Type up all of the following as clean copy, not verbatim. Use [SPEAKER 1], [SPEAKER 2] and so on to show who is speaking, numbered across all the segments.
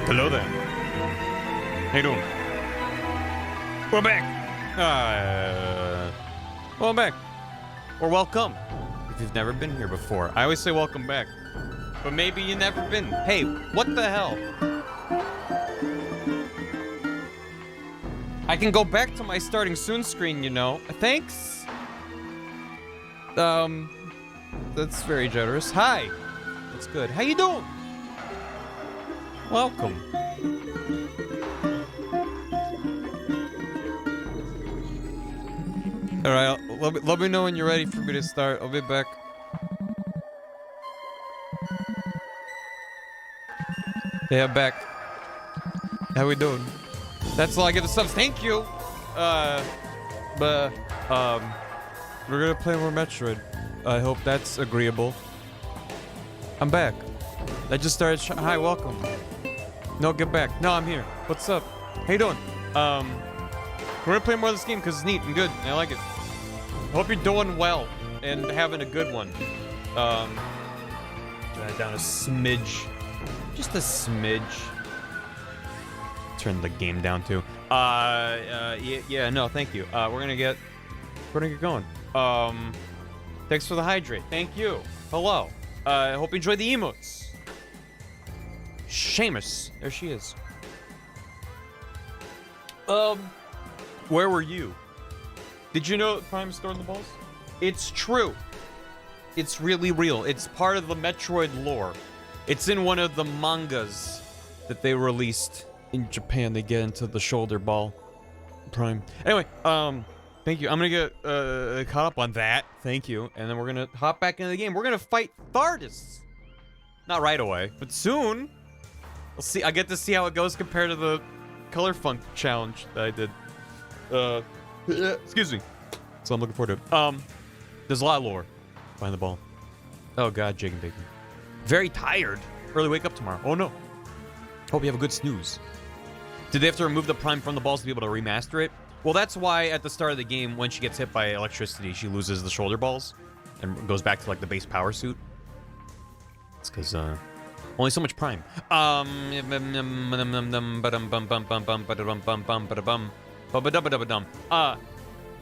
[SPEAKER 1] Hello there. How you doing? We're back. Welcome back. Or welcome. If you've never been here before. I always say welcome back. But maybe you've never been. Hey, what the hell? I can go back to my starting soon screen, you know. Thanks. That's very generous. Hi. That's good. How you doing? Welcome. All right, let me know when you're ready for me to start. I'll be back. Hey, I'm back. How we doing? That's all I get the subs. Thank you. We're gonna play more Metroid. I hope that's agreeable. I'm back. I just started. Hi, welcome. No, get back. No, I'm here. What's up? How you doing? We're gonna play more of this game because it's neat and good. And I like it. I hope you're doing well and having a good one. Down a smidge. Just a smidge. Turn the game down too. Yeah, no, thank you. We're gonna get going. Thanks for the hydrate. Thank you. Hello. I hope you enjoyed the emotes. Seamus. There she is. Where were you? Did you know that Prime stored in the balls? It's true. It's really real. It's part of the Metroid lore. It's in one of the mangas that they released in Japan. They get into the shoulder ball Prime. Anyway, thank you. I'm gonna get caught up on that. Thank you. And then we're gonna hop back into the game. We're gonna fight Thardus. Not right away, but soon. We'll see. I get to see how it goes compared to the Color Funk challenge that I did. Excuse me. So I'm looking forward to it. There's a lot of lore behind the ball. Oh god, Jake and Bacon. Very tired. Early wake up tomorrow. Oh no. Hope you have a good snooze. Did they have to remove the Prime from the balls to be able to remaster it? Well, that's why at the start of the game, when she gets hit by electricity, she loses the shoulder balls and goes back to like the base power suit. It's because only so much Prime. In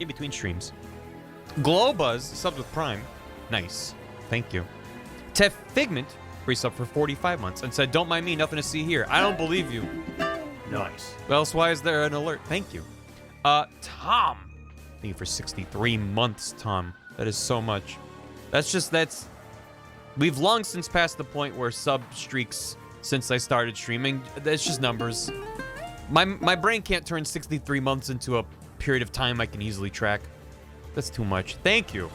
[SPEAKER 1] between streams. Glowbuzz subbed with Prime. Nice. Thank you. Tef Figment resub for 45 months and said, "Don't mind me, nothing to see here." I don't believe you. Nice. Well, else why is there an alert? Thank you. Tom. Thank you for 63 months, Tom. That is so much. That's... We've long since passed the point where sub streaks since I started streaming. That's just numbers. My brain can't turn 63 months into a period of time I can easily track. That's too much. Thank you.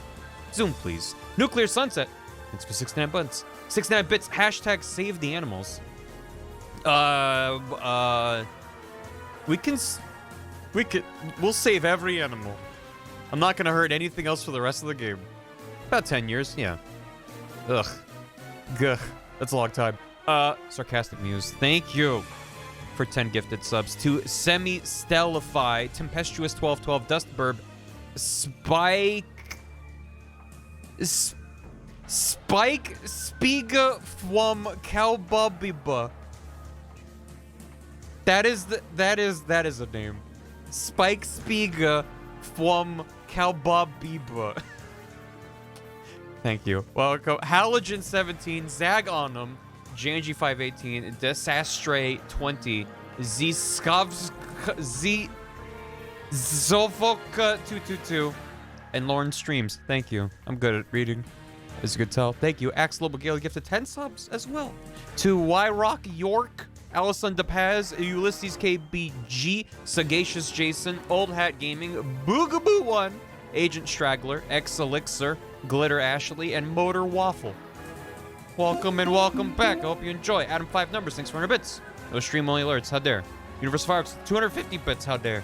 [SPEAKER 1] Zoom, please. Nuclear Sunset. Thanks for 69 bits. 69 bits. Hashtag save the animals. We'll save every animal. I'm not gonna hurt anything else for the rest of the game. About 10 years, yeah. Ugh. Gah. That's a long time. Sarcastic Muse. Thank you for 10 gifted subs. To Semi-Stellify, Tempestuous 1212, Dustburb, Spike Spiga from Cowbubiba. That is a name. Spike Spiga from Cowbubiba. Thank you. Welcome. Halogen 17, Zag Onum, Janji 518, Desastre 20, Zovoka 222, and Lauren Streams. Thank you. I'm good at reading, as you could tell. Thank you. Axel Lobogale gifted 10 subs as well. To Y-Rock York, Alison DePaz, Ulysses KBG, Sagacious Jason, Old Hat Gaming, Boogaboo 1, Agent Straggler, X Elixir, Glitter Ashley, and Motor Waffle. Welcome and welcome back. I hope you enjoy. Adam 5 numbers, thanks for 100 bits. No stream only alerts, how dare. Universe Fireworks, 250 bits, how dare.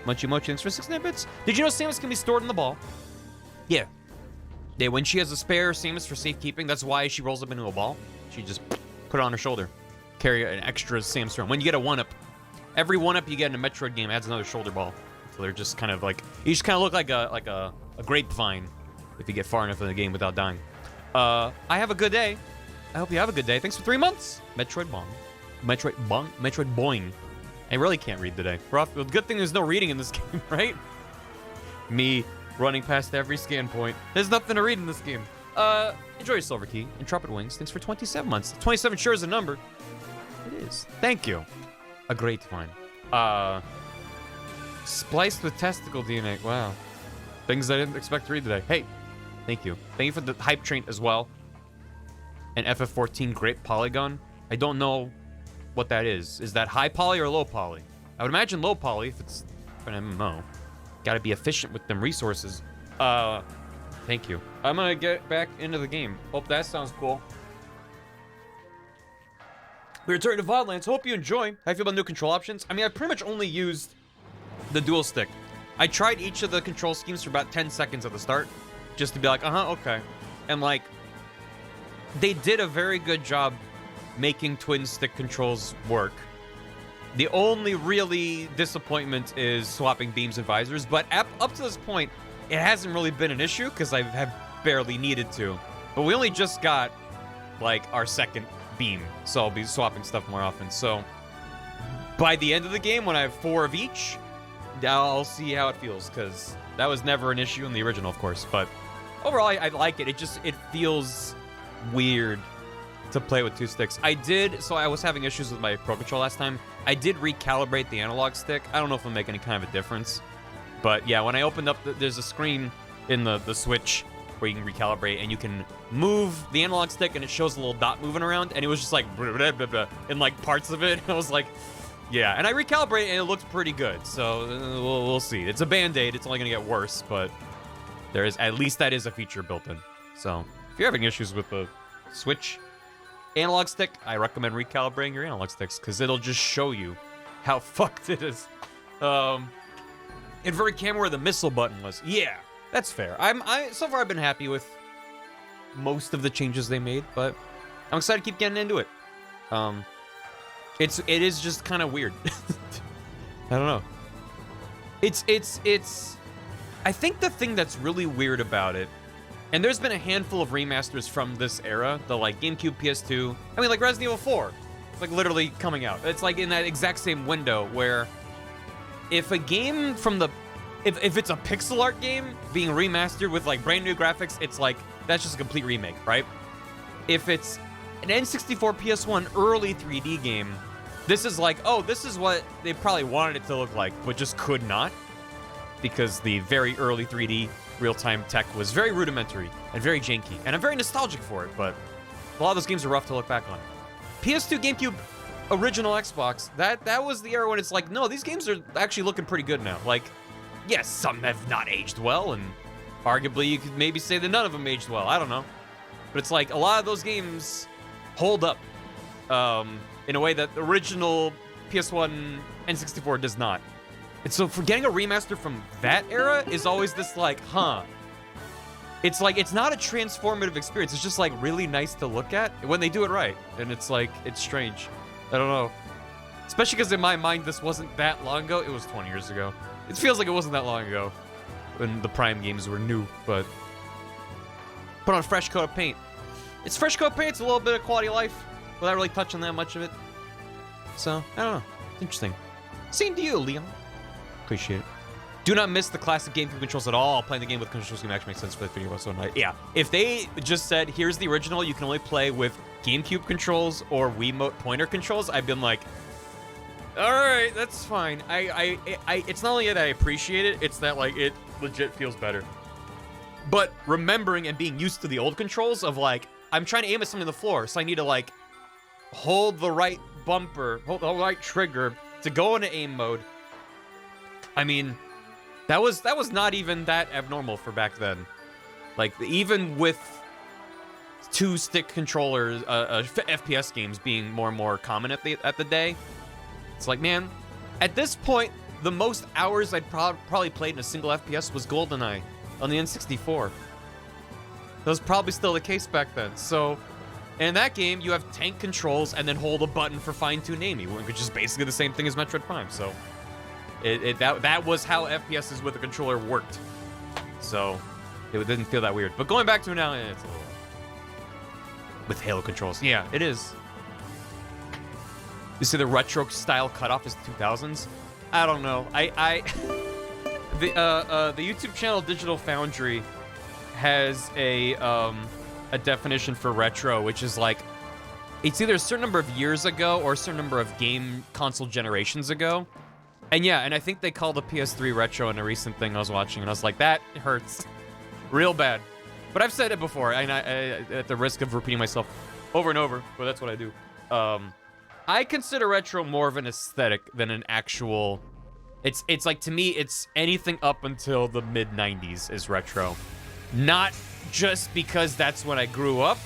[SPEAKER 1] Munchy Mochi, thanks for 69 bits. Did you know Samus can be stored in the ball? Yeah. Yeah, when she has a spare Samus for safekeeping, that's why she rolls up into a ball. She just put it on her shoulder. Carry an extra Samus around. When you get a 1-up, every 1-up you get in a Metroid game adds another shoulder ball. So they're just kind of like, you just kind of look like a grapevine if you get far enough in the game without dying. I have a good day. I hope you have a good day. Thanks for 3 months. Metroid Bong. Metroid Boing. I really can't read today. Good thing there's no reading in this game, right? Me running past every scan point. There's nothing to read in this game. Enjoy your Silver Key and Trumpet Wings. Thanks for 27 months. 27 sure is a number. It is. Thank you. A great find. Spliced with testicle DNA. Wow. Things I didn't expect to read today. Hey, thank you. Thank you for the hype train as well. And FF14 Great Polygon. I don't know what that is. Is that high poly or low poly? I would imagine low poly if it's an MMO. Gotta be efficient with them resources. Thank you. I'm gonna get back into the game. Hope that sounds cool. We return to Wildlands. Hope you enjoy. How do you feel about new control options? I mean, I pretty much only used the dual stick. I tried each of the control schemes for about 10 seconds at the start, just to be like, okay. And like, they did a very good job making twin stick controls work. The only really disappointment is swapping beams and visors, but up to this point, it hasn't really been an issue because I have barely needed to. But we only just got like our second beam, so I'll be swapping stuff more often. So by the end of the game, when I have 4 of each, I'll see how it feels, because that was never an issue in the original, of course. But overall, I like it. It feels weird to play with 2 sticks. So I was having issues with my Pro Control last time. I did recalibrate the analog stick. I don't know if it'll make any kind of a difference. But yeah, when I opened up, there's a screen in the Switch where you can recalibrate, and you can move the analog stick, and it shows a little dot moving around, and it was just like, blah, blah, blah, blah, in like parts of it. I was like, yeah. And I recalibrated, and it looked pretty good. So we'll see. It's a Band-Aid. It's only going to get worse, but there is, at least that is a feature built in. So if you're having issues with the Switch analog stick, I recommend recalibrating your analog sticks, because it'll just show you how fucked it is. Invert camera where the missile button was. Yeah, that's fair. So far I've been happy with most of the changes they made, but I'm excited to keep getting into it. It is just kind of weird. I don't know. I think the thing that's really weird about it, and there's been a handful of remasters from this era, the like GameCube, PS2. I mean, like Resident Evil 4, it's like literally coming out. It's like in that exact same window where if a game from the, if it's a pixel art game being remastered with like brand new graphics, it's like, that's just a complete remake, right? If it's an N64 PS1 early 3D game, this is like, oh, this is what they probably wanted it to look like, but just could not, because the very early 3D real-time tech was very rudimentary and very janky, and I'm very nostalgic for it, but a lot of those games are rough to look back on. PS2, GameCube, original Xbox, that was the era when it's like, no, these games are actually looking pretty good now. Like, yes, some have not aged well, and arguably you could maybe say that none of them aged well. I don't know. But it's like a lot of those games hold up in a way that the original PS1 N64 does not. And so for getting a remaster from that era is always this like, huh. It's like, it's not a transformative experience. It's just like really nice to look at when they do it right. And it's like, it's strange. I don't know. Especially because in my mind, this wasn't that long ago. It was 20 years ago. It feels like it wasn't that long ago when the Prime games were new, but put on a fresh coat of paint. It's fresh coat of paint. It's a little bit of quality of life without really touching that much of it. So, I don't know. Interesting. Same to you, Leon. Appreciate it. Do not miss the classic GameCube controls at all. Playing the game with controls can actually make sense for the video. So yeah, if they just said, here's the original, you can only play with GameCube controls or Wiimote pointer controls, I've been like, all right, that's fine. It's not only that I appreciate it, it's that like it legit feels better. But remembering and being used to the old controls of like, I'm trying to aim at something on the floor, so I need to like hold the right bumper, hold the right trigger to go into aim mode. I mean, that was not even that abnormal for back then. Like, even with 2-stick controllers, FPS games being more and more common at the day, it's like, man, at this point, the most hours I'd probably played in a single FPS was GoldenEye on the N64. That was probably still the case back then. So, in that game, you have tank controls and then hold a button for fine-tune aiming, which is basically the same thing as Metroid Prime. So, that was how FPSs with a controller worked. So, it didn't feel that weird. But going back to it now, it's a little... With Halo controls. Yeah, it is. You see the retro style cutoff is 2000s. I don't know. The YouTube channel Digital Foundry has a definition for retro, which is like it's either a certain number of years ago or a certain number of game console generations ago. And yeah, and I think they called the PS3 retro in a recent thing I was watching, and I was like, that hurts real bad. But I've said it before, and I at the risk of repeating myself over and over, but that's what I do. I consider retro more of an aesthetic than an actual. It's like, to me, it's anything up until the mid 90s is retro. Not just because that's when I grew up,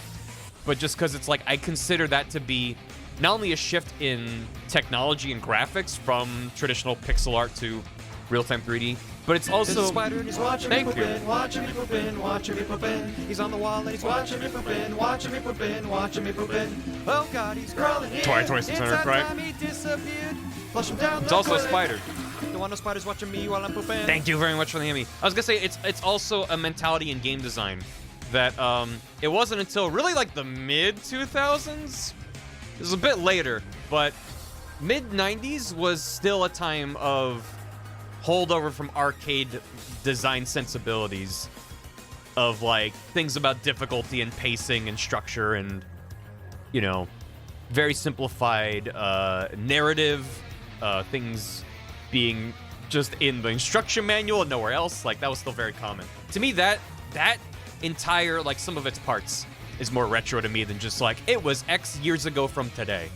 [SPEAKER 1] but just because it's like I consider that to be not only a shift in technology and graphics from traditional pixel art to real-time 3D, but it's also.
[SPEAKER 2] Spider and he's watching me poop in, watching me poop in, watching me poop in. He's on the wall and he's watching me poop in, watching me poop in, watching me poop in. Oh God, he's crawling in.
[SPEAKER 1] Toy Center, right?
[SPEAKER 2] Time he disappeared. Flush him down.
[SPEAKER 1] It's also a spider.
[SPEAKER 2] The one of spiders watching me while I'm pooping.
[SPEAKER 1] Thank you very much for the Emmy. I was gonna say it's also a mentality in game design that it wasn't until really like the mid 2000s. It was a bit later, but mid 90s was still a time of holdover from arcade design sensibilities of like things about difficulty and pacing and structure and, you know, very simplified narrative, things being just in the instruction manual and nowhere else. Like, that was still very common. To me, that entire, like, some of its parts is more retro to me than just like, it was X years ago from today.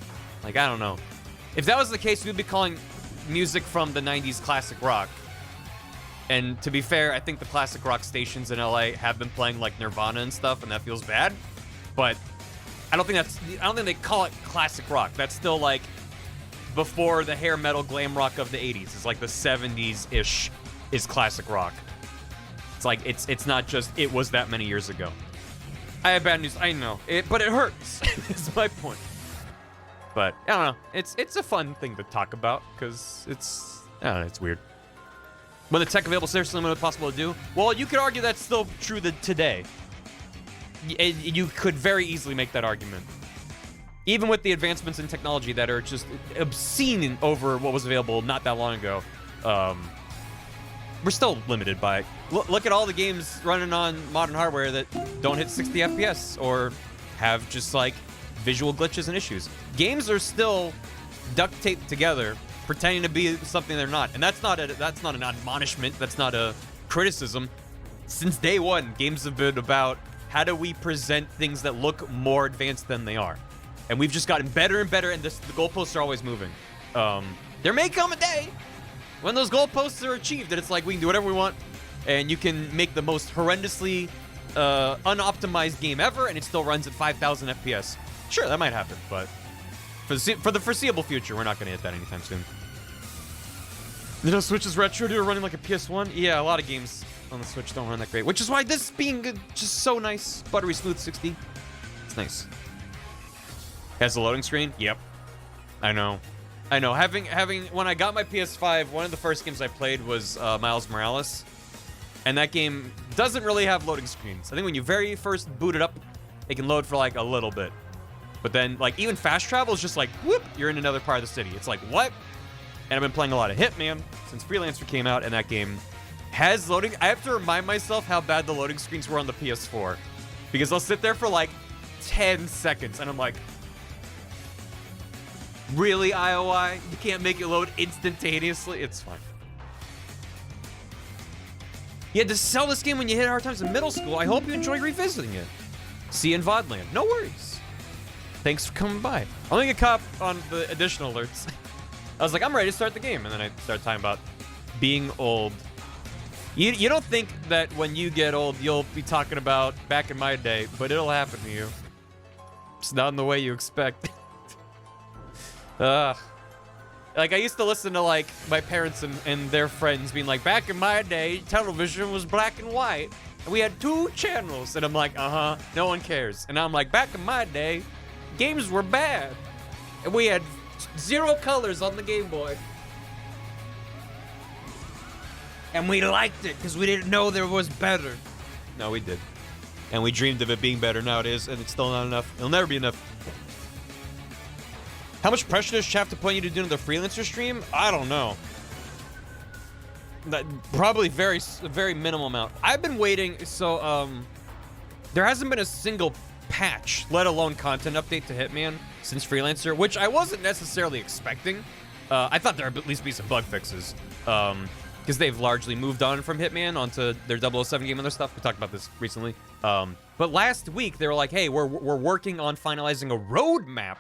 [SPEAKER 1] Like, I don't know. If that was the case, we'd be calling music from the 90s classic rock. And to be fair, I think the classic rock stations in LA have been playing like Nirvana and stuff, and that feels bad. But I don't think they call it classic rock. That's still like before the hair metal glam rock of the 80s. It's like the 70s-ish is classic rock. It's like it's not just it was that many years ago. I have bad news, I know. But it hurts. Is my point. But I don't know. It's a fun thing to talk about because it's weird. When the tech available is limited possible to do, well, you could argue that's still true today. You could very easily make that argument. Even with the advancements in technology that are just obscene over what was available not that long ago, we're still limited by it. Look at all the games running on modern hardware that don't hit 60 FPS or have just like visual glitches and issues. Games are still duct taped together, pretending to be something they're not. And that's not an admonishment, that's not a criticism. Since day one, games have been about how do we present things that look more advanced than they are. And we've just gotten better and better, and the goalposts are always moving. There may come a day when those goalposts are achieved, and it's like we can do whatever we want, and you can make the most horrendously unoptimized game ever, and it still runs at 5,000 FPS. Sure, that might happen, but for the foreseeable future, we're not going to hit that anytime soon. Nintendo Switch is retro, dude, running like a PS1. Yeah, a lot of games on the Switch don't run that great, which is why this being just so nice. Buttery smooth 60. It's nice. Has a loading screen? Yep. I know. Having when I got my PS5, one of the first games I played was Miles Morales, and that game doesn't really have loading screens. I think when you very first boot it up, it can load for like a little bit, but then like even fast travel is just like whoop, you're in another part of the city. It's like what? And I've been playing a lot of Hitman since Freelancer came out, and that game has loading. I have to remind myself how bad the loading screens were on the PS4, because I'll sit there for like 10 seconds, and I'm like, really, IOI? You can't make it load instantaneously? It's fine. You had to sell this game when you hit hard times in middle school. I hope you enjoy revisiting it. See you in VODland. No worries. Thanks for coming by. I'm gonna get caught up on the additional alerts. I was like, I'm ready to start the game. And then I started talking about being old. You don't think that when you get old, you'll be talking about back in my day, but it'll happen to you. It's not in the way you expect. Like, I used to listen to, like, my parents and their friends being like, back in my day, television was black and white, and we had 2 channels. And I'm like, no one cares. And I'm like, back in my day, games were bad, and we had 0 colors on the Game Boy. And we liked it, because we didn't know there was better. No, we did. And we dreamed of it being better. Now it is, and it's still not enough. It'll never be enough. How much pressure does Shaft to put you to do another freelancer stream? I don't know. Probably very minimal amount. I've been waiting, so there hasn't been a single patch, let alone content update to Hitman since freelancer, which I wasn't necessarily expecting. I thought there'd at least be some bug fixes, because they've largely moved on from Hitman onto their 007 game and their stuff. We talked about this recently. But last week they were like, hey, we're working on finalizing a roadmap,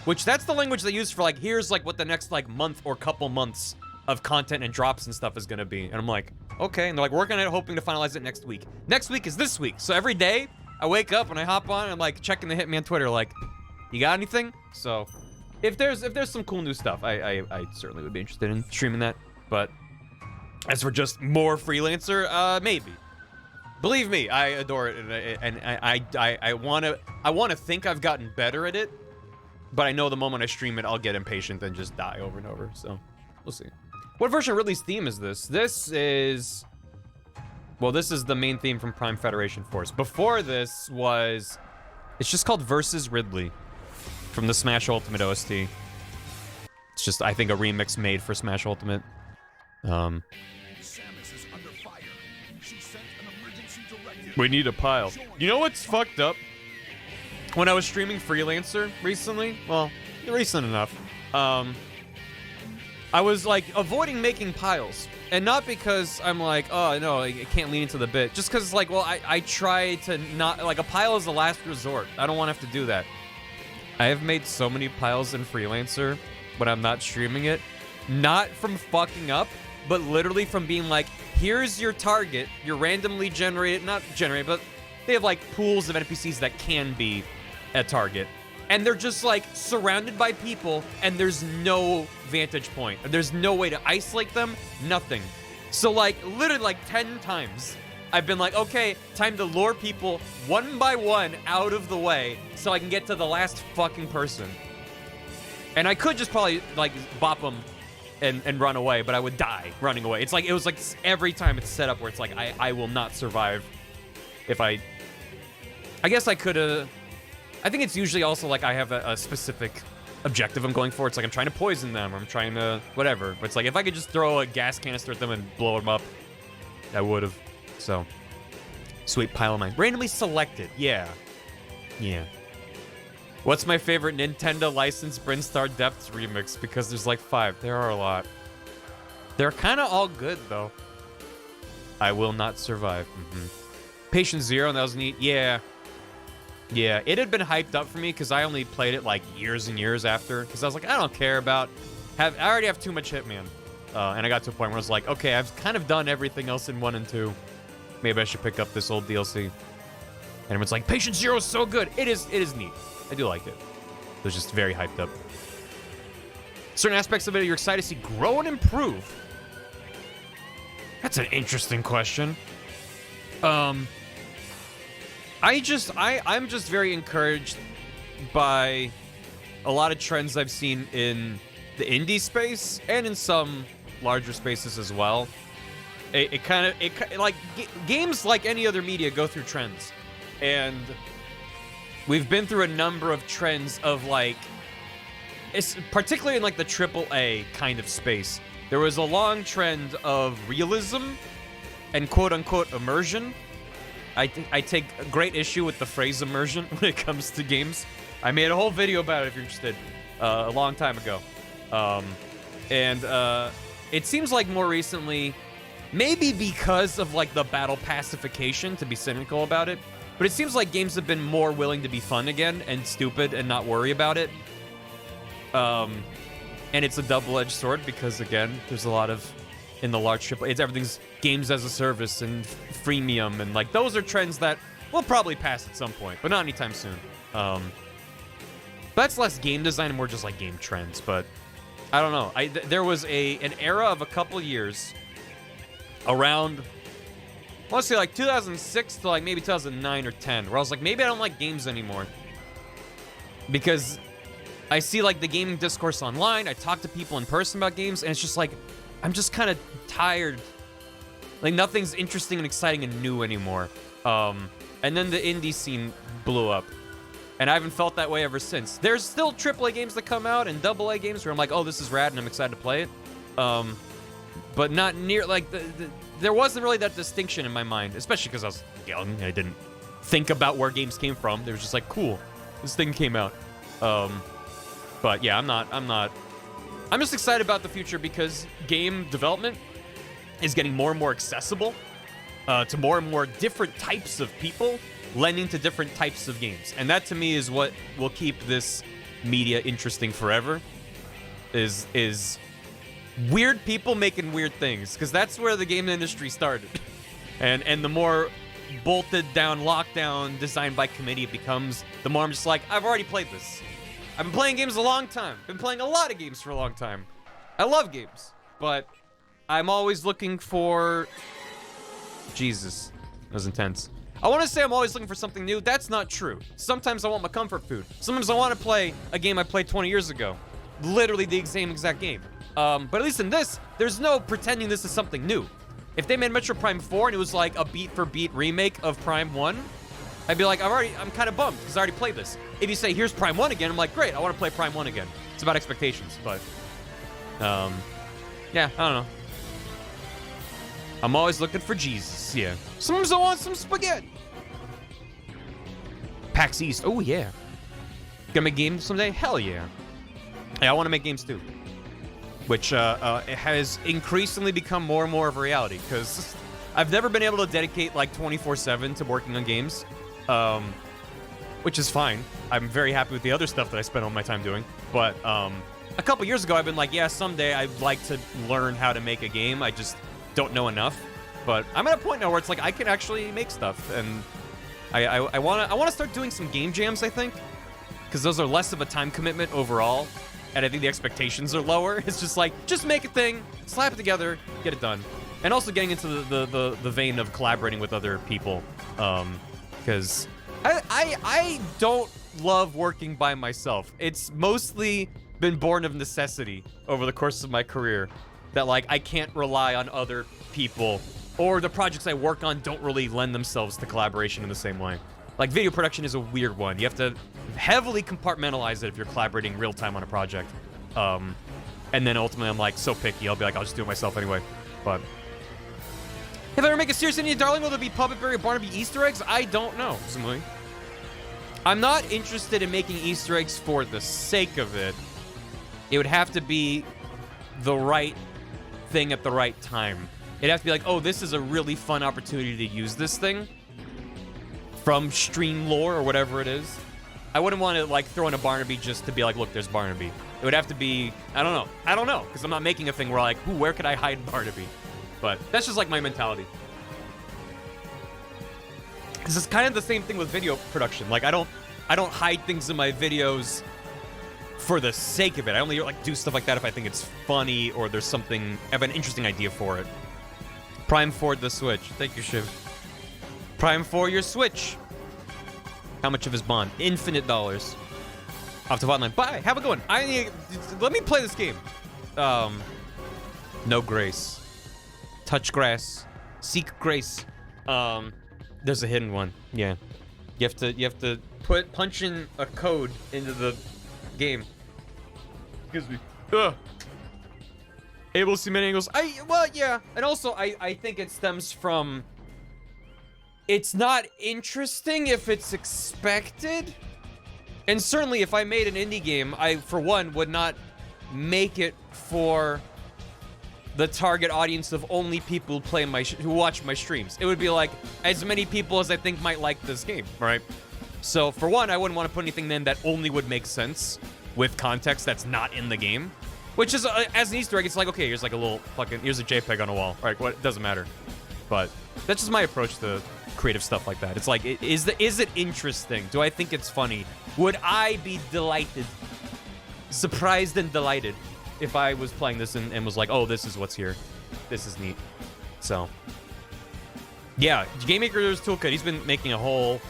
[SPEAKER 1] which that's the language they use for like, here's like what the next like month or couple months of content and drops and stuff is gonna be. And I'm like, okay. And they're like, working on it, hoping to finalize it next week. Next week is this week. So every day I wake up and I hop on and I'm like checking the Hitman Twitter, like, you got anything? So if there's some cool new stuff, I certainly would be interested in streaming that. But as for just more freelancer, maybe. Believe me, I adore it, and I wanna think I've gotten better at it, but I know the moment I stream it, I'll get impatient and just die over and over. So we'll see. What version of Ridley's theme is this? This is, well, this is the main theme from Prime Federation Force. Before this was, it's just called Versus Ridley from the Smash Ultimate OST. It's just, I think, a remix made for Smash Ultimate. We need a pile. You know what's fucked up? When I was streaming Freelancer recently, well, recent enough, I was like avoiding making piles. And not because I'm like, oh no, I can't lean into the bit. Just because like, well, I try to not, like a pile is the last resort. I don't want to have to do that. I have made so many piles in Freelancer when I'm not streaming it. Not from fucking up, but literally from being like, here's your target, you're randomly generated, not generated, but they have like pools of NPCs that can be a target. And they're just like surrounded by people and there's no vantage point. There's no way to isolate them, nothing. So like literally like 10 times, I've been like, okay, time to lure people one by one out of the way so I can get to the last fucking person. And I could just probably like bop them and run away, but I would die running away. It's like, it was like every time it's set up where it's like, I will not survive if I guess I could have, I think it's usually also like I have a specific objective I'm going for. It's like I'm trying to poison them or I'm trying to whatever. But it's like if I could just throw a gas canister at them and blow them up, I would have. So, sweet pile of mine. Randomly selected. Yeah. Yeah. What's my favorite Nintendo licensed Brinstar Depths remix? Because there's like 5. There are a lot. They're kind of all good, though. I will not survive. Patient Zero, that was neat. Yeah. Yeah, it had been hyped up for me because I only played it like years and years after. Because I was like, I don't care about... I already have too much Hitman. And I got to a point where I was like, okay, I've kind of done everything else in 1 and 2. Maybe I should pick up this old DLC. And everyone's like, Patient Zero is so good. It is neat. I do like it. It was just very hyped up. Certain aspects of it you're excited to see grow and improve. That's an interesting question. I'm just very encouraged by a lot of trends I've seen in the indie space and in some larger spaces as well. Games like any other media go through trends, and we've been through a number of trends of like, it's particularly in like the AAA kind of space. There was a long trend of realism and quote unquote immersion. I take great issue with the phrase immersion when it comes to games. I made a whole video about it if you're interested, a long time ago. It seems like more recently, maybe because of like the battle pacification, to be cynical about it, but it seems like games have been more willing to be fun again and stupid and not worry about it. And it's a double-edged sword because, again, there's a lot of, in the large AAA, everything's games as a service and freemium, and like those are trends that will probably pass at some point, but not anytime soon. That's less game design and more just like game trends, but I don't know. There was an era of a couple years around, let's say like 2006 to like maybe 2009 or 10, where I was like, maybe I don't like games anymore. Because I see like the gaming discourse online, I talk to people in person about games, and it's just like, I'm just kind of tired. Like nothing's interesting and exciting and new anymore. And then the indie scene blew up. And I haven't felt that way ever since. There's still AAA games that come out and AA games where I'm like, oh, this is rad and I'm excited to play it. But not near, like, there wasn't really that distinction in my mind, especially because I was young and I didn't think about where games came from. They were just like, cool, this thing came out. But yeah, I'm just excited about the future because game development is getting more and more accessible to more and more different types of people lending to different types of games. And that to me is what will keep this media interesting forever, is weird people making weird things, because that's where the game industry started. and the more bolted down, lockdown, designed by committee it becomes, the more I'm just like, I've already played this. I've been playing games a long time. Been playing a lot of games for a long time. I love games, but I'm always looking for... Jesus, that was intense. I want to say I'm always looking for something new. That's not true. Sometimes I want my comfort food. Sometimes I want to play a game I played 20 years ago. Literally the same exact game. But at least in this, there's no pretending this is something new. If they made Metro Prime 4 and it was like a beat-for-beat remake of Prime 1, I'd be like, I'm kind of bummed because I already played this. If you say, here's Prime 1 again, I'm like, great, I want to play Prime 1 again. It's about expectations, but... yeah, I don't know. I'm always looking for Jesus, yeah. Sometimes I want some spaghetti. PAX East, oh yeah. Gonna make games someday? Hell yeah. Yeah, I want to make games too. Which it has increasingly become more and more of a reality, because I've never been able to dedicate like 24/7 to working on games, which is fine. I'm very happy with the other stuff that I spend all my time doing. But a couple years ago, I've been like, yeah, someday I'd like to learn how to make a game. I just don't know enough. But I'm at a point now where it's like I can actually make stuff, and I want to start doing some game jams, I think, because those are less of a time commitment overall. And I think the expectations are lower. It's just like, just make a thing, slap it together, get it done. And also getting into the vein of collaborating with other people. Because I don't love working by myself. It's mostly been born of necessity over the course of my career. That like, I can't rely on other people. Or the projects I work on don't really lend themselves to collaboration in the same way. Like, video production is a weird one. You have to heavily compartmentalize it if you're collaborating real time on a project. And then ultimately, I'm like so picky. I'll be like, I'll just do it myself anyway. But if I ever make a serious Indian Darling, will there be Puppet Berry or Barnaby Easter eggs? I don't know, Simui. I'm not interested in making Easter eggs for the sake of it. It would have to be the right thing at the right time. It'd have to be like, oh, this is a really fun opportunity to use this thing from stream lore or whatever it is. I wouldn't want to like throw in a Barnaby just to be like, look, there's Barnaby. It would have to be, I don't know, because I'm not making a thing where like, where could I hide Barnaby? But that's just like my mentality. This is kind of the same thing with video production. Like I don't hide things in my videos for the sake of it. I only like do stuff like that if I think it's funny or there's something, I have an interesting idea for it. Prime 4 the Switch. Thank you, Shiv. Prime 4 your Switch. How much of his bond? Infinite dollars. Off to Hotline. Bye. Have a good one. Let me play this game. No grace. Touch grass. Seek grace. There's a hidden one. Yeah. You have to punch in a code into the game. Excuse me. Ugh. Able to see many angles. Well, yeah. And also, I think it stems from... It's not interesting if it's expected. And certainly, if I made an indie game, I, for one, would not make it for the target audience of only people who play who watch my streams. It would be like, as many people as I think might like this game, right? So, for one, I wouldn't want to put anything in that only would make sense with context that's not in the game. Which is, as an Easter egg, it's like, okay, here's like a little fucking, here's a JPEG on a wall. All right, what? It doesn't matter. But that's just my approach to creative stuff like that. It's like, is it interesting? Do I think it's funny? Would I be delighted, surprised and delighted if I was playing this and was like, oh, this is what's here. This is neat. So, yeah, Game Maker's Toolkit, he's been making a whole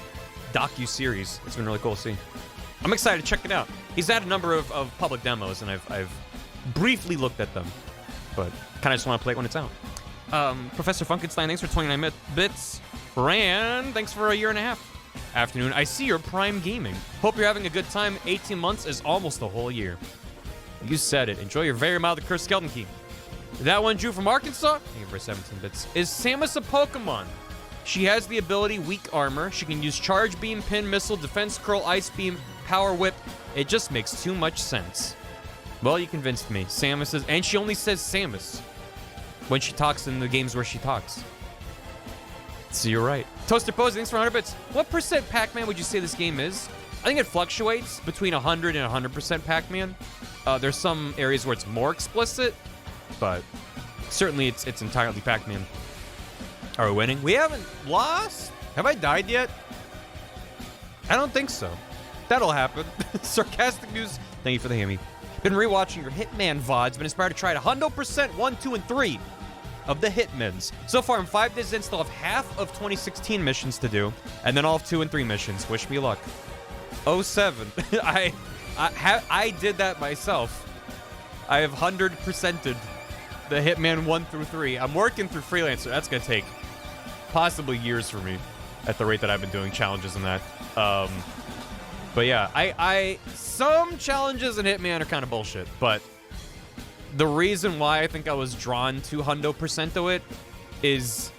[SPEAKER 1] docu-series. It's been really cool to see. I'm excited to check it out. He's had a number of public demos, and I've briefly looked at them, but kind of just want to play it when it's out. Professor Funkenstein, thanks for 29 bits. Ran, thanks for a year and a half. afternoon. I see you're Prime Gaming. Hope you're having a good time. 18 months is almost a whole year. You said it. Enjoy your very mild cursed skeleton key. That one, Drew from Arkansas. Thank you for 17 bits. Is Samus a Pokemon? She has the ability Weak Armor. She can use Charge Beam, Pin Missile, Defense Curl, Ice Beam, Power Whip. It just makes too much sense. Well, you convinced me. Samus is... And she only says Samus when she talks in the games where she talks. So you're right. Toaster Pose, thanks for 100 bits. What percent Pac-Man would you say this game is? I think it fluctuates between 100 and 100% Pac-Man. There's some areas where it's more explicit, but certainly it's entirely Pac-Man. Are we winning? We haven't lost? Have I died yet? I don't think so. That'll happen. Sarcastic news. Thank you for the hammy. Been rewatching your Hitman VODs. Been inspired to try it 100% 1, 2, and 3 of the Hitmans. So far, I'm 5 days in, still have half of 2016 missions to do, and then I'll have 2 and 3 missions. Wish me luck. 07. I did that myself. I have 100%ed the Hitman 1 through 3. I'm working through Freelancer. That's gonna take possibly years for me at the rate that I've been doing challenges in that. But yeah, some challenges in Hitman are kind of bullshit, but the reason why I think I was drawn to 100% of it is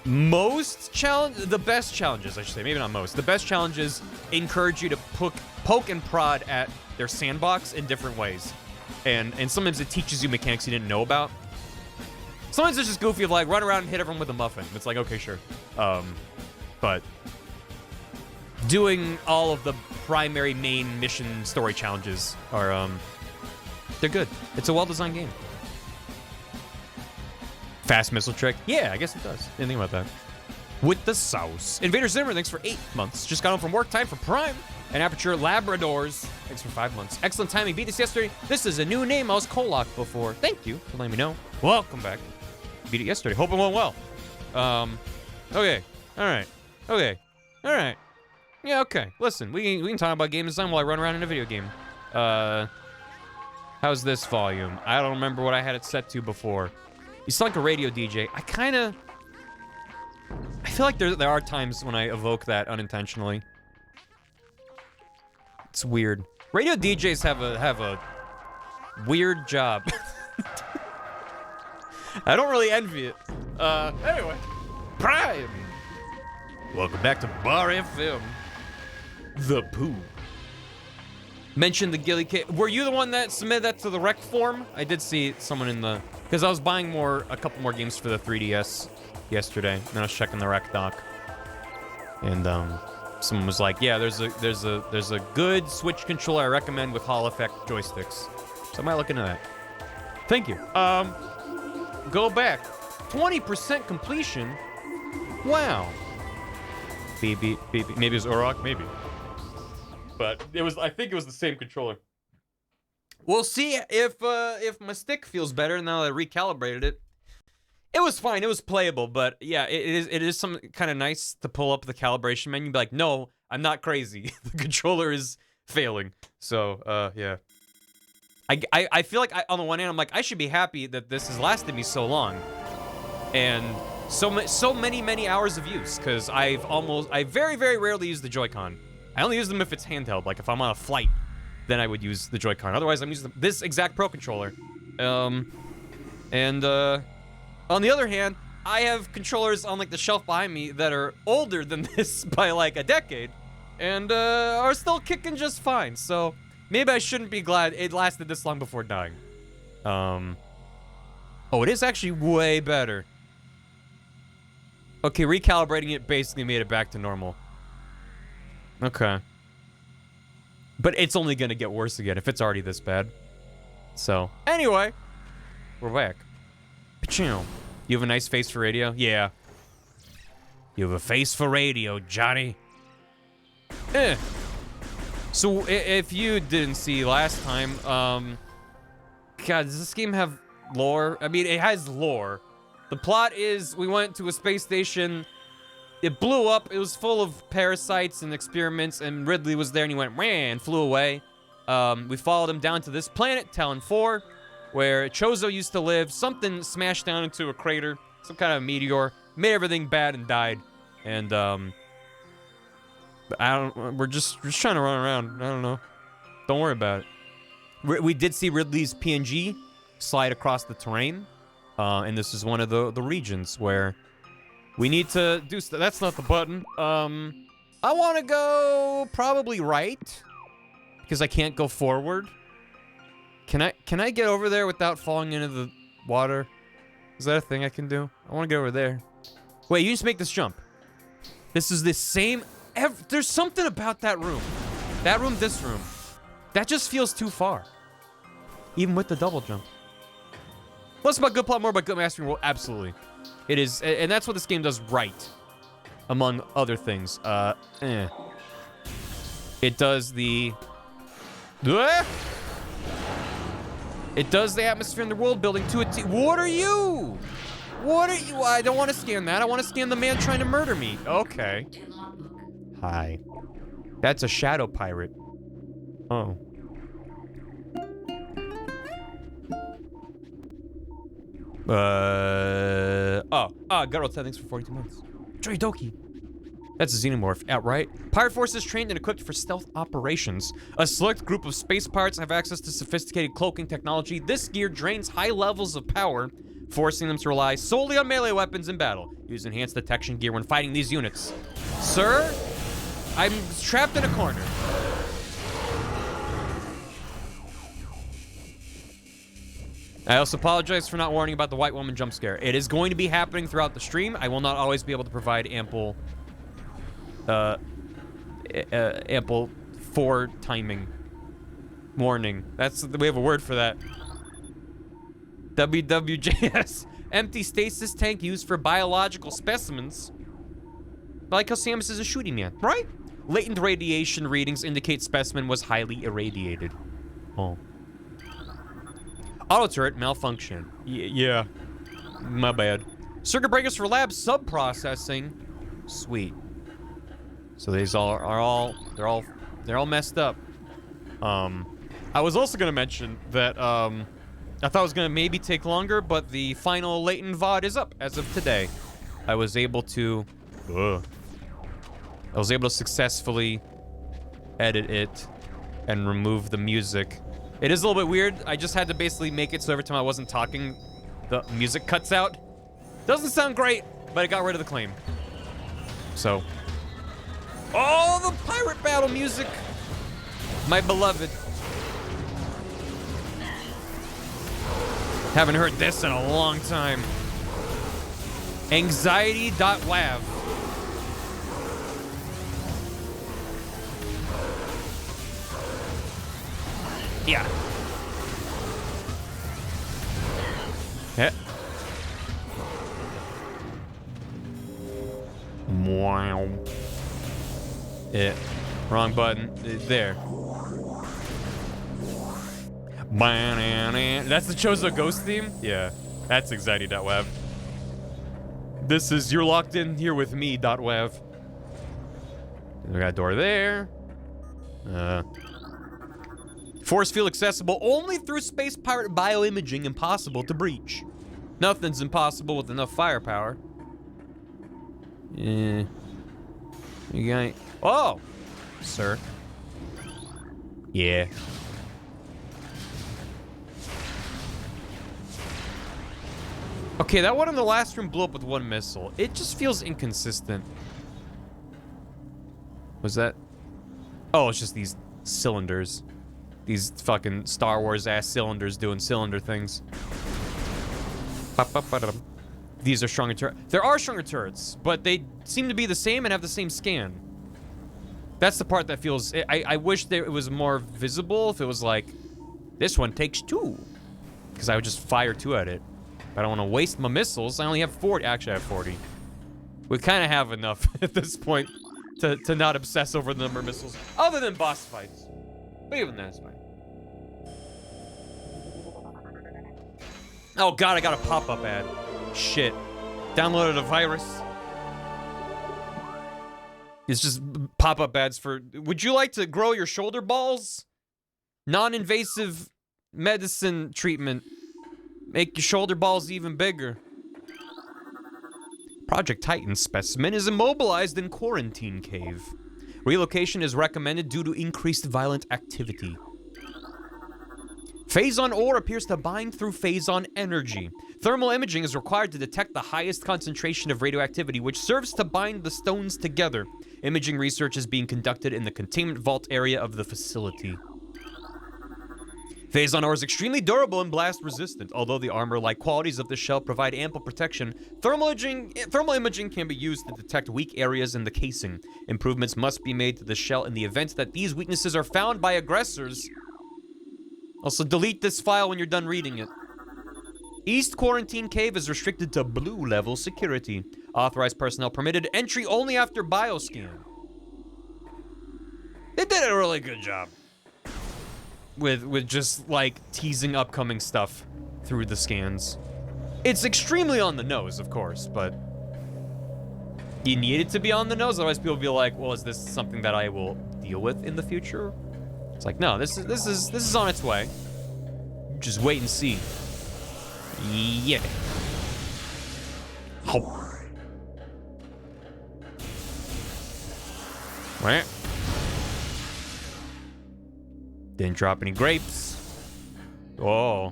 [SPEAKER 1] the best challenges, I should say, maybe not most, the best challenges encourage you to poke and prod at their sandbox in different ways. And sometimes it teaches you mechanics you didn't know about. Sometimes it's just goofy of like, run around and hit everyone with a muffin. It's like, okay, sure. But doing all of the primary main mission story challenges are, they're good. It's a well-designed game. Fast missile trick? Yeah, I guess it does. Didn't think about that. With the sauce. Invader Zimmer, thanks for 8 months. Just got home from work, time for Prime. And Aperture Labradors, thanks for 5 months. Excellent timing, beat this yesterday. This is a new name, I was Kolak before. Thank you for letting me know. Welcome back. Beat it yesterday, hope it went well. Okay, alright. Okay, alright. Yeah, okay, listen, we can talk about game design while I run around in a video game. How's this volume? I don't remember what I had it set to before. You sound like a radio DJ. I feel like there are times when I evoke that unintentionally. It's weird. Radio DJs have a weird job. I don't really envy it. Anyway, Prime. Welcome back to Bar FM. The Pooh. Mentioned the Gilly Kit. Were you the one that submitted that to the rec form? I did see someone in the... Because I was buying a couple more games for the 3DS yesterday, and I was checking the rec doc. And someone was like, "Yeah, there's a good Switch controller I recommend with Hall Effect joysticks." So I might look into that. Thank you. Go back. 20% completion. Wow. Maybe it was Orok, maybe. But I think it was the same controller. We'll see if my stick feels better now that I recalibrated it. It was fine. It was playable, but yeah, it is some kind of nice to pull up the calibration menu and be like, no, I'm not crazy. The controller is failing. So, yeah. I feel like on the one hand, I'm like, I should be happy that this has lasted me so long. And so many hours of use, because I very, very rarely use the Joy-Con. I only use them if it's handheld, like if I'm on a flight, then I would use the Joy-Con. Otherwise, I'm using this exact Pro Controller. On the other hand, I have controllers on like the shelf behind me that are older than this by like a decade, and are still kicking just fine. So maybe I shouldn't be glad it lasted this long before dying. Oh, it is actually way better. Okay, recalibrating it basically made it back to normal. Okay. But it's only gonna get worse again if it's already this bad. So, anyway, we're back. Pachoom. You have a nice face for radio? Yeah. You have a face for radio, Johnny. So, if you didn't see last time, God, does this game have lore? I mean, it has lore. The plot is, we went to a space station, it blew up, it was full of parasites and experiments, and Ridley was there and he went, wah, and flew away. We followed him down to this planet, Talon 4, where Chozo used to live. Something smashed down into a crater, some kind of meteor, made everything bad and died. And We're just trying to run around. I don't know. Don't worry about it. We did see Ridley's PNG slide across the terrain, and this is one of the regions where we need to do. That's not the button. I want to go probably right because I can't go forward. Can I get over there without falling into the water? Is that a thing I can do? I want to get over there. Wait, you just make this jump. This is the same. There's something about that room. That room, this room. That just feels too far. Even with the double jump. Less about good plot, more about good mastering. Well, absolutely. It is, and that's what this game does right. Among other things. It does the... It does the atmosphere and the world building to a T. What are you? What are you? I don't want to scan that. I want to scan the man trying to murder me. Okay. Hi. That's a shadow pirate. Oh. Guttural, thanks for 42 months. Doki. That's a xenomorph, outright. Pirate forces trained and equipped for stealth operations. A select group of space pirates have access to sophisticated cloaking technology. This gear drains high levels of power, forcing them to rely solely on melee weapons in battle. Use enhanced detection gear when fighting these units. Sir, I'm trapped in a corner. I also apologize for not warning about the white woman jump scare. It is going to be happening throughout the stream. I will not always be able to provide ample timing warning. We have a word for that. WWJS. Empty stasis tank used for biological specimens. I like how Samus is a shooting man, right? Latent radiation readings indicate specimen was highly irradiated. Oh. Auto turret malfunction. Yeah. My bad. Circuit breakers for lab sub-processing. Sweet. So these they're all messed up. I was also gonna mention that I thought it was gonna maybe take longer, but the final latent VOD is up as of today. I was able to successfully edit it and remove the music. It is a little bit weird. I just had to basically make it so every time I wasn't talking, the music cuts out. Doesn't sound great, but it got rid of the claim. So. Oh, the pirate battle music. My beloved. Haven't heard this in a long time. Anxiety.wav. Yeah. Yeah. Wow. Yeah. Wrong button. There. That's the Chozo Ghost theme? Yeah. That's anxiety.wav. This is you're locked in here with me.wav. We got a door there. Force field accessible only through space pirate bioimaging, impossible to breach. Nothing's impossible with enough firepower. Yeah. You got... Oh! Sir. Yeah. Okay, that one in the last room blew up with one missile. It just feels inconsistent. Was that... Oh, it's just these cylinders. These fucking Star Wars ass cylinders doing cylinder things. These are stronger turrets. There are stronger turrets, but they seem to be the same and have the same scan. That's the part that feels... I wish that it was more visible if it was like, this one takes 2. Because I would just fire 2 at it. But I don't want to waste my missiles. I only have 40. Actually, I have 40. We kind of have enough at this point to not obsess over the number of missiles. Other than boss fights. But even that's fine. Oh god, I got a pop-up ad. Shit. Downloaded a virus. It's just pop-up ads for... Would you like to grow your shoulder balls? Non-invasive medicine treatment. Make your shoulder balls even bigger. Project Titan specimen is immobilized in quarantine cave. Relocation is recommended due to increased violent activity. Phazon ore appears to bind through Phazon energy. Thermal imaging is required to detect the highest concentration of radioactivity, which serves to bind the stones together. Imaging research is being conducted in the containment vault area of the facility. Phazon ore is extremely durable and blast resistant. Although the armor-like qualities of the shell provide ample protection, thermal imaging can be used to detect weak areas in the casing. Improvements must be made to the shell in the event that these weaknesses are found by aggressors. Also, delete this file when you're done reading it. East Quarantine Cave is restricted to blue level security. Authorized personnel permitted entry only after bioscan. They did a really good job with just like teasing upcoming stuff through the scans. It's extremely on the nose, of course, but you need it to be on the nose, otherwise people will be like, well, is this something that I will deal with in the future? It's like, no, this is on its way. Just wait and see. Yeah. Oh. Right. Didn't drop any grapes. Oh.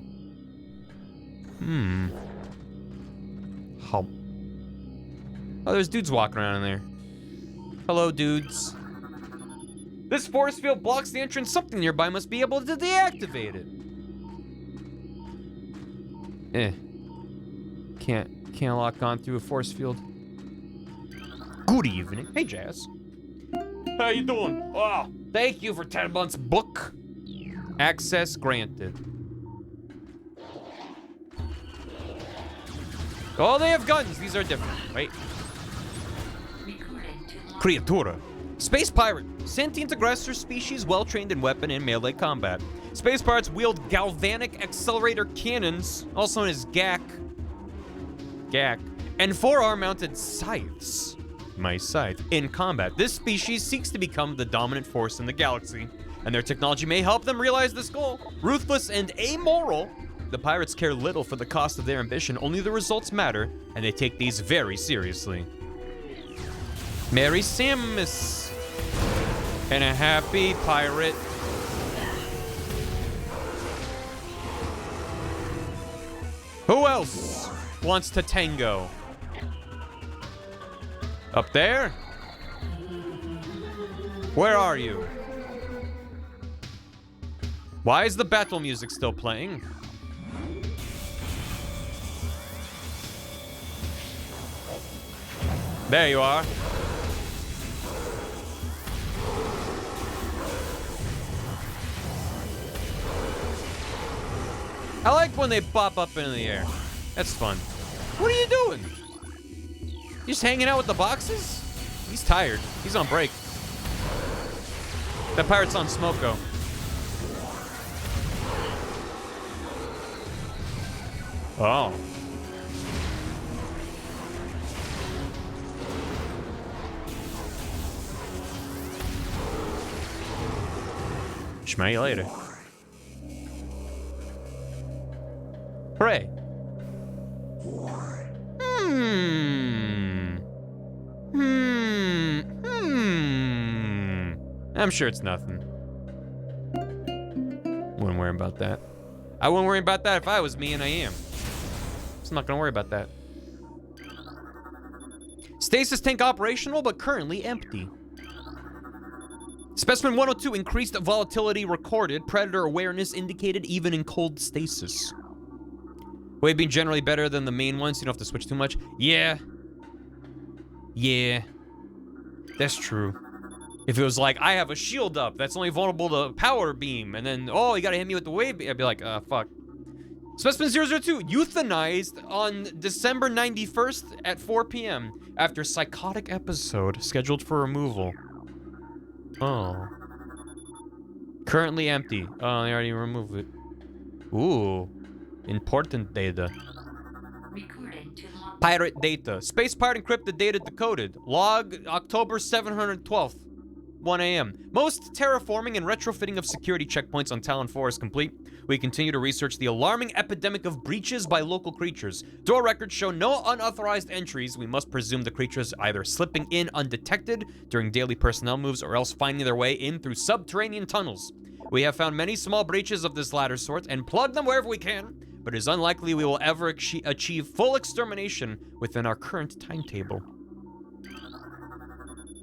[SPEAKER 1] Oh, there's dudes walking around in there. Hello, dudes. This force field blocks the entrance. Something nearby must be able to deactivate it. Can't lock on through a force field. Good evening. Hey, Jazz. How you doing? Oh, thank you for 10 months book. Access granted. Oh, they have guns. These are different, right? Creatura. Space pirate. Sentient aggressor species well-trained in weapon and melee combat. Space pirates wield galvanic accelerator cannons, also known as GAC. And forearm-mounted scythes. My scythe. In combat. This species seeks to become the dominant force in the galaxy, and their technology may help them realize this goal. Ruthless and amoral, the pirates care little for the cost of their ambition, only the results matter, and they take these very seriously. Merry Samus. And a happy pirate. Who else wants to tango? Up there? Where are you? Why is the battle music still playing? There you are. I like when they pop up into the air. That's fun. What are you doing? You just hanging out with the boxes? He's tired. He's on break. That pirate's on Smoko. Oh. Smell you later. Hooray. I'm sure it's nothing. Wouldn't worry about that. I wouldn't worry about that if I was me, and I am. Just not gonna worry about that. Stasis tank operational, but currently empty. Specimen 102, increased volatility recorded. Predator awareness indicated even in cold stasis. Wave being generally better than the main one, so you don't have to switch too much. Yeah. That's true. If it was like, I have a shield up that's only vulnerable to power beam, and then, oh, you gotta hit me with the wave beam, I'd be like, fuck. Specimen 002, euthanized on December 91st at 4 p.m. after psychotic episode scheduled for removal. Oh. Currently empty. Oh, they already removed it. Ooh. Important data. Pirate data. Space pirate encrypted data decoded. Log October 712th. 1 a.m. Most terraforming and retrofitting of security checkpoints on Talon 4 is complete. We continue to research the alarming epidemic of breaches by local creatures. Door records show no unauthorized entries. We must presume the creatures either slipping in undetected during daily personnel moves or else finding their way in through subterranean tunnels. We have found many small breaches of this latter sort and plugged them wherever we can, but it is unlikely we will ever achieve full extermination within our current timetable.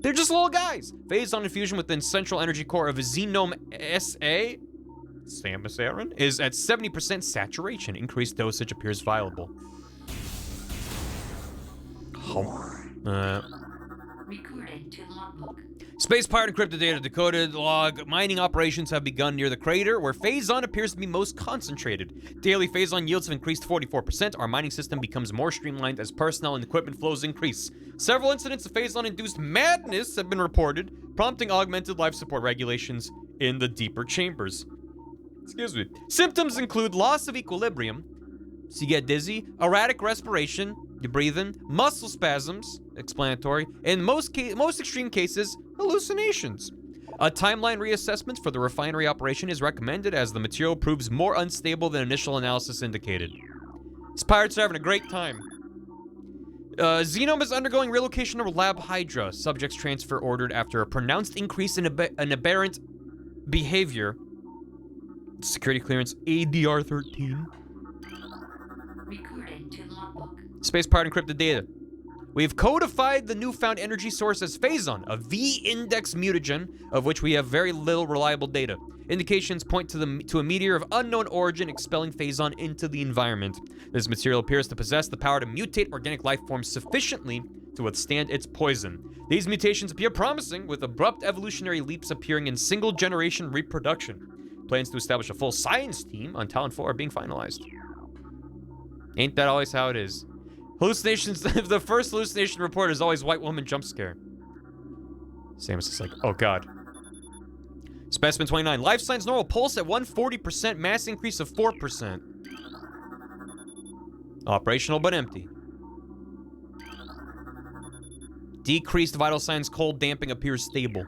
[SPEAKER 1] They're just little guys. Phase-on infusion within central energy core of Xenome SA, Samus Aran, is at 70% saturation. Increased dosage appears viable.
[SPEAKER 3] Recorded to logbook.
[SPEAKER 1] Space pirate encrypted data decoded. Log. Mining operations have begun near the crater, where phase-on appears to be most concentrated. Daily phase-on yields have increased 44%. Our mining system becomes more streamlined as personnel and equipment flows increase. Several incidents of phase-on-induced madness have been reported, prompting augmented life support regulations in the deeper chambers. Excuse me. Symptoms include loss of equilibrium, so you get dizzy, erratic respiration, you breathe in, muscle spasms, explanatory, in most extreme cases, hallucinations. A timeline reassessment for the refinery operation is recommended as the material proves more unstable than initial analysis indicated. These pirates are having a great time. Xenome is undergoing relocation to Lab Hydra. Subjects transfer ordered after a pronounced increase in an aberrant behavior. Security clearance ADR-13.
[SPEAKER 3] Recorded to logbook.
[SPEAKER 1] Space pirate encrypted data. We've codified the newfound energy source as phazon, a V-index mutagen, of which we have very little reliable data. Indications point to a meteor of unknown origin expelling phazon into the environment. This material appears to possess the power to mutate organic life forms sufficiently to withstand its poison. These mutations appear promising, with abrupt evolutionary leaps appearing in single-generation reproduction. Plans to establish a full science team on Talon 4 are being finalized. Ain't that always how it is? Hallucinations, the first hallucination report is always white woman jump scare. Samus is like, oh god. Specimen 29, life signs normal, pulse at 140%, mass increase of 4%. Operational but empty. Decreased vital signs, cold damping appears stable.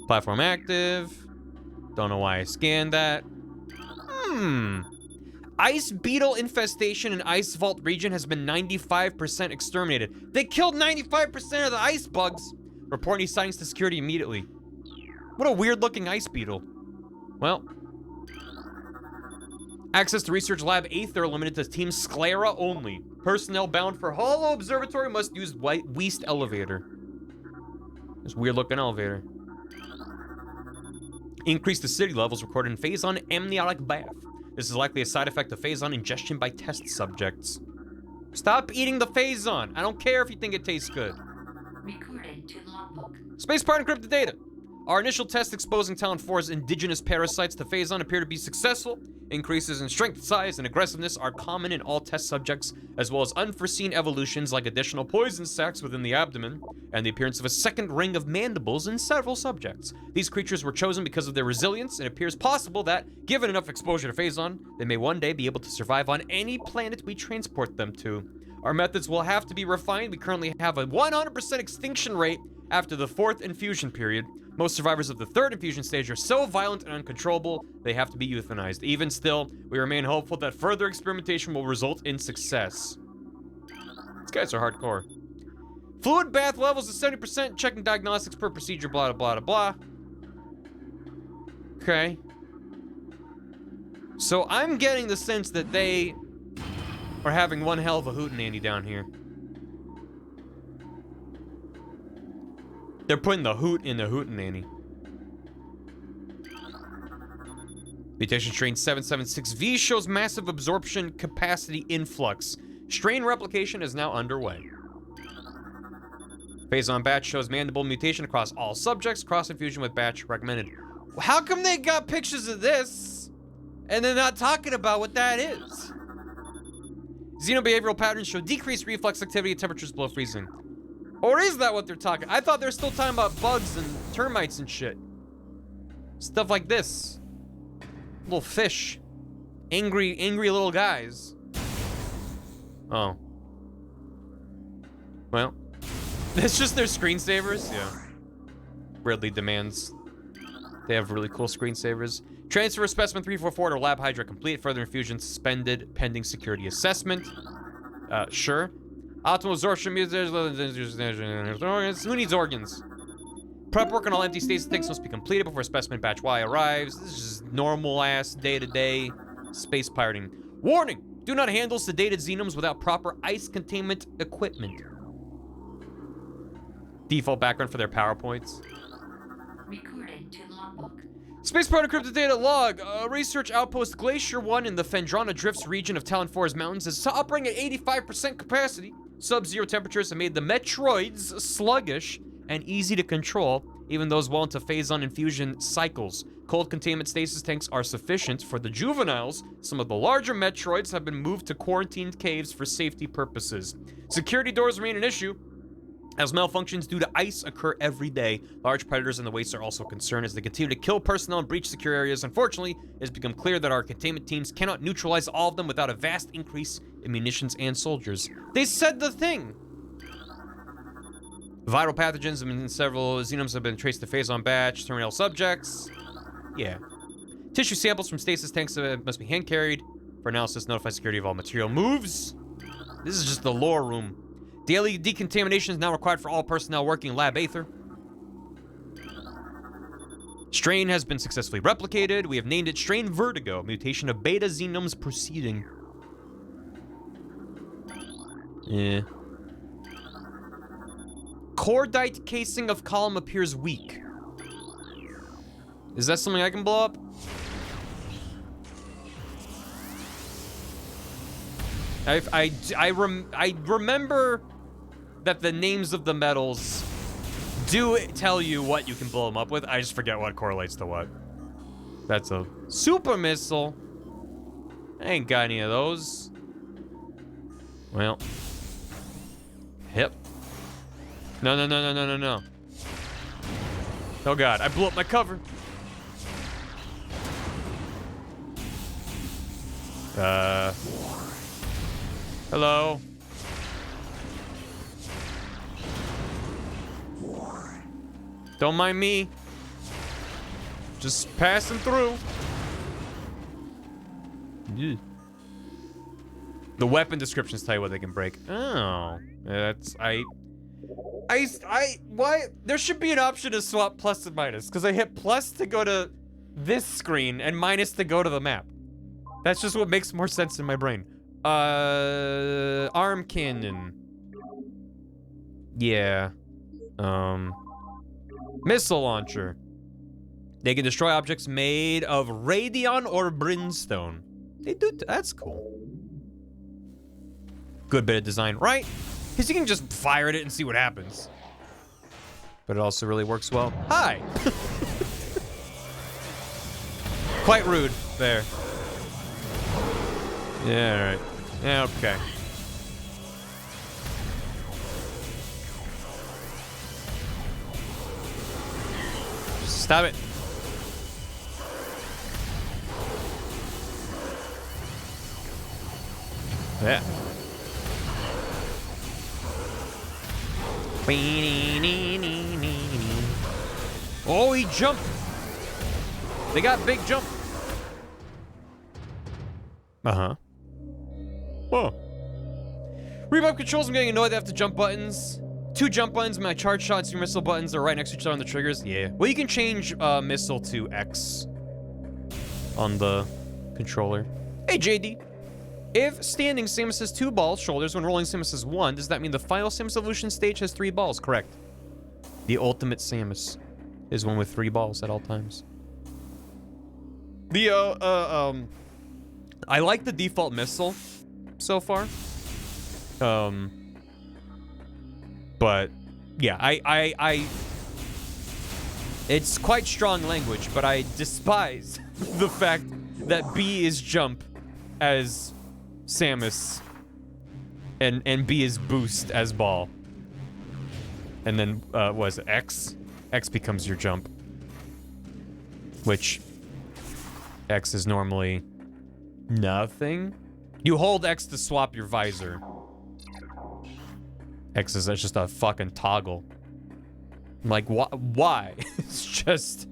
[SPEAKER 1] Platform active. Don't know why I scanned that. Ice beetle infestation in Ice Vault region has been 95% exterminated. They killed 95% of the ice bugs. Report any sightings to security immediately. What a weird looking ice beetle. Well. Access to Research Lab Aether limited to Team Sclera only. Personnel bound for Hollow Observatory must use Weast elevator. This weird looking elevator. Increased acidity levels recorded in phazon amniotic bath. This is likely a side effect of phazon ingestion by test subjects. Stop eating the phazon. I don't care if you think it tastes good.
[SPEAKER 3] Recorded to logbook.
[SPEAKER 1] Space part encrypted data. Our initial test exposing Talon 4's indigenous parasites to phazon appear to be successful. Increases in strength, size, and aggressiveness are common in all test subjects, as well as unforeseen evolutions like additional poison sacs within the abdomen, and the appearance of a second ring of mandibles in several subjects. These creatures were chosen because of their resilience, and it appears possible that, given enough exposure to phazon, they may one day be able to survive on any planet we transport them to. Our methods will have to be refined. We currently have a 100% extinction rate after the 4th infusion period. Most survivors of the 3rd infusion stage are so violent and uncontrollable, they have to be euthanized. Even still, we remain hopeful that further experimentation will result in success. These guys are hardcore. Fluid bath levels is 70%, checking diagnostics per procedure, blah, blah, blah, blah. Okay. So I'm getting the sense that they are having one hell of a hootenanny down here. They're putting the hoot in the hootenanny. Mutation strain 776V shows massive absorption capacity influx. Strain replication is now underway. Phazon batch shows mandible mutation across all subjects. Cross infusion with batch recommended. How come they got pictures of this and they're not talking about what that is? Xenobehavioral patterns show decreased reflex activity at temperatures below freezing. Or is that what they're talking? I thought they're still talking about bugs and termites and shit. Stuff like this. Little fish. Angry little guys. Oh. Well. That's just their screensavers? Yeah. Weirdly demands. They have really cool screensavers. Transfer specimen 344 to Lab Hydra complete. Further infusion suspended pending security assessment. Sure. Optimal absorption. Who needs organs? Prep work on all empty stasis tanks must be completed before specimen batch Y arrives. This is just normal ass day-to-day space pirating. Warning! Do not handle sedated xenoms without proper ice containment equipment. Default background for their PowerPoints.
[SPEAKER 3] Recorded to logbook.
[SPEAKER 1] Spaceport encrypted data log. Research outpost Glacier 1 in the Fendrana Drifts region of Talon Forest Mountains is operating at 85% capacity. Sub-zero temperatures have made the Metroids sluggish and easy to control, even those well into phase-on infusion cycles. Cold containment stasis tanks are sufficient for the juveniles. Some of the larger Metroids have been moved to quarantined caves for safety purposes. Security doors remain an issue, as malfunctions due to ice occur every day. Large predators in the wastes are also concerned as they continue to kill personnel and breach secure areas. Unfortunately, it has become clear that our containment teams cannot neutralize all of them without a vast increase in munitions and soldiers. They said the thing! Viral pathogens and several xenoms have been traced to phase-on batch, terminal subjects. Yeah. Tissue samples from stasis tanks must be hand-carried. For analysis, notify security of all material moves. This is just the lore room. Daily decontamination is now required for all personnel working in Lab Aether. Strain has been successfully replicated. We have named it Strain Vertigo, mutation of beta xenoms proceeding. Yeah. Cordite casing of column appears weak. Is that something I can blow up? I remember that the names of the metals do tell you what you can blow them up with. I just forget what correlates to what. That's a super missile. I ain't got any of those. Well. Hip. No. Oh god, I blew up my cover. Hello? Don't mind me. Just passing through. Yeah. The weapon descriptions tell you what they can break. Oh. That's, why? There should be an option to swap plus and minus, because I hit plus to go to this screen and minus to go to the map. That's just what makes more sense in my brain. Arm cannon. Yeah. Missile launcher. They can destroy objects made of radion or brimstone. They do, that's cool. Good bit of design, right? Because you can just fire at it and see what happens. But it also really works well. Hi! Quite rude there. Yeah, alright. Yeah, okay. Stop it. Yeah. Oh, he jumped. They got big jump. Uh-huh. Whoa. Revive controls, I'm getting annoyed they have to jump buttons. 2 jump buttons, my charge shots, your missile buttons are right next to each other on the triggers. Yeah. Well, you can change missile to X on the controller. Hey, JD. If standing, Samus has 2 balls, shoulders. When rolling, Samus has 1. Does that mean the final Samus evolution stage has 3 balls? Correct. The ultimate Samus is one with 3 balls at all times. The, I like the default missile so far. But yeah, it's quite strong language, but I despise the fact that B is jump as Samus and B is boost as ball. And then, what is it, X? X becomes your jump. Which, X is normally nothing. You hold X to swap your visor. X is just a fucking toggle. I'm like, why? It's just...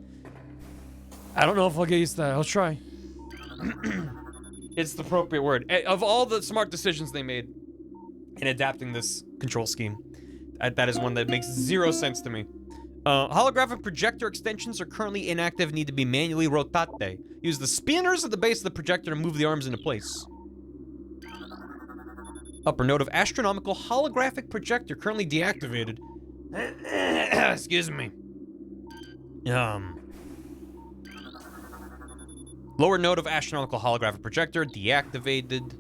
[SPEAKER 1] I don't know if I'll get used to that. I'll try. It's the appropriate word. Of all the smart decisions they made in adapting this control scheme, that is one that makes zero sense to me. Holographic projector extensions are currently inactive and need to be manually rotate. Use the spinners at the base of the projector to move the arms into place. Upper node of astronomical holographic projector currently deactivated. Excuse me. Lower node of astronomical holographic projector deactivated.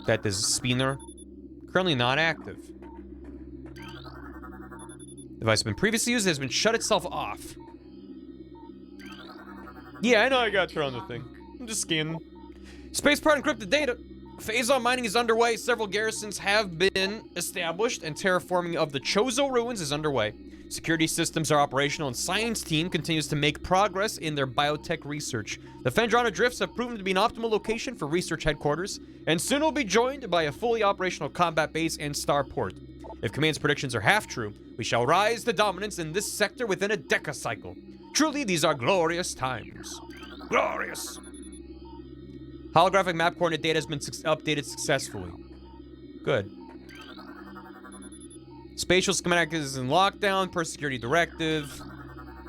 [SPEAKER 1] That is spinner. Currently not active. Device has been previously used, has been shut itself off. Yeah, I know I gotta turn on the thing. I'm just scanning. Spaceport encrypted data. Phase-on mining is underway. Several garrisons have been established, and terraforming of the Chozo ruins is underway. Security systems are operational, and science team continues to make progress in their biotech research. The Phendrana Drifts have proven to be an optimal location for research headquarters, and soon will be joined by a fully operational combat base and starport. If Command's predictions are half true, we shall rise to dominance in this sector within a decacycle. Truly, these are glorious times. Glorious! Holographic map coordinate data has been updated successfully. Good. Spatial schematic is in lockdown per security directive.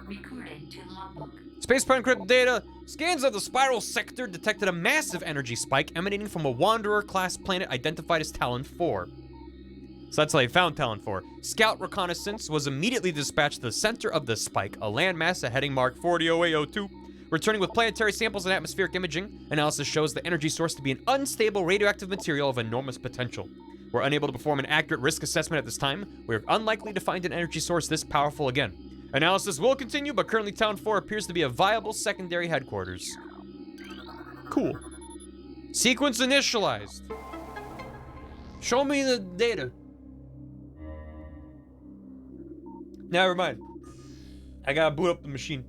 [SPEAKER 3] Recorded to logbook.
[SPEAKER 1] Spaceport encrypted data. Scans of the spiral sector detected a massive energy spike emanating from a Wanderer-class planet identified as Talon 4. So that's how they found Talon 4. Scout reconnaissance was immediately dispatched to the center of the spike, a landmass at heading mark 400802. Returning with planetary samples and atmospheric imaging, analysis shows the energy source to be an unstable radioactive material of enormous potential. We're unable to perform an accurate risk assessment at this time. We're unlikely to find an energy source this powerful again. Analysis will continue, but currently Town 4 appears to be a viable secondary headquarters. Cool. Sequence initialized. Show me the data. Never mind. I gotta boot up the machine.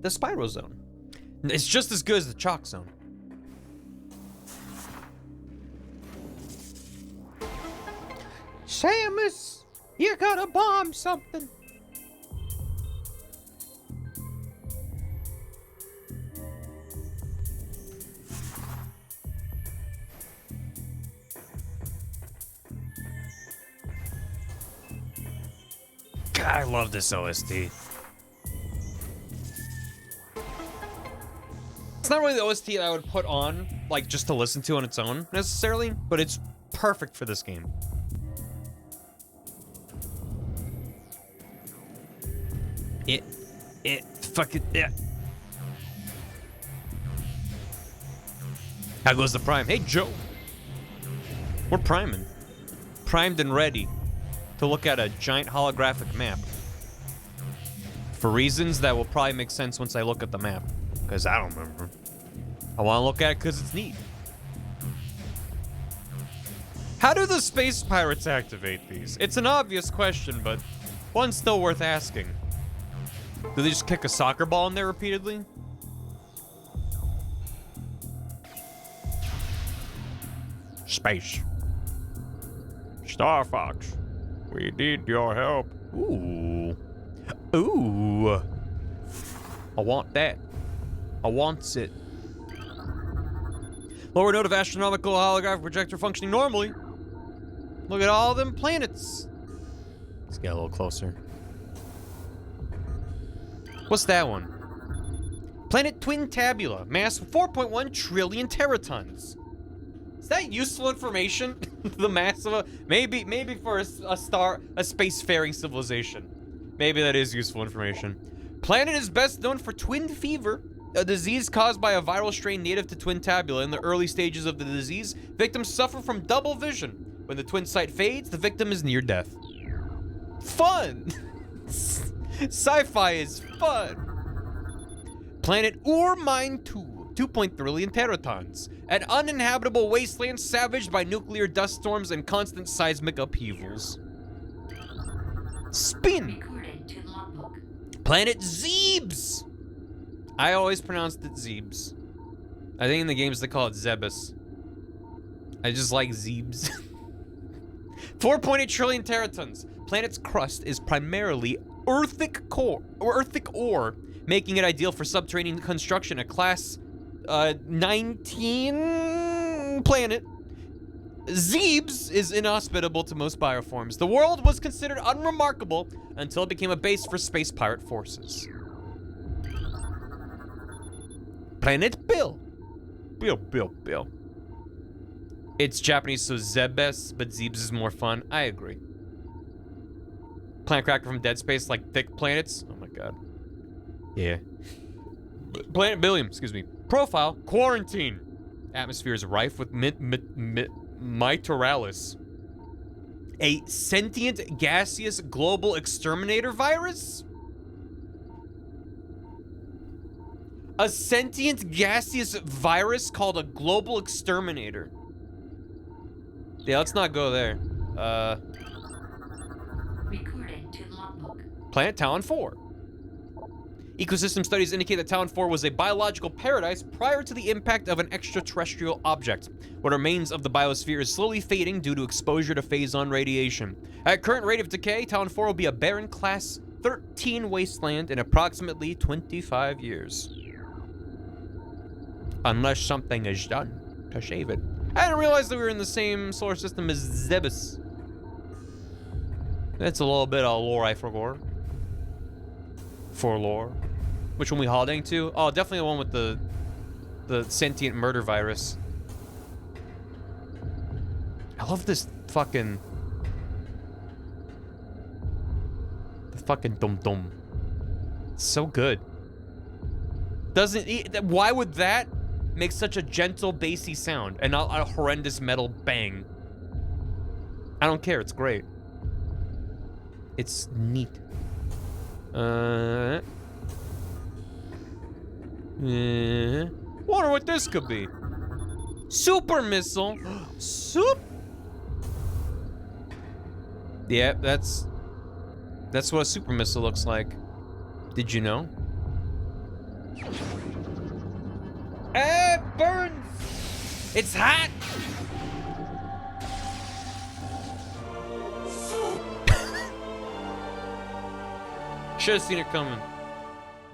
[SPEAKER 1] The Spiral Zone. It's just as good as the Chalk Zone. Samus, you gotta bomb something. God, I love this OST. It's not really the OST that I would put on, like, just to listen to on its own, necessarily, but it's perfect for this game. Yeah. How goes the prime? Hey, Joe. We're priming. Primed and ready to look at a giant holographic map. For reasons that will probably make sense once I look at the map. Because I don't remember. I want to look at it because it's neat. How do the space pirates activate these? It's an obvious question, but one still worth asking. Do they just kick a soccer ball in there repeatedly? Space. Star Fox, we need your help. Ooh. Ooh. I want that. I wants it. Lower node of astronomical holographic projector functioning normally. Look at all them planets. Let's get a little closer. What's that one? Planet Twin Tabula, mass 4.1 trillion teratons. Is that useful information? The mass of a maybe for a spacefaring civilization. Maybe that is useful information. Planet is best known for twin fever, a disease caused by a viral strain native to Twin Tabula. In the early stages of the disease, victims suffer from double vision. When the twin sight fades, the victim is near death. Fun! Sci-fi is fun. Planet Ur-Mine 2.3 trillion teratons. An uninhabitable wasteland savaged by nuclear dust storms and constant seismic upheavals. Spin.
[SPEAKER 3] Recorded to logbook.
[SPEAKER 1] Planet Zebes. I always pronounced it Zebes. I think in the games they call it Zebus. I just like Zeebs. 4.8 trillion teratons. Planet's crust is primarily earthic ore, making it ideal for subterranean construction. A class 19 planet. Zeebs is inhospitable to most bioforms. The world was considered unremarkable until it became a base for space pirate forces. Planet Bill. Bill. It's Japanese, so Zebes, but Zeebs is more fun. I agree. Planet cracker from Dead Space, like thick planets. Oh my god. Yeah. Planet Billiam, excuse me. Profile, quarantine. Atmosphere is rife with Mitoralis. A sentient gaseous global exterminator virus? A sentient gaseous virus called a global exterminator. Yeah, let's not go there.
[SPEAKER 3] Recording to logbook.
[SPEAKER 1] Planet Talon 4. Ecosystem studies indicate that Talon 4 was a biological paradise prior to the impact of an extraterrestrial object. What remains of the biosphere is slowly fading due to exposure to phazon radiation. At current rate of decay, Talon 4 will be a barren class 13 wasteland in approximately 25 years. Unless something is done to shave it. I didn't realize that we were in the same solar system as Zebes. That's a little bit of lore I forgot. For lore. Which one we holidaying to? Oh, definitely the one with the sentient murder virus. I love this fucking... The fucking dum-dum. It's so good. Why would that make such a gentle, bassy sound and not a horrendous metal bang? I don't care, it's great. It's neat. Wonder what this could be. Super missile. Yeah, that's what a super missile looks like. Did you know? It burns! It's hot! Should have seen it coming.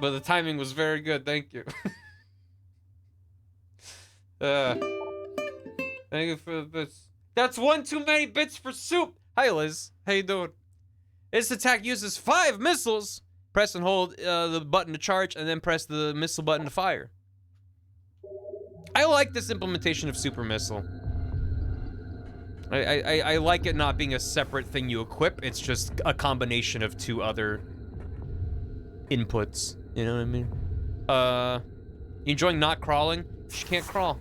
[SPEAKER 1] But the timing was very good, thank you. Thank you for the bits. That's one too many bits for soup! Hi Liz, how you doing? This attack uses 5 missiles. Press and hold the button to charge, and then press the missile button to fire. I like this implementation of super missile. I like it not being a separate thing you equip. It's just a combination of 2 other inputs. You know what I mean? You enjoying not crawling? She can't crawl.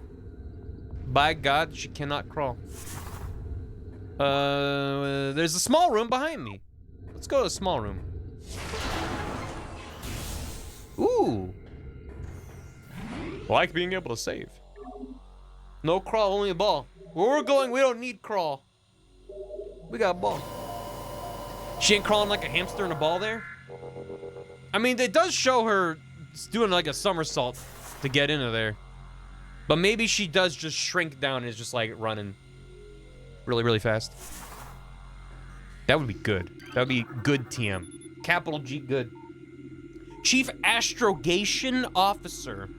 [SPEAKER 1] By God, she cannot crawl. There's a small room behind me. Let's go to the small room. Ooh. Like being able to save. No crawl, only a ball. Where we're going, we don't need crawl. We got a ball. She ain't crawling like a hamster in a ball there? I mean, it does show her doing like a somersault to get into there. But maybe she does just shrink down and is just like running really, really fast. That would be good. That would be good TM. Capital G good. Chief Astrogation Officer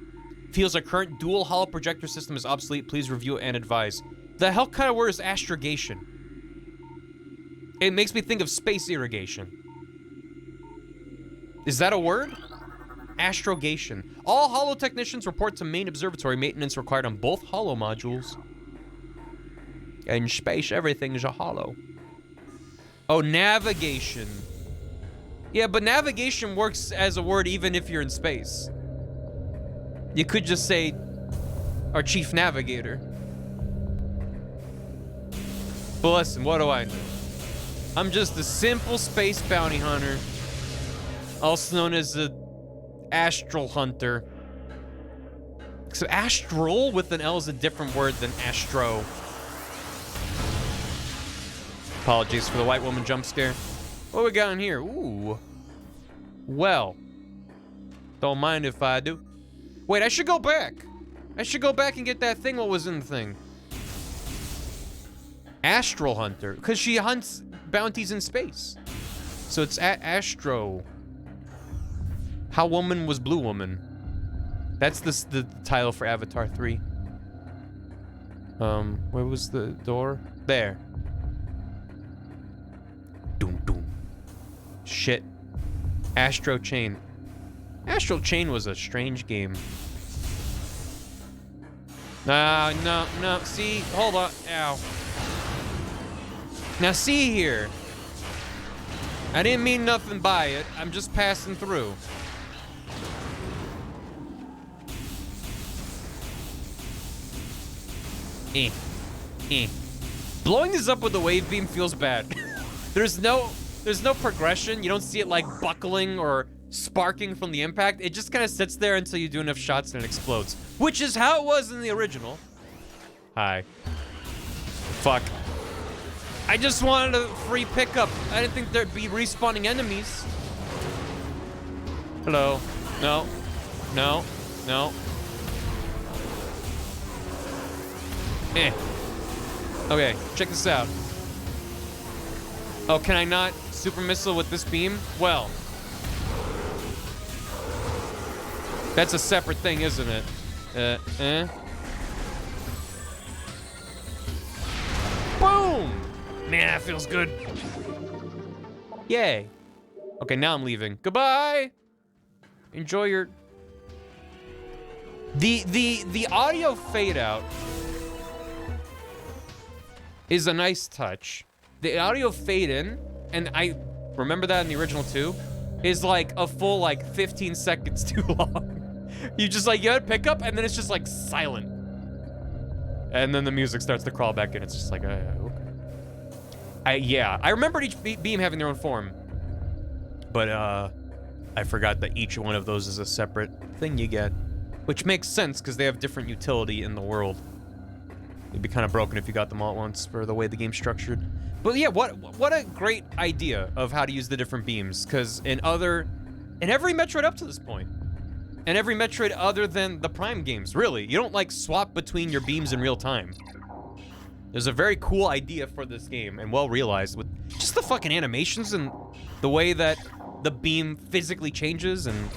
[SPEAKER 1] feels our current dual hollow projector system is obsolete. Please review and advise. The hell kind of word is astrogation? It makes me think of space irrigation. Is that a word? Astrogation. All hollow technicians report to main observatory. Maintenance required on both hollow modules. In space, everything is a hollow. Oh, navigation. Yeah, but navigation works as a word even if you're in space. You could just say, our chief navigator. But listen, what do I know? I'm just a simple space bounty hunter. Also known as the astral hunter. So astral with an L is a different word than astro. Apologies for the white woman jump scare. What we got in here? Ooh. Well. Don't mind if I do. Wait, I should go back. I should go back and get that thing what was in the thing. Astral Hunter, because she hunts bounties in space. So it's Astro. How Woman Was Blue Woman. That's the title for Avatar 3. Where was the door? There. Doom doom. Shit. Astro Chain. Astral Chain was a strange game. No. See, hold on. Ow. Now see here. I didn't mean nothing by it. I'm just passing through. Blowing this up with the wave beam feels bad. There's no progression. You don't see it like buckling or sparking from the impact. It just kind of sits there until you do enough shots and it explodes, which is how it was in the original. Hi. Fuck. I just wanted a free pickup. I didn't think there'd be respawning enemies. Hello. No. Okay, check this out. Oh, can I not super missile with this beam? Well, that's a separate thing, isn't it? Boom! Man, that feels good. Yay. Okay, now I'm leaving. Goodbye. Enjoy your... The audio fade out is a nice touch. The audio fade in, and I remember that in the original too, is like a full like 15 seconds too long. You just like, you had pick up, and then it's just like silent. And then the music starts to crawl back in. It's just like, okay. Yeah, I remembered each beam having their own form. But I forgot that each one of those is a separate thing you get. Which makes sense, because they have different utility in the world. It'd be kind of broken if you got them all at once for the way the game's structured. But yeah, what a great idea of how to use the different beams. Because in every Metroid up to this point, and every Metroid other than the Prime games, really, you don't like swap between your beams in real time. There's a very cool idea for this game, and well realized, with just the fucking animations and the way that the beam physically changes, and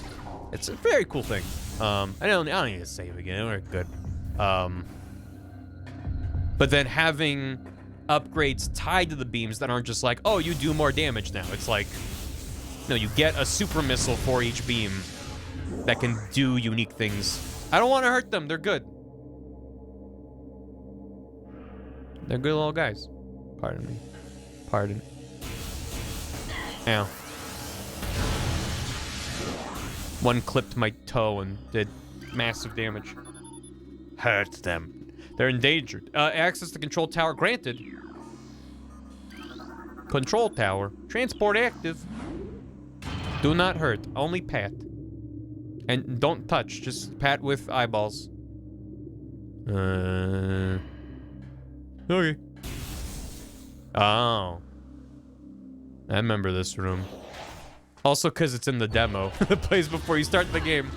[SPEAKER 1] it's a very cool thing. I don't need to save again. We're good. But then having upgrades tied to the beams that aren't just like, oh, you do more damage now. It's like, no, you get a super missile for each beam that can do unique things. I don't want to hurt them. They're good. They're good little guys. Pardon me. Pardon. Ow. One clipped my toe and did massive damage. Hurt them. They're endangered. Access to control tower granted. Control tower. Transport active. Do not hurt. Only pat. And don't touch. Just pat with eyeballs. Okay. Oh. I remember this room. Also, because it's in the demo. It plays before you start the game.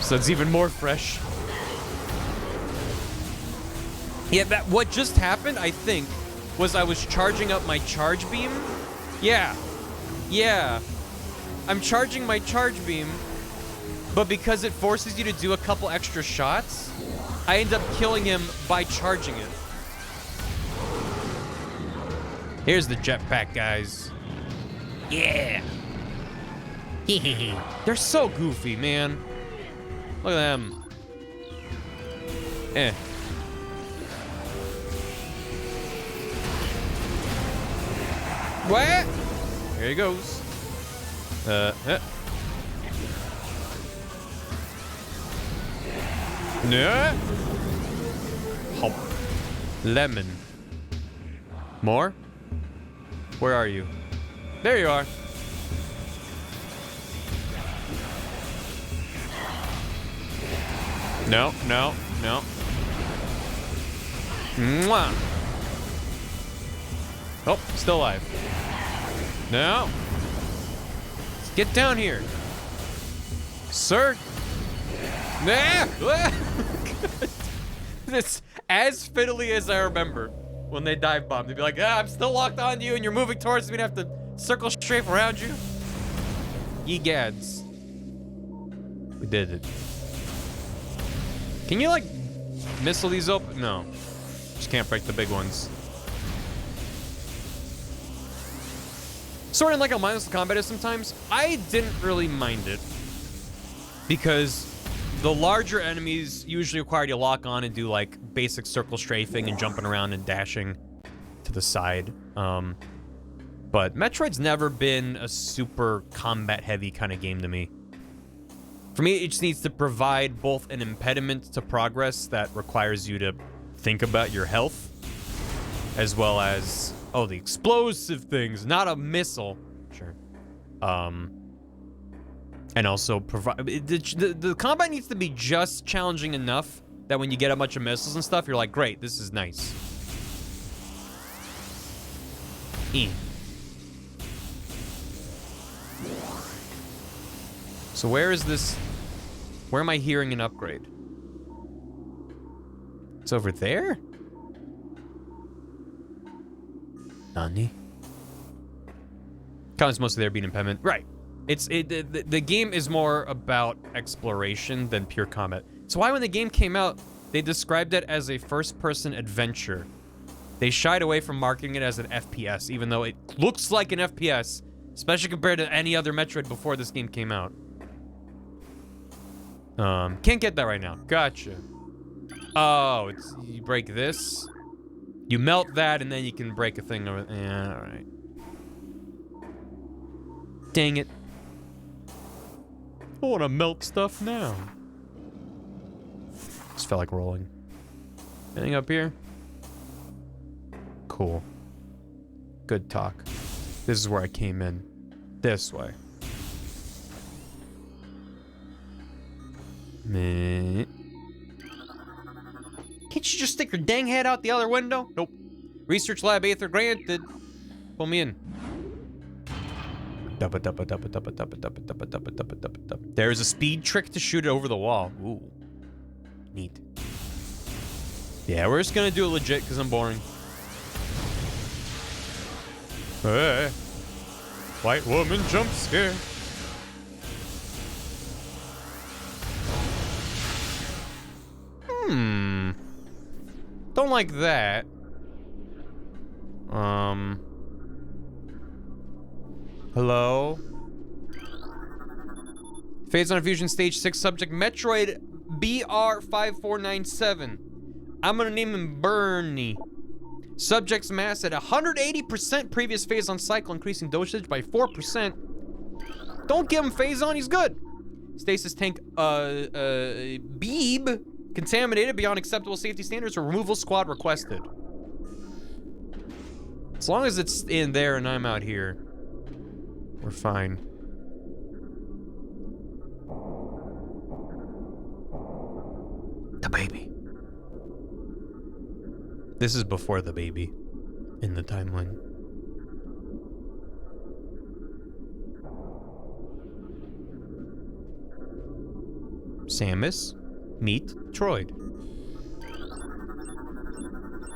[SPEAKER 1] So it's even more fresh. Yeah, what just happened, I think, was I was charging up my charge beam. Yeah. I'm charging my charge beam, but because it forces you to do a couple extra shots, I end up killing him by charging it. Here's the jetpack, guys. Yeah. They're so goofy, man. Look at them. What? Here he goes. No. Hop. Lemon. More? Where are you? There you are. No. Mwah. Oh, still alive. No. Let's get down here. Sir. Nah. This as fiddly as I remember when they dive bomb. They'd be like, I'm still locked onto you and you're moving towards me and have to circle strafe around you. Ye gads. We did it. Can you, like, missile these open? No. Just can't break the big ones. Sort of like how mindless combat is sometimes. I didn't really mind it. Because the larger enemies usually require you to lock on and do, like, basic circle strafing and jumping around and dashing to the side. But Metroid's never been a super combat-heavy kind of game to me. For me, it just needs to provide both an impediment to progress that requires you to think about your health, as well as, oh, the explosive things, not a missile. Sure. And also provide, the combat needs to be just challenging enough that when you get a bunch of missiles and stuff, you're like, great, this is nice. So where is this? Where am I hearing an upgrade? It's over there? Nani? Counts mostly there being impediment. Right. The game is more about exploration than pure combat. So why when the game came out, they described it as a first-person adventure. They shied away from marketing it as an FPS, even though it looks like an FPS, especially compared to any other Metroid before this game came out. Can't get that right now. Gotcha. Oh, it's, you break this. You melt that, and then you can break a thing over. Yeah, all right. Dang it. I want to melt stuff now. Just felt like rolling. Anything up here? Cool. Good talk. This is where I came in. This way. Meh. Can't you just stick your dang head out the other window? Nope. Research lab Aether granted. Pull me in. There's a speed trick to shoot it over the wall. Ooh. Neat. Yeah, we're just gonna do it legit because I'm boring. Hey. White woman jump scare. Don't like that. Hello? Phase on Fusion Stage 6 subject Metroid BR5497. I'm gonna name him Bernie. Subject's mass at 180% previous phase on cycle, increasing dosage by 4%. Don't give him phase on, he's good. Stasis tank, Beeb. Contaminated beyond acceptable safety standards, or removal squad requested. As long as it's in there and I'm out here, we're fine. The baby. This is before the baby in the timeline. Samus, meet Troid.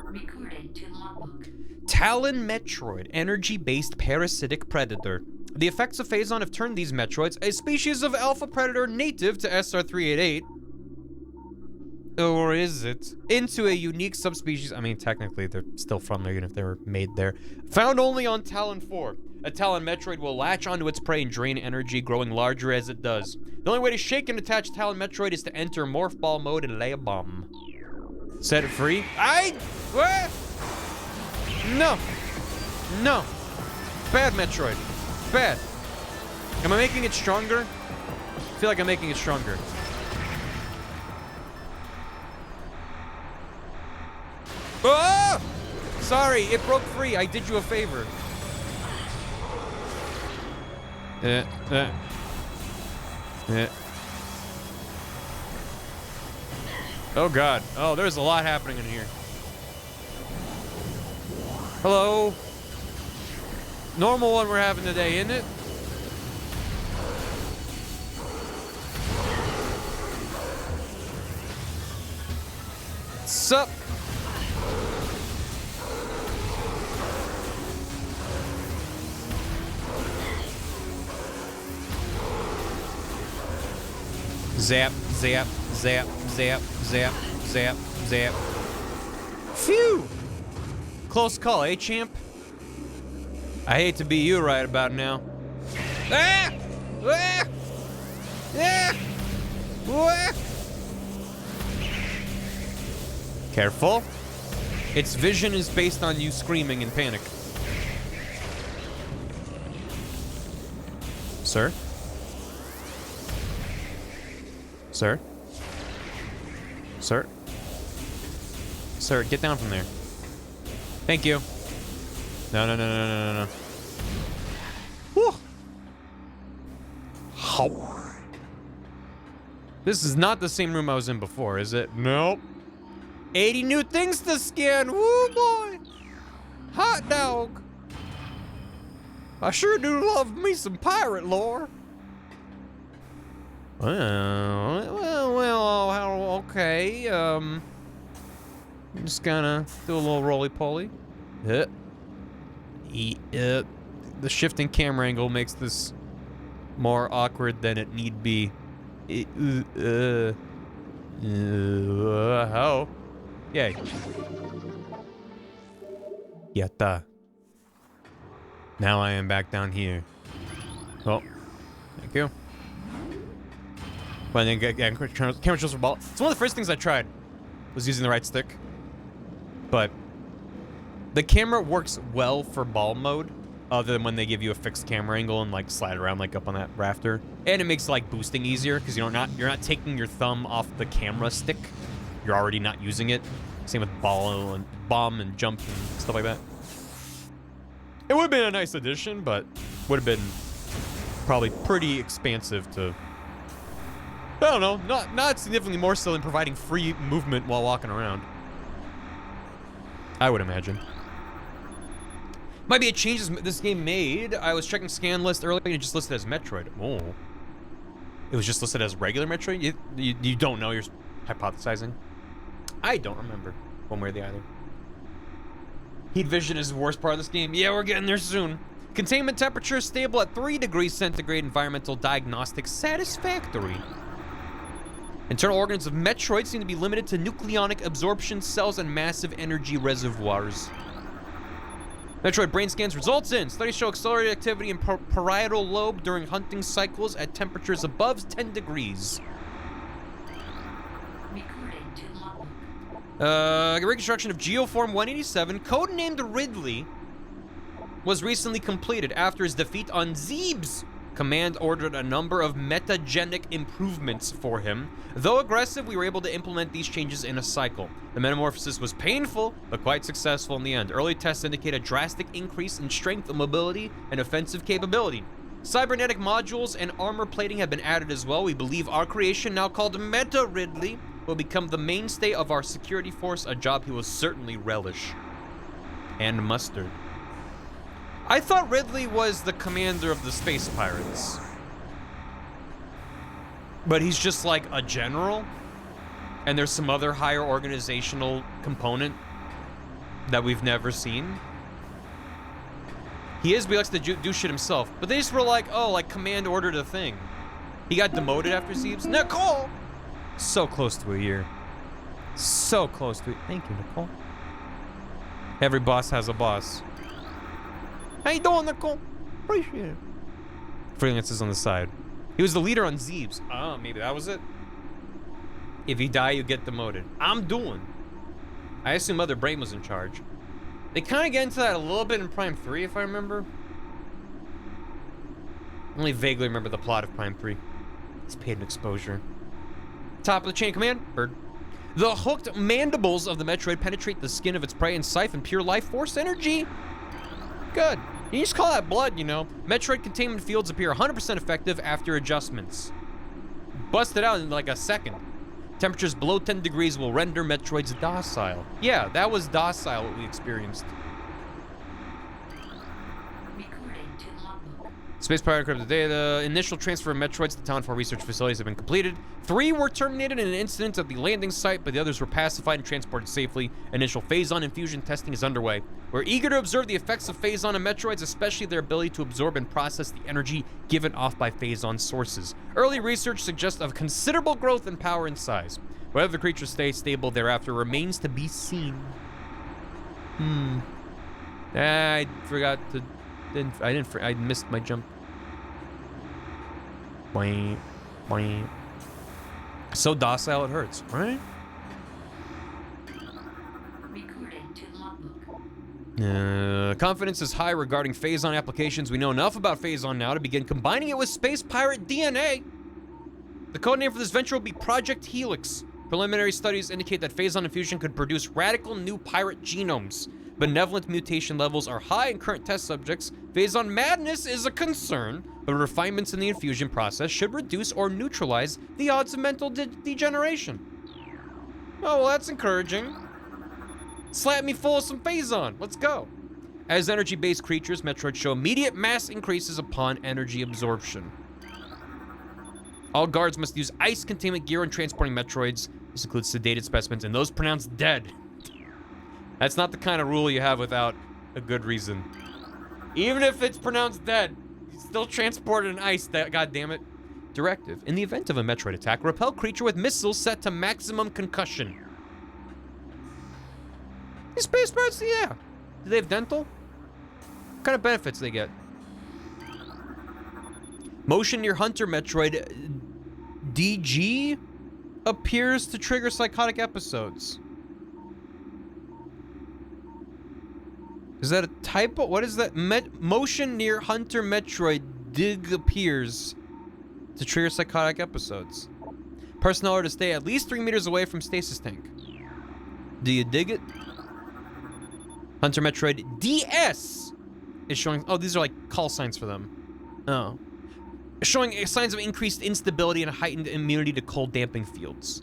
[SPEAKER 3] Recorded to logbook.
[SPEAKER 1] Talon Metroid, energy-based parasitic predator. The effects of Phazon have turned these Metroids, a species of alpha predator native to SR388, or is it, into a unique subspecies. I mean, technically, they're still from there, even if they were made there. Found only on Talon 4. A Talon Metroid will latch onto its prey and drain energy, growing larger as it does. The only way to shake and attach Talon Metroid is to enter Morph Ball mode and lay a bomb. Set it free. What? No. No. Bad Metroid. Bad. Am I making it stronger? I feel like I'm making it stronger. Oh! Sorry, it broke free. I did you a favor. Yeah. Oh God. Oh, there's a lot happening in here. Hello. Normal one we're having today, isn't it? Sup? Zap, zap, zap, zap, zap, zap, zap. Phew! Close call, eh, champ? I hate to be you right about now. Ah! Ah! Ah! Ah! Careful. Its vision is based on you screaming in panic. Sir? Sir? Sir? Sir, get down from there. Thank you. No, no, no, no, no, no, no. Whew. How? This is not the same room I was in before, is it? Nope. 80 new things to scan. Woo, boy. Hot dog. I sure do love me some pirate lore. Well, okay. I'm just gonna do a little roly-poly. The shifting camera angle makes this more awkward than it need be. How? Yay. Yatta. Now I am back down here. Oh, thank you. But then camera controls for ball. It's one of the first things I tried was using the right stick. But the camera works well for ball mode, other than when they give you a fixed camera angle and like slide around like up on that rafter. And it makes like boosting easier because you're not taking your thumb off the camera stick. You're already not using it. Same with ball and bomb and jump and stuff like that. It would have been a nice addition, but would have been probably pretty expansive to, I don't know, not significantly more so than providing free movement while walking around. I would imagine. Might be a change this game made. I was checking scan list earlier and it just listed as Metroid. Oh. It was just listed as regular Metroid? You don't know, you're hypothesizing? I don't remember one way or the other. Heat vision is the worst part of this game. Yeah, we're getting there soon. Containment temperature is stable at 3 degrees centigrade. Environmental diagnostics satisfactory. Internal organs of Metroid seem to be limited to nucleonic absorption cells and massive energy reservoirs. Metroid brain scans results in. Studies show accelerated activity in parietal lobe during hunting cycles at temperatures above 10 degrees. Reconstruction of Geoform 187, codenamed Ridley, was recently completed after his defeat on Zeebs. Command ordered a number of metagenic improvements for him. Though aggressive, we were able to implement these changes in a cycle. The metamorphosis was painful, but quite successful in the end. Early tests indicate a drastic increase in strength, mobility, and offensive capability. Cybernetic modules and armor plating have been added as well. We believe our creation, now called Meta Ridley, will become the mainstay of our security force, a job he will certainly relish. And mustard. I thought Ridley was the commander of the space pirates. But he's just like a general? And there's some other higher organizational component that we've never seen? He likes to do shit himself. But they just were like, oh, like command ordered a thing. He got demoted after Zeebs. Nicole! So close to a year. So close to it. Thank you, Nicole. Every boss has a boss. How you doing, Nicole? Appreciate it. Freelances on the side. He was the leader on Zeebs. Oh, maybe that was it. If you die, you get demoted. I'm doing. I assume Mother Brain was in charge. They kind of get into that a little bit in Prime 3, if I remember. I only vaguely remember the plot of Prime 3. He's paid an exposure. Top of the chain of command, bird. The hooked mandibles of the Metroid penetrate the skin of its prey and siphon pure life force energy. Good. You just call that blood, you know. Metroid containment fields appear 100% effective after adjustments. Bust it out in like a second. Temperatures below 10 degrees will render Metroids docile. Yeah, that was docile what we experienced. Space Pirate encrypted data. Initial transfer of Metroids to Town 4 research facilities have been completed. 3 were terminated in an incident at the landing site, but the others were pacified and transported safely. Initial Phazon infusion testing is underway. We're eager to observe the effects of Phazon and Metroids, especially their ability to absorb and process the energy given off by Phazon sources. Early research suggests of considerable growth in power and size. Whether the creatures stay stable thereafter remains to be seen. I forgot to... I missed my jump. Boing, boing. So docile it hurts, right?
[SPEAKER 3] Recorded to logbook.
[SPEAKER 1] Confidence is high regarding Phazon applications. We know enough about Phazon now to begin combining it with Space Pirate DNA. The codename for this venture will be Project Helix. Preliminary studies indicate that Phazon infusion could produce radical new pirate genomes. Benevolent mutation levels are high in current test subjects. Phazon madness is a concern, but refinements in the infusion process should reduce or neutralize the odds of mental degeneration. Oh, well, that's encouraging. Slap me full of some Phazon. Let's go. As energy-based creatures, Metroids show immediate mass increases upon energy absorption. All guards must use ice containment gear when transporting Metroids. This includes sedated specimens and those pronounced dead. That's not the kind of rule you have without a good reason. Even if it's pronounced dead, it's still transported in ice, God damn it. Directive. In the event of a Metroid attack, repel creature with missiles set to maximum concussion. These space pirates, yeah. Do they have dental? What kind of benefits do they get? Motion near Hunter Metroid DG appears to trigger psychotic episodes. Is that a typo? What is that? Motion near Hunter Metroid dig appears to trigger psychotic episodes. Personnel are to stay at least 3 meters away from stasis tank. Do you dig it? Hunter Metroid DS is showing... Oh, these are like call signs for them. Oh. Showing signs of increased instability and heightened immunity to cold damping fields.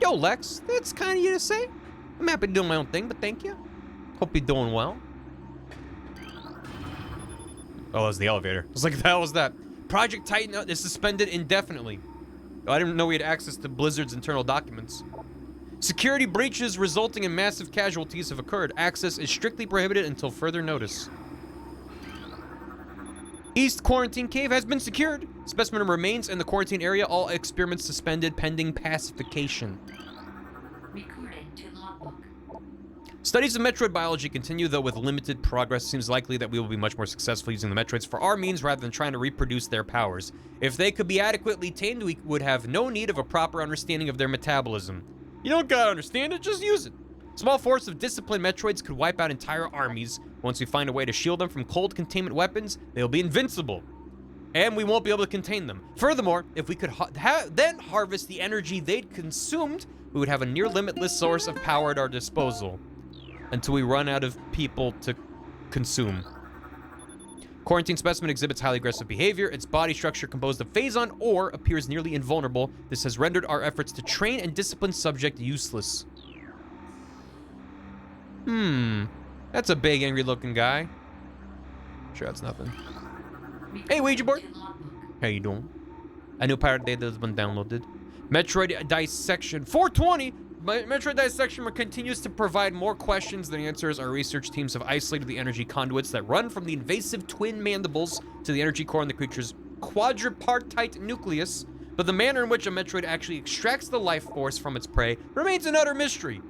[SPEAKER 1] Yo, Lex, that's kind of you to say. I'm happy to do my own thing, but thank you. Hope you're doing well. Oh, that was the elevator. I was like, the hell was that? Project Titan is suspended indefinitely. Oh, I didn't know we had access to Blizzard's internal documents. Security breaches resulting in massive casualties have occurred. Access is strictly prohibited until further notice. East Quarantine Cave has been secured. Specimen remains in the quarantine area. All experiments suspended pending pacification.
[SPEAKER 3] Recorded to logbook.
[SPEAKER 1] Studies of Metroid biology continue, though with limited progress. Seems likely that we will be much more successful using the Metroids for our means rather than trying to reproduce their powers. If they could be adequately tamed, we would have no need of a proper understanding of their metabolism. You don't gotta understand it, just use it. Small force of disciplined Metroids could wipe out entire armies. Once we find a way to shield them from cold containment weapons, they'll be invincible. And we won't be able to contain them. Furthermore, if we could then harvest the energy they'd consumed, we would have a near limitless source of power at our disposal. Until we run out of people to consume. Quarantine specimen exhibits highly aggressive behavior. Its body structure composed of Phazon ore appears nearly invulnerable. This has rendered our efforts to train and discipline subject useless. That's a big, angry-looking guy. Sure, that's nothing. Hey, Ouija board. How you doing? A new pirate data has been downloaded. Metroid Dissection 420. Metroid Dissection continues to provide more questions than answers. Our research teams have isolated the energy conduits that run from the invasive twin mandibles to the energy core in the creature's quadripartite nucleus, but the manner in which a Metroid actually extracts the life force from its prey remains an utter mystery.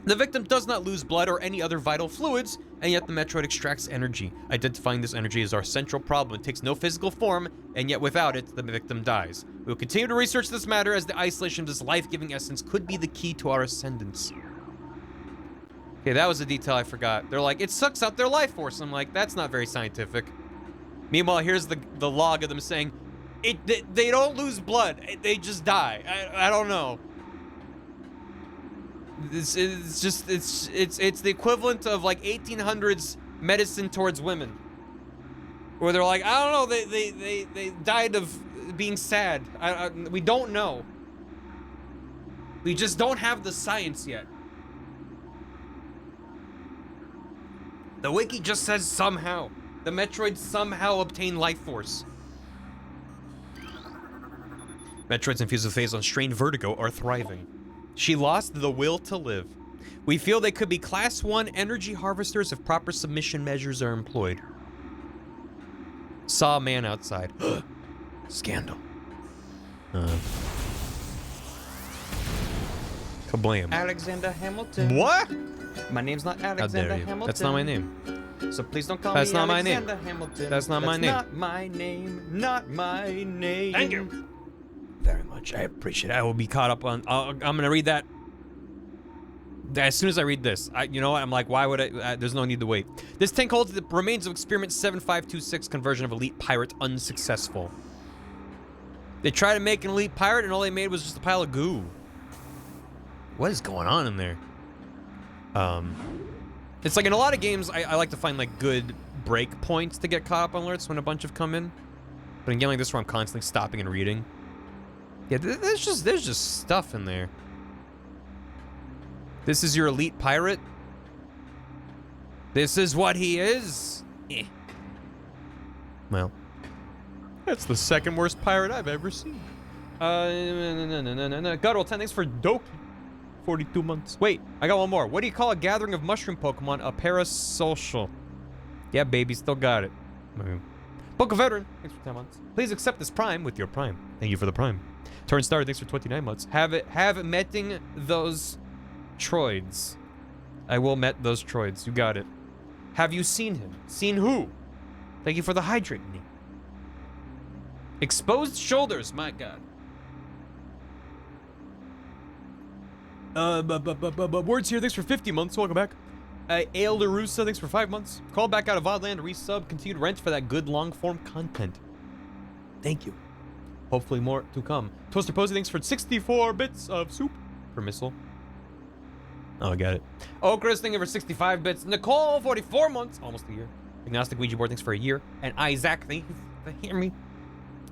[SPEAKER 1] The victim does not lose blood or any other vital fluids, and yet the Metroid extracts energy. Identifying this energy is our central problem. It takes no physical form, and yet without it, the victim dies. We will continue to research this matter as the isolation of this life-giving essence could be the key to our ascendance. Okay, that was a detail I forgot. They're like, it sucks out their life force. I'm like, that's not very scientific. Meanwhile, here's the log of them saying, they don't lose blood. They just die. I don't know. It's the equivalent of like 1800s medicine towards women, where they're like, I don't know, they died of being sad. We don't know. We just don't have the science yet. The wiki just says somehow. The Metroid somehow obtained life force. Metroids infused with phase on strained vertigo are thriving. She lost the will to live. We feel they could be Class 1 energy harvesters if proper submission measures are employed. Saw a man outside. Scandal. Kablam.
[SPEAKER 2] Alexander Hamilton.
[SPEAKER 1] What?
[SPEAKER 2] My name's not
[SPEAKER 1] How
[SPEAKER 2] Alexander
[SPEAKER 1] dare you?
[SPEAKER 2] Hamilton.
[SPEAKER 1] That's not my name.
[SPEAKER 2] So please don't call
[SPEAKER 1] That's
[SPEAKER 2] me
[SPEAKER 1] not my name.
[SPEAKER 2] Alexander Hamilton.
[SPEAKER 1] That's not my name.
[SPEAKER 2] Not my name. Not my name.
[SPEAKER 1] Thank you. Very much. I appreciate it. I will be caught up on... I'm going to read that as soon as I read this. You know what? I'm like, why would I... there's no need to wait. This tank holds the remains of Experiment 7526 conversion of Elite Pirate unsuccessful. They tried to make an Elite Pirate and all they made was just a pile of goo. What is going on in there? It's like in a lot of games, I like to find like good break points to get caught up on alerts when a bunch have come in. But in a game like this where I'm constantly stopping and reading. Yeah, there's just stuff in there. This is your Elite Pirate? This is what he is? Eh. Well. That's the second worst pirate I've ever seen. Guttural, 10 thanks for Doki. 42 months. Wait, I got one more. What do you call a gathering of mushroom Pokemon? A parasocial. Yeah, baby, still got it. Book of Veteran, thanks for 10 months. Please accept this Prime with your Prime. Thank you for the Prime. Turn Star, thanks for 29 months. Have metting those Troids. I will met those Troids. You got it. Have you seen him? Seen who? Thank you for the hydrate me. Exposed shoulders, my god. Words here, thanks for 50 months. Welcome back. Ale LaRussa, thanks for 5 months. Call back out of Vodland, resub, continued rent for that good long form content. Thank you. Hopefully more to come. Toaster Posey, thanks for 64 bits of soup per missile. Oh, I got it. Oh, Chris, thank you for 65 bits. Nicole, 44 months, almost a year. Agnostic Ouija board, thanks for a year. And Isaac, thank you for hearing me.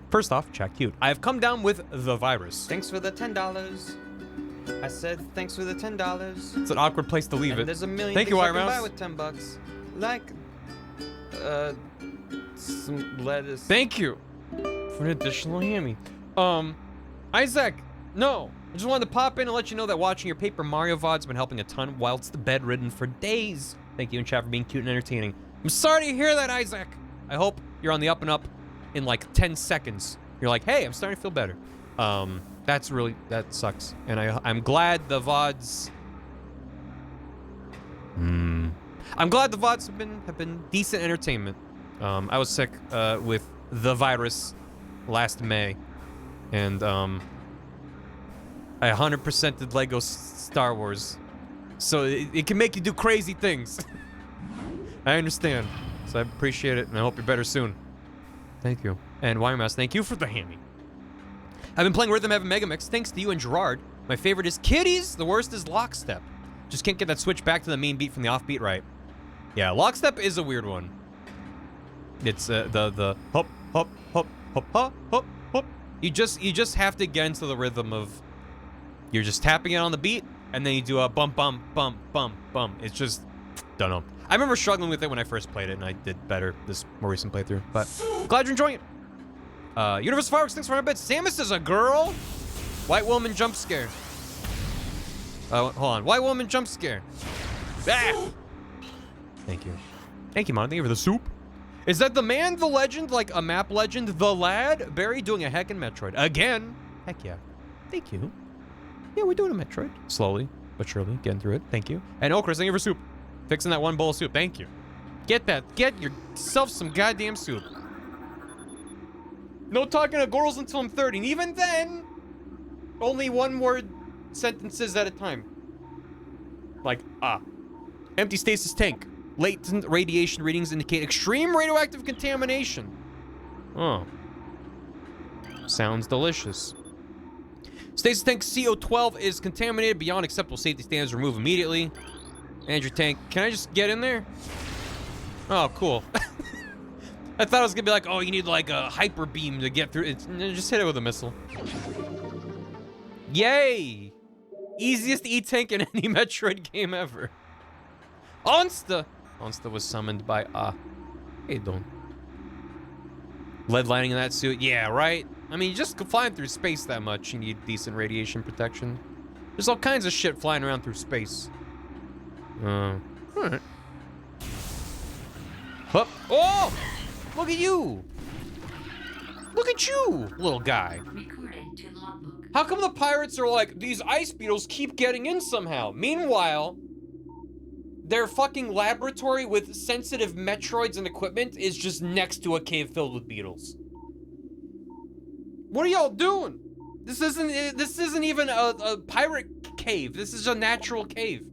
[SPEAKER 1] First off, chat cute. I have come down with the virus.
[SPEAKER 2] Thanks for the $10. I said thanks for the $10.
[SPEAKER 1] It's an awkward place to leave
[SPEAKER 2] And
[SPEAKER 1] it.
[SPEAKER 2] there's a million
[SPEAKER 1] Thank you,
[SPEAKER 2] things I can
[SPEAKER 1] Wiremouse.
[SPEAKER 2] buy with $10. Like, some lettuce.
[SPEAKER 1] Thank you for an additional hammy. Isaac, no. I just wanted to pop in and let you know that watching your Paper Mario VOD's been helping a ton whilst bedridden for days. Thank you and chat for being cute and entertaining. I'm sorry to hear that, Isaac. I hope you're on the up and up in like 10 seconds. You're like, hey, I'm starting to feel better. That sucks. And I'm glad the VODs... I'm glad the VODs have been decent entertainment. I was sick with the virus last May. And I 100% did Lego Star Wars. So it can make you do crazy things. I understand. So I appreciate it and I hope you're better soon. Thank you. And Wiremouse, thank you for the hammy. I've been playing Rhythm Heaven Megamix thanks to you and Gerard. My favorite is Kitties. The worst is Lockstep. Just can't get that switch back to the main beat from the offbeat right. Yeah, Lockstep is a weird one. It's the hop hop hop hop hop hop hop. You just have to get into the rhythm of you're just tapping it on the beat and then you do a bump bump bump bump bump. It's just don't know. I remember struggling with it when I first played it and I did better this more recent playthrough. But glad you're enjoying it. Universal Fireworks, thanks for 100 bits. Samus is a girl. White woman jump scare. Hold on. White woman jump scare. Ah! Thank you. Thank you, Mon. Thank you for the soup. Is that the man, the legend, like a map legend, the lad? Barry doing a heck in Metroid. Again. Heck yeah. Thank you. Yeah, we're doing a Metroid. Slowly, but surely. Getting through it. Thank you. And Okra, thank you for soup. Fixing that one bowl of soup. Thank you. Get that. Get yourself some goddamn soup. No talking to girls until I'm 30. And even then, only one word sentences at a time. Like, empty stasis tank. Latent radiation readings indicate extreme radioactive contamination. Oh. Sounds delicious. Stasis tank CO12 is contaminated beyond acceptable safety standards. Remove immediately. Andrew tank, can I just get in there? Oh, cool. I thought it was gonna be like, oh, you need like a hyper beam to get through. Just hit it with a missile. Yay! Easiest E-tank in any Metroid game ever. Onsta! Onsta was summoned by How you doing? Lead lining in that suit? Yeah, right? I mean, just flying through space that much, you need decent radiation protection. There's all kinds of shit flying around through space. Alright. Hup. Oh! Look at you! Look at you, little guy.
[SPEAKER 3] Recorded to logbook.
[SPEAKER 1] How come the pirates are like, these ice beetles keep getting in somehow? Meanwhile, their fucking laboratory with sensitive Metroids and equipment is just next to a cave filled with beetles. What are y'all doing? This isn't even a pirate cave. This is a natural cave.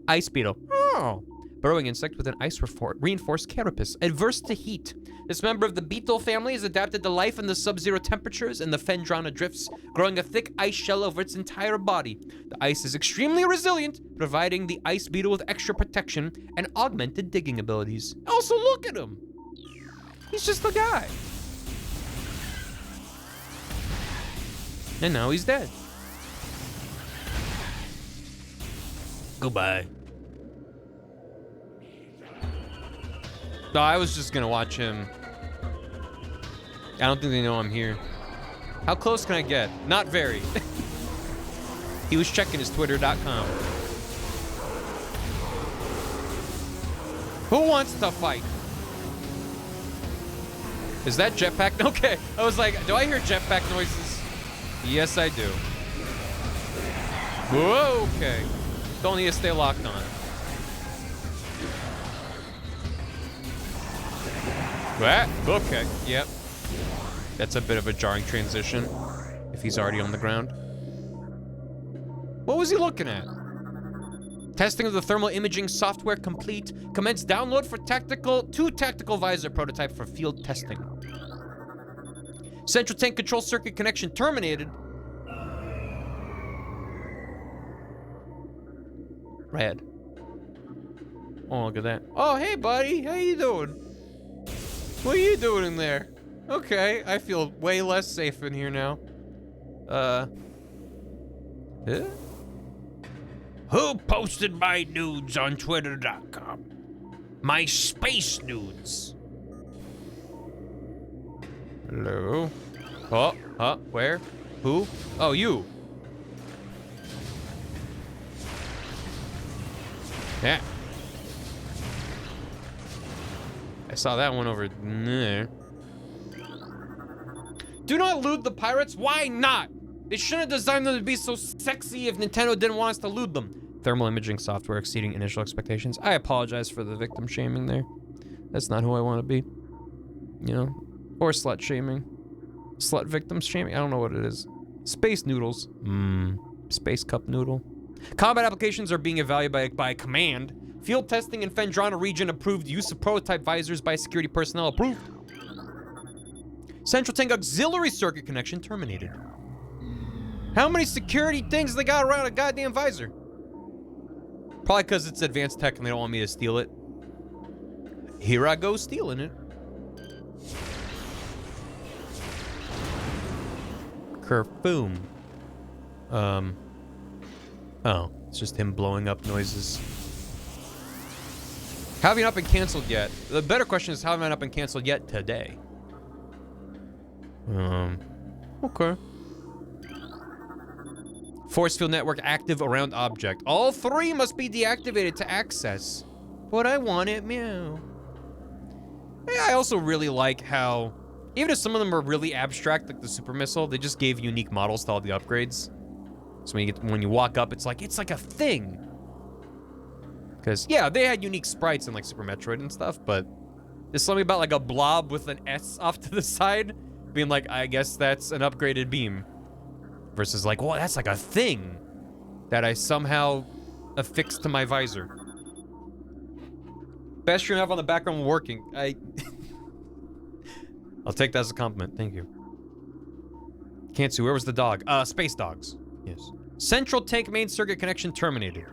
[SPEAKER 1] Ice beetle. Oh. Burrowing insect with an ice reinforced carapace, adverse to heat. This member of the beetle family is adapted to life in the sub-zero temperatures and the Phendrana drifts, growing a thick ice shell over its entire body. The ice is extremely resilient, providing the ice beetle with extra protection and augmented digging abilities. Also, look at him. He's just a guy. And now he's dead. Goodbye. No, I was just gonna watch him. I don't think they know I'm here. How close can I get? Not very. He was checking his twitter.com. Who wants to fight? Is that jetpack? Okay, I was like, do I hear jetpack noises? Yes, I do. Whoa, okay. Don't need to stay locked on. What? Okay, yep. That's a bit of a jarring transition, if he's already on the ground. What was he looking at? Testing of the thermal imaging software complete. Commence download for tactical visor prototype for field testing. Central tank control circuit connection terminated. Rad. Oh, look at that. Oh, hey, buddy. How you doing? What are you doing in there? Okay, I feel way less safe in here now. Who posted my nudes on twitter.com? My space nudes. Hello? Where? Who? Oh, you. Yeah. I saw that one over there. Do not loot the pirates. Why not? They shouldn't have designed them to be so sexy if Nintendo didn't want us to loot them. Thermal imaging software exceeding initial expectations. I apologize for the victim shaming there. That's not who I want to be. You know? Or slut shaming. Slut victim shaming? I don't know what it is. Space noodles. Space cup noodle. Combat applications are being evaluated by command. Field testing in Phendrana region approved. Use of prototype visors by security personnel approved. Central tank auxiliary circuit connection terminated. How many security things they got around a goddamn visor? Probably because it's advanced tech and they don't want me to steal it. Here I go stealing it. Kerboom. Oh, it's just him blowing up noises. Have you not been canceled yet? The better question is, how have I not been canceled yet today? Okay. Force field network active around object. All three must be deactivated to access. But I want it, meow. I also really like how, even if some of them are really abstract, like the super missile, they just gave unique models to all the upgrades. So when you walk up, it's like a thing. Because, yeah, they had unique sprites in like Super Metroid and stuff, but there's something about like a blob with an S off to the side being like, I guess that's an upgraded beam. Versus like, well, that's like a thing that I somehow affixed to my visor. Best stream I have on the background working. I'll take that as a compliment, thank you. Can't see, where was the dog? Space dogs, yes. Central tank main circuit connection terminated.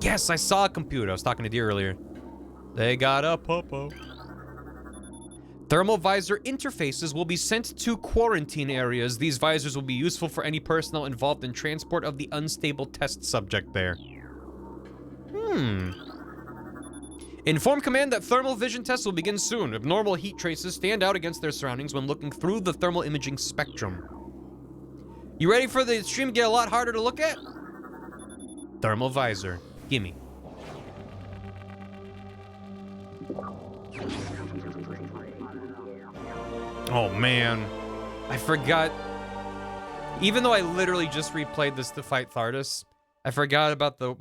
[SPEAKER 1] Yes, I saw a computer. I was talking to Deer earlier. They got a popo. Thermal visor interfaces will be sent to quarantine areas. These visors will be useful for any personnel involved in transport of the unstable test subject there. Inform command that thermal vision tests will begin soon. Abnormal heat traces stand out against their surroundings when looking through the thermal imaging spectrum. You ready for the stream to get a lot harder to look at? Thermal visor. Gimme. Oh man. I forgot. Even though I literally just replayed this to fight Thardus, I forgot about the...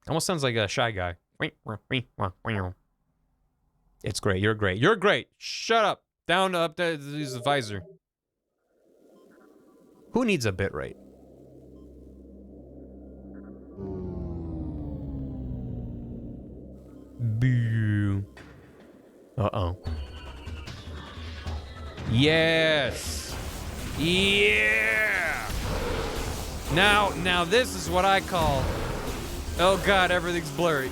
[SPEAKER 1] Almost sounds like a Shy Guy. It's great. You're great. You're great. Shut up. Down, up, use the visor. Who needs a bitrate? Boo. Uh-oh. Yes. Yeah. Now this is what I call... Oh god, everything's blurry.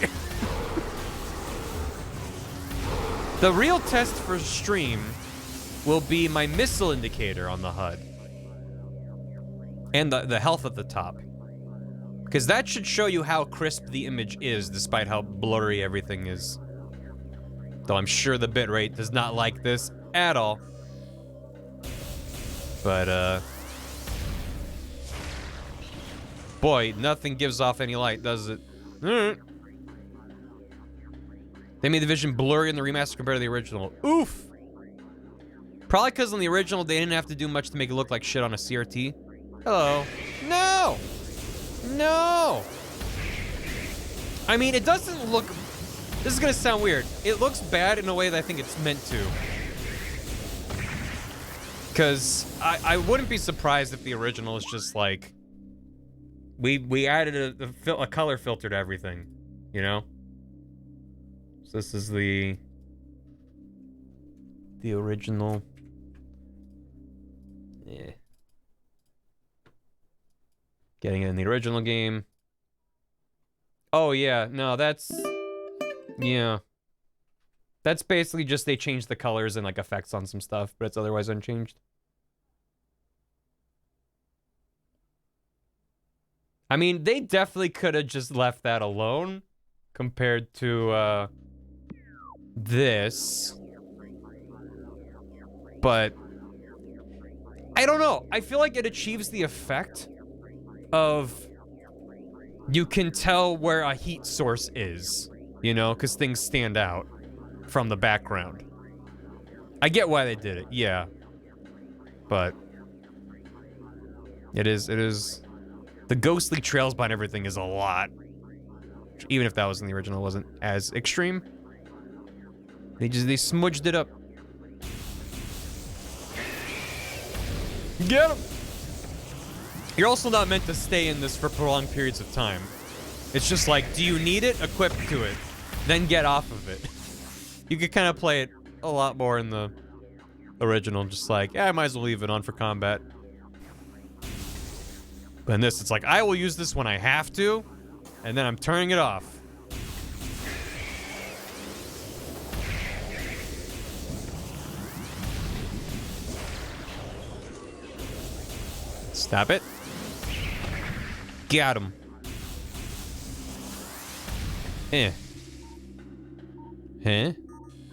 [SPEAKER 1] The real test for stream will be my missile indicator on the HUD. And the health at the top. Because that should show you how crisp the image is, despite how blurry everything is. Though I'm sure the bitrate does not like this at all. But, boy, nothing gives off any light, does it? They made the vision blurry in the remaster compared to the original. Oof! Probably because in the original, they didn't have to do much to make it look like shit on a CRT. Hello. No! No! I mean, it doesn't look... This is gonna sound weird. It looks bad in a way that I think it's meant to. Because I wouldn't be surprised if the original is just like... We added a color filter to everything, you know? So this is the original. Yeah. Getting it in the original game. Oh yeah, no, that's... Yeah. That's basically just they changed the colors and like effects on some stuff, but it's otherwise unchanged. I mean, they definitely could have just left that alone compared to this. But I don't know. I feel like it achieves the effect of you can tell where a heat source is, you know, because things stand out from the background. I get why they did it, yeah. But it is the ghostly trails behind everything is a lot. Even if that was in the original, it wasn't as extreme. They smudged it up. Get him! You're also not meant to stay in this for prolonged periods of time. It's just like, do you need it? Equip to it. Then get off of it. You could kind of play it a lot more in the original, just like, yeah, I might as well leave it on for combat. But in this, it's like, I will use this when I have to, and then I'm turning it off. Stop it. Got him. Eh. Huh?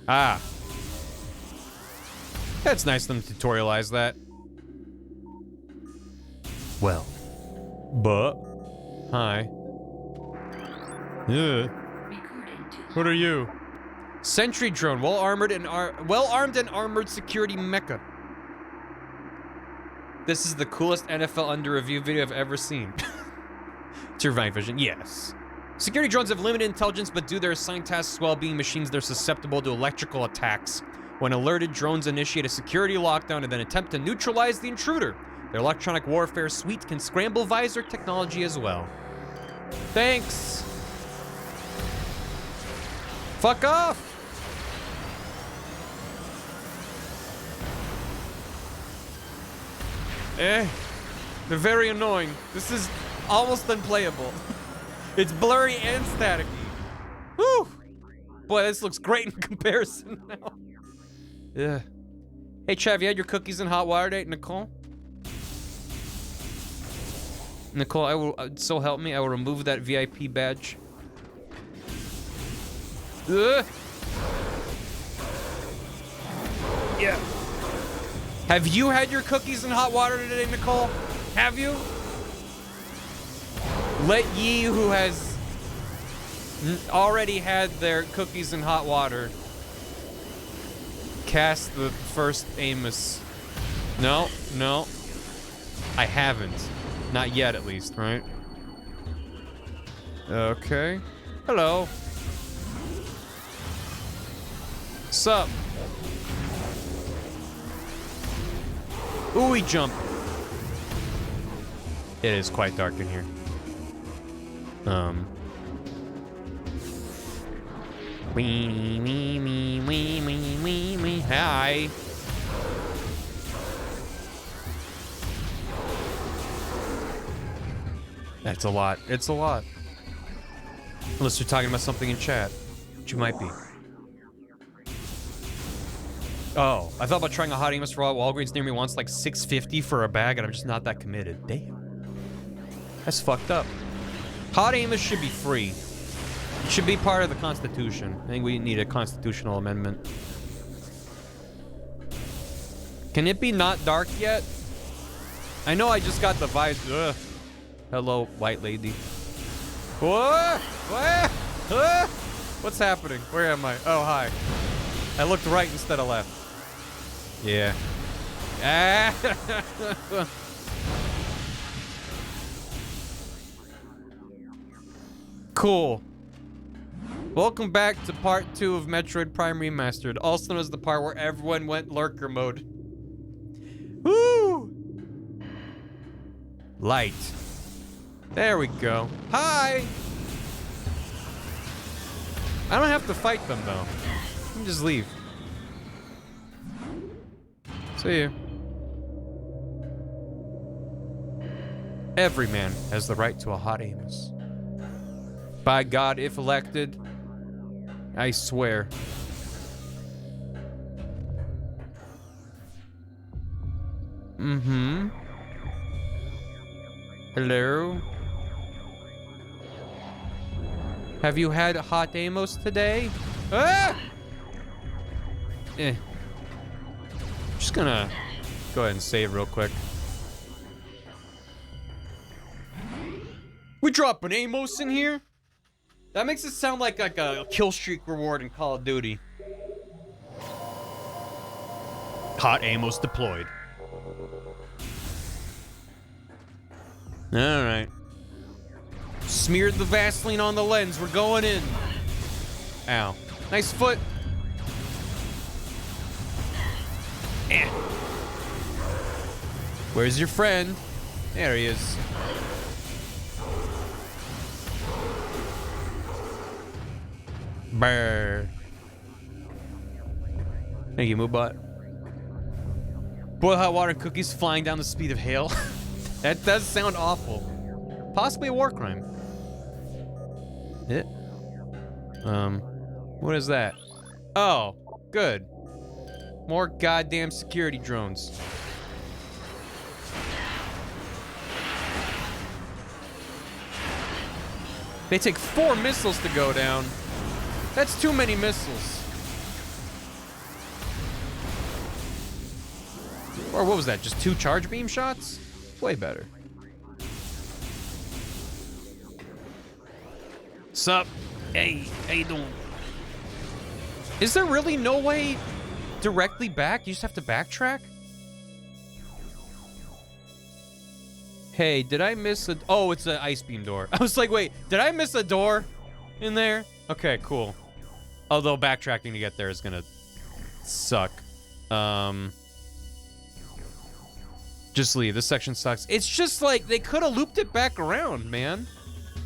[SPEAKER 1] Ah. That's nice of them to tutorialize that. Well. But. Hi. What are you? Sentry drone, well-armed and armored security mecha. This is the coolest NFL under review video I've ever seen. It's your night vision, yes. Security drones have limited intelligence, but do their assigned tasks while being machines. They're susceptible to electrical attacks. When alerted, drones initiate a security lockdown and then attempt to neutralize the intruder. Their electronic warfare suite can scramble visor technology as well. Thanks. Fuck off. They're very annoying. This is almost unplayable. It's blurry and staticky. Whew. Boy, this looks great in comparison now. Yeah. Hey, Chav, you had your cookies and hot water date, Nicole? Nicole, I will, so help me, I will remove that VIP badge Yeah. Have you had your cookies in hot water today, Nicole? Have you? Let ye who has already had their cookies in hot water cast the first Amos. No, no. I haven't. Not yet, at least, right? Okay. Hello. Sup? Ooey jump. It is quite dark in here. Hi. That's a lot. It's a lot. Unless you're talking about something in chat, which you might be. Oh, I thought about trying a hot Amos for Walgreens near me once, like $6.50 for a bag, and I'm just not that committed. Damn. That's fucked up. Hot Amos should be free. It should be part of the Constitution. I think we need a constitutional amendment. Can it be not dark yet? I know I just got the vibes. Ugh. Hello, white lady. What? What? What's happening? Where am I? Oh, hi. I looked right instead of left. Yeah. Ah. Cool. Welcome back to part 2 of Metroid Prime Remastered, also known as the part where everyone went lurker mode. Woo! Light. There we go. Hi! I don't have to fight them, though. I can just leave. See you. Every man has the right to a hot Amos. By God, if elected, I swear. Mm-hmm. Hello? Have you had hot Amos today? Ah! Just gonna go ahead and save real quick. We dropping Amos in here? That makes it sound like a kill streak reward in Call of Duty. Hot Amos deployed. Alright. Smeared the Vaseline on the lens. We're going in. Ow. Nice foot. Eh. Where's your friend? There he is. Brr. Thank you, Moobot. Boil hot water and cookies flying down the speed of hail. That does sound awful. Possibly a war crime. What is that? Oh, good. More goddamn security drones. They take 4 missiles to go down. That's too many missiles. Or what was that? Just 2 charge beam shots? Way better. Sup? Hey, how you doing? Is there really no way directly back? You just have to backtrack? Hey, did I miss a... Oh, it's an ice beam door. I was like, wait, did I miss a door in there? Okay, cool. Although backtracking to get there is gonna suck. Just leave. This section sucks. It's just like they could have looped it back around, man.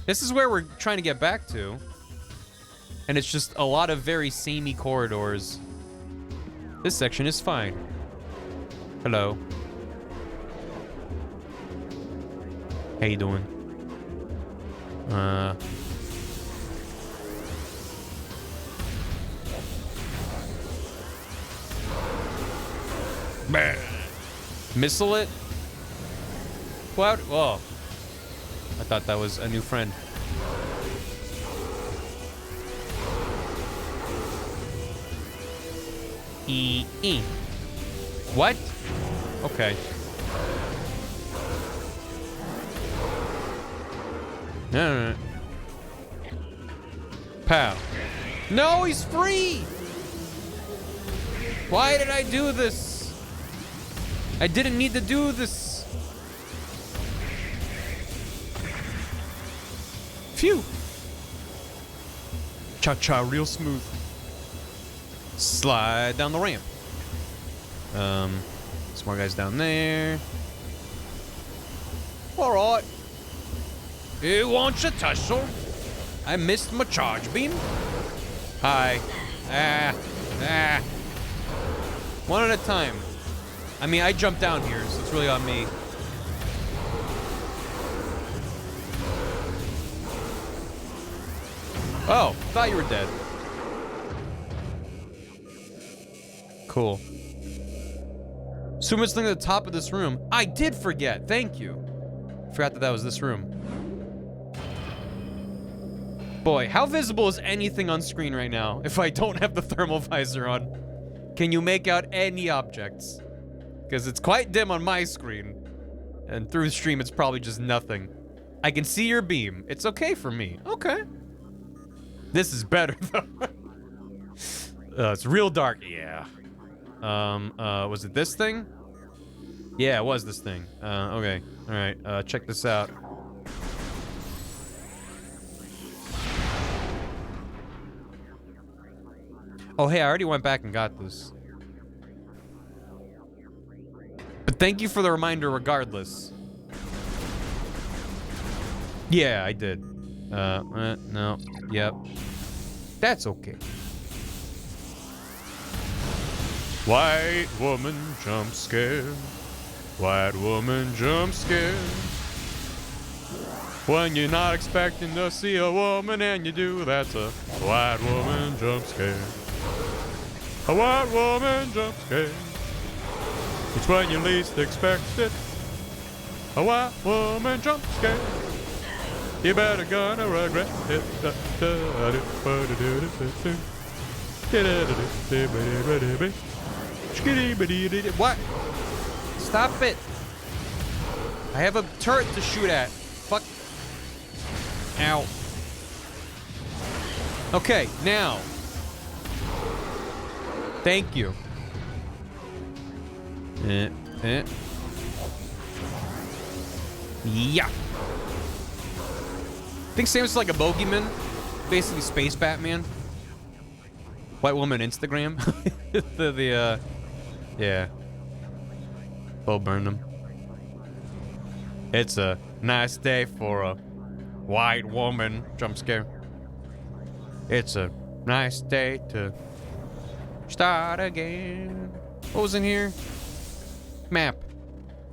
[SPEAKER 1] This is where we're trying to get back to. And it's just a lot of very samey corridors. This section is fine. Hello. How you doing? Missile it? What? Whoa. I thought that was a new friend. What? Okay. No. Pow. No, he's free! Why did I do this? I didn't need to do this. Phew. Cha-cha real smooth. Slide down the ramp. Some more guys down there. Alright. Who wants a tussle? I missed my charge beam. Hi. One at a time. I mean, I jumped down here, so it's really on me. Oh, thought you were dead. Cool. Assume it's at the top of this room. I did forget. Thank you. Forgot that was this room. Boy, how visible is anything on screen right now if I don't have the thermal visor on? Can you make out any objects? Because it's quite dim on my screen. And through the stream, it's probably just nothing. I can see your beam. It's okay for me. Okay. This is better, though. It's real dark. Yeah. Was it this thing? Yeah, it was this thing. Okay. All right. Check this out. Oh, hey, I already went back and got this. But thank you for the reminder regardless. Yeah, I did. No. Yep. That's okay. White woman jump scare. White woman jump scare. When you're not expecting to see a woman and you do, that's a white woman jump scare. A white woman jump scare. It's when you least expect it. A white woman jump scare. You better gonna regret it. What? Stop it. I have a turret to shoot at. Fuck. Ow. Okay, now. Thank you. Yeah. I think Sam's like a bogeyman. Basically Space Batman. White woman Instagram. Yeah. Bo burned him. It's a nice day for a white woman jump scare. It's a nice day to start again. What was in here? Map.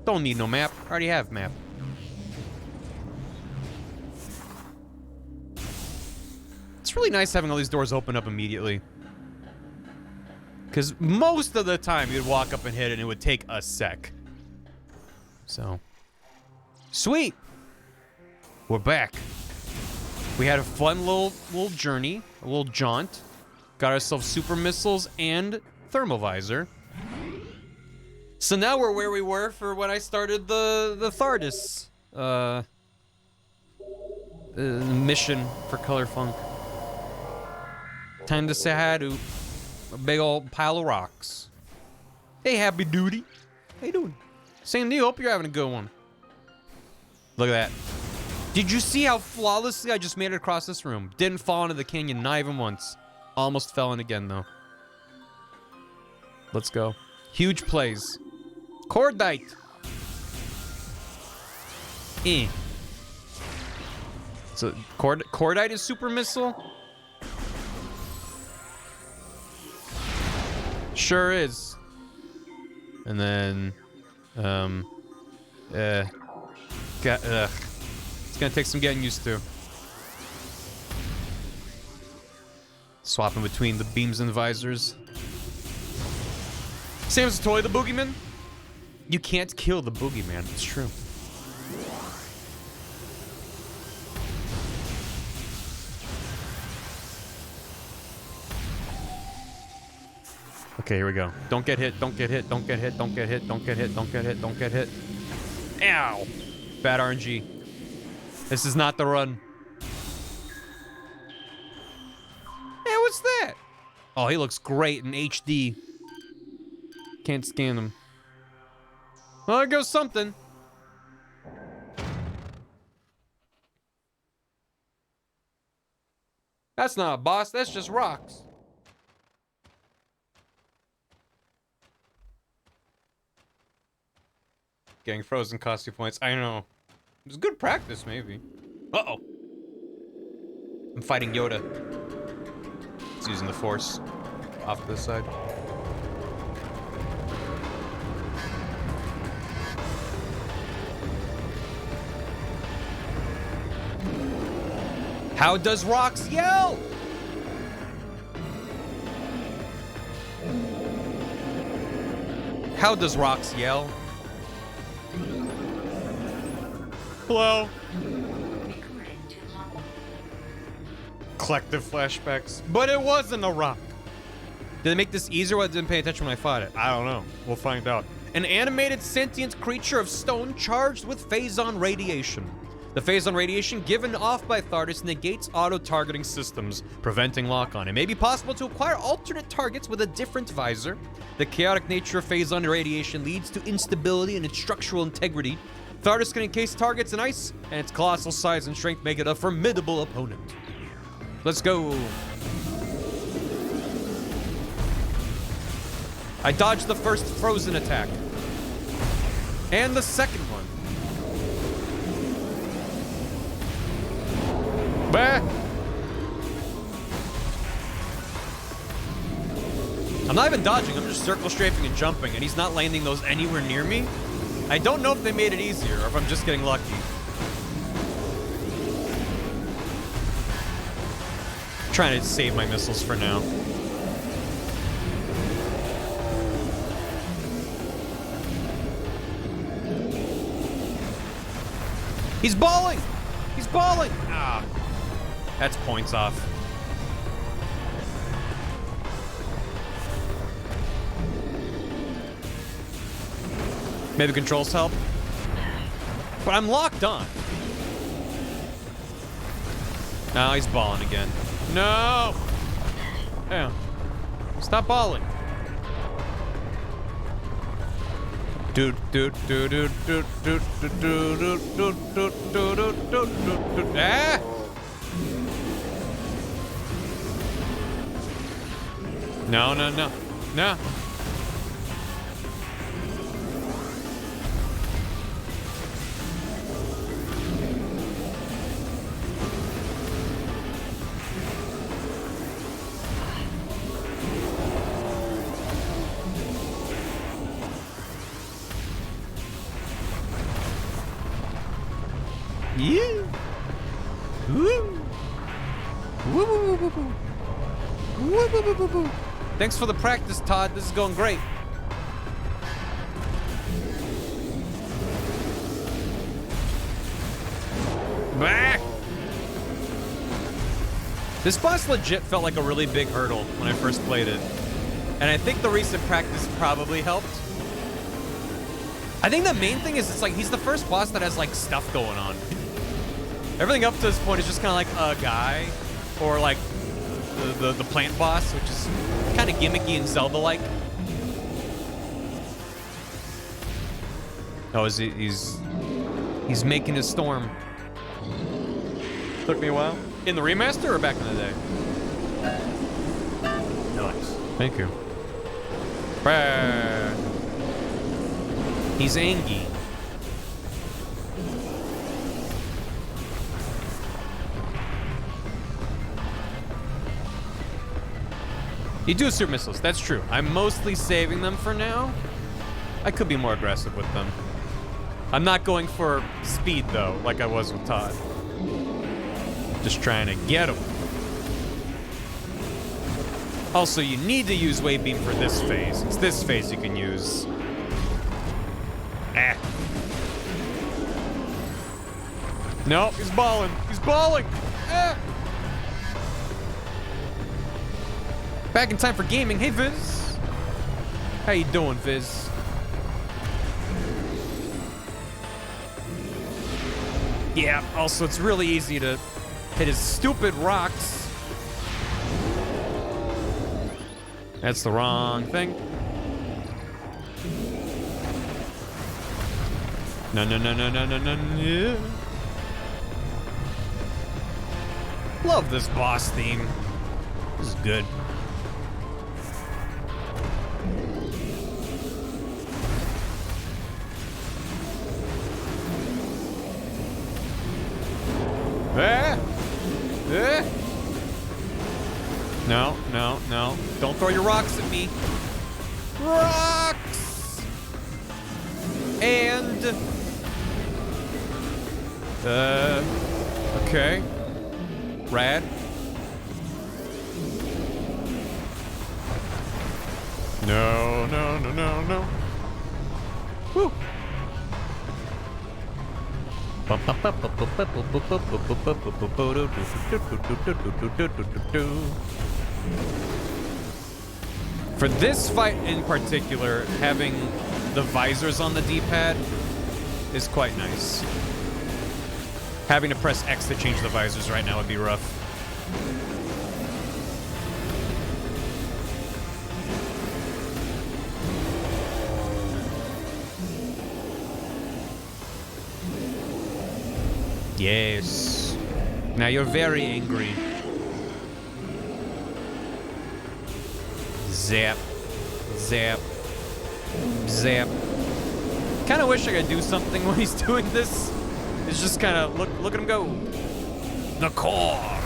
[SPEAKER 1] Don't need no map. I already have map. It's really nice having all these doors open up immediately. Because most of the time you'd walk up and hit it and it would take a sec. So. Sweet. We're back. We had a fun little journey. A little jaunt. Got ourselves super missiles and thermal visor. So now we're where we were for when I started the TARDIS mission for Color Funk. Time to say hi to a big old pile of rocks. Hey, Happy Duty. How you doing? Same to you. Hope you're having a good one. Look at that. Did you see how flawlessly I just made it across this room? Didn't fall into the canyon, not even once. Almost fell in again, though. Let's go. Huge plays. Cordite. So, Cordite is super missile? Sure is. And then, it's gonna take some getting used to. Swapping between the beams and the visors. Sam's totally the boogeyman. You can't kill the boogeyman. It's true. Okay, here we go. Don't get hit, don't get hit, don't get hit, don't get hit, don't get hit, don't get hit, don't get hit. Ow! Bad RNG. This is not the run. Hey, what's that? Oh, he looks great in HD. Can't scan him. Well, there goes something. That's not a boss, that's just rocks. Getting frozen cost you points. I know. It was good practice, maybe. Uh-oh. I'm fighting Yoda. He's using the Force. Off to the side. How does Rox yell? How does Rox yell? Hello? Collective flashbacks. But it wasn't a rock. Did they make this easier or I didn't pay attention when I fought it? I don't know. We'll find out. An animated sentient creature of stone charged with phazon radiation. The phazon radiation given off by Thardus negates auto-targeting systems, preventing lock-on. It may be possible to acquire alternate targets with a different visor. The chaotic nature of phazon radiation leads to instability in its structural integrity. Thardus can encase targets in ice, and its colossal size and strength make it a formidable opponent. Let's go. I dodged the first frozen attack. And the second one. Bah! I'm not even dodging, I'm just circle strafing and jumping, and he's not landing those anywhere near me. I don't know if they made it easier or if I'm just getting lucky. I'm trying to save my missiles for now. He's balling! He's balling! Ah. That's points off. Maybe controls help. But I'm locked on. Now he's balling again. No! Yeah. Stop balling. Dude. Ah! No. Yeah. Woo. Woo. Woo. Thanks for the practice, Todd. This is going great. Bah! This boss legit felt like a really big hurdle when I first played it. And I think the recent practice probably helped. I think the main thing is it's like he's the first boss that has like stuff going on. Everything up to this point is just kind of like a guy or like the plant boss, which is kind of gimmicky and Zelda-like. Oh, he's making a storm. Took me a while. In the remaster or back in the day? Nice. Thank you. Bah. He's Angie. You do super missiles, that's true. I'm mostly saving them for now. I could be more aggressive with them. I'm not going for speed though, like I was with Todd. Just trying to get him. Also, you need to use Wave Beam for this phase. It's this phase you can use. Ah. Nope, he's balling. He's balling. Ah. Back in time for gaming. Hey, Viz. How you doing, Viz? Yeah, also it's really easy to hit his stupid rocks. That's the wrong thing. No, no, no, no, no, no, no, no. Love this boss theme. This is good. No, no, no. Don't throw your rocks at me. Rocks! And... okay. Rad. No, no, no, no, no. Woo! For this fight in particular, having the visors on the D-pad is quite nice. Having to press X to change the visors right now would be rough. Yes. Now you're very angry. Zap. Zap. Zap. Kind of wish I could do something when he's doing this. It's just kind of, look at him go. The core.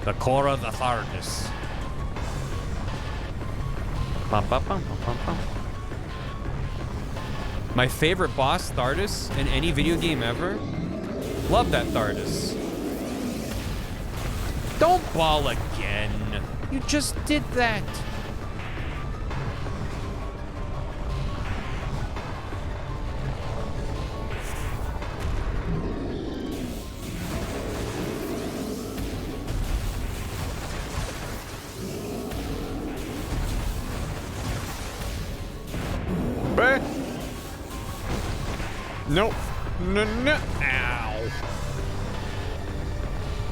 [SPEAKER 1] The core of the Thardis. Bum, bum, bum, bum, bum, bum. My favorite boss, Thardis, in any video game ever. Love that Thardis. Don't ball again. You just did that. Nope. No, no. Ow.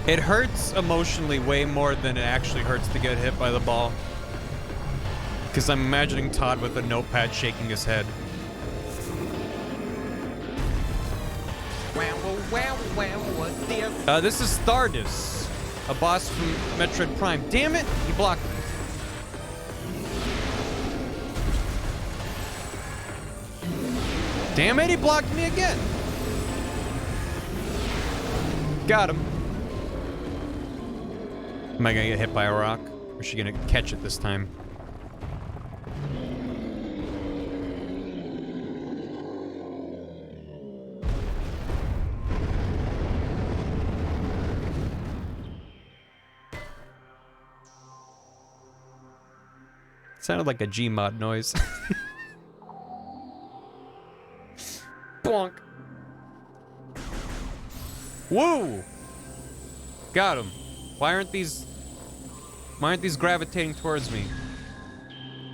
[SPEAKER 1] It hurts emotionally way more than it actually hurts to get hit by the ball. Because I'm imagining Todd with a notepad shaking his head. This is Thardis, a boss from Metroid Prime. Damn it! He blocked me. Damn it, he blocked me again. Got him. Am I gonna get hit by a rock? Or is she gonna catch it this time? Sounded like a Gmod noise. Bonk. Woo! Got him. Why aren't these gravitating towards me?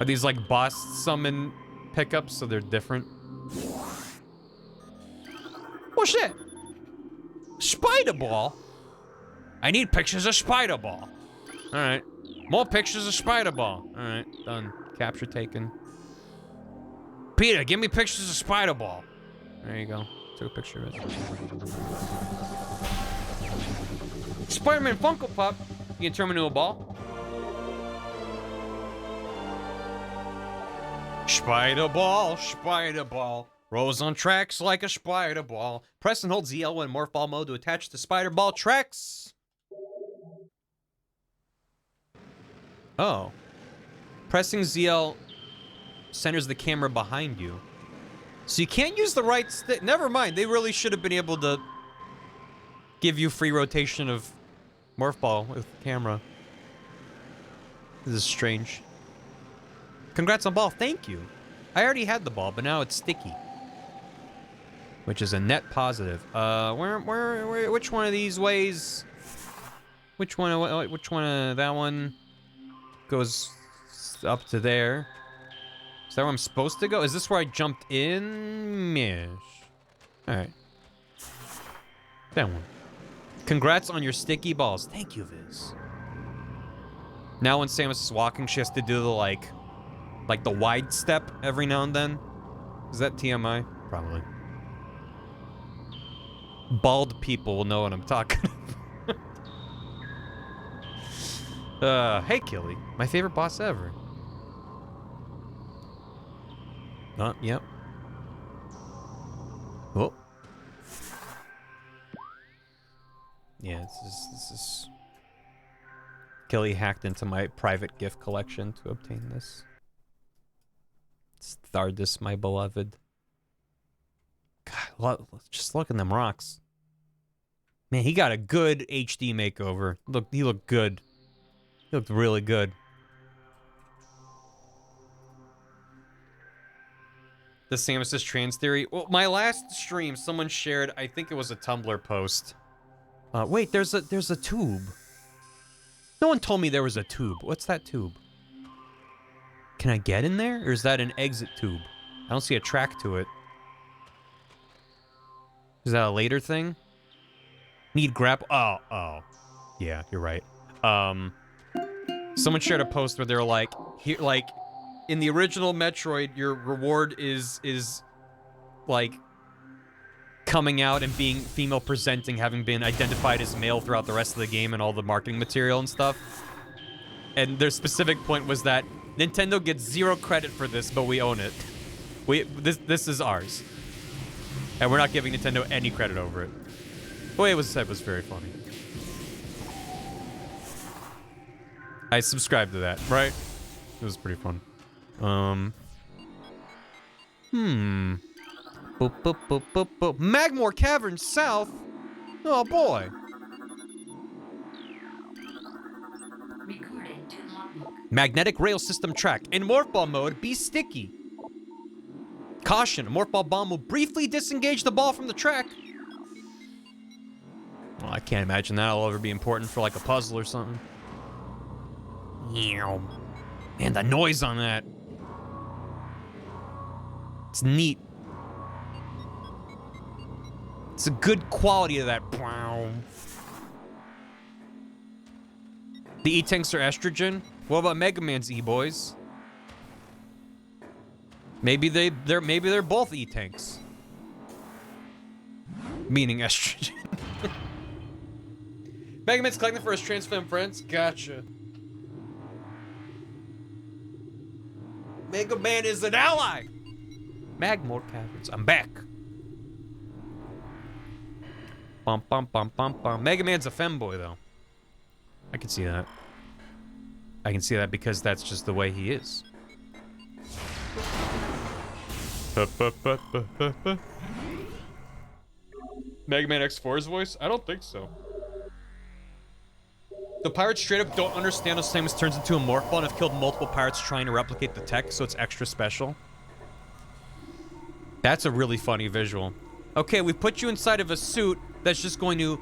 [SPEAKER 1] Are these like boss summon pickups so they're different? Oh shit! Spider Ball? I need pictures of Spider Ball. Alright. More pictures of Spider Ball. Alright, done. Capture taken. Peter, give me pictures of Spider Ball. There you go. Took a picture of it. Spider-Man Funko Pop. You can turn him into a ball. Spider Ball, Spider Ball. Rolls on tracks like a Spider Ball. Press and hold ZL when Morph Ball mode to attach to Spider Ball tracks. Oh. Pressing ZL centers the camera behind you. So you can't use the right stick. Never mind. They really should have been able to give you free rotation of Morph Ball with the camera. This is strange. Congrats on ball. Thank you. I already had the ball, but now it's sticky. Which is a net positive. Which one of these ways? Which one of that one? goes up to there. Is that where I'm supposed to go? Is this where I jumped in? Mish. Alright. That one. Congrats on your sticky balls. Thank you, Viz. Now when Samus is walking, she has to do the, like the wide step every now and then. Is that TMI? Probably. Bald people will know what I'm talking about. Hey, Killy. My favorite boss ever. Yep. Oh. Yeah, this is... Killy hacked into my private gift collection to obtain this. Thardis, my beloved. God, just look at them rocks. Man, he got a good HD makeover. Look, he looked good. He looked really good. The Samus's trans theory. Well, my last stream, someone shared, I think it was a Tumblr post. Wait, there's a tube. No one told me there was a tube. What's that tube? Can I get in there? Or is that an exit tube? I don't see a track to it. Is that a later thing? Need grapple? Oh. Yeah, you're right. Someone shared a post where they're like, here, like, in the original Metroid, your reward is like coming out and being female presenting, having been identified as male throughout the rest of the game and all the marketing material and stuff. And their specific point was that Nintendo gets 0 credit for this, but we own it. This is ours. And we're not giving Nintendo any credit over it. The way it was said was very funny. I subscribed to that, right? It was pretty fun. Boop, boop, boop, boop, boop. Magmore Cavern South? Oh, boy.
[SPEAKER 3] Recorded to logbook.
[SPEAKER 1] Magnetic rail system track. In Morph Ball mode, be sticky. Caution, a Morph Ball bomb will briefly disengage the ball from the track. Well, I can't imagine that'll ever be important for like a puzzle or something. Man, the noise on that. It's neat. It's a good quality of that. The E-Tanks are estrogen? What about Mega Man's E-Boys? Maybe they're both E-Tanks. Meaning estrogen. Mega Man's collecting for his trans femme friends? Gotcha. Mega Man is an ally! Magmore Caverns, I'm back. Bum bum bum bum bum. Mega Man's a femboy though. I can see that. I can see that because that's just the way he is. Mega Man X4's voice? I don't think so. The pirates straight up don't understand how Samus turns into a morph ball and have killed multiple pirates trying to replicate the tech, so it's extra special. That's a really funny visual. Okay, we put you inside of a suit that's just going to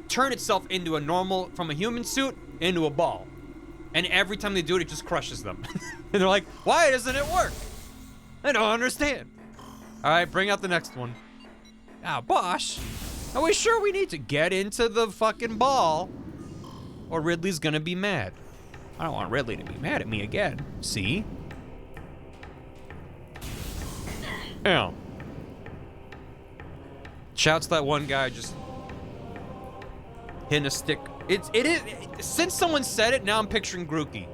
[SPEAKER 1] turn itself into a normal, from a human suit, into a ball. And every time they do it, it just crushes them. And they're like, why doesn't it work? I don't understand. All right, bring out the next one. Ah, boss, are we sure we need to get into the fucking ball? Or Ridley's gonna be mad. I don't want Ridley to be mad at me again. See? Yeah. Shouts that one guy just hitting a stick. It is, since someone said it, now I'm picturing Grookey.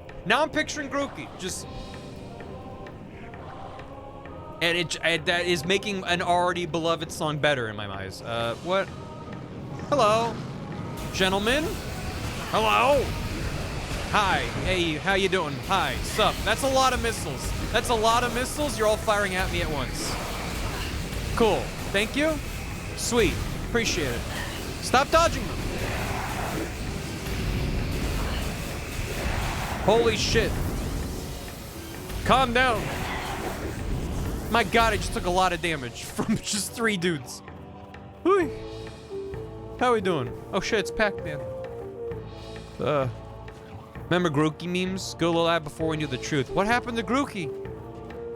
[SPEAKER 1] Just. And that is making an already beloved song better in my eyes. What? Hello, gentlemen. Hello. Hi. Hey, how you doing? Hi. Sup? That's a lot of missiles. You're all firing at me at once. Cool. Thank you. Sweet. Appreciate it. Stop dodging them. Holy shit. Calm down. My god, I just took a lot of damage from just 3 dudes. Whee. How we doing? Oh shit, it's Pac-Man. Remember Grookey memes? Go to the lab before we knew the truth. What happened to Grookey?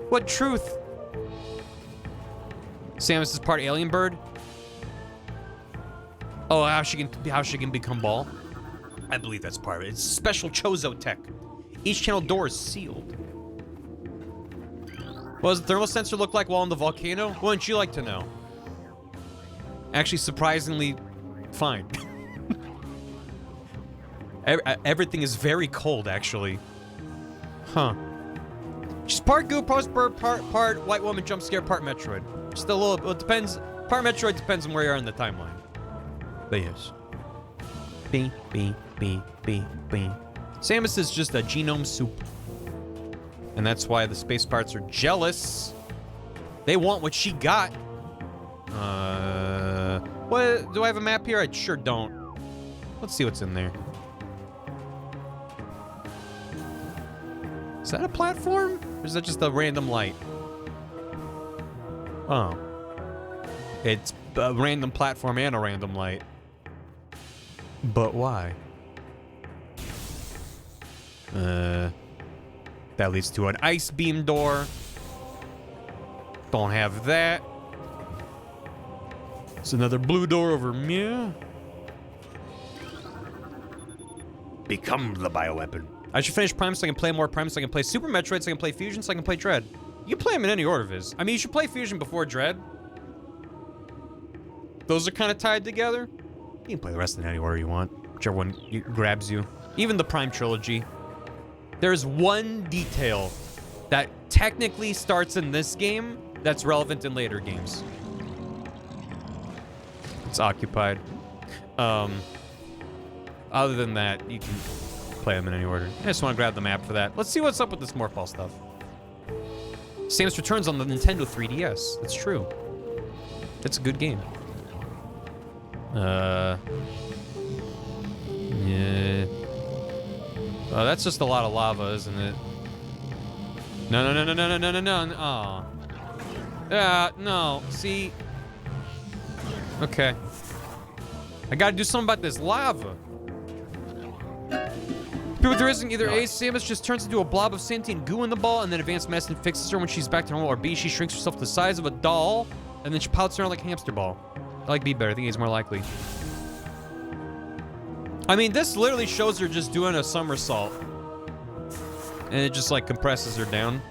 [SPEAKER 1] What truth? Samus is part alien bird? Oh, how she can become ball? I believe that's part of it. It's special Chozo tech. Each channel door is sealed. What does the thermal sensor look like while in the volcano? Wouldn't you like to know? Actually, surprisingly fine. Everything is very cold, actually. Huh. She's part goo, part white woman jump scare, part Metroid. Just a little, it depends. Part Metroid depends on where you are in the timeline. But yes. B. Samus is just a genome soup. And that's why the space parts are jealous. They want what she got. What? Do I have a map here? I sure don't. Let's see what's in there. Is that a platform? Or is that just a random light? Oh. It's a random platform and a random light. But why? That leads to an ice beam door. Don't have that. It's another blue door over here. Become the bioweapon. I should finish Prime so I can play more Prime so I can play Super Metroid so I can play Fusion so I can play Dread. You can play them in any order, Viz. I mean, you should play Fusion before Dread. Those are kind of tied together. You can play the rest in any order you want. Whichever one grabs you. Even the Prime trilogy. There's one detail that technically starts in this game that's relevant in later games. It's occupied. Other than that, you can play them in any order. I just want to grab the map for that. Let's see what's up with this Morphball stuff. Samus Returns on the Nintendo 3DS. That's true. That's a good game. Yeah. Oh, that's just a lot of lava, isn't it? No. Aw. Yeah, no. See? Okay. I gotta do something about this lava. But there isn't either A, Samus just turns into a blob of sentient goo in the ball, and then Advanced Medicine fixes her when she's back to normal, or B, she shrinks herself to the size of a doll, and then she pouts around like a hamster ball. I like B better. I think he's more likely. I mean, this literally shows her just doing a somersault. And it just, like, compresses her down.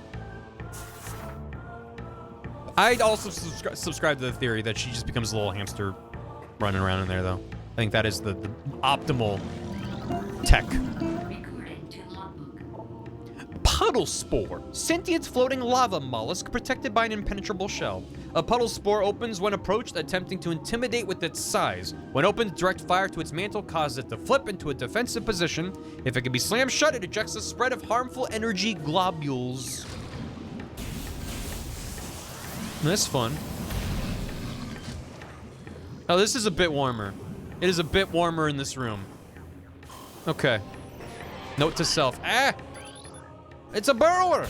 [SPEAKER 1] I'd also subscribe to the theory that she just becomes a little hamster running around in there, though. I think that is the optimal tech.
[SPEAKER 3] Recorded to logbook.
[SPEAKER 1] Puddle Spore. Sentient floating lava mollusk protected by an impenetrable shell. A puddle spore opens when approached, attempting to intimidate with its size. When opened, direct fire to its mantle causes it to flip into a defensive position. If it can be slammed shut, it ejects a spread of harmful energy globules. That's fun. Oh, this is a bit warmer. It is a bit warmer in this room. Okay. Note to self. Ah! It's a burrower!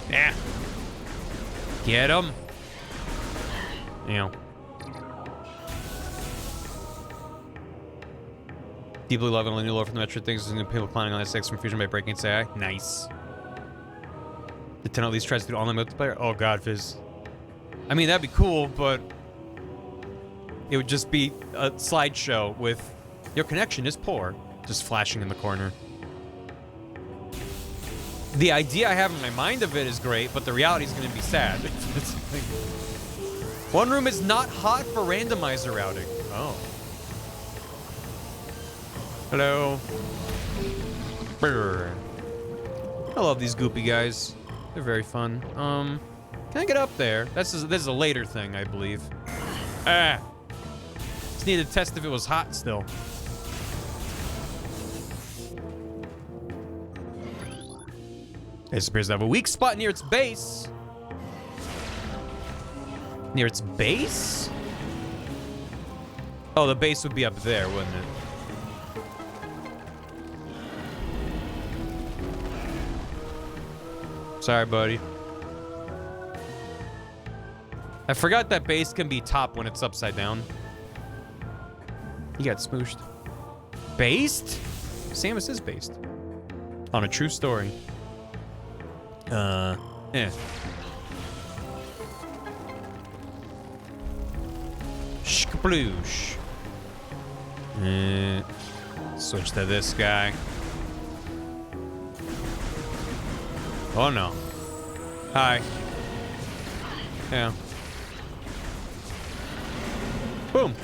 [SPEAKER 1] Yeah. Get him. Yeah. Deeply loving the new lore from the Metroid things and people climbing on the six from Fusion by breaking its AI. Nice. The 10 at least tries to do online multiplayer. Oh god, Fizz. I mean, that'd be cool, but it would just be a slideshow with your connection is poor, just flashing in the corner. The idea I have in my mind of it is great, but the reality is going to be sad. One room is not hot for randomizer routing. Oh. Hello. Brr. I love these goopy guys. They're very fun. Can I get up there? This is a later thing, I believe. Ah. Just needed to test if it was hot still. It appears to have a weak spot near its base. Near its base? Oh, the base would be up there, wouldn't it? Sorry, buddy. I forgot that base can be top when it's upside down. He got smooshed. Based? Samus is based. On a true story. Shkabloosh. Switch to this guy. Oh no. Hi. Yeah. Boom.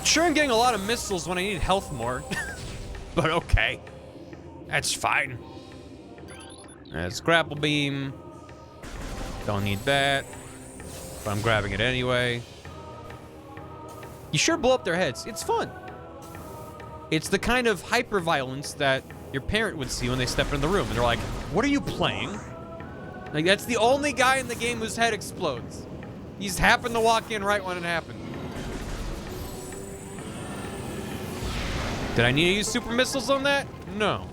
[SPEAKER 1] Sure, I'm getting a lot of missiles when I need health more. But okay. That's fine. That's grapple beam. Don't need that. But I'm grabbing it anyway. You sure blow up their heads. It's fun. It's the kind of hyper-violence that your parent would see when they step in the room. And they're like, what are you playing? Like, that's the only guy in the game whose head explodes. He just happened to walk in right when it happened. Did I need to use super missiles on that? No.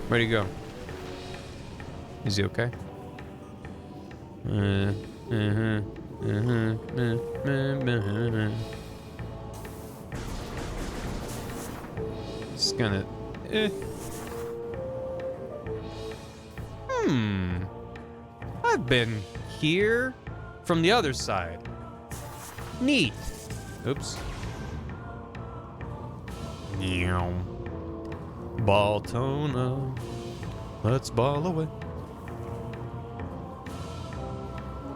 [SPEAKER 1] Where'd he go? Is he okay? Just gonna... I've been here from the other side. Neat. Oops. Baltona. Let's ball away.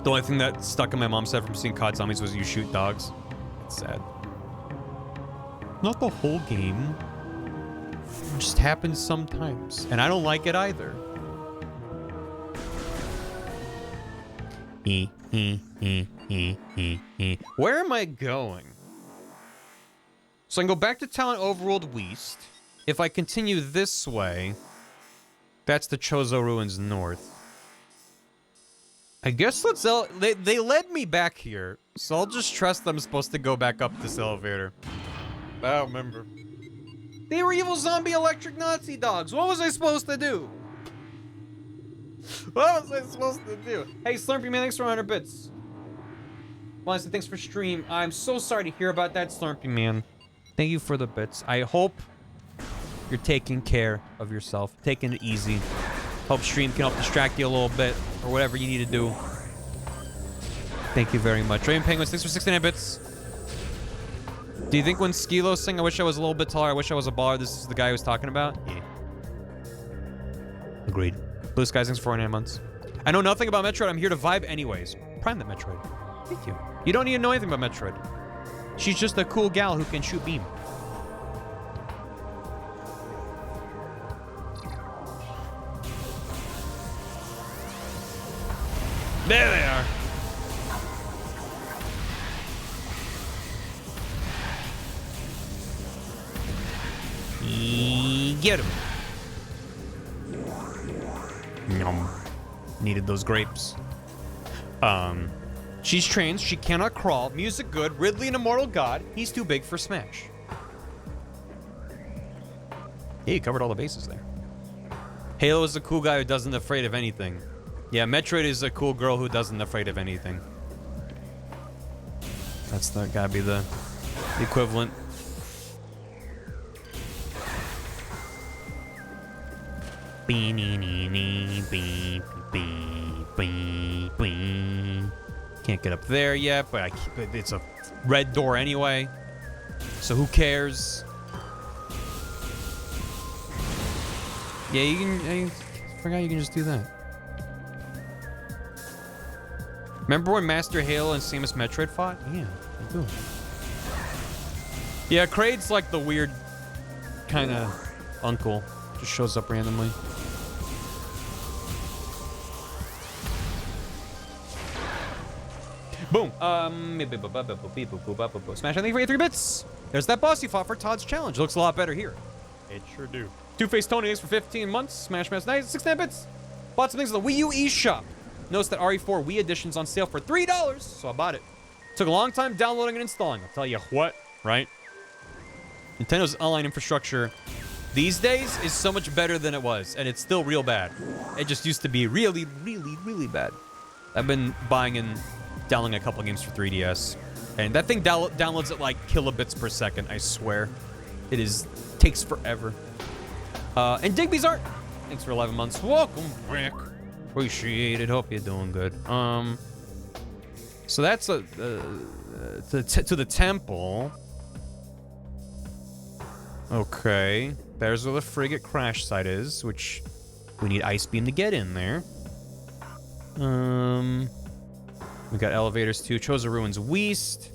[SPEAKER 1] The only thing that stuck in my mom's head from seeing COD Zombies was you shoot dogs. It's sad. Not the whole game. It just happens sometimes. And I don't like it either. Where am I going? So I can go back to town Overworld West. If I continue this way, that's the Chozo Ruins North. I guess they led me back here, so I'll just trust I'm supposed to go back up this elevator. I don't remember. They were evil zombie electric Nazi dogs. What was I supposed to do? What was I supposed to do? Hey, Slurpy Man, thanks for 100 bits. Honestly, thanks for stream. I'm so sorry to hear about that, Slurpy Man. Thank you for the bits. I hope you're taking care of yourself, taking it easy. Hope stream can help distract you a little bit, or whatever you need to do. Thank you very much. Raven Penguins, thanks for 69 bits. Do you think when Skilo sang, I wish I was a little bit taller, I wish I was a baller, this is the guy I was talking about? Yeah. Agreed. Blue Skies, thanks for 49 months. I know nothing about Metroid, I'm here to vibe anyways. Prime that Metroid. Thank you. You don't need to know anything about Metroid. She's just a cool gal who can shoot beam. There they are. Get him. Yum. Needed those grapes. She's trans, she cannot crawl, music good, Ridley an immortal god, he's too big for Smash. Yeah, you covered all the bases there. Halo is a cool guy who doesn't afraid of anything. Yeah, Metroid is a cool girl who doesn't afraid of anything. That's gotta be the equivalent. Can't get up there yet, but it's a red door anyway. So who cares? Yeah, you can. I forgot you can just do that. Remember when Master Halo and Samus Metroid fought? Yeah, I do. Yeah, Kraid's like the weird kind of uncle. Just shows up randomly. Boom. Smash, I think for 83 bits. There's that boss you fought for Todd's challenge. Looks a lot better here. It sure do. Two-Face Tony, thanks for 15 months. Smash Mess, nice. 69 bits. Bought some things at the Wii U eShop. Noticed that RE4 Wii Edition's on sale for $3, so I bought it. Took a long time downloading and installing. I'll tell you what, right? Nintendo's online infrastructure these days is so much better than it was, and it's still real bad. It just used to be really, really, really bad. I've been buying and downloading a couple games for 3DS, and that thing downloads at like kilobits per second, I swear. It takes forever. And Digby's art, thanks for 11 months. Welcome back. Appreciate it. Hope you're doing good. So that's to the temple. Okay, there's where the frigate crash site is, which we need Ice Beam to get in there. We got elevators too. Choza Ruins West.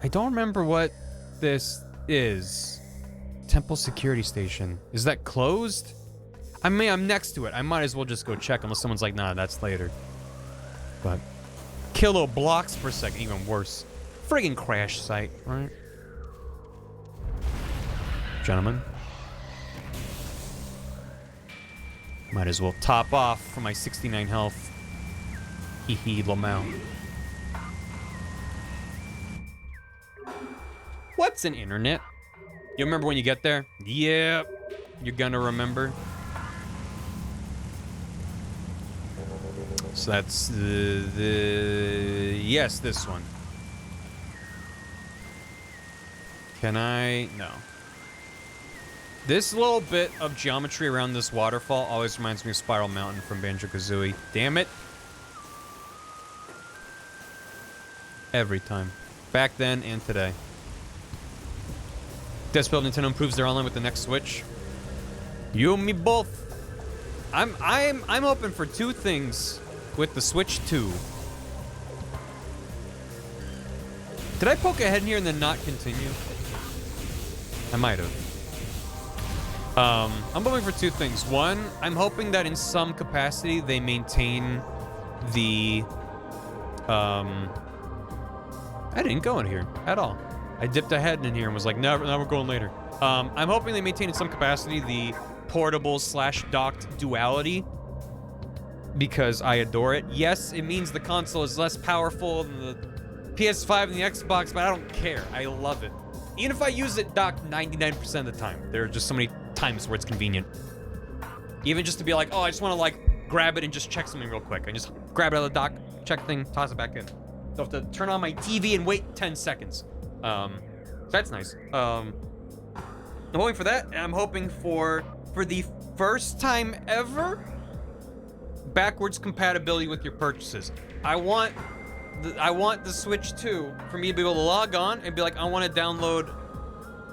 [SPEAKER 1] I don't remember what this is. Temple security station. Is that closed? I mean, I'm next to it. I might as well just go check unless someone's like, nah, that's later. But kilo blocks per second, even worse. Friggin' crash site, right? Gentlemen. Might as well top off for my 69 health. Hee hee, Lamau. What's an internet? You remember when you get there? Yep. You're gonna remember. So that's yes, this one. Can I? No. This little bit of geometry around this waterfall always reminds me of Spiral Mountain from Banjo-Kazooie. Damn it. Every time. Back then and today. Desperately Nintendo improves their online with the next Switch. You and me both. I'm open for two things with the Switch 2. Did I poke ahead in here and then not continue? I might have. I'm hoping for two things. One, I'm hoping that in some capacity they maintain the I didn't go in here at all. I dipped ahead in here and was like, no, we're going later. I'm hoping they maintain in some capacity the portable/docked duality, because I adore it. Yes, it means the console is less powerful than the PS5 and the Xbox, but I don't care. I love it. Even if I use it docked 99% of the time. There are just so many times where it's convenient. Even just to be like, oh, I just want to like grab it and just check something real quick. I just grab it out of the dock, check thing, toss it back in. So I have to turn on my TV and wait 10 seconds. So that's nice. I'm hoping for that, and I'm hoping for the first time ever, backwards compatibility with your purchases. I want the Switch 2 for me to be able to log on and be like, I want to download,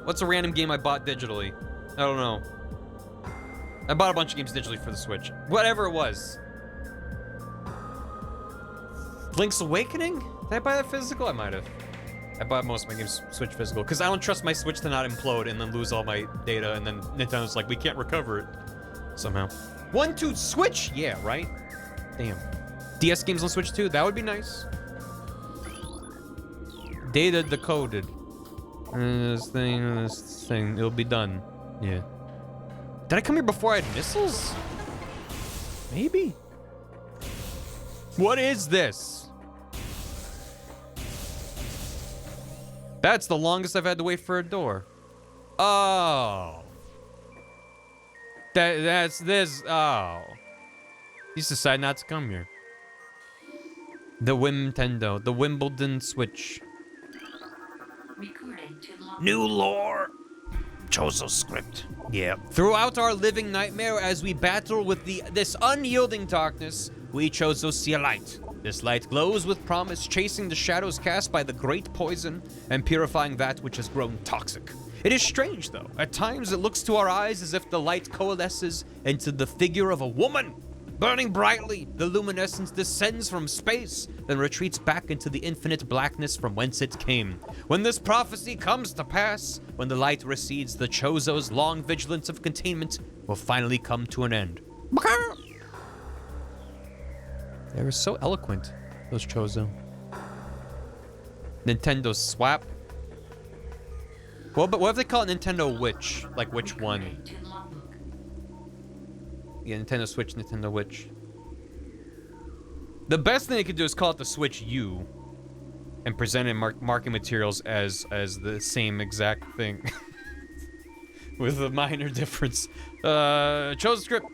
[SPEAKER 1] what's a random game I bought digitally? I don't know. I bought a bunch of games digitally for the Switch. Whatever it was. Link's Awakening? Did I buy that physical? I might have. I bought most of my games Switch physical because I don't trust my Switch to not implode and then lose all my data, and then Nintendo's like, we can't recover it somehow. 1-2 Switch? Yeah, right? Damn. DS games on Switch 2? That would be nice. Data decoded. This thing, it'll be done. Yeah. Did I come here before I had missiles? Maybe. What is this? That's the longest I've had to wait for a door. Oh. That's this. Oh. He's decided not to come here. The Nintendo, the Wimbledon Switch.
[SPEAKER 3] Recording to log.
[SPEAKER 1] New lore. Chozo script. Yeah. Throughout our living nightmare, as we battle with this unyielding darkness, we Chozo see a light. This light glows with promise, chasing the shadows cast by the great poison and purifying that which has grown toxic. It is strange, though. At times, it looks to our eyes as if the light coalesces into the figure of a woman. Burning brightly, the luminescence descends from space, then retreats back into the infinite blackness from whence it came. When this prophecy comes to pass, when the light recedes, the Chozo's long vigilance of containment will finally come to an end. They were so eloquent, those Chozo. Nintendo Swap. Well, but what if they call it Nintendo Witch? Like, which one?
[SPEAKER 3] Recording to logbook.
[SPEAKER 1] Yeah, Nintendo Switch, Nintendo Witch. The best thing they could do is call it the Switch U. and presented marketing materials as the same exact thing. With a minor difference. Chozo script.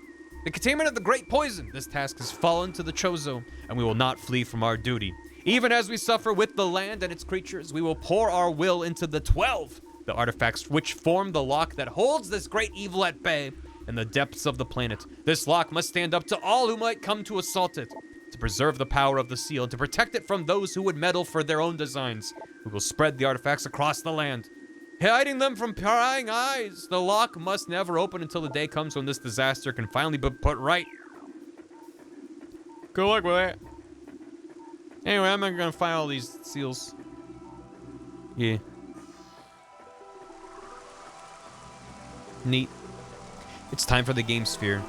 [SPEAKER 1] The containment of the great poison. This task has fallen to the Chozo, and we will not flee from our duty. Even as we suffer with the land and its creatures, we will pour our will into the 12, the artifacts which form the lock that holds this great evil at bay in the depths of the planet. This lock must stand up to all who might come to assault it, to preserve the power of the seal, and to protect it from those who would meddle for their own designs. We will spread the artifacts across the land, hiding them from prying eyes. The lock must never open until the day comes when this disaster can finally be put right. Good luck with that. Anyway, I'm not gonna find all these seals. Yeah. Neat. It's time for the Game Sphere.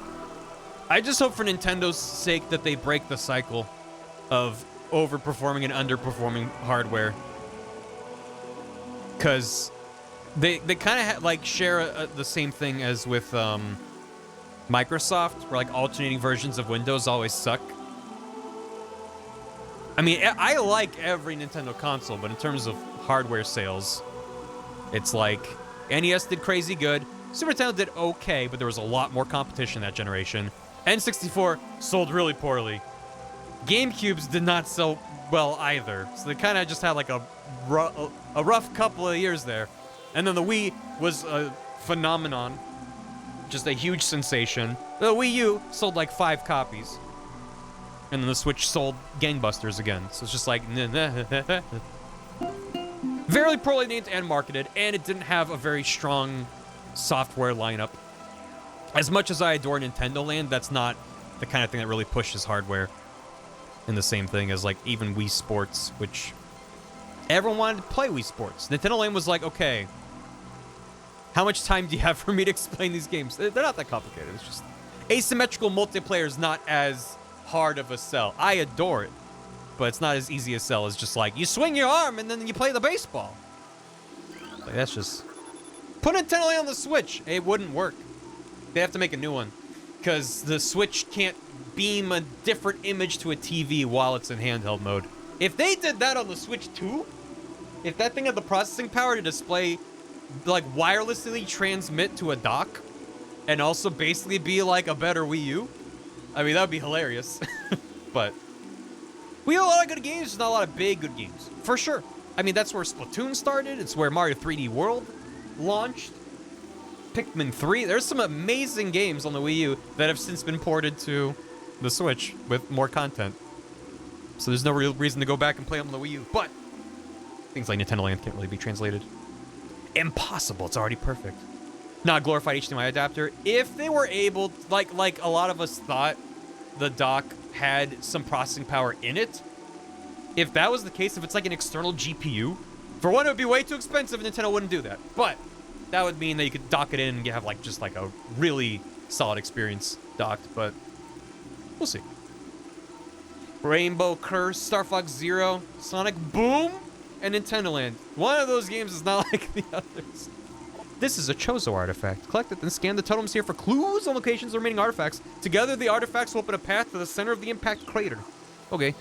[SPEAKER 1] I just hope for Nintendo's sake that they break the cycle of overperforming and underperforming hardware. Cause they kind of like share the same thing as with Microsoft, where like alternating versions of Windows always suck. I mean, I like every Nintendo console, but in terms of hardware sales, it's like NES did crazy good, Super Nintendo did okay, but there was a lot more competition that generation. N64 sold really poorly. GameCubes did not sell well either, so they kind of just had like a rough couple of years there. And then the Wii was a phenomenon, just a huge sensation. The Wii U sold like 5 copies. And then the Switch sold gangbusters again. So it's just like, very poorly named and marketed, and it didn't have a very strong software lineup. As much as I adore Nintendo Land, that's not the kind of thing that really pushes hardware in the same thing as like even Wii Sports, which everyone wanted to play Wii Sports. Nintendo Land was like, okay, how much time do you have for me to explain these games? They're not that complicated. It's just asymmetrical multiplayer is not as hard of a sell. I adore it, but it's not as easy a sell as just like, you swing your arm and then you play the baseball. Like, that's just... Put Nintendo Land on the Switch. It wouldn't work. They have to make a new one, because the Switch can't beam a different image to a TV while it's in handheld mode. If they did that on the Switch too, if that thing had the processing power to display, like wirelessly transmit to a dock, and also basically be like a better Wii U, I mean, that would be hilarious. But we have a lot of good games, just not a lot of big good games. For sure. I mean, that's where Splatoon started. It's where Mario 3D World launched. Pikmin 3. There's some amazing games on the Wii U that have since been ported to the Switch with more content. So there's no real reason to go back and play them on the Wii U. But things like Nintendo Land can't really be translated. Impossible. It's already perfect. Not a glorified HDMI adapter. If they were able, like a lot of us thought the dock had some processing power in it, if that was the case, if it's like an external GPU, for one, it would be way too expensive and Nintendo wouldn't do that. But that would mean that you could dock it in and have like just like a really solid experience docked, but we'll see. Rainbow Curse, Star Fox Zero, Sonic Boom, and Nintendo Land. One of those games is not like the others. This is a Chozo artifact. Collect it, then scan the totems here for clues on locations of the remaining artifacts. Together, the artifacts will open a path to the center of the impact crater. Okay.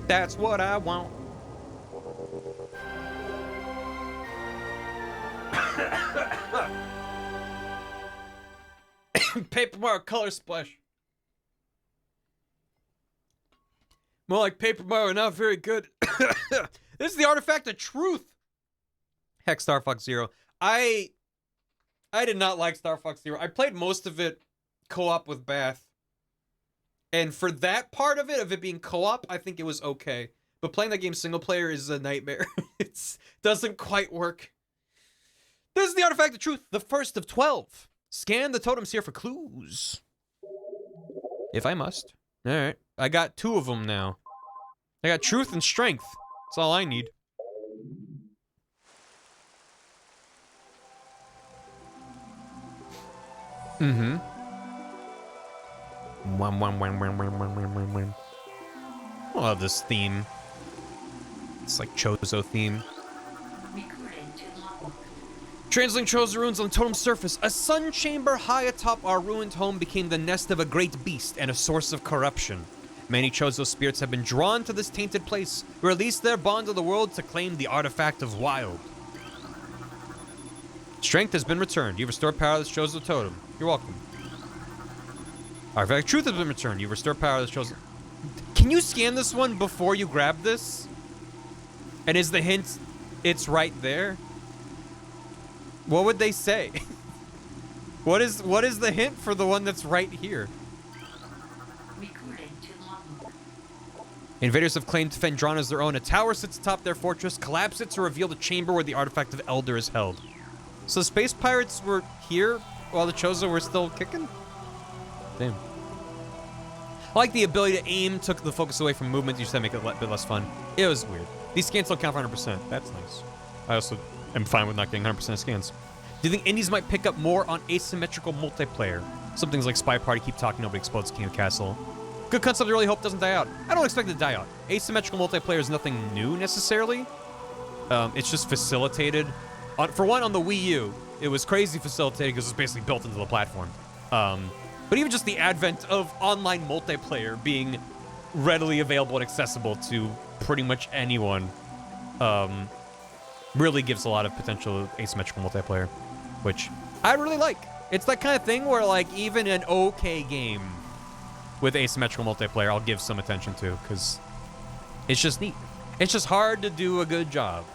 [SPEAKER 1] That's what I want. Paper Mario Color Splash. More like Paper Mario, not very good. This is the artifact of truth. Heck, Star Fox Zero. I did not like Star Fox Zero. I played most of it co-op with Bath. And for that part of it being co-op, I think it was okay. But playing that game single player is a nightmare. It doesn't quite work. This is the artifact of truth, the first of 12. Scan the totems here for clues. If I must. All right. I got 2 of them now. I got truth and strength. That's all I need. Mm-hmm. I love this theme. It's like Chozo theme. Translating Chozo ruins on the totem surface. A sun chamber high atop our ruined home became the nest of a great beast and a source of corruption. Many Chozo spirits have been drawn to this tainted place, release their bond of the world to claim the artifact of wild. Strength has been returned. You've restored power to this Chozo totem. You're welcome. Artifact truth has been returned. You've restored power to this Chozo. Can you scan this one before you grab this? And is the hint it's right there? What would they say? What is the hint for the one that's right here?
[SPEAKER 3] Recording to logbook.
[SPEAKER 1] Invaders have claimed Fendrana as their own. A tower sits atop their fortress. Collapse it to reveal the chamber where the artifact of Elder is held. So space pirates were here while the Chozo were still kicking? Damn. I like the ability to aim took the focus away from movement. You just had to make it a bit less fun. It was weird. These scans still count for 100%. That's nice. I also am fine with not getting 100% of scans. Do you think indies might pick up more on asymmetrical multiplayer? Some things like Spy Party, Keep Talking, Nobody Explodes, King of Castle. Good concept, I really hope doesn't die out. I don't expect it to die out. Asymmetrical multiplayer is nothing new necessarily. It's just facilitated. For one, on the Wii U, it was crazy facilitated because it was basically built into the platform. But even just the advent of online multiplayer being readily available and accessible to pretty much anyone really gives a lot of potential asymmetrical multiplayer, which I really like. It's that kind of thing where, like, even an okay game with asymmetrical multiplayer, I'll give some attention to, because it's just neat. It's just hard to do a good job,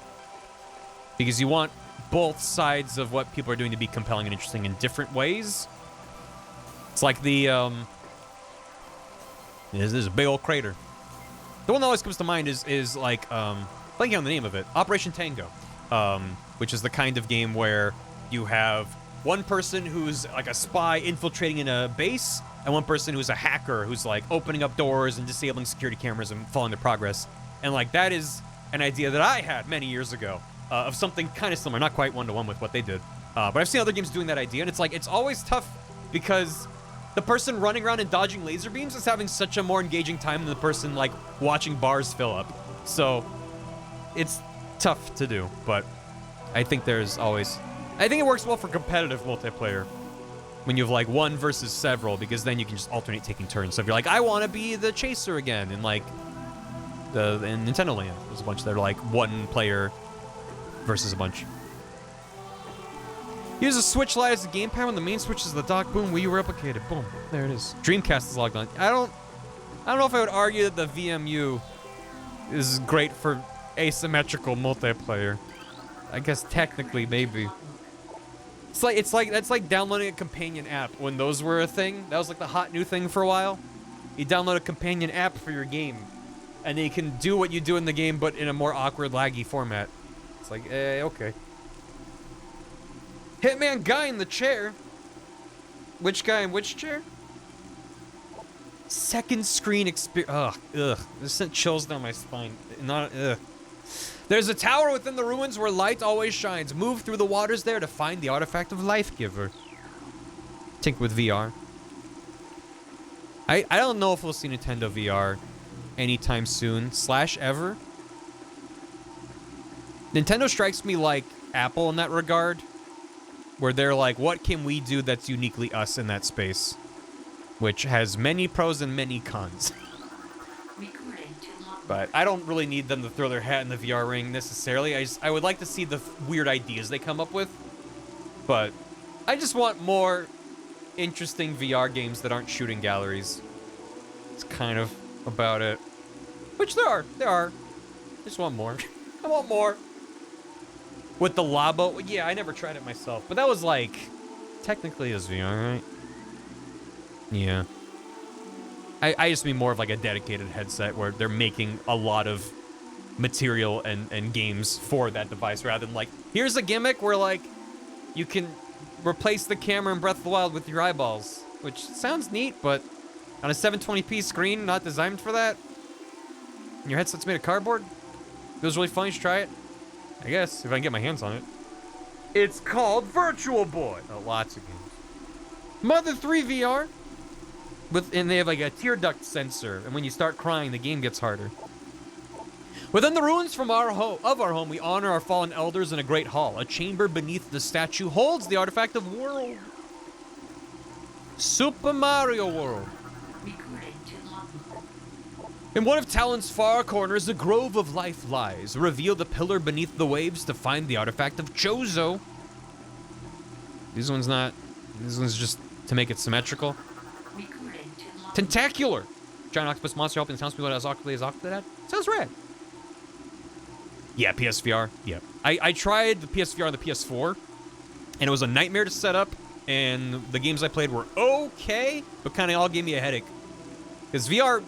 [SPEAKER 1] because you want both sides of what people are doing to be compelling and interesting in different ways. It's like the, this is a big old crater. The one that always comes to mind is like, blanking on the name of it, Operation Tango, which is the kind of game where you have one person who's like a spy infiltrating in a base, and one person who's a hacker who's like opening up doors and disabling security cameras and following their progress. And like that is an idea that I had many years ago of something kind of similar, not quite one-to-one with what they did. But I've seen other games doing that idea, and it's like, it's always tough because the person running around and dodging laser beams is having such a more engaging time than the person like watching bars fill up. So it's tough to do, but I think there's always, I think it works well for competitive multiplayer when you have like one versus several, because then you can just alternate taking turns. So if you're like, I want to be the chaser again, and like in Nintendo Land, there's a bunch that are like one player versus a bunch. Use a Switch Lite as a gamepad when the main switch is the dock. Boom, Wii U replicated. Boom, there it is. Dreamcast is logged on. I don't know if I would argue that the VMU is great for asymmetrical multiplayer. I guess technically, maybe. It's like downloading a companion app when those were a thing. That was like the hot new thing for a while. You download a companion app for your game, and then you can do what you do in the game, but in a more awkward, laggy format. It's like, okay. Hitman guy in the chair. Which guy in which chair? Second screen experience. Ugh. This sent chills down my spine. Ugh. There's a tower within the ruins where light always shines. Move through the waters there to find the artifact of Life Giver. Think with VR. I don't know if we'll see Nintendo VR anytime soon / ever. Nintendo strikes me like Apple in that regard, where they're like, what can we do that's uniquely us in that space? Which has many pros and many cons. But I don't really need them to throw their hat in the VR ring necessarily. I would like to see the weird ideas they come up with. But I just want more interesting VR games that aren't shooting galleries. It's kind of about it. Which there are. I just want more. I want more. With the Labo, yeah, I never tried it myself. But that was like, technically is VR, right? Yeah. I just mean more of like a dedicated headset where they're making a lot of material and games for that device rather than like, here's a gimmick where like you can replace the camera in Breath of the Wild with your eyeballs, which sounds neat, but on a 720p screen, not designed for that. And your headset's made of cardboard. Feels really fun. You should try it. I guess, if I can get my hands on it. It's called Virtual Boy. Oh, lots of games. Mother 3 VR. And they have like a tear duct sensor, and when you start crying, the game gets harder. Within the ruins from our home, we honor our fallen elders in a great hall. A chamber beneath the statue holds the artifact of World. Super Mario World. In one of Talon's far corners, a grove of life lies. Reveal the pillar beneath the waves to find the artifact of Chozo. This one's not. This one's just to make it symmetrical.
[SPEAKER 3] Recruiting to London.
[SPEAKER 1] Tentacular. Giant octopus monster helping the townspeople as awkwardly as Octodad. Sounds rad. Yeah, PSVR. Yeah. I tried the PSVR on the PS4, and it was a nightmare to set up, and the games I played were okay, but kind of all gave me a headache. Because VR,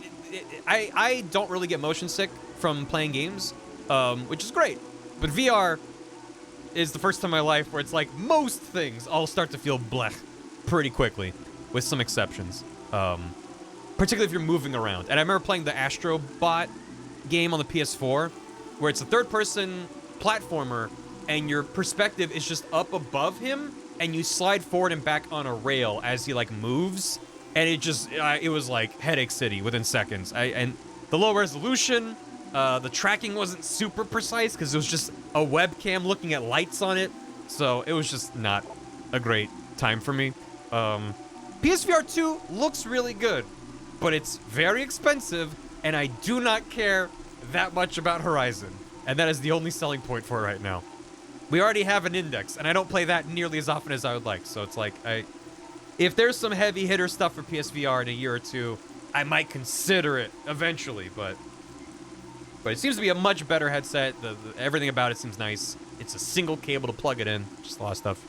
[SPEAKER 1] I don't really get motion sick from playing games, which is great. But VR is the first time in my life where it's like most things all start to feel blech pretty quickly, with some exceptions. Particularly if you're moving around. And I remember playing the Astro Bot game on the PS4, where it's a third-person platformer, and your perspective is just up above him, and you slide forward and back on a rail as he like moves, and it just it was like headache city within seconds. And the low resolution, the tracking wasn't super precise because it was just a webcam looking at lights on it, so it was just not a great time for me. PSVR 2 looks really good, but it's very expensive, and I do not care that much about Horizon, and that is the only selling point for it right now. We already have an Index, and I don't play that nearly as often as I would like, so it's like, if there's some heavy hitter stuff for PSVR in a year or two, I might consider it eventually, but it seems to be a much better headset. Everything about it seems nice. It's a single cable to plug it in, just a lot of stuff.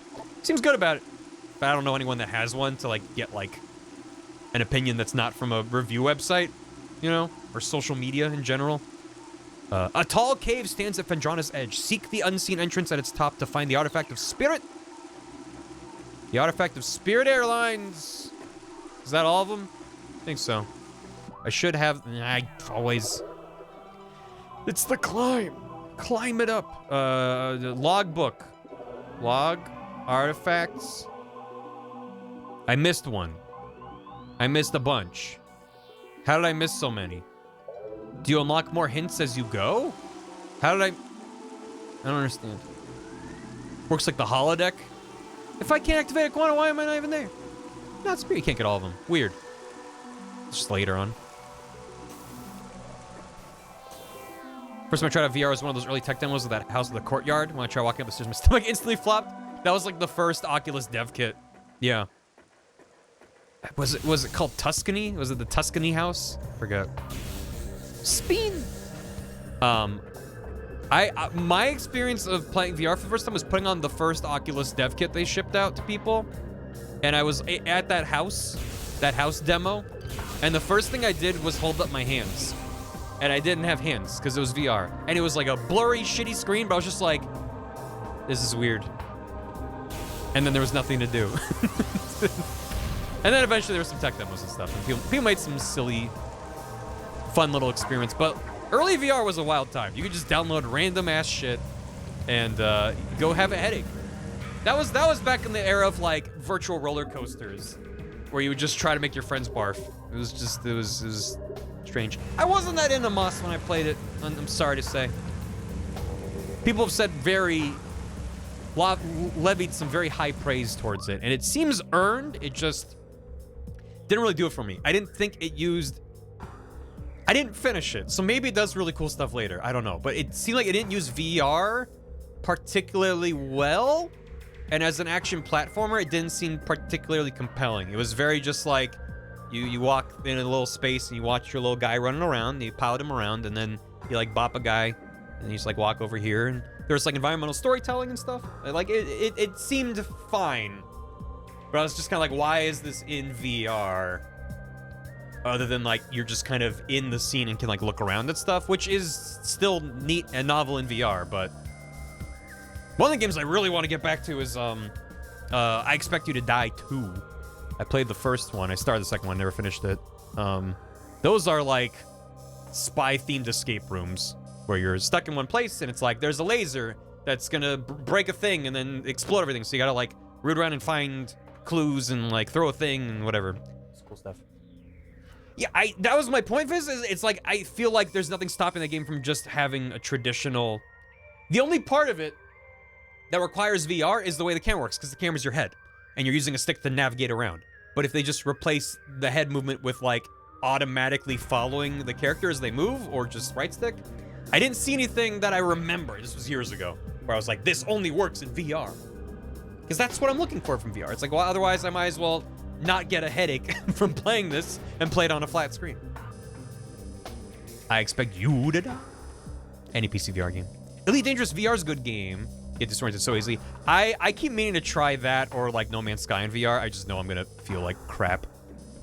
[SPEAKER 1] Seems good about it, but I don't know anyone that has one to like get like an opinion that's not from a review website, you know, or social media in general. A tall cave stands at Fendrana's edge. Seek the unseen entrance at its top to find the artifact of Spirit. The artifact of Spirit Airlines. Is that all of them? I think so. I should have. I always. It's the climb. Climb it up. The logbook. Log. Artifacts. I missed one. I missed a bunch. How did I miss so many? Do you unlock more hints as you go? How did I don't understand. Works like the holodeck. If I can't activate a quantum, why am I not even there? No, it's weird. You can't get all of them. Weird. It's just later on. First time I tried out VR was one of those early tech demos of that house with the courtyard. When I tried walking up the stairs, my stomach instantly flopped. That was like the first Oculus dev kit. Yeah. Was it called Tuscany? Was it the Tuscany house? Forget. Spin. My experience of playing VR for the first time was putting on the first Oculus dev kit they shipped out to people, and I was at that house demo, and the first thing I did was hold up my hands, and I didn't have hands because it was VR, and it was like a blurry, shitty screen, but I was just like, this is weird, and then there was nothing to do. And then eventually there were some tech demos and stuff, and people made some silly, fun little experiments, but early VR was a wild time. You could just download random ass shit and go have a headache. That was back in the era of like virtual roller coasters, where you would just try to make your friends barf. It was strange. I wasn't that into Moss when I played it. I'm sorry to say. People have said levied some very high praise towards it, and it seems earned. It just didn't really do it for me. I didn't finish it, so maybe it does really cool stuff later. I don't know, but it seemed like it didn't use VR particularly well, and as an action platformer, it didn't seem particularly compelling. It was very just like, you walk in a little space and you watch your little guy running around, and you pilot him around, and then you like bop a guy, and you just like walk over here, and there's like environmental storytelling and stuff. Like it seemed fine, but I was just kind of like, why is this in VR? Other than like you're just kind of in the scene and can like look around at stuff, which is still neat and novel in VR. But one of the games I really want to get back to is I Expect You to Die 2. I played the first one. I started the second one, never finished it. Those are like spy-themed escape rooms where you're stuck in one place and it's like there's a laser that's gonna break a thing and then explode everything. So you gotta like root around and find clues and like throw a thing and whatever. It's cool stuff. Yeah, that was my point, Viz. It's like, I feel like there's nothing stopping the game from just having a traditional... The only part of it that requires VR is the way the camera works, because the camera's your head, and you're using a stick to navigate around. But if they just replace the head movement with, like, automatically following the character as they move or just right stick. I didn't see anything that I remember. This was years ago where I was like, this only works in VR. Because that's what I'm looking for from VR. It's like, well, otherwise I might as well not get a headache from playing this and play it on a flat screen. I expect you to die. Any PC VR game. Elite Dangerous VR is a good game. Get disoriented so easily. I keep meaning to try that or like No Man's Sky in VR. I just know I'm gonna feel like crap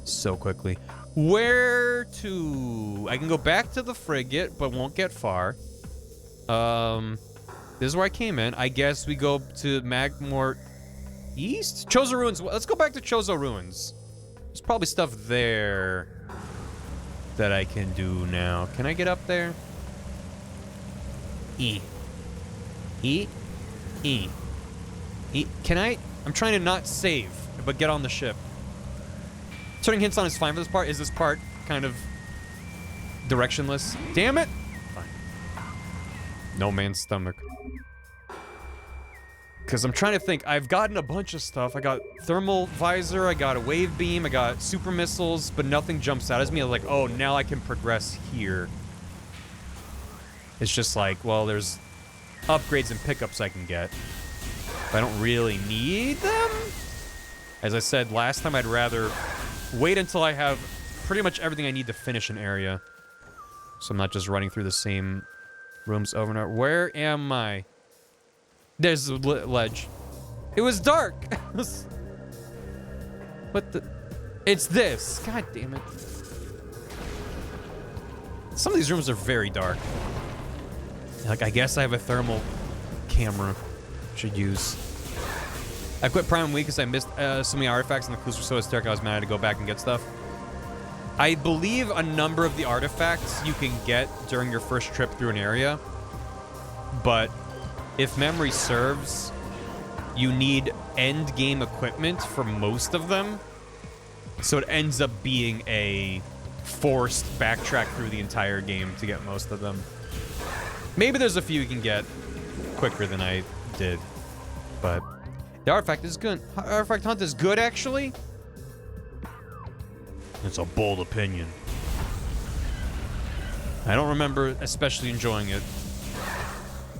[SPEAKER 1] so quickly. Where to? I can go back to the frigate, but won't get far. This is where I came in. I guess we go to Magmore East? Chozo Ruins. Let's go back to Chozo Ruins. There's probably stuff there that I can do now. Can I get up there? E. Can I? I'm trying to not save, but get on the ship. Turning hints on is fine for this part. Is this part kind of directionless? Damn it! Fine. No man's stomach. Because I'm trying to think. I've gotten a bunch of stuff. I got thermal visor. I got a wave beam. I got super missiles, but nothing jumps out at me. I was like, oh, now I can progress here. It's just like, well, there's upgrades and pickups I can get. But I don't really need them. As I said last time, I'd rather wait until I have pretty much everything I need to finish an area. So I'm not just running through the same rooms over and over. Where am I? There's a ledge. It was dark. What the? It's this. God damn it. Some of these rooms are very dark. Like, I guess I have a thermal camera. Should use. I quit Prime Week because I missed so many artifacts and the clues were so hysterical I was mad to go back and get stuff. I believe a number of the artifacts you can get during your first trip through an area. But if memory serves, you need end game equipment for most of them. So it ends up being a forced backtrack through the entire game to get most of them. Maybe there's a few you can get quicker than I did, but the artifact is good. Artifact hunt is good, actually. It's a bold opinion. I don't remember especially enjoying it,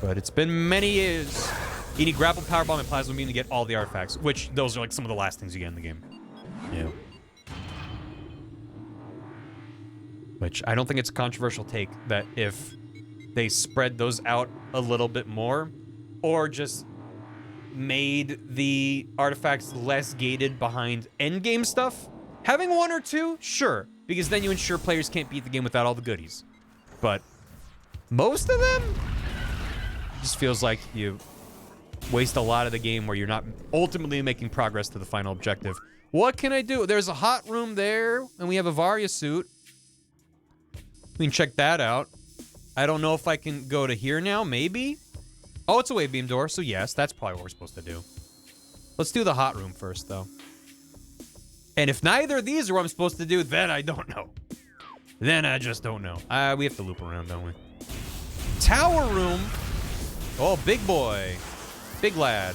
[SPEAKER 1] but it's been many years. You need grapple, power bomb, and plasma beam to get all the artifacts, which those are like some of the last things you get in the game. Yeah. Which I don't think it's a controversial take that if they spread those out a little bit more, or just made the artifacts less gated behind endgame stuff. Having one or two, sure, because then you ensure players can't beat the game without all the goodies. But most of them, it just feels like you waste a lot of the game where you're not ultimately making progress to the final objective. What can I do? There's a hot room there, and we have a Varia suit. We can check that out. I don't know if I can go to here now, maybe? Oh, it's a wave beam door, so yes, that's probably what we're supposed to do. Let's do the hot room first, though. And if neither of these are what I'm supposed to do, then I don't know. Then I just don't know. We have to loop around, don't we? Tower room. Oh, big boy. Big lad.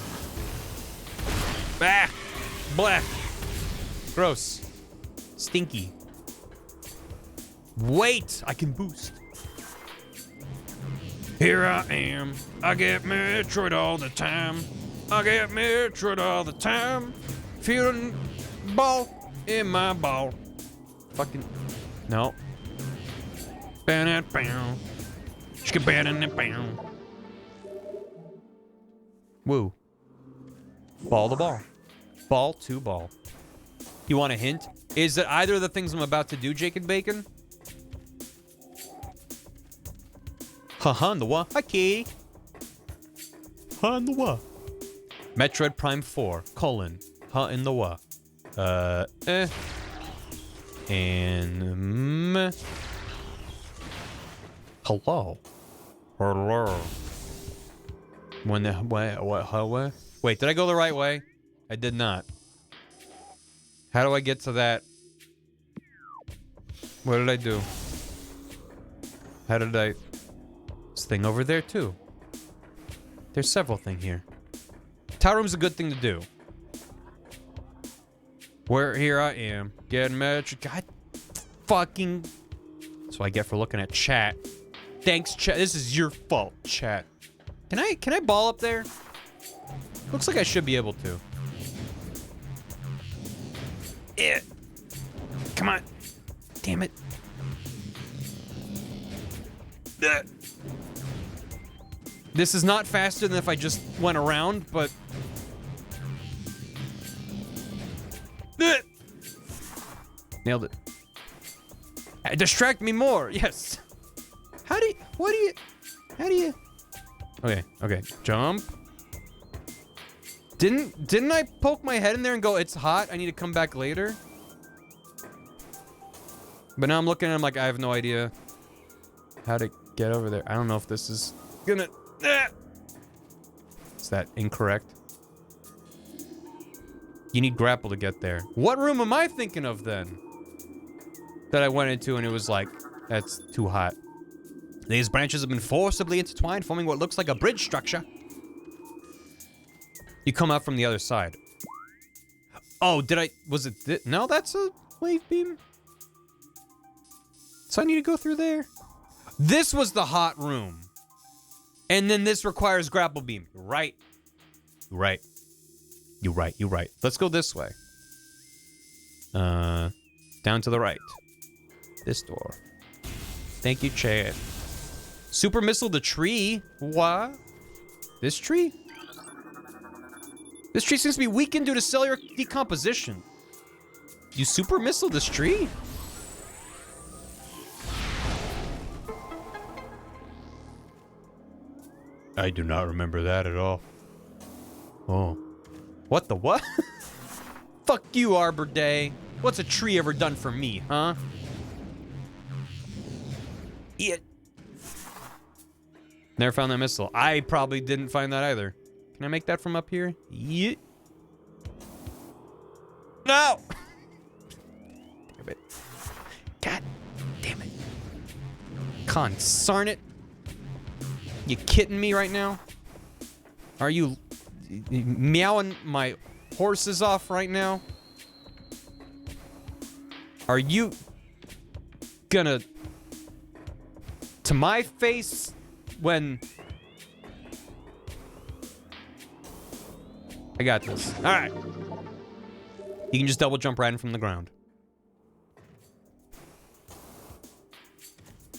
[SPEAKER 1] Ah! Black. Gross. Stinky. Wait! I can boost. Here I am. I get Metroid all the time. I get Metroid all the time. Feeling ball in my ball. Fucking. No. Woo. Ball to ball. Ball to ball. You want a hint? Is it either of the things I'm about to do, Jake and Bacon? Ha-ha, the wa. Hi, Key. Ha in the wa. Metroid Prime 4, colon. Ha in the wa. And... Hello. Hello. When the... What? Wait, did I go the right way? I did not. How do I get to that? What did I do? How did I... This thing over there, too. There's several things here. Tower room's a good thing to do. Where here I am. Getting Metroid. God. fucking... That's what I get for looking at chat. Thanks, chat. This is your fault, chat. Can I ball up there? Looks like I should be able to. Yeah. Come on. Damn it. This is not faster than if I just went around, but... Nailed it. Distract me more. Yes. How do you... Okay. Jump. Didn't I poke my head in there and go, it's hot, I need to come back later? But now I'm looking at him like I have no idea how to get over there. I don't know if this is gonna... Is that incorrect? You need grapple to get there. What room am I thinking of then? That I went into and it was like, that's too hot. These branches have been forcibly intertwined, forming what looks like a bridge structure. You come out from the other side. Oh, was it no, that's a wave beam. So I need to go through there. This was the hot room. And then this requires grapple beam. Right. You're right. Let's go this way. Down to the right. This door. Thank you, Chad. Super missile the tree. What? This tree? This tree seems to be weakened due to cellular decomposition. You super missile this tree? I do not remember that at all. Oh. What the what? Fuck you, Arbor Day. What's a tree ever done for me, huh? Yeah. Never found that missile. I probably didn't find that either. Can I make that from up here? Yeah. No! Damn it. God damn it. Consarn it. You kidding me right now? Are you meowing my horses off right now? Are you gonna to my face when I got this? All right. You can just double jump right in from the ground.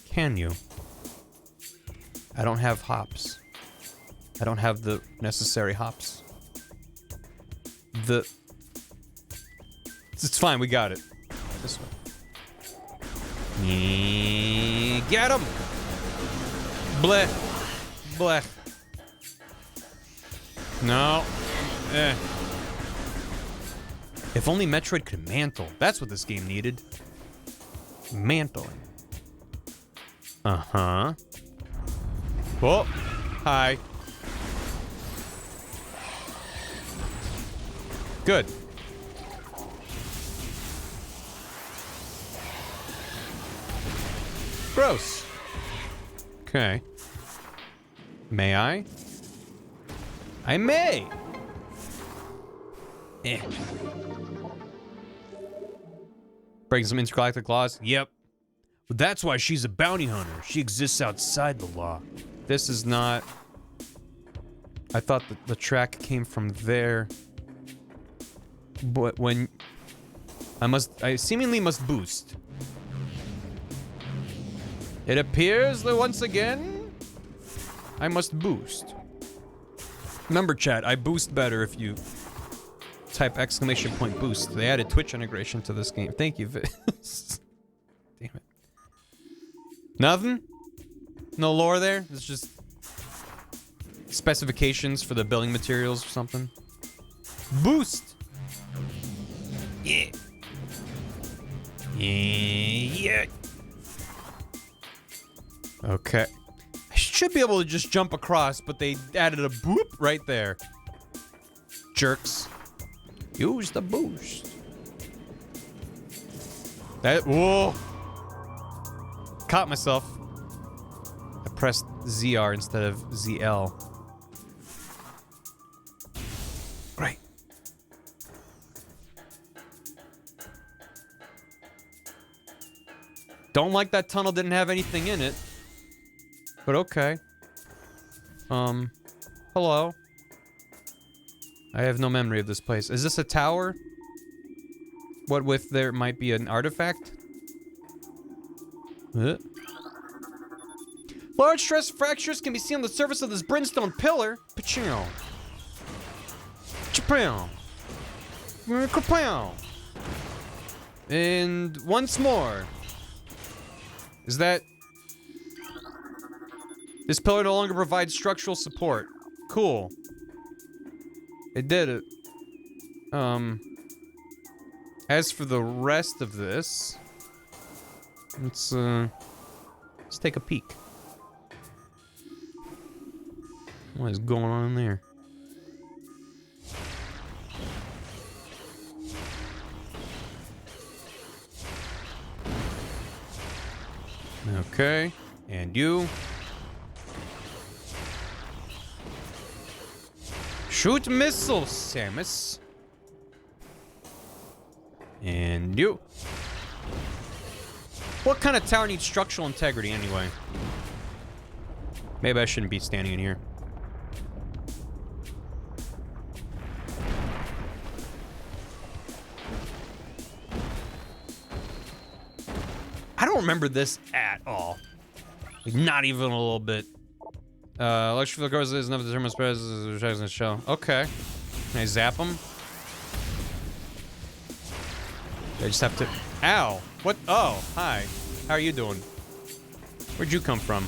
[SPEAKER 1] Can you? I don't have hops. I don't have the necessary hops. It's fine, we got it. This way. Get him! Bleh. Bleh. No. Eh. If only Metroid could mantle. That's what this game needed. Mantling. Uh-huh. Oh, hi. Good. Gross. Okay. May I? I may. Eh. Breaking some intergalactic laws? Yep. But that's why she's a bounty hunter. She exists outside the law. This is not... I thought that the track came from there. But when... I seemingly must boost. It appears that once again, I must boost. Remember, chat, I boost better if you type !! boost. They added Twitch integration to this game. Thank you, Viz. Damn it. Nothing? No lore there? It's just specifications for the building materials or something. Boost! Yeah. Yeah. Okay. I should be able to just jump across, but they added a boop right there. Jerks. Use the boost. That, whoa. Caught myself. I pressed ZR instead of ZL. Great. Don't like that tunnel didn't have anything in it. But okay. Hello. I have no memory of this place. Is this a tower? What with there might be an artifact? Large stress fractures can be seen on the surface of this brimstone pillar. Pachow. Chapow. Kapow. And once more. Is that... This pillar no longer provides structural support. Cool. It did it. As for the rest of this... let's take a peek. What is going on in there? Okay, and you. Shoot missiles, Samus. And you. What kind of tower needs structural integrity anyway? Maybe I shouldn't be standing in here. I don't remember this at all. Like, not even a little bit. Electric field is enough to determine spreads in the shell. Okay. Can I zap him? I just have to... Ow! What? Oh, hi. How are you doing? Where'd you come from?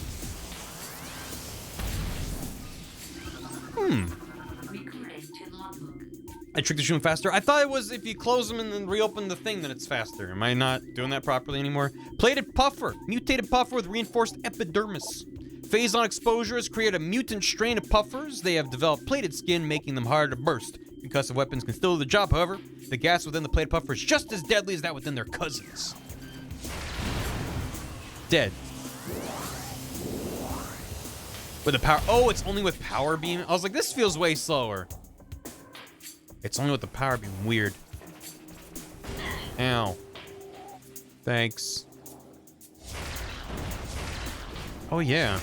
[SPEAKER 1] I tricked the shoot faster. I thought it was if you close them and then reopen the thing, then it's faster. Am I not doing that properly anymore? Plated puffer. Mutated puffer with reinforced epidermis. Phase-on exposure has created a mutant strain of puffers. They have developed plated skin, making them harder to burst. Concussive weapons can still do the job, however. The gas within the plated puffer is just as deadly as that within their cousins. Dead. With the power... Oh, it's only with power beam? I was like, this feels way slower. It's only with the power beam. Weird. Ow. Thanks. Oh, yeah.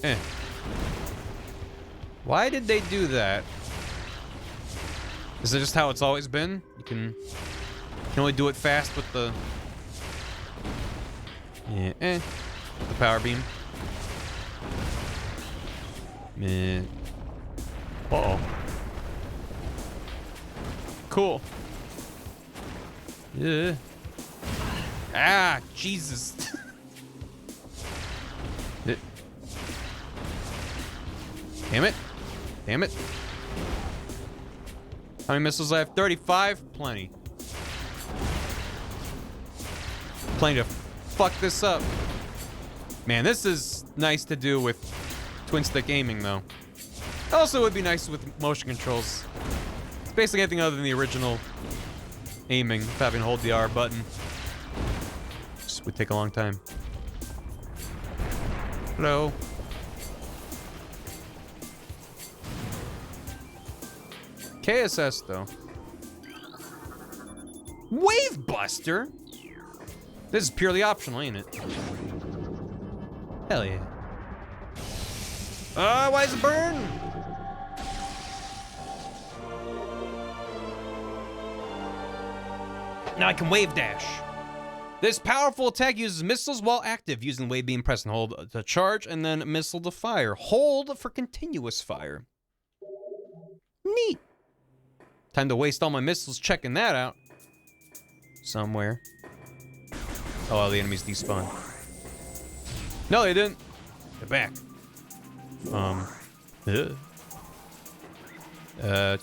[SPEAKER 1] Eh. Why did they do that? Is it just how it's always been? You can only do it fast with the... Yeah, the power beam. Meh. Uh-oh. Cool. Yeah. Ah, Jesus. Damn it. Damn it. How many missiles I have? 35? Plenty. Plenty to fuck this up. Man, this is nice to do with twin stick aiming, though. Also, it would be nice with motion controls. It's basically anything other than the original aiming, having to hold the R button. Just would take a long time. Hello. KSS, though. Wave Buster? This is purely optional, ain't it? Hell yeah. Why does it burn? Now I can wave dash. This powerful attack uses missiles while active, using wave beam, press and hold to charge, and then missile to fire. Hold for continuous fire. Neat. Time to waste all my missiles checking that out. Somewhere. Oh, the enemies despawn. No, they didn't. They're back.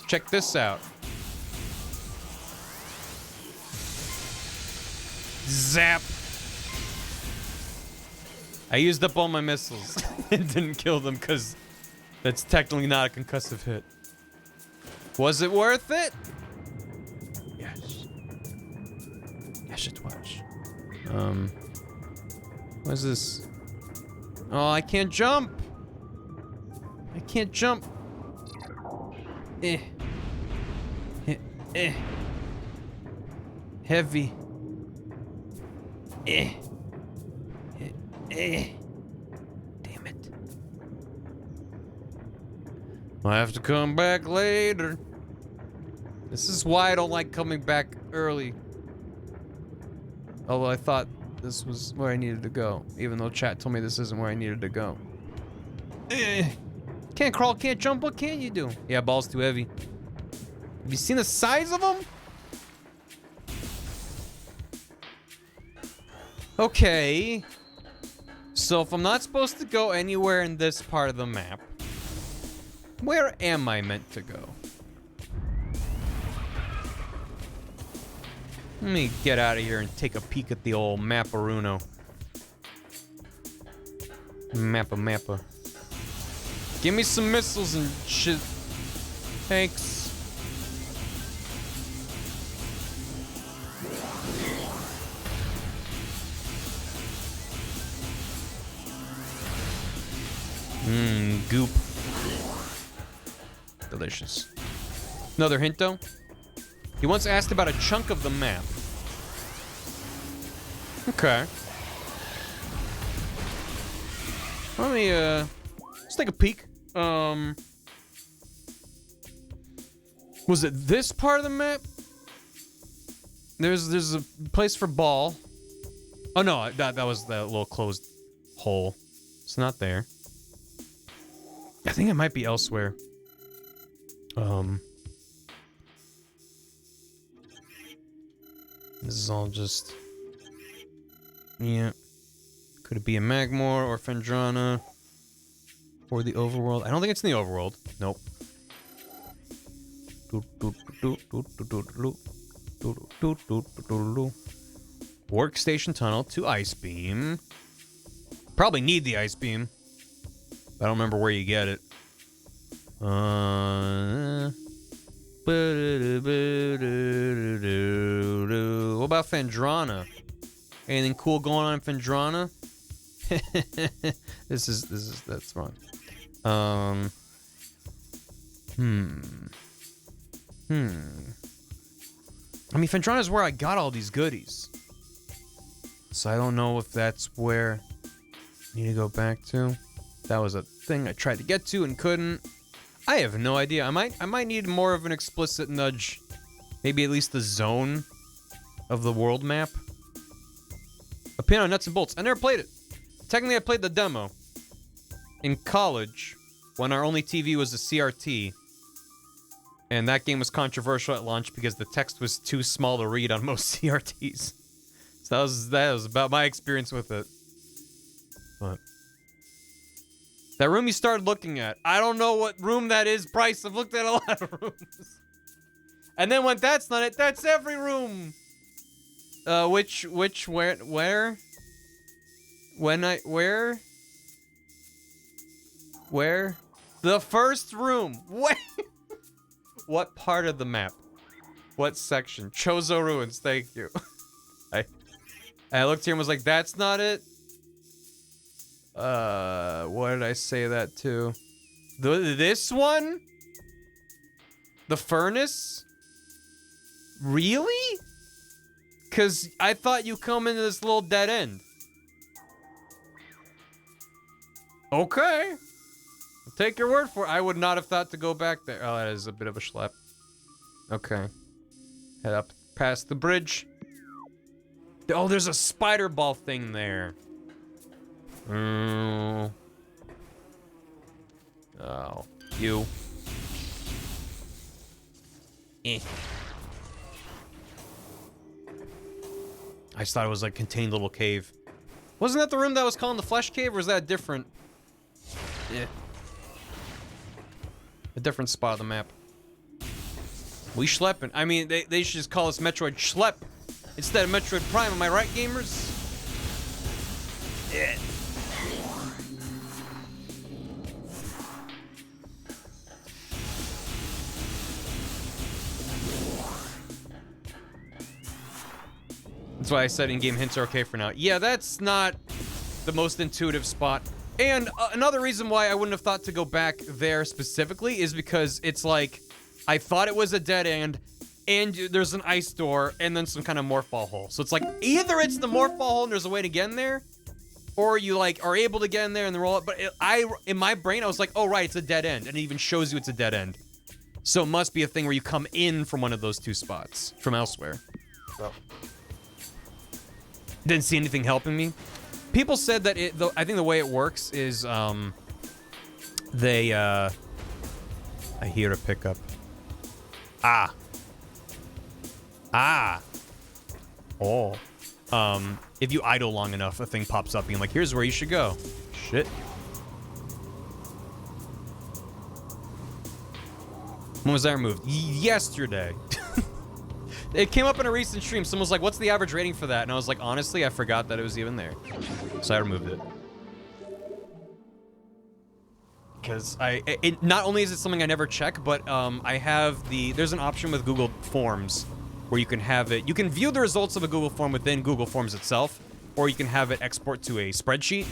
[SPEAKER 1] Check this out. Zap. I used up all my missiles. It didn't kill them because that's technically not a concussive hit. Was it worth it? Yes. Yes, it was. What is this? Oh, I can't jump. I can't jump. Heavy. Damn it. I have to come back later. This is why I don't like coming back early. Although I thought this was where I needed to go, even though chat told me this isn't where I needed to go. Can't crawl, can't jump, what can you do? Yeah, ball's too heavy. Have you seen the size of them? Okay. So if I'm not supposed to go anywhere in this part of the map, where am I meant to go? Let me get out of here and take a peek at the old Mapparuno. Mappa. Give me some missiles and shit. Thanks. Goop. Delicious. Another hint, though. He once asked about a chunk of the map. Okay. Let me, let's take a peek. Was it this part of the map? There's a place for ball. Oh no, that was that little closed hole. It's not there. I think it might be elsewhere. This is all just... Yeah. Could it be a Magmor or Fendrana? Or the overworld? I don't think it's in the overworld. Nope. Workstation tunnel to Ice Beam. Probably need the Ice Beam. I don't remember where you get it. What about Fendrana? Anything cool going on in Fendrana? That's wrong. I mean, Fendrana is where I got all these goodies. So I don't know if that's where I need to go back to. That was a thing I tried to get to and couldn't. I have no idea. I might need more of an explicit nudge. Maybe at least the zone of the world map. A Piano Nuts and Bolts. I never played it. Technically, I played the demo in college when our only TV was a CRT. And that game was controversial at launch because the text was too small to read on most CRTs. So that was about my experience with it. But that room you started looking at, I don't know what room that is, Bryce. I've looked at a lot of rooms. And then when that's not it, that's every room. Where? Where? The first room. Wait. What part of the map? What section? Chozo Ruins, thank you. I looked here and was like, that's not it. What did I say that to? This one? The furnace? Really? Cause I thought you come into this little dead end. Okay. I'll take your word for it. I would not have thought to go back there. Oh, that is a bit of a schlep. Okay. Head up past the bridge. Oh, there's a spider ball thing there. Oh, you. I just thought it was like a contained little cave. Wasn't that the room that was called the Flesh Cave, or is that different? Yeah. A different spot of the map. We schlepping. I mean, they should just call us Metroid Schlepp instead of Metroid Prime. Am I right, gamers? Yeah. That's why I said in-game hints are okay for now. Yeah, that's not the most intuitive spot. And another reason why I wouldn't have thought to go back there specifically is because it's like, I thought it was a dead end, and there's an ice door, and then some kind of morphball hole. So it's like, either it's the morphball hole and there's a way to get in there, or you like are able to get in there and then roll up. But in my brain, I was like, oh right, it's a dead end, and it even shows you it's a dead end. So it must be a thing where you come in from one of those two spots from elsewhere.
[SPEAKER 2] Oh.
[SPEAKER 1] Didn't see anything helping me. People said that I think the way it works is they I hear a pickup. Oh. If you idle long enough, a thing pops up being like, here's where you should go. Shit. When was that removed? Yesterday. It came up in a recent stream. Someone was like, what's the average rating for that? And I was like, honestly, I forgot that it was even there. So I removed it. Because not only is it something I never check, but I have there's an option with Google Forms where you can have it, you can view the results of a Google form within Google Forms itself, or you can have it export to a spreadsheet.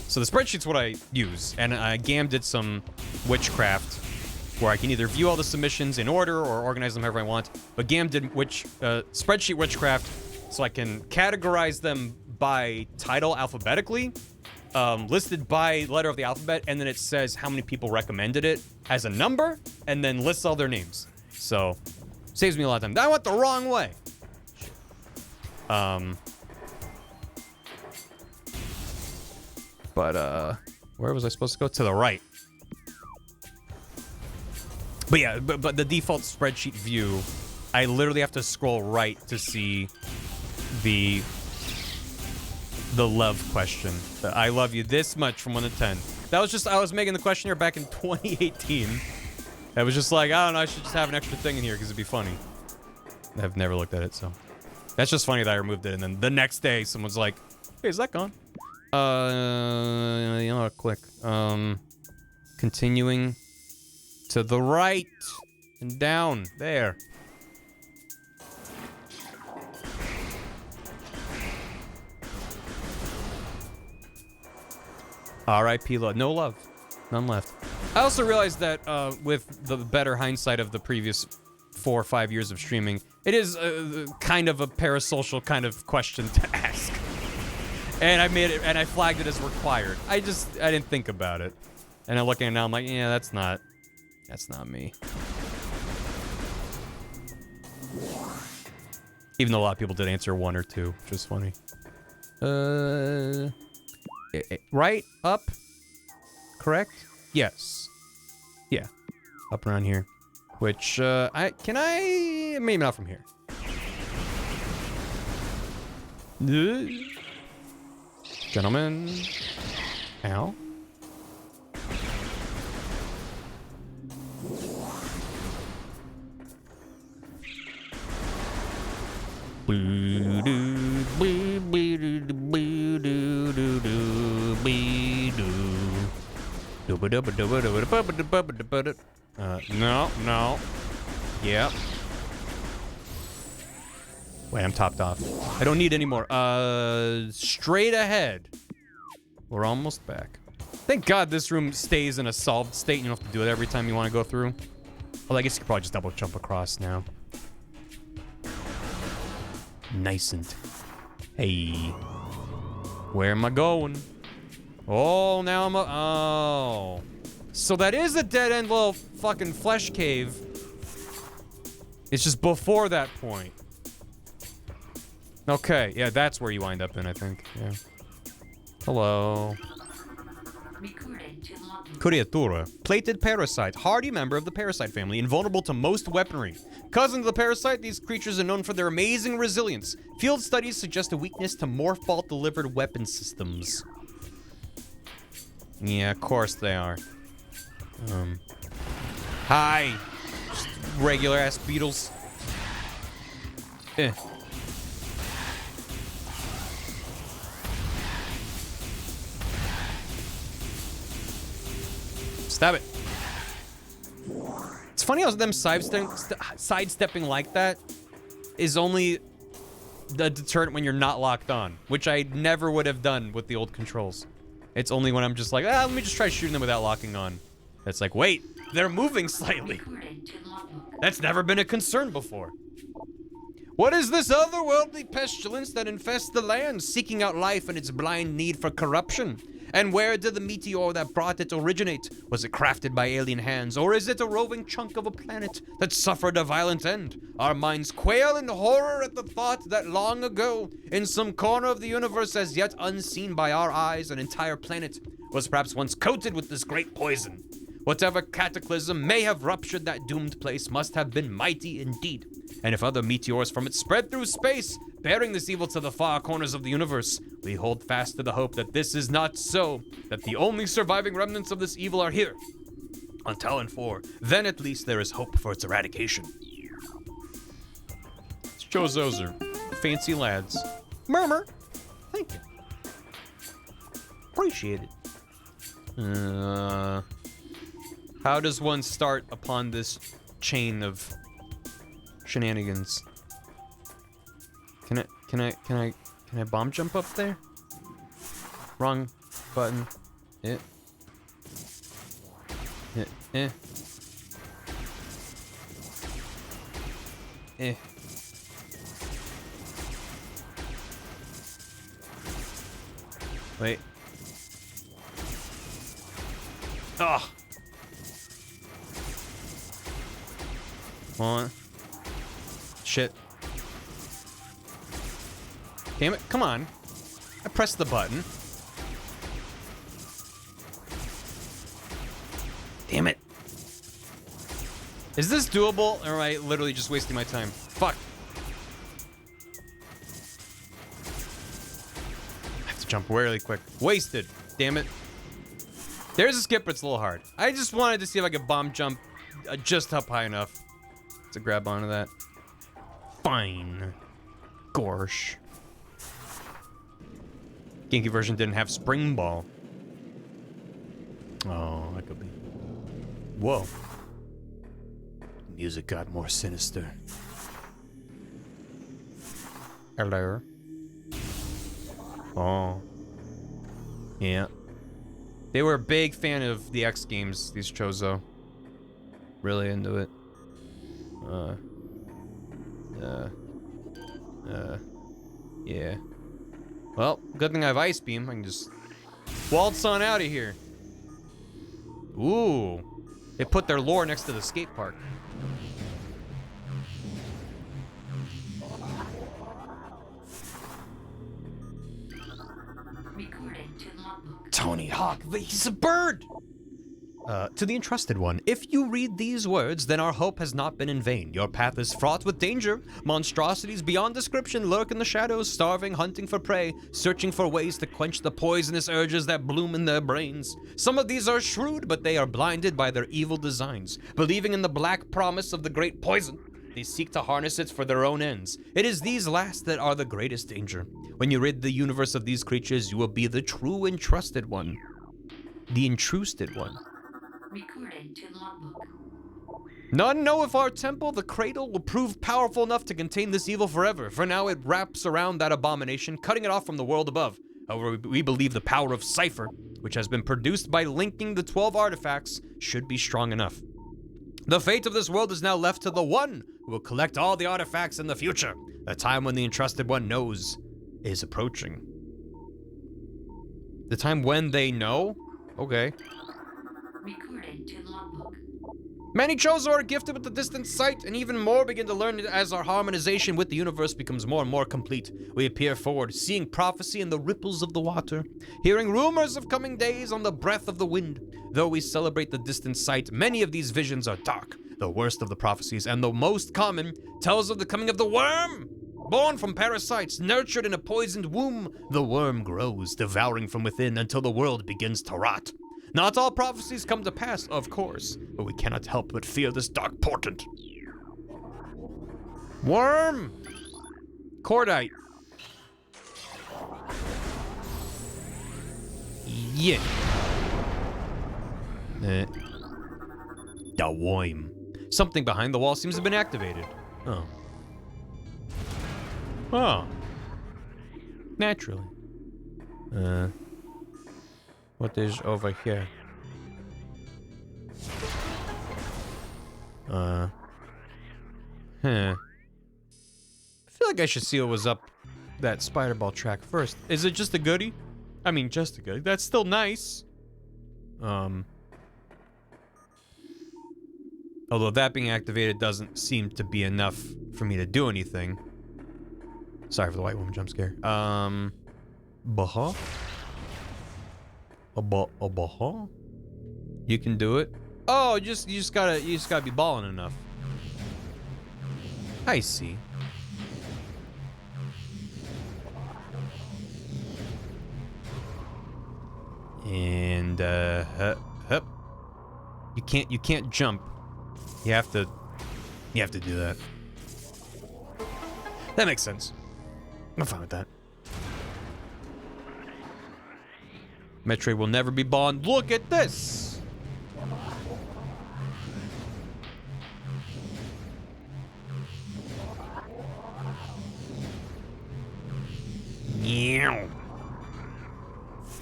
[SPEAKER 1] So the spreadsheet's what I use, and Gam did some witchcraft where I can either view all the submissions in order or organize them however I want. But Gam did spreadsheet witchcraft, so I can categorize them by title alphabetically, listed by letter of the alphabet, and then it says how many people recommended it as a number, and then lists all their names. So, saves me a lot of time. I went the wrong way. But, where was I supposed to go? To the right. But yeah, but the default spreadsheet view, I literally have to scroll right to see the love question. I love you this much from 1 to 10. That was just, I was making the questionnaire back in 2018. I was just like, I don't know, I should just have an extra thing in here because it'd be funny. I've never looked at it, so. That's just funny that I removed it, and then the next day someone's like, hey, is that gone? You know what, click. Continuing to the right and down, there. R.I.P. love. No love. None left. I also realized that with the better hindsight of the previous 4 or 5 years of streaming, it is kind of a parasocial kind of question to ask. And I made it, and I flagged it as required. I didn't think about it. And I'm looking at it now, I'm like, yeah, that's not me. Even though a lot of people did answer 1 or 2, which is funny. Right? Up? Correct? Yes. Yeah. Up around here. Which, maybe not from here. Gentlemen. Ow. No. Yep. Wait, I'm topped off. I don't need any more. Straight ahead. We're almost back. Thank God this room stays in a solved state and you don't have to do it every time you want to go through. Well, I guess you could probably just double jump across now. Nice-and. Hey. Where am I going? Oh, now I'm oh. So that is a dead-end little fucking flesh cave. It's just before that point. Okay, yeah, that's where you wind up in, I think. Yeah. Hello. Creatura. Plated parasite. Hardy member of the parasite family. Invulnerable to most weaponry. Cousin of the parasite, these creatures are known for their amazing resilience. Field studies suggest a weakness to morph ball-delivered weapon systems. Yeah, of course they are. Hi. Just regular-ass beetles. Stab it. It's funny how them sidestepping like that is only the deterrent when you're not locked on, which I never would have done with the old controls. It's only when I'm just like, let me just try shooting them without locking on. It's like, wait, they're moving slightly. That's never been a concern before. What is this otherworldly pestilence that infests the land, seeking out life in its blind need for corruption? And where did the meteor that brought it originate? Was it crafted by alien hands, or is it a roving chunk of a planet that suffered a violent end? Our minds quail in horror at the thought that long ago, in some corner of the universe as yet unseen by our eyes, an entire planet was perhaps once coated with this great poison. Whatever cataclysm may have ruptured that doomed place must have been mighty indeed. And if other meteors from it spread through space, bearing this evil to the far corners of the universe, we hold fast to the hope that this is not so, that the only surviving remnants of this evil are here. On Talon 4, then at least there is hope for its eradication. Chozos are fancy lads. Murmur. Thank you. Appreciate it. How does one start upon this chain of shenanigans? Can I bomb jump up there? Wrong button. Eh. Eh. Eh. Wait. Ah. On. Shit. Damn it, come on. I pressed the button. Damn it. Is this doable, or am I literally just wasting my time? Fuck. I have to jump really quick. Wasted. Damn it. There's a skip, but it's a little hard. I just wanted to see if I could bomb jump just up high enough to grab onto that. Fine. Gorsh. GameCube version didn't have Spring Ball. Oh, that could be. Whoa. Music got more sinister. Hello. Oh. Yeah. They were a big fan of the X games, these Chozo. Really into it. Yeah. Well, good thing I have Ice Beam. I can just waltz on out of here. Ooh. They put their lore next to the skate park.
[SPEAKER 3] Recorded to logbook.
[SPEAKER 1] Tony Hawk, he's a bird! To the entrusted one, if you read these words, then our hope has not been in vain. Your path is fraught with danger. Monstrosities beyond description lurk in the shadows, starving, hunting for prey, searching for ways to quench the poisonous urges that bloom in their brains. Some of these are shrewd, but they are blinded by their evil designs. Believing in the black promise of the great poison, they seek to harness it for their own ends. It is these last that are the greatest danger. When you rid the universe of these creatures, you will be the true entrusted one. The entrusted one.
[SPEAKER 3] Recorded to logbook.
[SPEAKER 1] None know if our temple, the cradle, will prove powerful enough to contain this evil forever. For now, it wraps around that abomination, cutting it off from the world above. However, we believe the power of Cypher, which has been produced by linking the 12 artifacts, should be strong enough. The fate of this world is now left to the one who will collect all the artifacts in the future. The time when the entrusted one knows is approaching. The time when they know? Okay.
[SPEAKER 3] Recorded to logbook.
[SPEAKER 1] Many Chozo are gifted with the distant sight, and even more begin to learn it as our harmonization with the universe becomes more and more complete. We appear forward, seeing prophecy in the ripples of the water, hearing rumors of coming days on the breath of the wind. Though we celebrate the distant sight, many of these visions are dark. The worst of the prophecies, and the most common, tells of the coming of the worm. Born from parasites, nurtured in a poisoned womb, the worm grows, devouring from within until the world begins to rot. Not all prophecies come to pass, of course, but we cannot help but fear this dark portent. Worm! Cordite. Yeah. The worm. Something behind the wall seems to have been activated. Oh. Oh. Naturally. What is over here? think I should see what was up that spider ball track first. Is it just a goodie? I mean, just a goodie. That's still nice. Although that being activated doesn't seem to be enough for me to do anything. Sorry for the white woman jump scare. Baha? Baha? You can do it. Oh, you just gotta be balling enough. I see. And hup. You can't jump. You have to do that. That makes sense. I'm fine with that. Metroid will never be Bond. Look at this!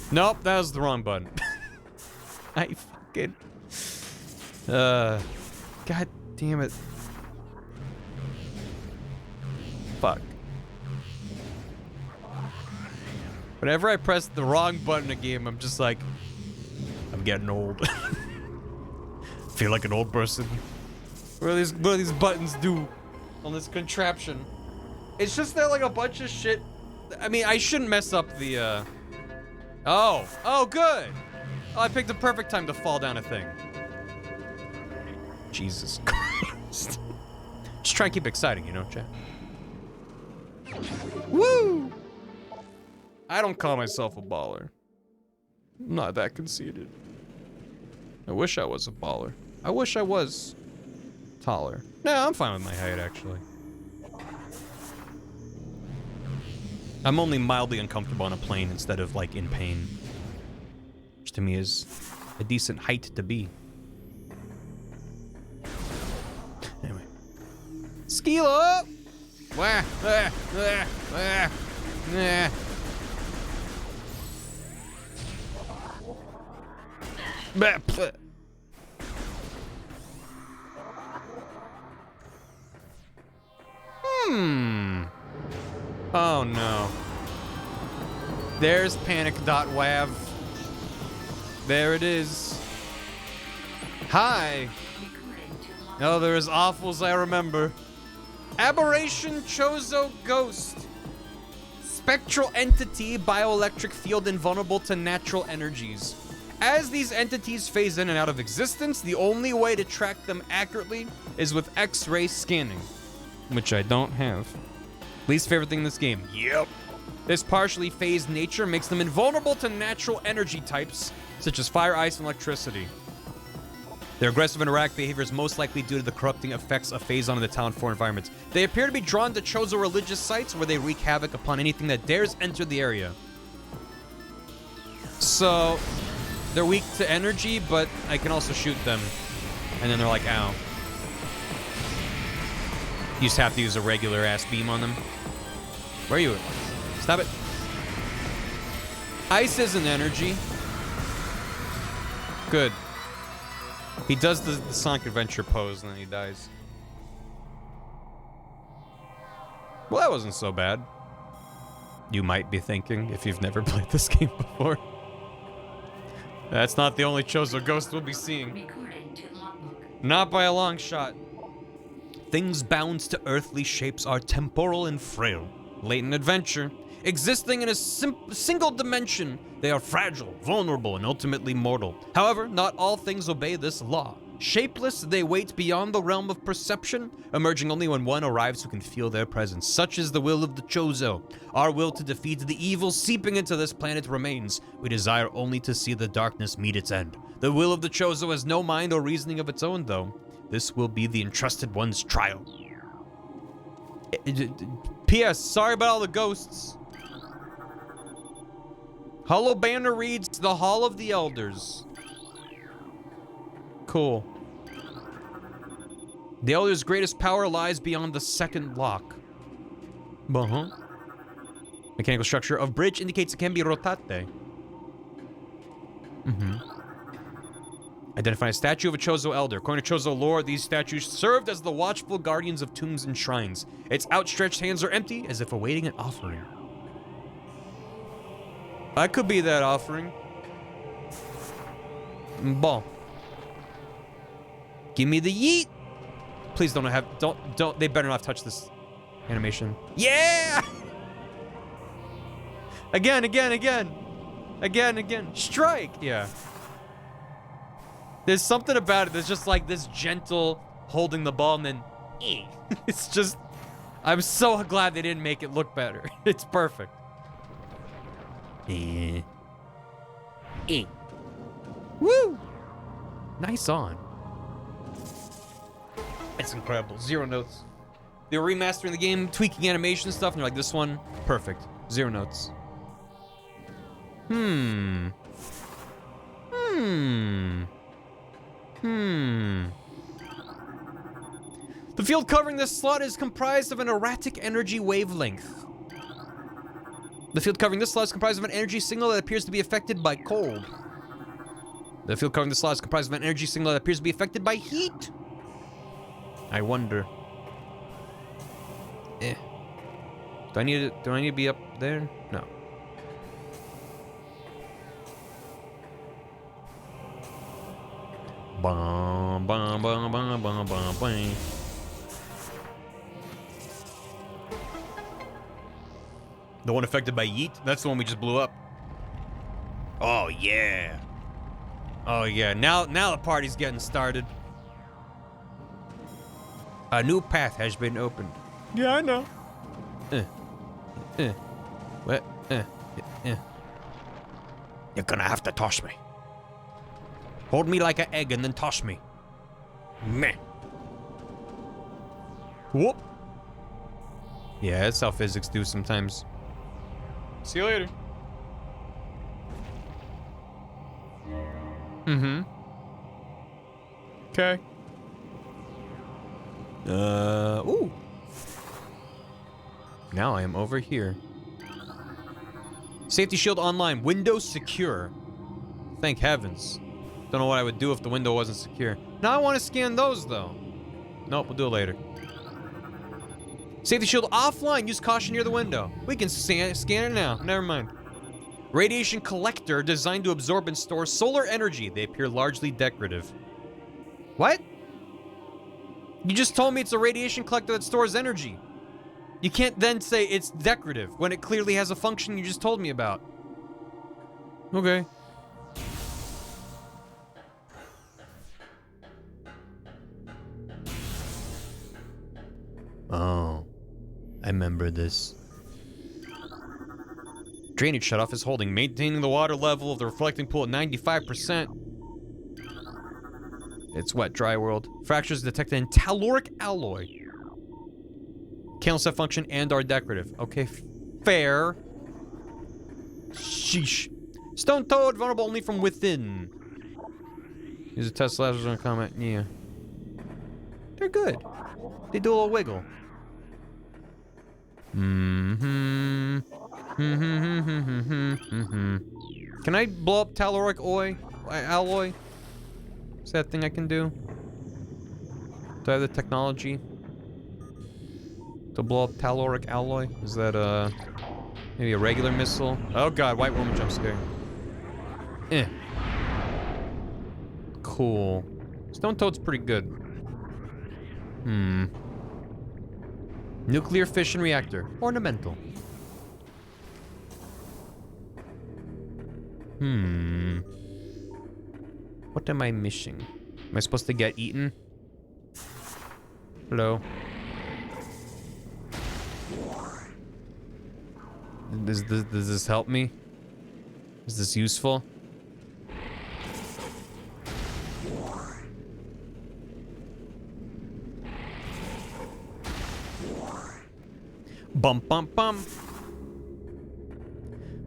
[SPEAKER 1] Nope, that was the wrong button. I fucking... God damn it. Fuck. Whenever I press the wrong button in a game, I'm just like, I'm getting old. Feel like an old person. What do these buttons do on this contraption? It's just that like a bunch of shit. I mean, I shouldn't mess up the, Oh, good. Oh, I picked the perfect time to fall down a thing. Jesus Christ. Just try and keep it exciting, you know, chat. Woo! I don't call myself a baller. I'm not that conceited. I wish I was a baller. I wish I was taller. No, I'm fine with my height, actually. I'm only mildly uncomfortable on a plane instead of, like, in pain. Which to me is a decent height to be. Anyway. Skilo! Wah, wah, wah, wah, wah. Oh no. There's panic.wav. There it is. Hi. Oh, they're as awful as I remember. Aberration Chozo Ghost. Spectral entity, bioelectric field invulnerable to natural energies. As these entities phase in and out of existence, the only way to track them accurately is with X-ray scanning, which I don't have. Least favorite thing in this game. Yep. This partially phased nature makes them invulnerable to natural energy types, such as fire, ice, and electricity. Their aggressive and erratic behavior is most likely due to the corrupting effects of phase-on in the town for environments. They appear to be drawn to Chozo religious sites where they wreak havoc upon anything that dares enter the area. So, they're weak to energy, but I can also shoot them. And then they're like, ow. You just have to use a regular-ass beam on them. Where are you? Stop it. Ice isn't energy. Good. He does the Sonic Adventure pose and then he dies. Well, that wasn't so bad. You might be thinking, if you've never played this game before. That's not the only Chozo ghost we'll be seeing.
[SPEAKER 3] Recorded to logbook.
[SPEAKER 1] Not by a long shot. Things bound to earthly shapes are temporal and frail. Latent adventure. Existing in a single dimension, they are fragile, vulnerable, and ultimately mortal. However, not all things obey this law. Shapeless, they wait beyond the realm of perception, emerging only when one arrives who can feel their presence. Such is the will of the Chozo. Our will to defeat the evil seeping into this planet remains. We desire only to see the darkness meet its end. The will of the Chozo has no mind or reasoning of its own, though. This will be the entrusted one's trial. P.S. Sorry about all the ghosts. Hollow banner reads, the Hall of the Elders. Cool. The Elder's greatest power lies beyond the second lock. Mechanical structure of bridge indicates it can be rotate. Identify a statue of a Chozo elder. According to Chozo lore, these statues served as the watchful guardians of tombs and shrines. Its outstretched hands are empty, as if awaiting an offering. I could be that offering. Ball. Give me the yeet. Please don't have, don't, they better not touch this animation. Yeah! Again. Strike! Yeah. There's something about it that's just like this gentle holding the ball and then it's just, I'm so glad they didn't make it look better. It's perfect. Woo! Nice on. It's incredible. 0 notes. They were remastering the game, tweaking animation stuff, and they're like, this one, perfect. 0 notes. The field covering this slot is comprised of an erratic energy wavelength. The field covering this slot is comprised of an energy signal that appears to be affected by cold. The field covering this slot is comprised of an energy signal that appears to be affected by heat. I wonder. Do I need to be up there? No. Bum, bum, bum, bum, bum, bum, bum. The one affected by yeet? That's the one we just blew up. Oh yeah. Oh yeah. Now the party's getting started. A new path has been opened. Yeah, I know. What? You're gonna have to toss me. Hold me like an egg and then toss me. Meh. Whoop. Yeah, that's how physics do sometimes. See you later. Okay. Ooh. Now I am over here. Safety shield online. Window secure. Thank heavens. Don't know what I would do if the window wasn't secure. Now I want to scan those, though. Nope, we'll do it later. Safety shield offline. Use caution near the window. We can scan it now. Never mind. Radiation collector designed to absorb and store solar energy. They appear largely decorative. What? You just told me it's a radiation collector that stores energy. You can't then say it's decorative when it clearly has a function you just told me about. Okay. Oh, I remember this. Drainage shutoff is holding, maintaining the water level of the reflecting pool at 95%. It's wet, dry world. Fractures detected in telluric alloy. Candle set function and are decorative. Okay, fair. Sheesh. Stone toad, vulnerable only from within. Use a test lasers on comment. Yeah. They're good. They do a little wiggle. Can I blow up telluric alloy? Is that a thing I can do? Do I have the technology to blow up telluric alloy? Is that maybe a regular missile? Oh god, white woman jump scare. Cool. Stone toad's pretty good. Nuclear fission reactor. Ornamental. What am I missing? Am I supposed to get eaten? Hello? Does this help me? Is this useful? Bump, bump, bump.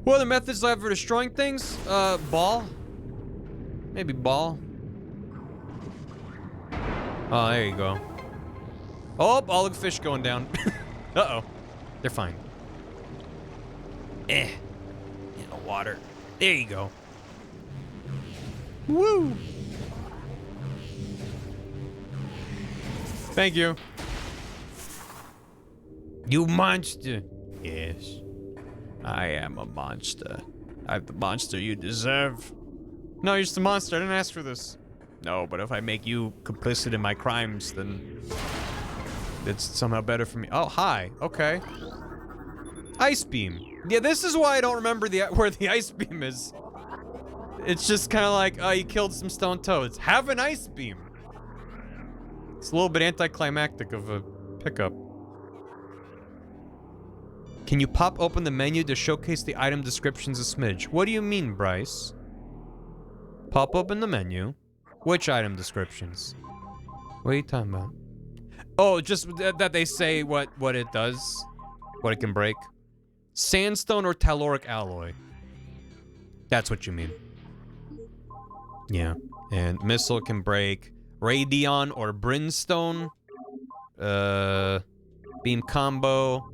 [SPEAKER 1] What other methods I have for destroying things? Ball? Maybe ball. Oh, there you go. Oh, all the fish going down. Uh-oh. They're fine. In the water. There you go. Woo! Thank you. You monster. Yes. I am a monster. I'm the monster you deserve. No, you're just a monster. I didn't ask for this. No, but if I make you complicit in my crimes, then it's somehow better for me. Oh, hi. Okay. Ice beam. Yeah, this is why I don't remember where the ice beam is. It's just kind of like, oh, you killed some stone toads. Have an ice beam. It's a little bit anticlimactic of a pickup. Can you pop open the menu to showcase the item descriptions a smidge? What do you mean, Bryce? Pop open the menu. Which item descriptions? What are you talking about? Oh, just that they say what it does. What it can break. Sandstone or telluric alloy. That's what you mean. Yeah. And missile can break radion or brimstone. Beam combo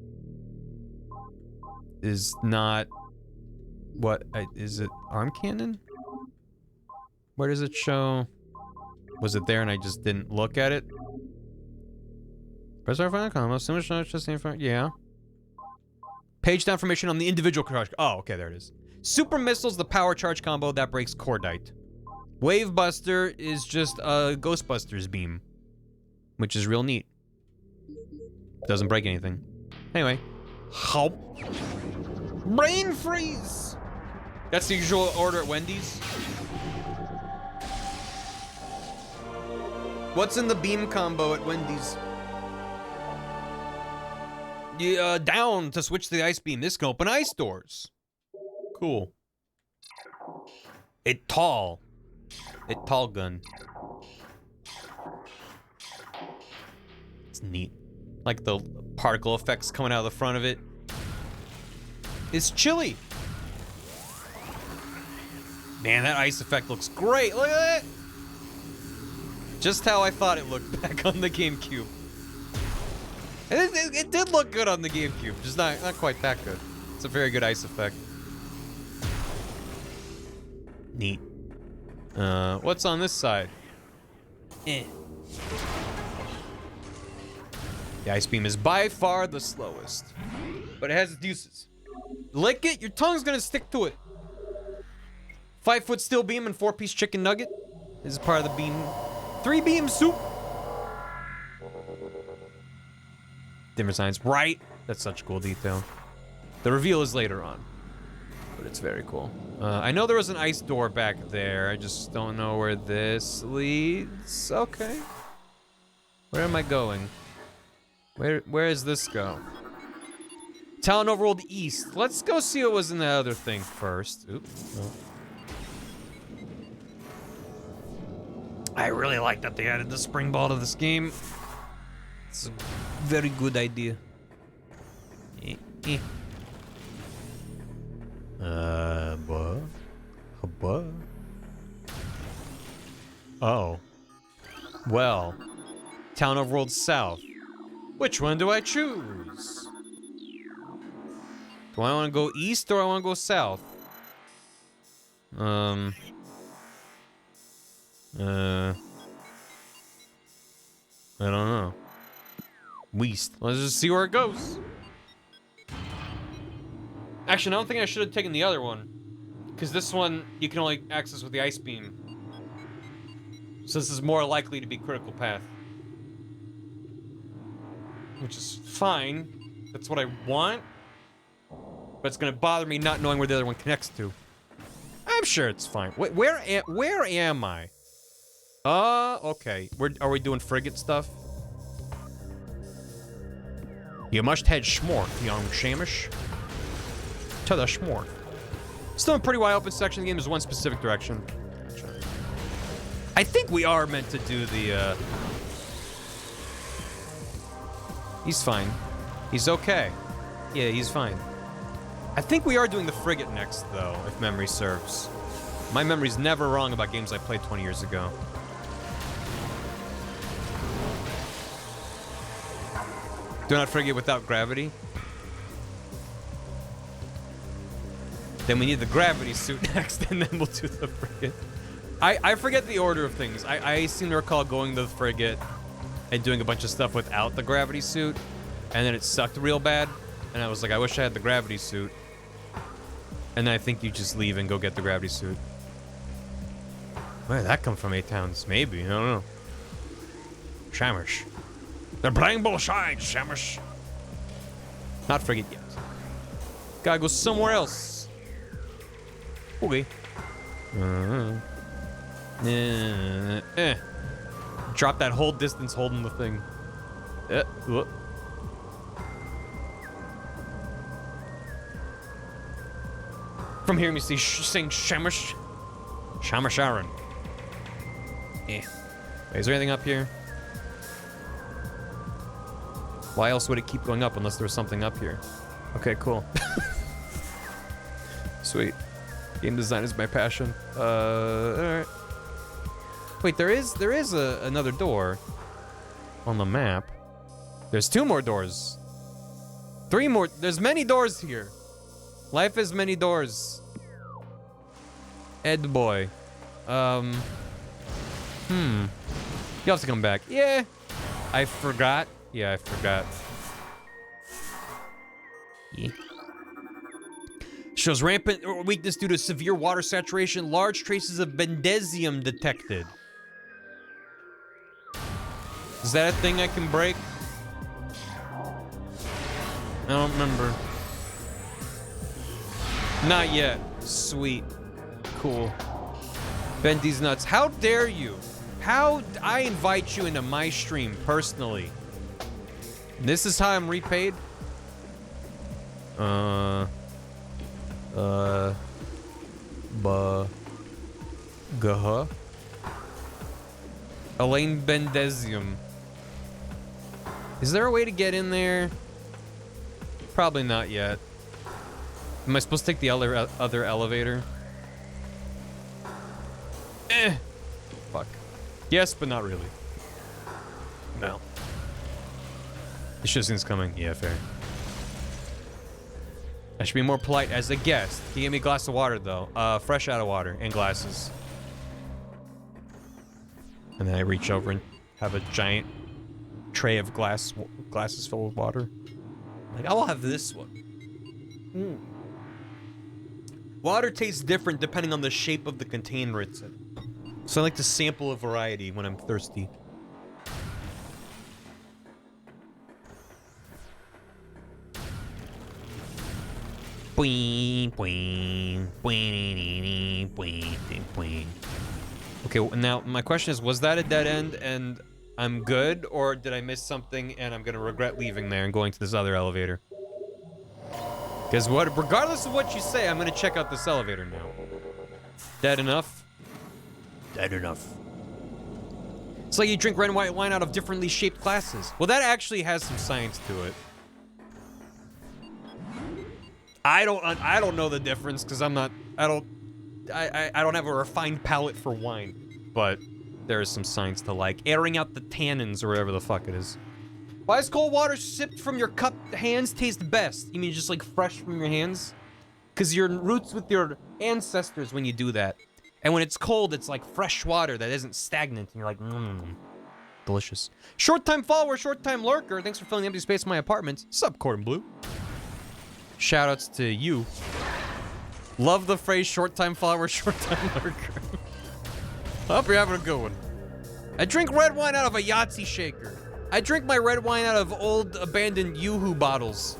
[SPEAKER 1] is not what is it? Arm cannon? Where does it show? Was it there and I just didn't look at it? Press our final combo. So much not just yeah. Page down information on the individual charge. Oh, okay, there it is. Super missiles, the power charge combo that breaks cordite. Wave Buster is just a Ghostbusters beam, which is real neat. Doesn't break anything. Anyway, how? Brain freeze. That's the usual order at Wendy's. What's in the beam combo at Wendy's? Yeah, down to switch to the ice beam. This can open ice doors. Cool. It tall gun. It's neat. Like the particle effects coming out of the front of it. It's chilly. Man, that ice effect looks great. Look at that. Just how I thought it looked back on the GameCube. And it did look good on the GameCube, just not quite that good. It's a very good ice effect. Neat. What's on this side? The ice beam is by far the slowest, but it has its uses. Lick it, your tongue's gonna stick to it. 5-foot steel beam and 4-piece chicken nugget. This is part of the beam. 3-beam soup. Different signs, right? That's such a cool detail. The reveal is later on, but it's very cool. I know there was an ice door back there. I just don't know where this leads. Okay. Where am I going? Where does this go? Town Overworld East. Let's go see what was in the other thing first. Oops. No. I really like that they added the spring ball to this game. It's a very good idea. What? Oh. Well. Town Overworld South. Which one do I choose? Do I want to go east or I want to go south? I don't know. West. Let's just see where it goes. Actually, I don't think I should have taken the other one. Because this one, you can only access with the ice beam. So this is more likely to be critical path. Which is fine. That's what I want. But it's gonna bother me not knowing where the other one connects to. I'm sure it's fine. Wait, where am I? Okay. Are we doing frigate stuff? You must head schmork, young Shamish. To the schmork. Still a pretty wide open section of the game. There's one specific direction. I think we are meant to do the, He's fine. He's okay. Yeah, he's fine. I think we are doing the frigate next, though, if memory serves. My memory's never wrong about games I played 20 years ago. Do not frigate without gravity. Then we need the gravity suit next, and then we'll do the frigate. I forget the order of things. I seem to recall going to the frigate, and doing a bunch of stuff without the gravity suit, and then it sucked real bad, and I was like, I wish I had the gravity suit. And then I think you just leave and go get the gravity suit. Where did that come from, 8 towns? Maybe, I don't know. Shamish. They're playing both sides, Shamish. Not forget yet. Gotta go somewhere else. Okay. Drop that whole distance holding the thing. Whoop. From hearing me saying Shamish. Shamish Aaron. Wait, is there anything up here? Why else would it keep going up unless there was something up here? Okay, cool. Sweet. Game design is my passion. Alright. Wait, there is another door on the map. There's 2 more doors. 3 more. There's many doors here. Life is many doors. Ed boy. You'll have to come back. Yeah. I forgot. Yeah, I forgot. Yeah. Shows rampant weakness due to severe water saturation. Large traces of bendesium detected. Is that a thing I can break? I don't remember. Not yet. Sweet. Cool. Bend these nuts. How dare you? How I invite you into my stream personally? This is how I'm repaid? Elaine Bendesium. Is there a way to get in there? Probably not yet. Am I supposed to take the other elevator? Fuck. Yes, but not really. No. The shit's coming. Yeah, fair. I should be more polite as a guest. He gave me a glass of water, though. Fresh out of water and glasses. And then I reach over and have a giant tray of glasses full of water. Like, I will have this one. Water tastes different depending on the shape of the container it's in. So I like to sample a variety when I'm thirsty. Okay, now my question is, was that a dead end and I'm good, or did I miss something and I'm gonna regret leaving there and going to this other elevator? Because regardless of what you say, I'm gonna check out this elevator now. Dead enough? Dead enough. It's like you drink red and white wine out of differently shaped glasses. Well, that actually has some science to it. I don't know the difference because I don't have a refined palate for wine, but there is some science to like airing out the tannins or whatever the fuck it is. Why does cold water sipped from your cupped hands taste best? You mean just like fresh from your hands? Because your roots with your ancestors when you do that. And when it's cold, it's like fresh water that isn't stagnant. And you're like, delicious. Short time follower, short time lurker. Thanks for filling the empty space in my apartment. Sup, Cordon Bleu. Shoutouts to you. Love the phrase short time follower, short time lurker. I hope you're having a good one. I drink red wine out of a Yahtzee shaker. I drink my red wine out of old abandoned Yoo-hoo bottles.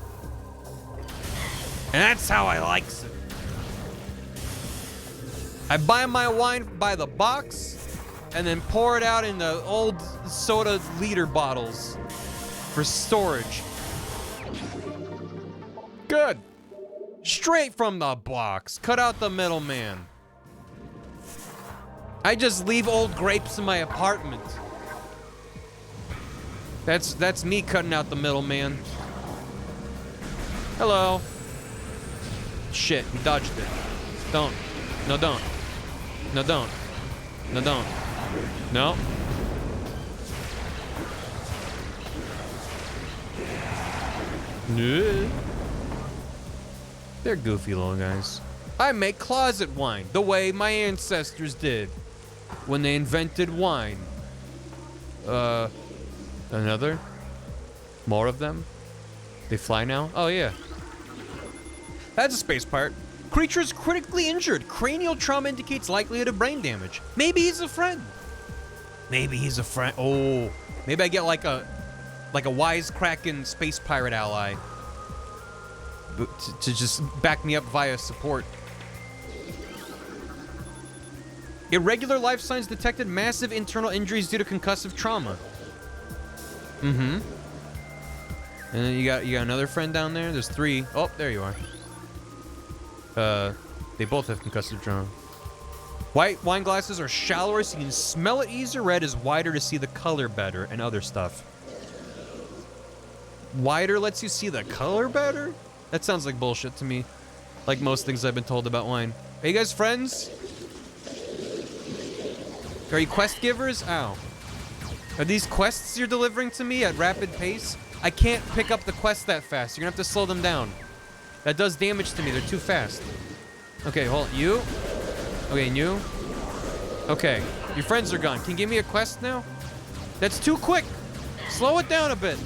[SPEAKER 1] And that's how I likes it. I buy my wine by the box and then pour it out in the old soda liter bottles for storage. Good. Straight from the box. Cut out the middleman. I just leave old grapes in my apartment. That's me cutting out the middleman. Hello. Shit, we dodged it. Don't. No, don't. No, don't. No, don't. No. No. They're goofy little guys. I make closet wine the way my ancestors did when they invented wine. Another? More of them? They fly now? Oh, yeah. That's a space part. Creature is critically injured. Cranial trauma indicates likelihood of brain damage. Maybe he's a friend. Maybe he's a friend. Oh, maybe I get like a wisecracking space pirate ally to just back me up via support. Irregular life signs detected. Massive internal injuries due to concussive trauma. Mm-hmm. And then you got another friend down there. There's 3. Oh, there you are. They both have concussive trauma. White wine glasses are shallower so you can smell it easier. Red is wider to see the color better, and other stuff. Wider lets you see the color better? That sounds like bullshit to me. Like most things I've been told about wine. Are you guys friends? Are you quest givers? Ow. Are these quests you're delivering to me at rapid pace? I can't pick up the quests that fast. You're gonna have to slow them down. That does damage to me. They're too fast. Okay, hold on. You? Okay, and you? Okay. Your friends are gone. Can you give me a quest now? That's too quick. Slow it down a bit.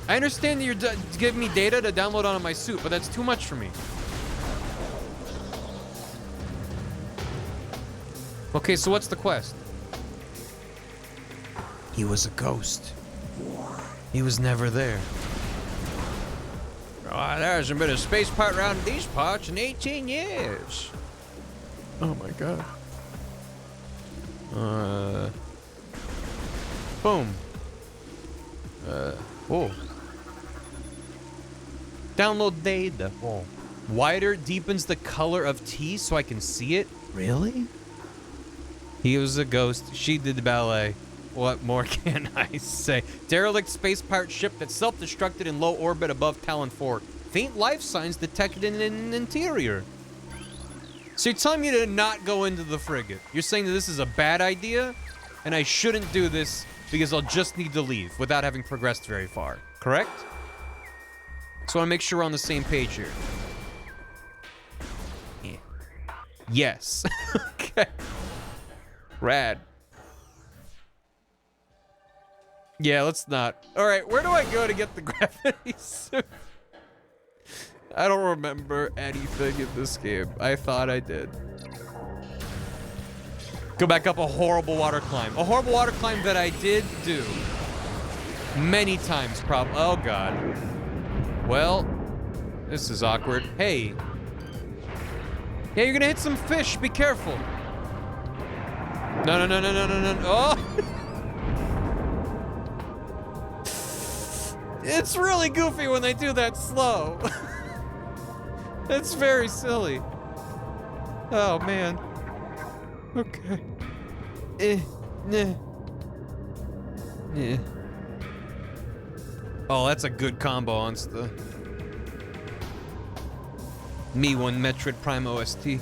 [SPEAKER 1] I understand that you're giving me data to download onto my suit, but that's too much for me. Okay, so what's the quest? He was a ghost. He was never there. Oh, there hasn't been a space part around these parts in 18 years. Oh my god. Boom. Oh. Download data. Oh. Wider deepens the color of tea so I can see it. Really? He was a ghost. She did the ballet. What more can I say? Derelict space pirate ship that self-destructed in low orbit above Talon 4. Faint life signs detected in an interior. So you're telling me to not go into the frigate. You're saying that this is a bad idea, and I shouldn't do this because I'll just need to leave without having progressed very far. Correct? So I want to make sure we're on the same page here. Yeah. Yes. Okay. Rad. Yeah, let's not. All right, where do I go to get the gravity suit? I don't remember anything in this game. I thought I did. Go back up a horrible water climb. A horrible water climb that I did do. Many times, probably. Oh, God. Well, this is awkward. Hey. Yeah, you're gonna hit some fish. Be careful. No, no, no, no, no, no, no. Oh! It's really goofy when they do that slow. It's very silly. Oh, man. Okay. Oh, that's a good combo on the Me One Metroid Prime OST. We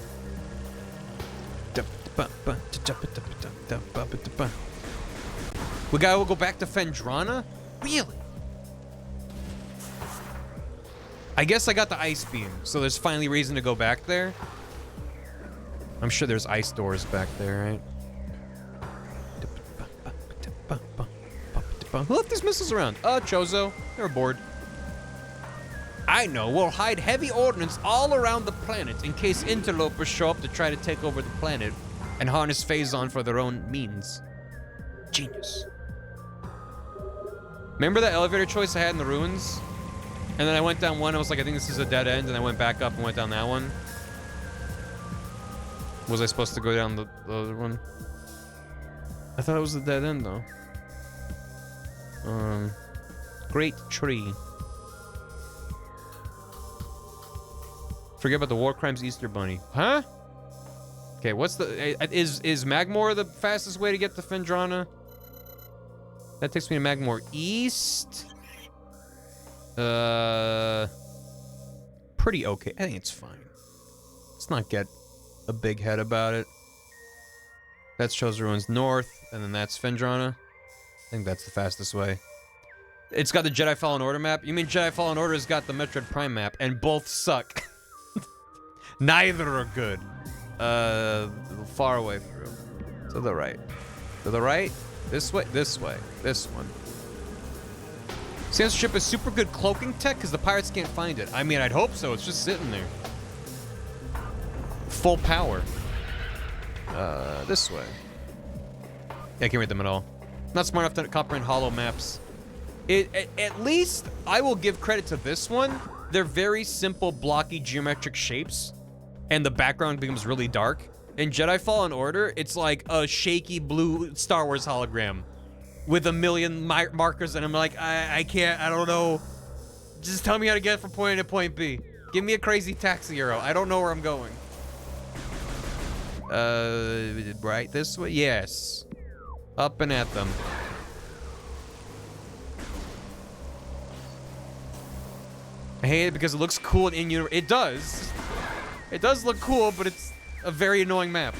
[SPEAKER 1] gotta go back to Fendrana? Really? I guess I got the ice beam, so there's finally reason to go back there. I'm sure there's ice doors back there, right? Who left these missiles around? Chozo. They were bored. I know, we'll hide heavy ordnance all around the planet in case interlopers show up to try to take over the planet and harness Phazon for their own means. Genius. Remember that elevator choice I had in the ruins? And then I went down one, I was like, I think this is a dead end, and I went back up and went down that one. Was I supposed to go down the other one? I thought it was a dead end, though. Great tree. Forget about the War Crimes Easter Bunny. Huh? Okay, what's the... Is Magmore the fastest way to get to Fendrana? That takes me to Magmore East. Pretty okay. I think it's fine. Let's not get a big head about it. That's Chozo Ruins North, and then that's Fendrana. I think that's the fastest way. It's got the Jedi Fallen Order map. You mean Jedi Fallen Order has got the Metroid Prime map, and both suck. Neither are good. Far away through. To the right. To the right. This way. This way. This one. Censorship is super good cloaking tech because the pirates can't find it. I mean, I'd hope so. It's just sitting there. Full power. This way. Yeah, I can't read them at all. Not smart enough to comprehend hollow maps. At least, I will give credit to this one. They're very simple, blocky, geometric shapes. And the background becomes really dark. In Jedi Fallen Order, it's like a shaky blue Star Wars hologram. With a million markers, and I'm like, I can't, I don't know. Just tell me how to get from point A to point B. Give me a crazy taxi arrow. I don't know where I'm going. Right this way? Yes. Up and at them. I hate it because it looks cool and in-universe. It does. It does look cool, but it's a very annoying map.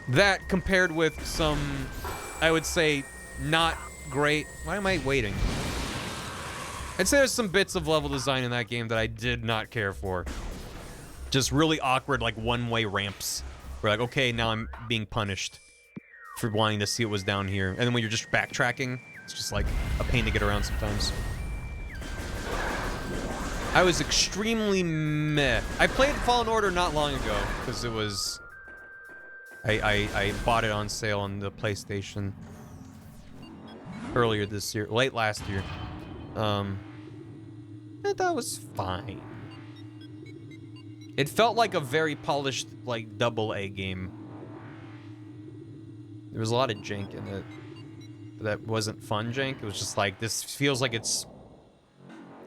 [SPEAKER 1] That compared with some, I would say, not great. Why am I waiting? I'd say there's some bits of level design in that game that I did not care for. Just really awkward, like one-way ramps. We're like, okay, now I'm being punished for wanting to see what was down here. And then when you're just backtracking, it's just like a pain to get around sometimes. I was extremely meh. I played Fallen Order not long ago because it was. I bought it on sale on the PlayStation earlier this year, late last year. And that was fine. It felt like a very polished, like, AA game. There was a lot of jank in it. That wasn't fun jank. It was just like, this feels like it's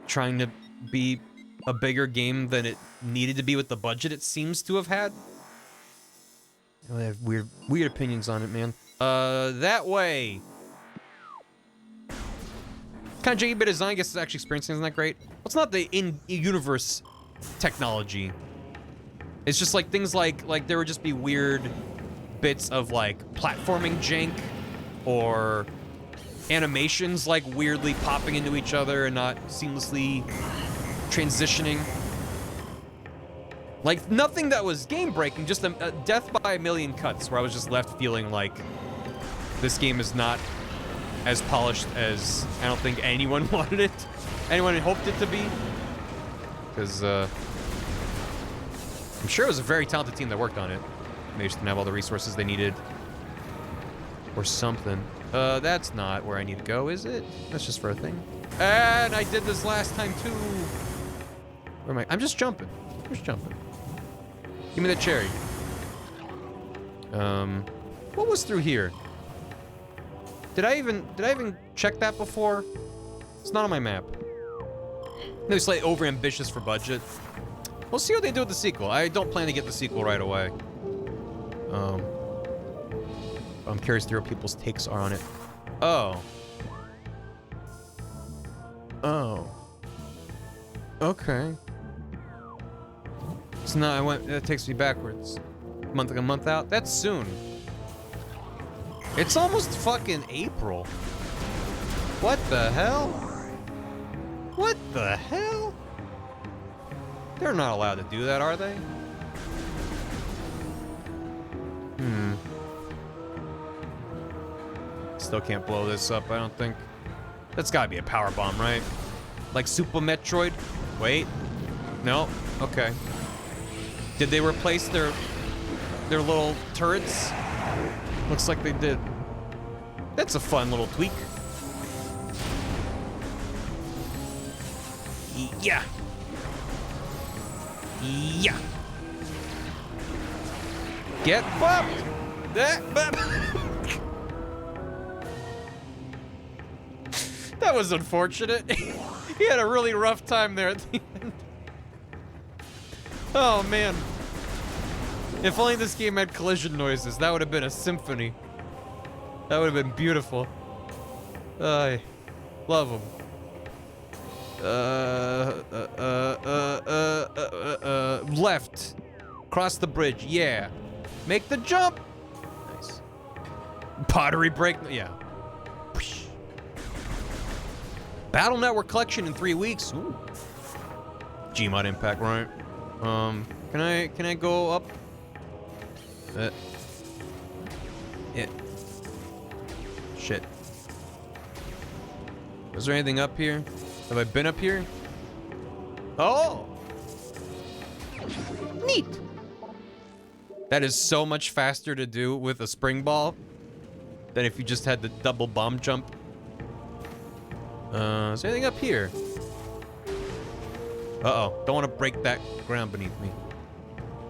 [SPEAKER 1] trying to be a bigger game than it needed to be with the budget it seems to have had. I have weird opinions on it, man. That way. Kind of janky bit of design. I guess it's actually experiencing isn't that great. Well, it's not the in-universe technology. It's just like things like there would just be weird bits of like platforming jank or animations like weirdly popping into each other and not seamlessly transitioning. Like nothing that was game breaking, just a death by a million cuts where I was just left feeling like this game is not as polished as I don't think anyone wanted it. Anyone had hoped it to be. Because I'm sure it was a very talented team that worked on it. They just didn't have all the resources they needed. Or something. That's not where I need to go, is it? That's just for a thing. And I did this last time too. Where am I? I'm just jumping. I'm just jumping. Give me the cherry. What was through here? Did I even check that before? It's not on my map. Maybe slightly over ambitious for budget. We'll see what they do with the sequel. I don't plan to get the sequel right away. I'm curious to hear what people's takes are on it. Oh. Oh. Okay. So now that takes me backwards. Like a month out? That's soon. It's almost fucking April. What the hell? What the hell? They're not allowed to do that, are they? Still can't blow this up, I don't think. That's gotta be a power bomb, right? Like Super Metroid? Wait. No? Okay. Did they replace their little turrets? Looks like they did. That's a fun little tweak. Yeah. Yeah. Get bumped. That was unfortunate. He had a really rough time there at the end. Oh man. If only this game had collision noises, that would have been a symphony. That would have been beautiful. I love them. Left. Cross the bridge, yeah. Make the jump. Nice. Pottery break, yeah. Battle Network collection in 3 weeks. Ooh. Gmod impact, right? Can I go up? Yeah. Shit. Is there anything up here? Have I been up here? Oh! Neat! That is so much faster to do with a spring ball than if you just had the double bomb jump. Is there anything up here? Uh-oh. Don't want to break that ground beneath me.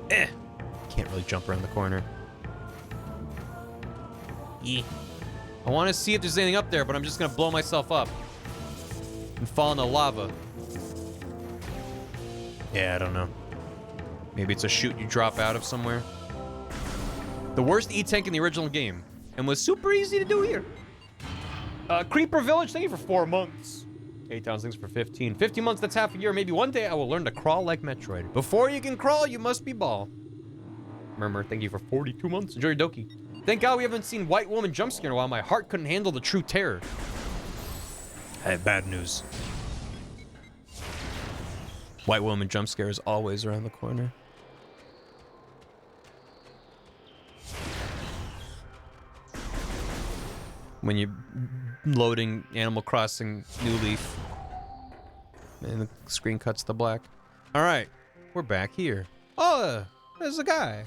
[SPEAKER 1] Can't really jump around the corner. Yeah. I want to see if there's anything up there, but I'm just going to blow myself up and fall in the lava. Yeah, I don't know. Maybe it's a chute you drop out of somewhere. The worst E-Tank in the original game, and was super easy to do here. Creeper Village, thank you for 4 months. 8 towns, thanks for 15. 50 months, that's half a year. Maybe one day I will learn to crawl like Metroid. Before you can crawl, you must be ball. Murmur, thank you for 42 months. Enjoy your Doki. Thank God we haven't seen White Woman jump scare in a while. My heart couldn't handle the true terror. I have bad news. White Woman jump scare is always around the corner. When you're loading Animal Crossing New Leaf and the screen cuts to black. All right, we're back here. Oh, there's a guy.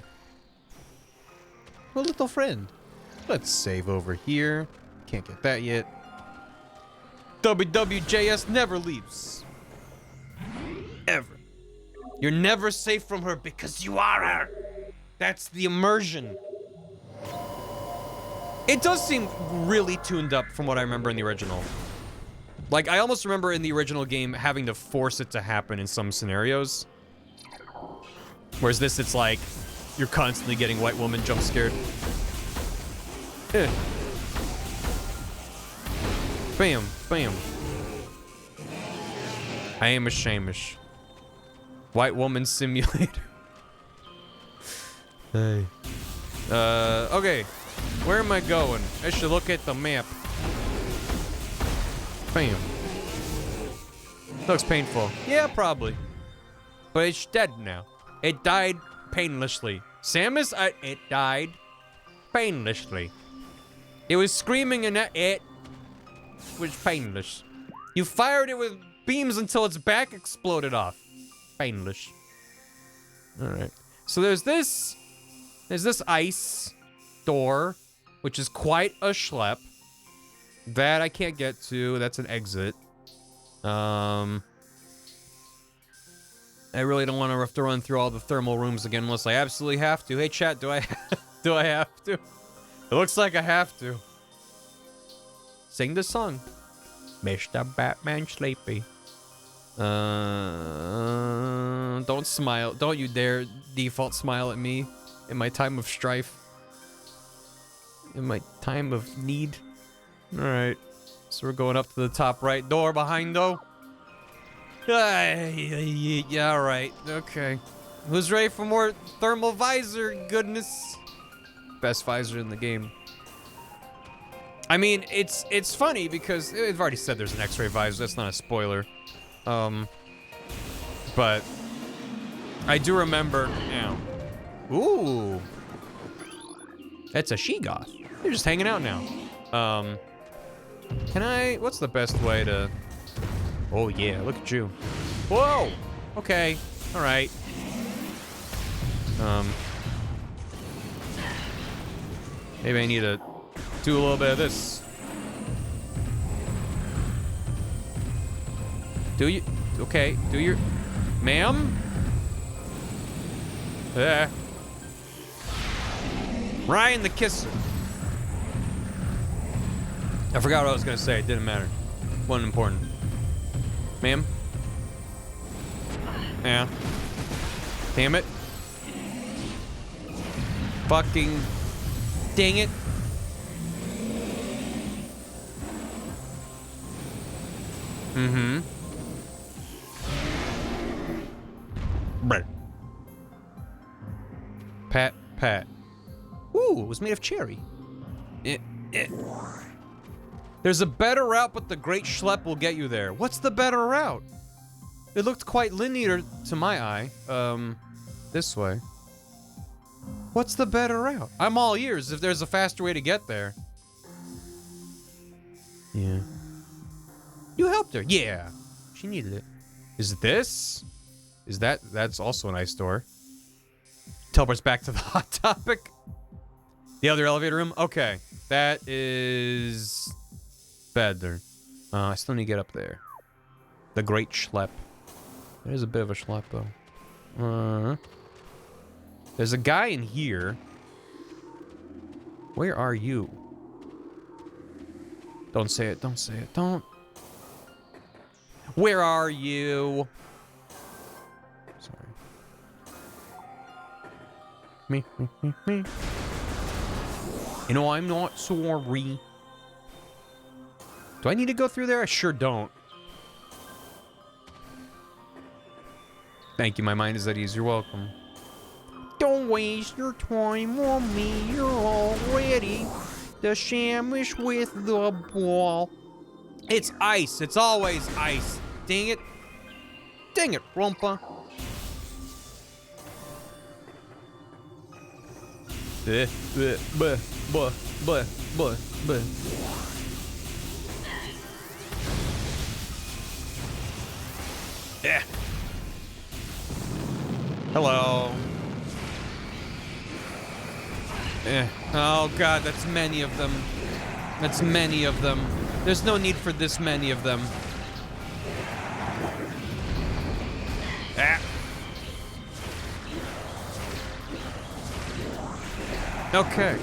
[SPEAKER 1] A little friend. Let's save over here. Can't get that yet. WWJS never leaves. Ever. You're never safe from her because you are her. That's the immersion. It does seem really tuned up from what I remember in the original. Like, I almost remember in the original game having to force it to happen in some scenarios. Whereas this, it's like, you're constantly getting White Woman jump scared. Bam, bam. I am a shamish. White Woman Simulator. Hey. Okay. Where am I going? I should look at the map. Bam. Looks painful. Yeah, probably. But it's dead now. It died painlessly. Samus, it died painlessly. It was screaming and it was painless. You fired it with beams until its back exploded off. Painless. Alright. So there's this ice door, which is quite a schlep. That I can't get to. That's an exit. I really don't want to have to run through all the thermal rooms again unless I absolutely have to. Hey chat, do I do I have to? It looks like I have to. Sing the song. Mr. Batman Sleepy. Don't smile. Don't you dare default smile at me in my time of strife. In my time of need. Alright. So we're going up to the top right door behind though. Yeah, alright. Okay. Who's ready for more thermal visor goodness? Best visor in the game. I mean, it's funny because they've already said there's an X-ray visor. That's not a spoiler. But I do remember. Ow. Ooh. That's a she-goth. They're just hanging out now. Can I? What's the best way to? Oh yeah, look at you. Whoa. Okay. All right. Maybe I need to do a little bit of this. Do you? Okay. Do your, ma'am? Ryan the Kisser. I forgot what I was gonna say. It didn't matter. Wasn't important. Ma'am? Yeah. Damn it. Fucking dang it. Mm-hmm. Brr. Pat, pat. Ooh, it was made of cherry. There's a better route, but the Great Schlep will get you there. What's the better route? It looked quite linear to my eye. This way. What's the better route? I'm all ears if there's a faster way to get there. Yeah. You helped her. Yeah. She needed it. Is this? Is that's also a nice door. Teleports back to the Hot Topic. The other elevator room? Okay. That is better. I still need to get up there. The Great Schlep. It is a bit of a schlep, though. There's a guy in here. Where are you? Don't say it. Don't say it. Don't. Where are you? Sorry. Me. You know, I'm not sorry. Do I need to go through there? I sure don't. Thank you, my mind is at ease. You're welcome. Don't waste your time on me. You're already the sandwich with the ball. It's ice. It's always ice. Dang it. Dang it, Rumpa. Yeah. Hello. Oh god, that's many of them. That's many of them. There's no need for this many of them. Ah. Okay.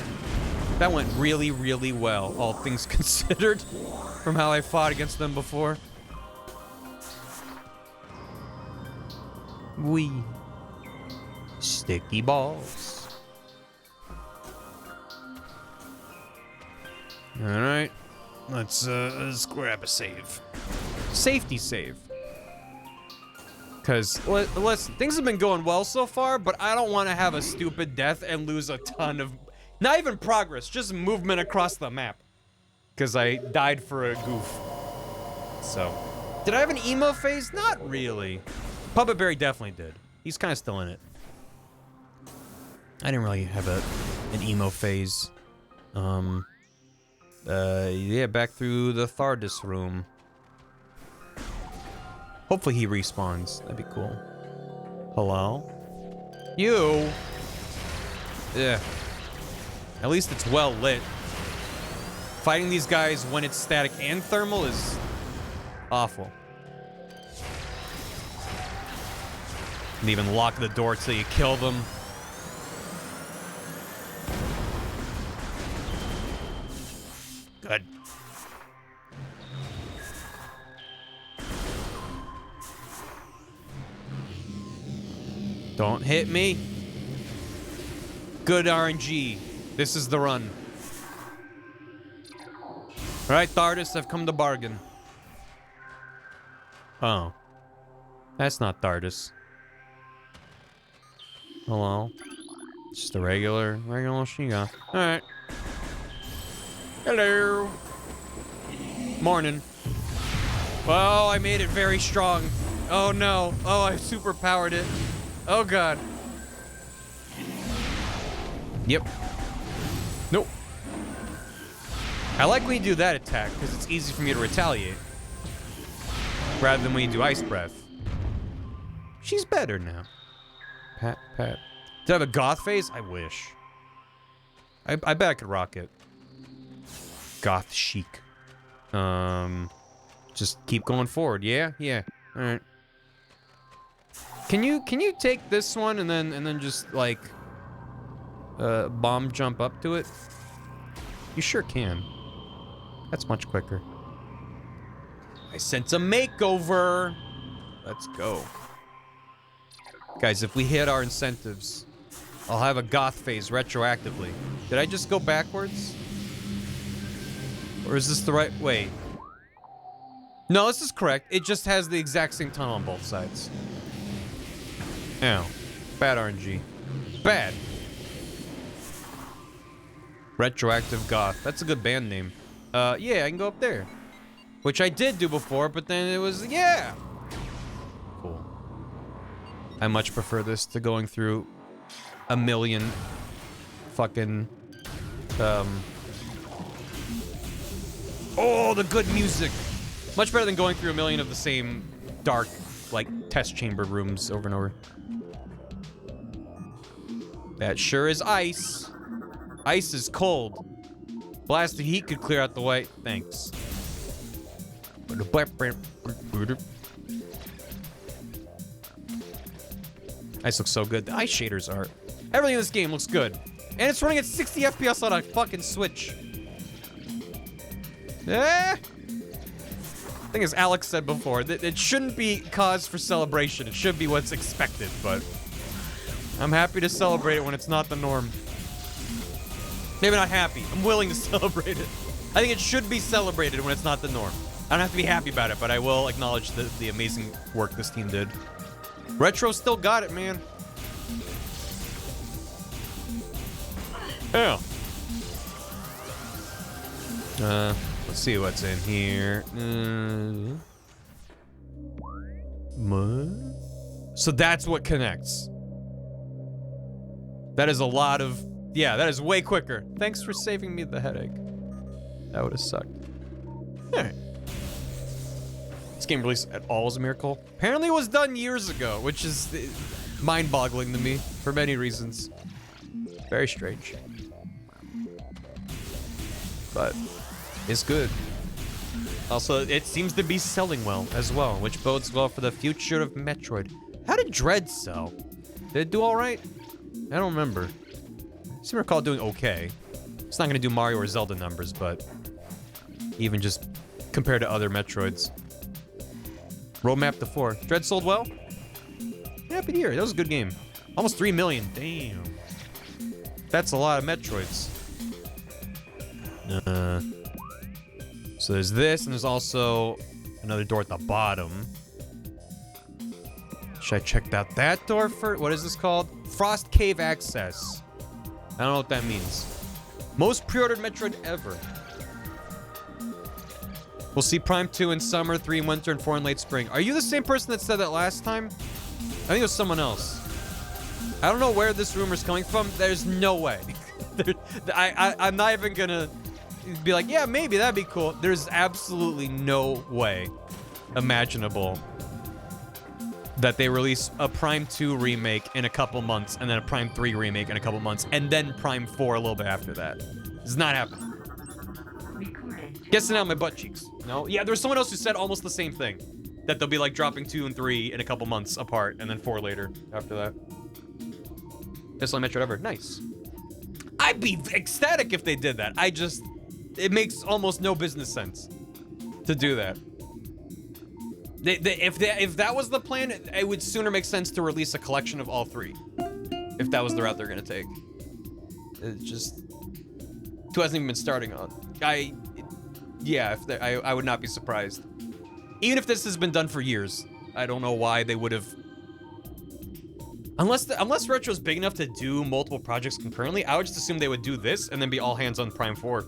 [SPEAKER 1] That went really, really well, all things considered, from how I fought against them before. Wee. Sticky balls. Alright. Let's grab a save. Safety save. Because, listen, things have been going well so far, but I don't want to have a stupid death and lose a ton of... Not even progress, just movement across the map. Because I died for a goof. So... Did I have an emo phase? Not really. Puppet Barry definitely did. He's kind of still in it. I didn't really have an emo phase. Yeah, back through the TARDIS room. Hopefully he respawns. That'd be cool. Hello? You? Yeah. At least it's well lit. Fighting these guys when it's static and thermal is awful. And even lock the door till you kill them. Good. Don't hit me. Good RNG. This is the run. All right, TARDIS, I've come to bargain. Oh. That's not TARDIS. Hello. Just a regular Shiga. All right. Hello. Morning. Well, I made it very strong. Oh no. Oh, I superpowered it. Oh god. Yep. Nope. I like when you do that attack, because it's easy for me to retaliate. Rather than when you do Ice Breath. She's better now. Pat. Did I have a goth face? I wish. I bet I could rock it. Goth chic. Just keep going forward. Yeah. All right. Can you take this one and then just like bomb jump up to it? You sure can. That's much quicker. I sense a makeover. Let's go. Guys, if we hit our incentives, I'll have a goth phase retroactively. Did I just go backwards? Or is this the right way? No, this is correct. It just has the exact same tunnel on both sides. Ow. Bad RNG. Bad. Retroactive Goth. That's a good band name. Yeah, I can go up there. Which I did do before, but then it was, yeah! Cool. I much prefer this to going through a million fucking, Oh, the good music. Much better than going through a million of the same dark, like, test chamber rooms over and over. That sure is ice. Ice is cold. Blasted heat could clear out the way. Thanks. Ice looks so good. The ice shaders are... Everything in this game looks good. And it's running at 60 FPS on a fucking Switch. Eh? I think as Alex said before, that it shouldn't be cause for celebration. It should be what's expected, but... I'm happy to celebrate it when it's not the norm. Maybe not happy. I'm willing to celebrate it. I think it should be celebrated when it's not the norm. I don't have to be happy about it, but I will acknowledge the amazing work this team did. Retro still got it, man. Yeah. Let's see what's in here. So that's what connects. That is a lot of... Yeah, that is way quicker. Thanks for saving me the headache. That would have sucked. Alright. This game released at all is a miracle. Apparently it was done years ago, which is mind-boggling to me for many reasons. Very strange. But it's good. Also, it seems to be selling well as well, which bodes well for the future of Metroid. How did Dread sell? Did it do all right? I don't remember. I seem to recall doing okay. It's not gonna do Mario or Zelda numbers, but even just compared to other Metroids. Roadmap to 4. Dread sold well? Happy to hear. That was a good game. Almost 3 million. Damn. That's a lot of Metroids. So there's this, and there's also another door at the bottom. Should I check out that door first? What is this called? Frost Cave Access. I don't know what that means. Most pre-ordered Metroid ever. We'll see Prime 2 in summer, 3 in winter, and 4 in late spring. Are you the same person that said that last time? I think it was someone else. I don't know where this rumor's coming from. There's no way. I'm not even gonna be like, yeah, maybe that'd be cool. There's absolutely no way imaginable that they release a Prime 2 remake in a couple months, and then a Prime 3 remake in a couple months, and then Prime 4 a little bit after that. It's not happening. Guessing out my butt cheeks. No? Yeah, there was someone else who said almost the same thing. That they'll be like dropping 2 and 3 in a couple months apart, and then 4 later after that. Best on Metroid ever. Nice. I'd be ecstatic if they did that. It makes almost no business sense to do that. If that was the plan, it would sooner make sense to release a collection of all 3. If that was the route they're gonna take. It just... 2 hasn't even been starting on. Yeah, I would not be surprised. Even if this has been done for years, I don't know why they would have... Unless Retro's big enough to do multiple projects concurrently, I would just assume they would do this and then be all hands on Prime 4.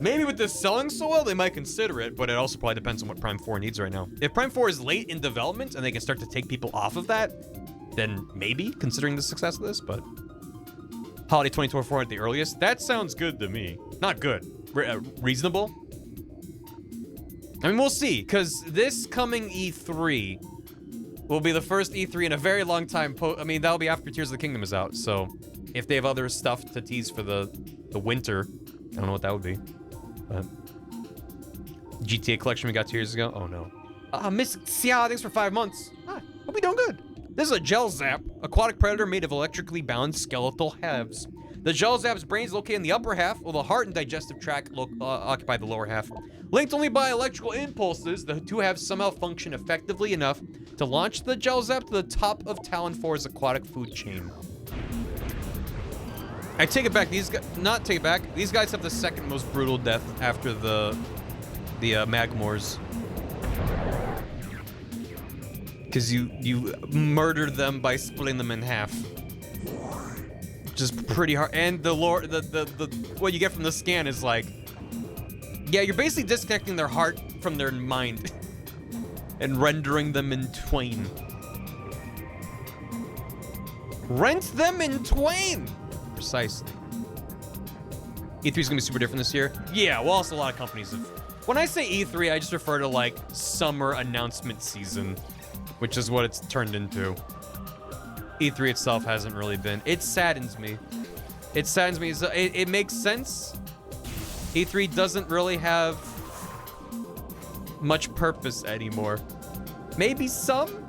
[SPEAKER 1] Maybe with this selling so well, they might consider it, but it also probably depends on what Prime 4 needs right now. If Prime 4 is late in development and they can start to take people off of that, then maybe, considering the success of this, but... Holiday 2024 at the earliest? That sounds good to me. Not good. Reasonable? I mean, we'll see, because this coming E3 will be the first E3 in a very long time. I mean, that'll be after Tears of the Kingdom is out, so if they have other stuff to tease for the winter, I don't know what that would be. But GTA collection we got 2 years ago? Oh no. Miss Xia, thanks for 5 months. Hi, hope you're doing good. This is a Gel Zap, aquatic predator made of electrically balanced skeletal halves. The Gel Zap's brain is located in the upper half, while the heart and digestive tract occupy the lower half. Linked only by electrical impulses, the 2 halves somehow function effectively enough to launch the Gel Zap to the top of Talon 4's aquatic food chain. I take it back. These guys, not take it back. These guys have the second most brutal death after the Magmors. Because you murdered them by splitting them in half. Just pretty hard. And the lore, what you get from the scan is like, yeah, you're basically disconnecting their heart from their mind and rendering them in twain. Rent them in twain. Precisely. E3 is gonna be super different this year. Yeah, well, also a lot of companies have. When I say E3, I just refer to like summer announcement season, which is what it's turned into. E3 itself hasn't really been. It saddens me. It saddens me. It makes sense. E3 doesn't really have much purpose anymore. Maybe some,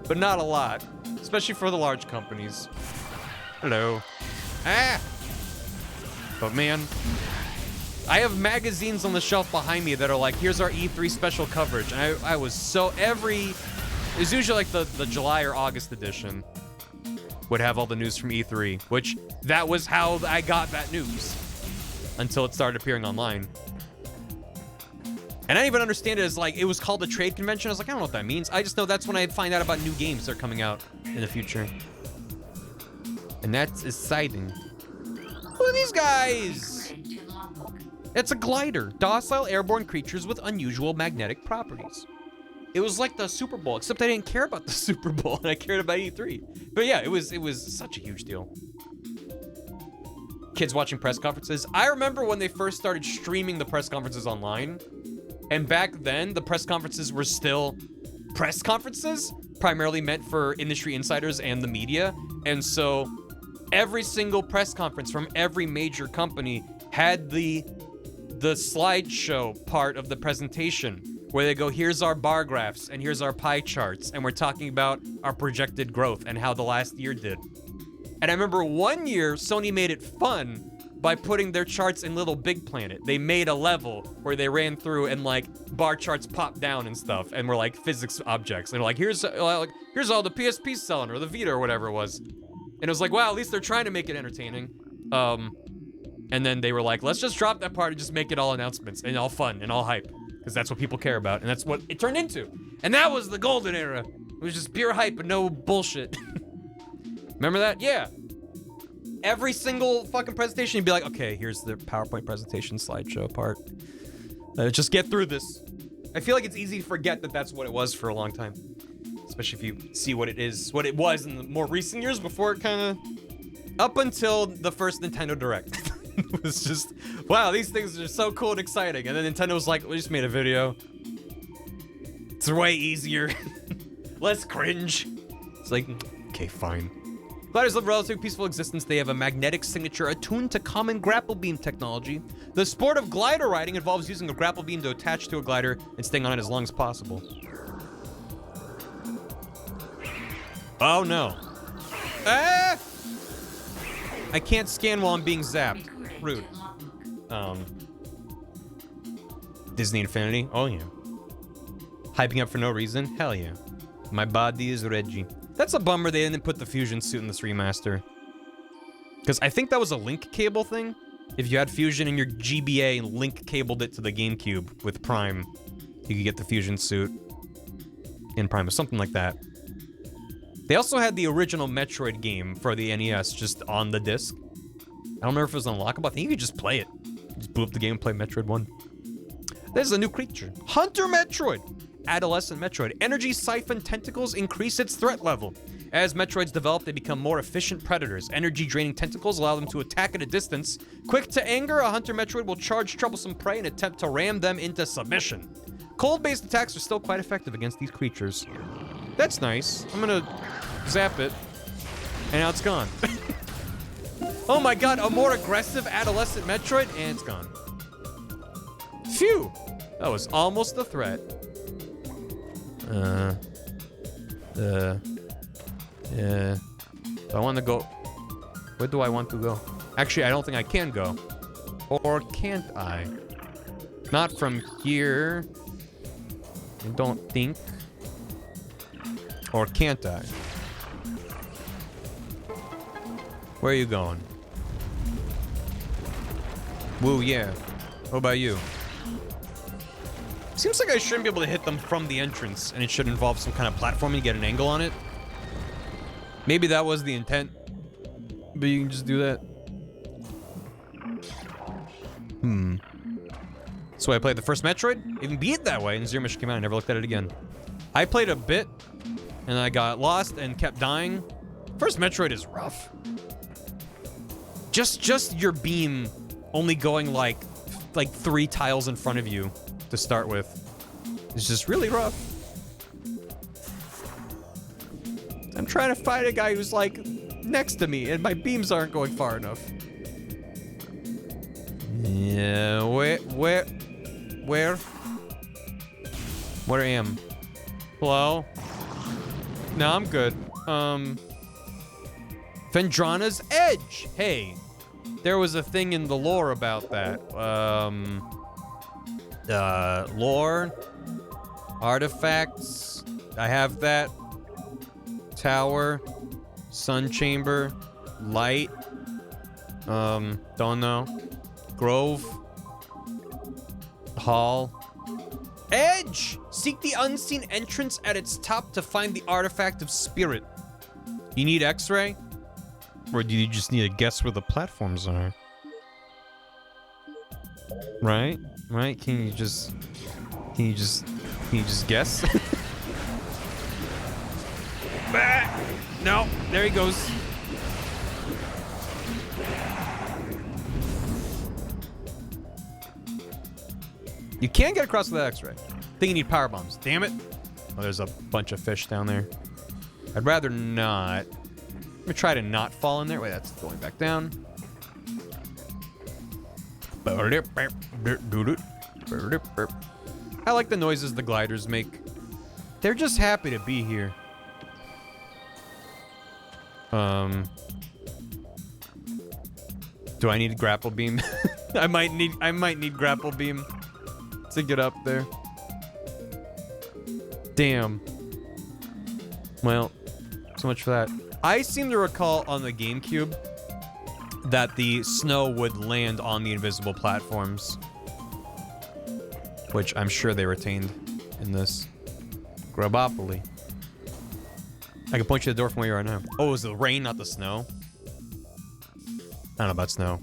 [SPEAKER 1] but not a lot, especially for the large companies. Hello. Ah! But man, I have magazines on the shelf behind me that are like, here's our E3 special coverage. And I was so it's usually like the July or August edition would have all the news from E3, which that was how I got that news until it started appearing online. And I didn't even understand it as like, it was called a trade convention. I was like, I don't know what that means. I just know that's when I find out about new games that are coming out in the future. And that's exciting. Who are these guys?
[SPEAKER 3] According to logbook.
[SPEAKER 1] It's a glider. Docile airborne creatures with unusual magnetic properties. It was like the Super Bowl, except I didn't care about the Super Bowl and I cared about E3. But yeah, it was such a huge deal. Kids watching press conferences. I remember when they first started streaming the press conferences online. And back then, the press conferences were still press conferences, primarily meant for industry insiders and the media. And so every single press conference from every major company had the slideshow part of the presentation where they go, here's our bar graphs and here's our pie charts. And we're talking about our projected growth and how the last year did. And I remember one year, Sony made it fun by putting their charts in Little Big Planet. They made a level where they ran through and like bar charts popped down and stuff and were like physics objects. And they're like, here's all the PSP selling or the Vita or whatever it was. And it was like, wow, at least they're trying to make it entertaining. And then they were like, let's just drop that part and just make it all announcements and all fun and all hype. Because that's what people care about. And that's what it turned into. And that was the golden era. It was just pure hype and no bullshit. Remember that? Yeah. Every single fucking presentation, you'd be like, okay, here's the PowerPoint presentation slideshow part. Just get through this. I feel like it's easy to forget that that's what it was for a long time. Especially if you see what it was in the more recent years before it kind of... Up until the first Nintendo Direct. It was just, wow, these things are so cool and exciting. And then Nintendo was like, we just made a video. It's way easier. Less cringe. It's like, okay, fine. Gliders live a relatively peaceful existence. They have a magnetic signature attuned to common grapple beam technology. The sport of glider riding involves using a grapple beam to attach to a glider and staying on it as long as possible. Oh no. Ah! I can't scan while I'm being zapped. Rude. Disney Infinity? Oh yeah. Hyping up for no reason? Hell yeah. My body is Reggie. That's a bummer they didn't put the fusion suit in this remaster. Because I think that was a link cable thing. If you had fusion in your GBA and link cabled it to the GameCube with Prime, you could get the fusion suit in Prime or something like that. They also had the original Metroid game for the NES just on the disc. I don't remember if it was unlockable. I think you could just play it. Just boot up the game and play Metroid 1. There's a new creature. Hunter Metroid. Adolescent Metroid. Energy siphon tentacles increase its threat level. As Metroids develop, they become more efficient predators. Energy-draining tentacles allow them to attack at a distance. Quick to anger, a Hunter Metroid will charge troublesome prey and attempt to ram them into submission. Cold-based attacks are still quite effective against these creatures. That's nice. I'm gonna zap it. And now it's gone. Oh my god, a more aggressive adolescent Metroid, and it's gone. Phew! That was almost a threat. Yeah. I want to go. Where do I want to go? Actually, I don't think I can go. Or can't I? Not from here. I don't think. Or can't I? Where are you going? Woo, yeah. What about you? Seems like I shouldn't be able to hit them from the entrance, and it should involve some kind of platforming to get an angle on it. Maybe that was the intent, but you can just do that. So I played the first Metroid, even beat it that way, and Zero Mission came out, I never looked at it again. I played a bit, and I got lost and kept dying. First Metroid is rough. Just your beam only going like 3 tiles in front of you to start with. It's just really rough. I'm trying to fight a guy who's like next to me and my beams aren't going far enough. Yeah, where am? Hello? No, I'm good. Vendrana's Edge. Hey, there was a thing in the lore about that. Lore, artifacts. I have that. Tower, sun chamber, light. Don't know. Grove, hall. Edge! Seek the unseen entrance at its top to find the artifact of spirit. You need X-ray? Or do you just need to guess where the platforms are? Right? Right? Can you just guess? No, there he goes. You can't get across with that X-ray. I think you need power bombs. Damn it. Oh, there's a bunch of fish down there. I'd rather not. I'm gonna try to not fall in there. Wait, that's going back down. I like the noises the gliders make. They're just happy to be here. Do I need a grapple beam? I might need grapple beam to get up there. Damn. Well, so much for that. I seem to recall on the GameCube that the snow would land on the invisible platforms, which I'm sure they retained in this. Grabopoly. I can point you to the door from where you are now. Oh, it was the rain, not the snow? I don't know about snow.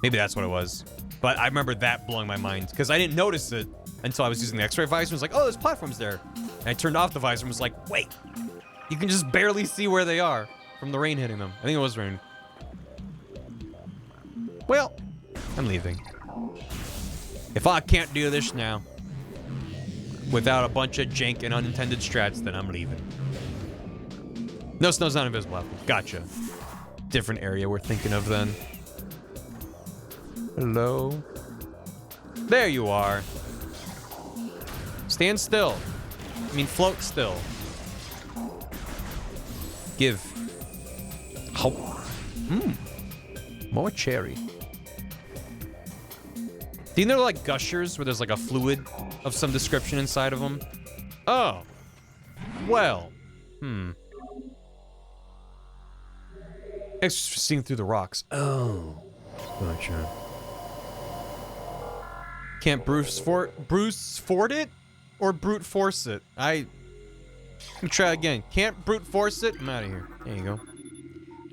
[SPEAKER 1] Maybe that's what it was. But I remember that blowing my mind, because I didn't notice it until I was using the X-ray visor. I was like, oh, there's platforms there. And I turned off the visor and was like, wait. You can just barely see where they are from the rain hitting them. I think it was rain. Well, I'm leaving. If I can't do this now without a bunch of jank and unintended strats, then I'm leaving. No, snow's not invisible. Gotcha. Different area we're thinking of then. Hello? There you are. Stand still. I mean, float still. Give. Hope. More cherry. Do you know like gushers where there's like a fluid of some description inside of them? Oh. Well. It's seeing through the rocks. Oh. Gotcha. Can't Bruce Ford it? Or brute force it? Let me try again. Can't brute force it? I'm out of here. There you go.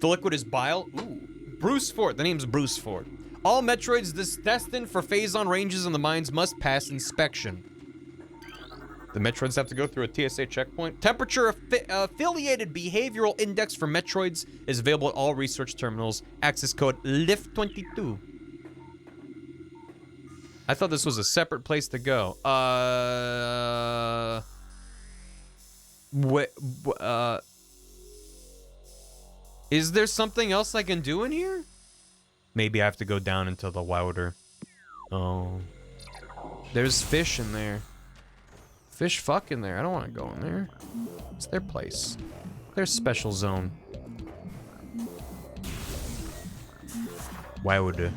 [SPEAKER 1] The liquid is bile. Ooh. Bruce Ford. The name's Bruce Ford. All Metroids destined for phase-on ranges in the mines must pass inspection. The Metroids have to go through a TSA checkpoint. Temperature affiliated behavioral index for Metroids is available at all research terminals. Access code LIFT22. I thought this was a separate place to go. Is there something else I can do in here? Maybe I have to go down into the water. Oh. There's fish in there. Fish fuck in there. I don't want to go in there. It's their place. Their special zone. Water.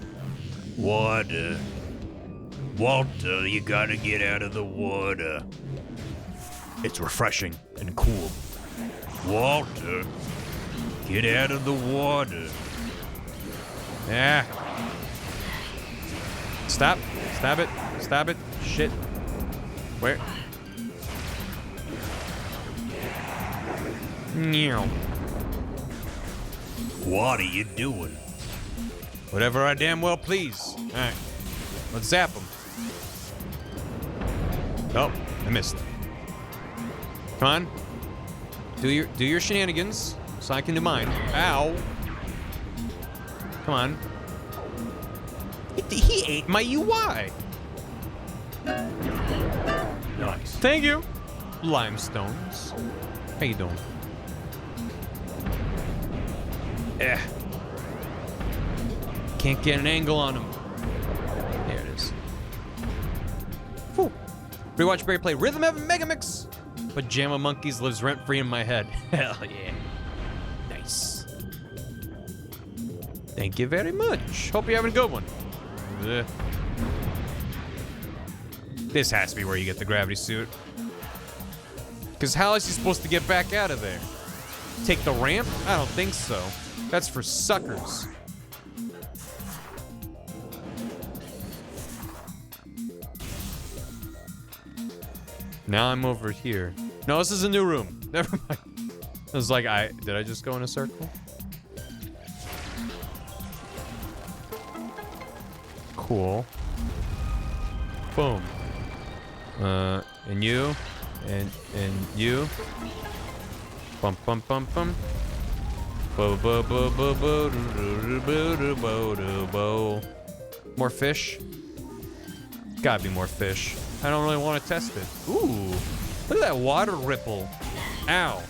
[SPEAKER 1] Water. Walter, you gotta get out of the water. It's refreshing and cool. Walter, get out of the water. Yeah. Stop. Stab it. Stab it. Shit. Where? Meow. What are you doing? Whatever I damn well please. Alright. Let's zap him. Oh, I missed. Come on. Do your shenanigans so I can do mine. Ow. Come on. He ate my UI.
[SPEAKER 2] Nice.
[SPEAKER 1] Thank you. Limestones. How you doing? Eh. Can't get an angle on him. There it is. Whew. Rewatch Barry play Rhythm Heaven Megamix. Pajama Monkeys lives rent-free in my head. Hell yeah. Nice. Thank you very much. Hope you're having a good one. Ugh. This has to be where you get the gravity suit. Because how is he supposed to get back out of there? Take the ramp? I don't think so. That's for suckers. Now I'm over here. No, this is a new room. Never mind. I was like, did I just go in a circle? Cool. Boom. And you, and you. Bum bum bum bum. Bo bo bo bo bo do bo do bo do bo. More fish? Gotta be more fish. I don't really want to test it. Ooh, look at that water ripple. Ow.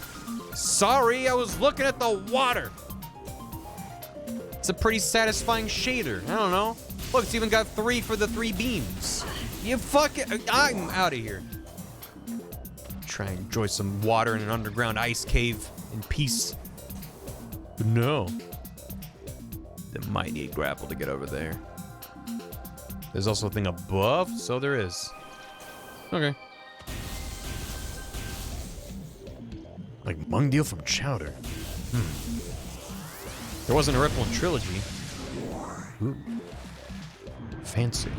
[SPEAKER 1] Sorry, I was looking at the water. It's a pretty satisfying shader. I don't know. Look, it's even got 3 for the 3 beams. You fucking, I'm out of here. Try and enjoy some water in an underground ice cave in peace. But no. They might need grapple to get over there. There's also a thing above, so there is. Okay. Like mung deal from Chowder. There wasn't a Ripple in Trilogy. Ooh. Fancy.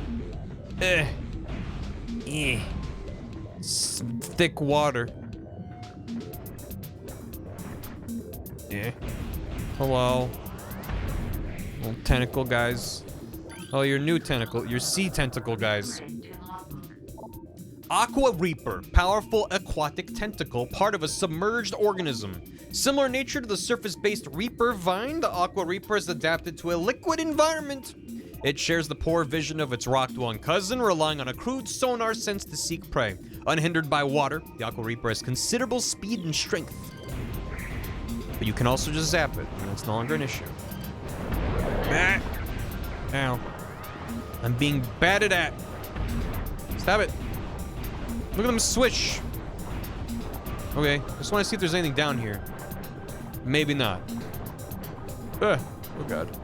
[SPEAKER 1] Eh. Thick water. Yeah. Hello. Little tentacle guys. Oh, your new tentacle. Your sea tentacle guys. Aqua Reaper, powerful aquatic tentacle, part of a submerged organism. Similar nature to the surface-based Reaper vine, the Aqua Reaper is adapted to a liquid environment. It shares the poor vision of its rock-dwelling cousin, relying on a crude sonar sense to seek prey. Unhindered by water, the Aqua Reaper has considerable speed and strength. But you can also just zap it, and it's no longer an issue. Ah. Ow. I'm being batted at. Stop it. Look at them swish. Okay, just want to see if there's anything down here. Maybe not. Oh god.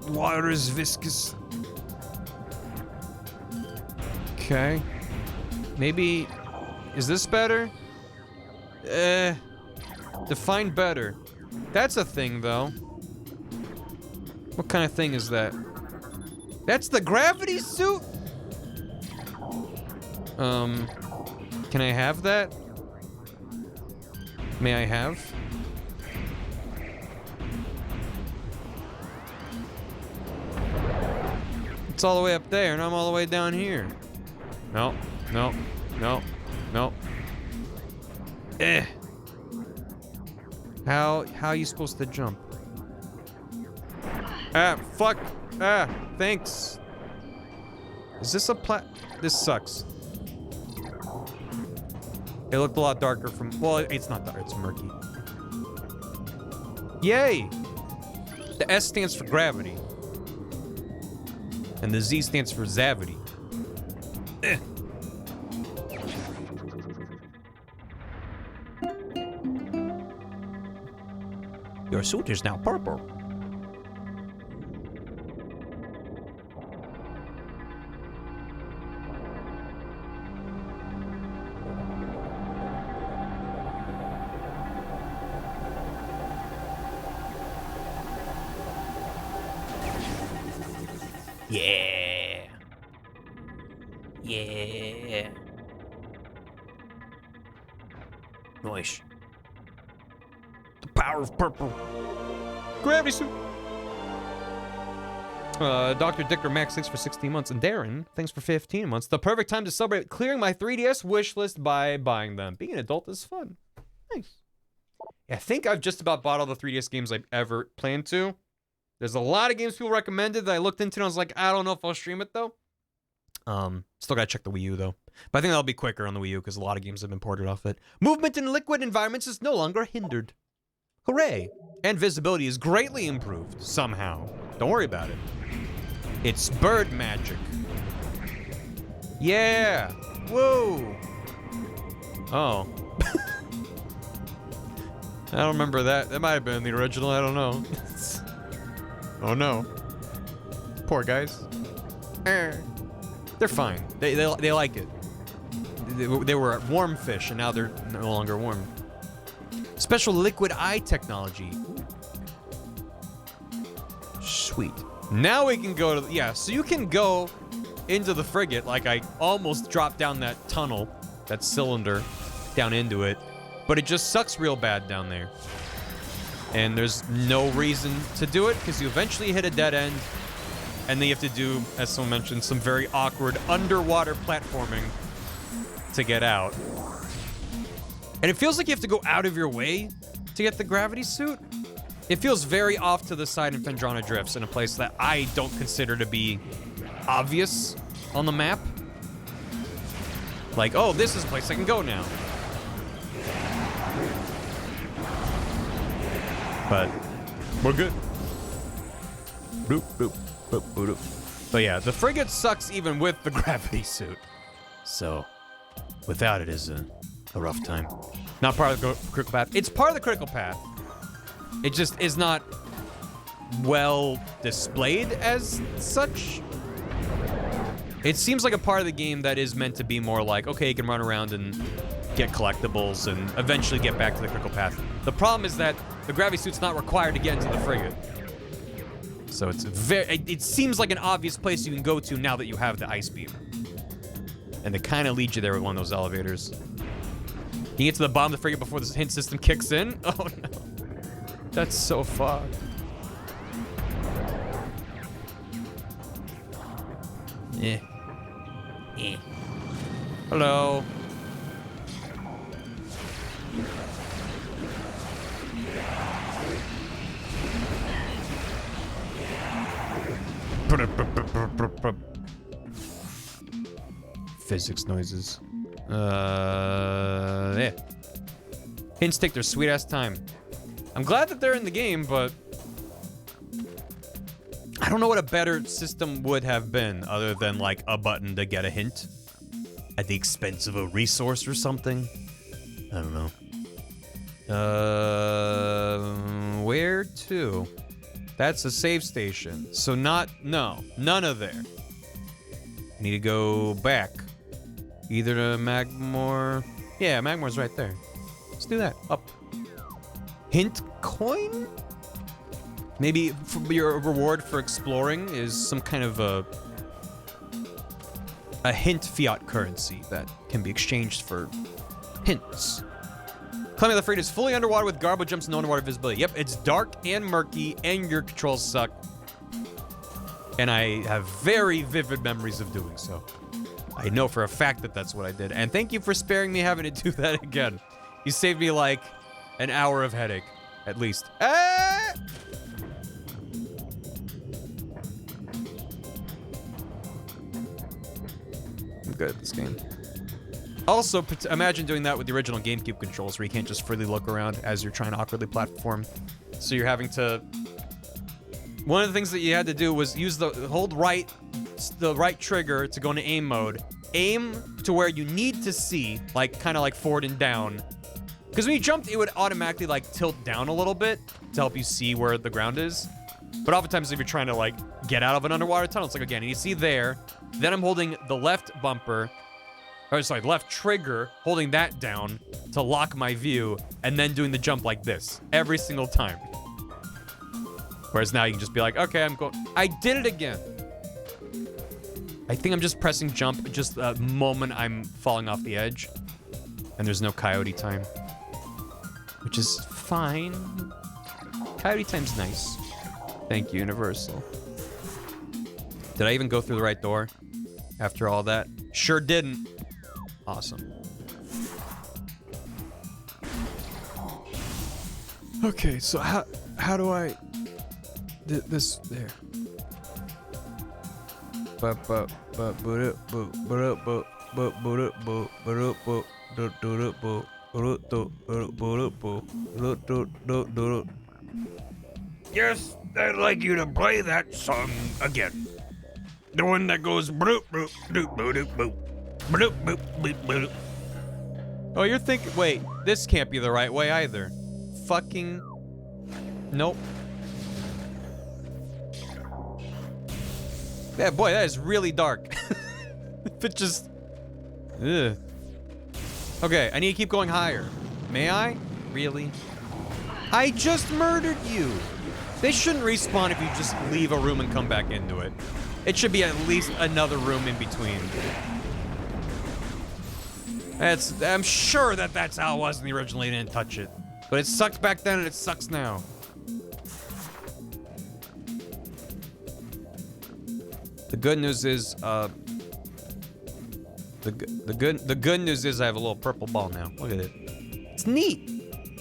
[SPEAKER 1] Water is viscous. Okay. Maybe... Is this better? Define better. That's a thing, though. What kind of thing is that? That's the gravity suit? Can I have that? May I have? It's all the way up there, and I'm all the way down here. No, no, no, no. How are you supposed to jump? Ah, fuck. Ah, thanks. Is this a this sucks. It looked a lot darker from, well, it's not dark, it's murky. Yay! The S stands for gravity. And the Z stands for Zavity. Your suit is now purple. Yeah. Yeah. Nice. The power of purple. Gravity suit. Dr. Dicker Max, thanks for 16 months. And Darren, thanks for 15 months. The perfect time to celebrate clearing my 3DS wish list by buying them. Being an adult is fun. Nice. Yeah, I think I've just about bought all the 3DS games I've ever planned to. There's a lot of games people recommended that I looked into and I was like, I don't know if I'll stream it though. Still gotta check the Wii U though. But I think that'll be quicker on the Wii U because a lot of games have been ported off it. Movement in liquid environments is no longer hindered. Hooray! And visibility is greatly improved somehow. Don't worry about it. It's bird magic. Yeah! Whoa! Oh. I don't remember that. That might have been the original. I don't know. Oh no. Poor guys. They're fine. They like it. They were warm fish and now they're no longer warm. Special liquid eye technology. Sweet. Now we can go to, yeah, so you can go into the frigate, like I almost dropped down that tunnel, that cylinder, down into it, but it just sucks real bad down there. And there's no reason to do it, because you eventually hit a dead end, and then you have to do, as someone mentioned, some very awkward underwater platforming to get out. And it feels like you have to go out of your way to get the gravity suit. It feels very off to the side in Fendrana Drifts in a place that I don't consider to be obvious on the map. Like, oh, this is a place I can go now. But we're good. Boop, boop, boop, boop, boop. But yeah, the frigate sucks even with the gravity suit. So without it is a rough time. Not part of the critical path. It's part of the critical path. It just is not well displayed as such. It seems like a part of the game that is meant to be more like, okay, you can run around and get collectibles and eventually get back to the critical path. The problem is that the gravity suit's not required to get into the frigate. So it's it seems like an obvious place you can go to now that you have the ice beam. And they kind of lead you there with one of those elevators. You get to the bottom of the frigate before the hint system kicks in? Oh no. That's so far. Yeah. Yeah. Hello. Physics noises. Yeah. Hints take their sweet ass time. I'm glad that they're in the game, but I don't know what a better system would have been other than like a button to get a hint at the expense of a resource or something. I don't know. Where to? That's a save station. So none of there. I need to go back. Either to Magmore. Yeah, Magmore's right there. Let's do that. Up. Hint coin? Maybe your reward for exploring is some kind of a hint fiat currency that can be exchanged for hints. Climbing the frigate is fully underwater with garbo jumps and no underwater visibility. Yep, it's dark and murky and your controls suck. And I have very vivid memories of doing so. I know for a fact that that's what I did. And thank you for sparing me having to do that again. You saved me like an hour of headache, at least. Ah! I'm good at this game. Also, imagine doing that with the original GameCube controls where you can't just freely look around as you're trying to awkwardly platform. So you're having to... One of the things that you had to do was use hold the right trigger to go into aim mode. Aim to where you need to see, like kind of like forward and down. Because when you jumped, it would automatically like tilt down a little bit to help you see where the ground is. But oftentimes if you're trying to like get out of an underwater tunnel, it's like, again, you see there. Then I'm holding the left bumper, or sorry, left trigger, holding that down to lock my view, and then doing the jump like this every single time. Whereas now you can just be like, okay, I'm going. I did it again. I think I'm just pressing jump just the moment I'm falling off the edge. And there's no coyote time. Which is fine. Coyote time's nice. Thank you, Universal. Did I even go through the right door after all that? Sure didn't. Awesome. Okay, so how do I... this there.
[SPEAKER 4] Yes, I'd like you to play that song again. The one that goes bloop bloop bloop bloop bloop bloop bloop bloop bloop.
[SPEAKER 1] Oh, you're thinking. Wait, this can't be the right way either. Fucking. Nope. Yeah, boy, that is really dark. If it just. Ugh. Okay, I need to keep going higher. May I? Really? I just murdered you. They shouldn't respawn if you just leave a room and come back into it. It should be at least another room in between. I'm sure that's how it was in the original. You didn't touch it. But it sucked back then and it sucks now. The good news is, the good news is I have a little purple ball now. Look at it. It's neat.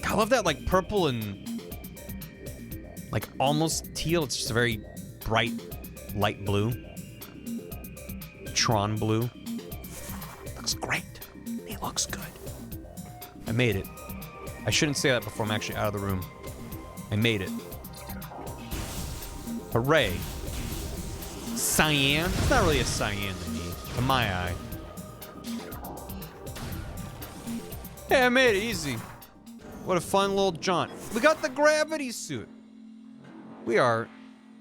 [SPEAKER 1] I love that, like, purple and like almost teal. It's just a very bright light blue. Tron blue. Looks great. It looks good. I made it. I shouldn't say that before I'm actually out of the room. I made it. Hooray. Cyan? It's not really a cyan to me, to my eye. Yeah, I made it easy. What a fun little jaunt. We got the gravity suit. We are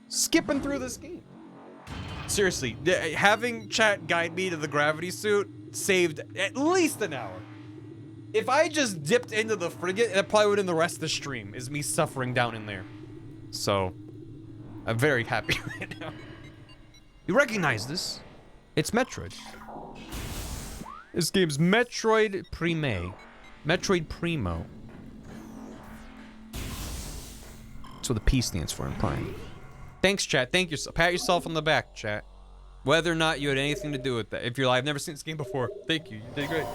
[SPEAKER 1] skipping through this game. Seriously, having chat guide me to the gravity suit saved at least an hour. If I just dipped into the frigate, that probably would have been the rest of the stream, is me suffering down in there. So, I'm very happy right now. You recognize this? It's Metroid. This game's Metroid Prime. Metroid Primo. That's what the P stands for in Prime. Thanks, chat. Thank you. Pat yourself on the back, chat. Whether or not you had anything to do with that. If you're like, I've never seen this game before, thank you. You did great.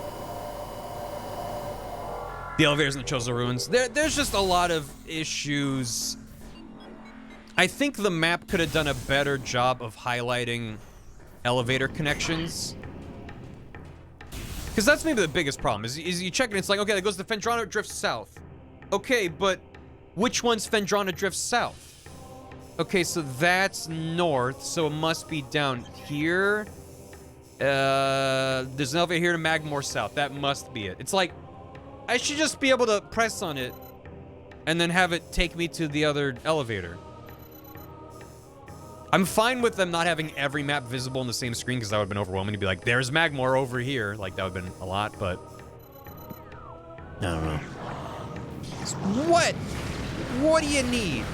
[SPEAKER 1] The elevators in the Chosen Ruins. There's just a lot of issues. I think the map could have done a better job of highlighting elevator connections. Because that's maybe the biggest problem, is you check and it's like, okay, that goes to Fendrana, it drifts south. Okay, but which one's Fendrana drifts south? Okay, so that's north, so it must be down here. There's an elevator here to Magmore South. That must be it. It's like, I should just be able to press on it and then have it take me to the other elevator. I'm fine with them not having every map visible on the same screen because that would have been overwhelming to be like, there's Magmore over here. Like, that would have been a lot, but I don't know. What? What do you need?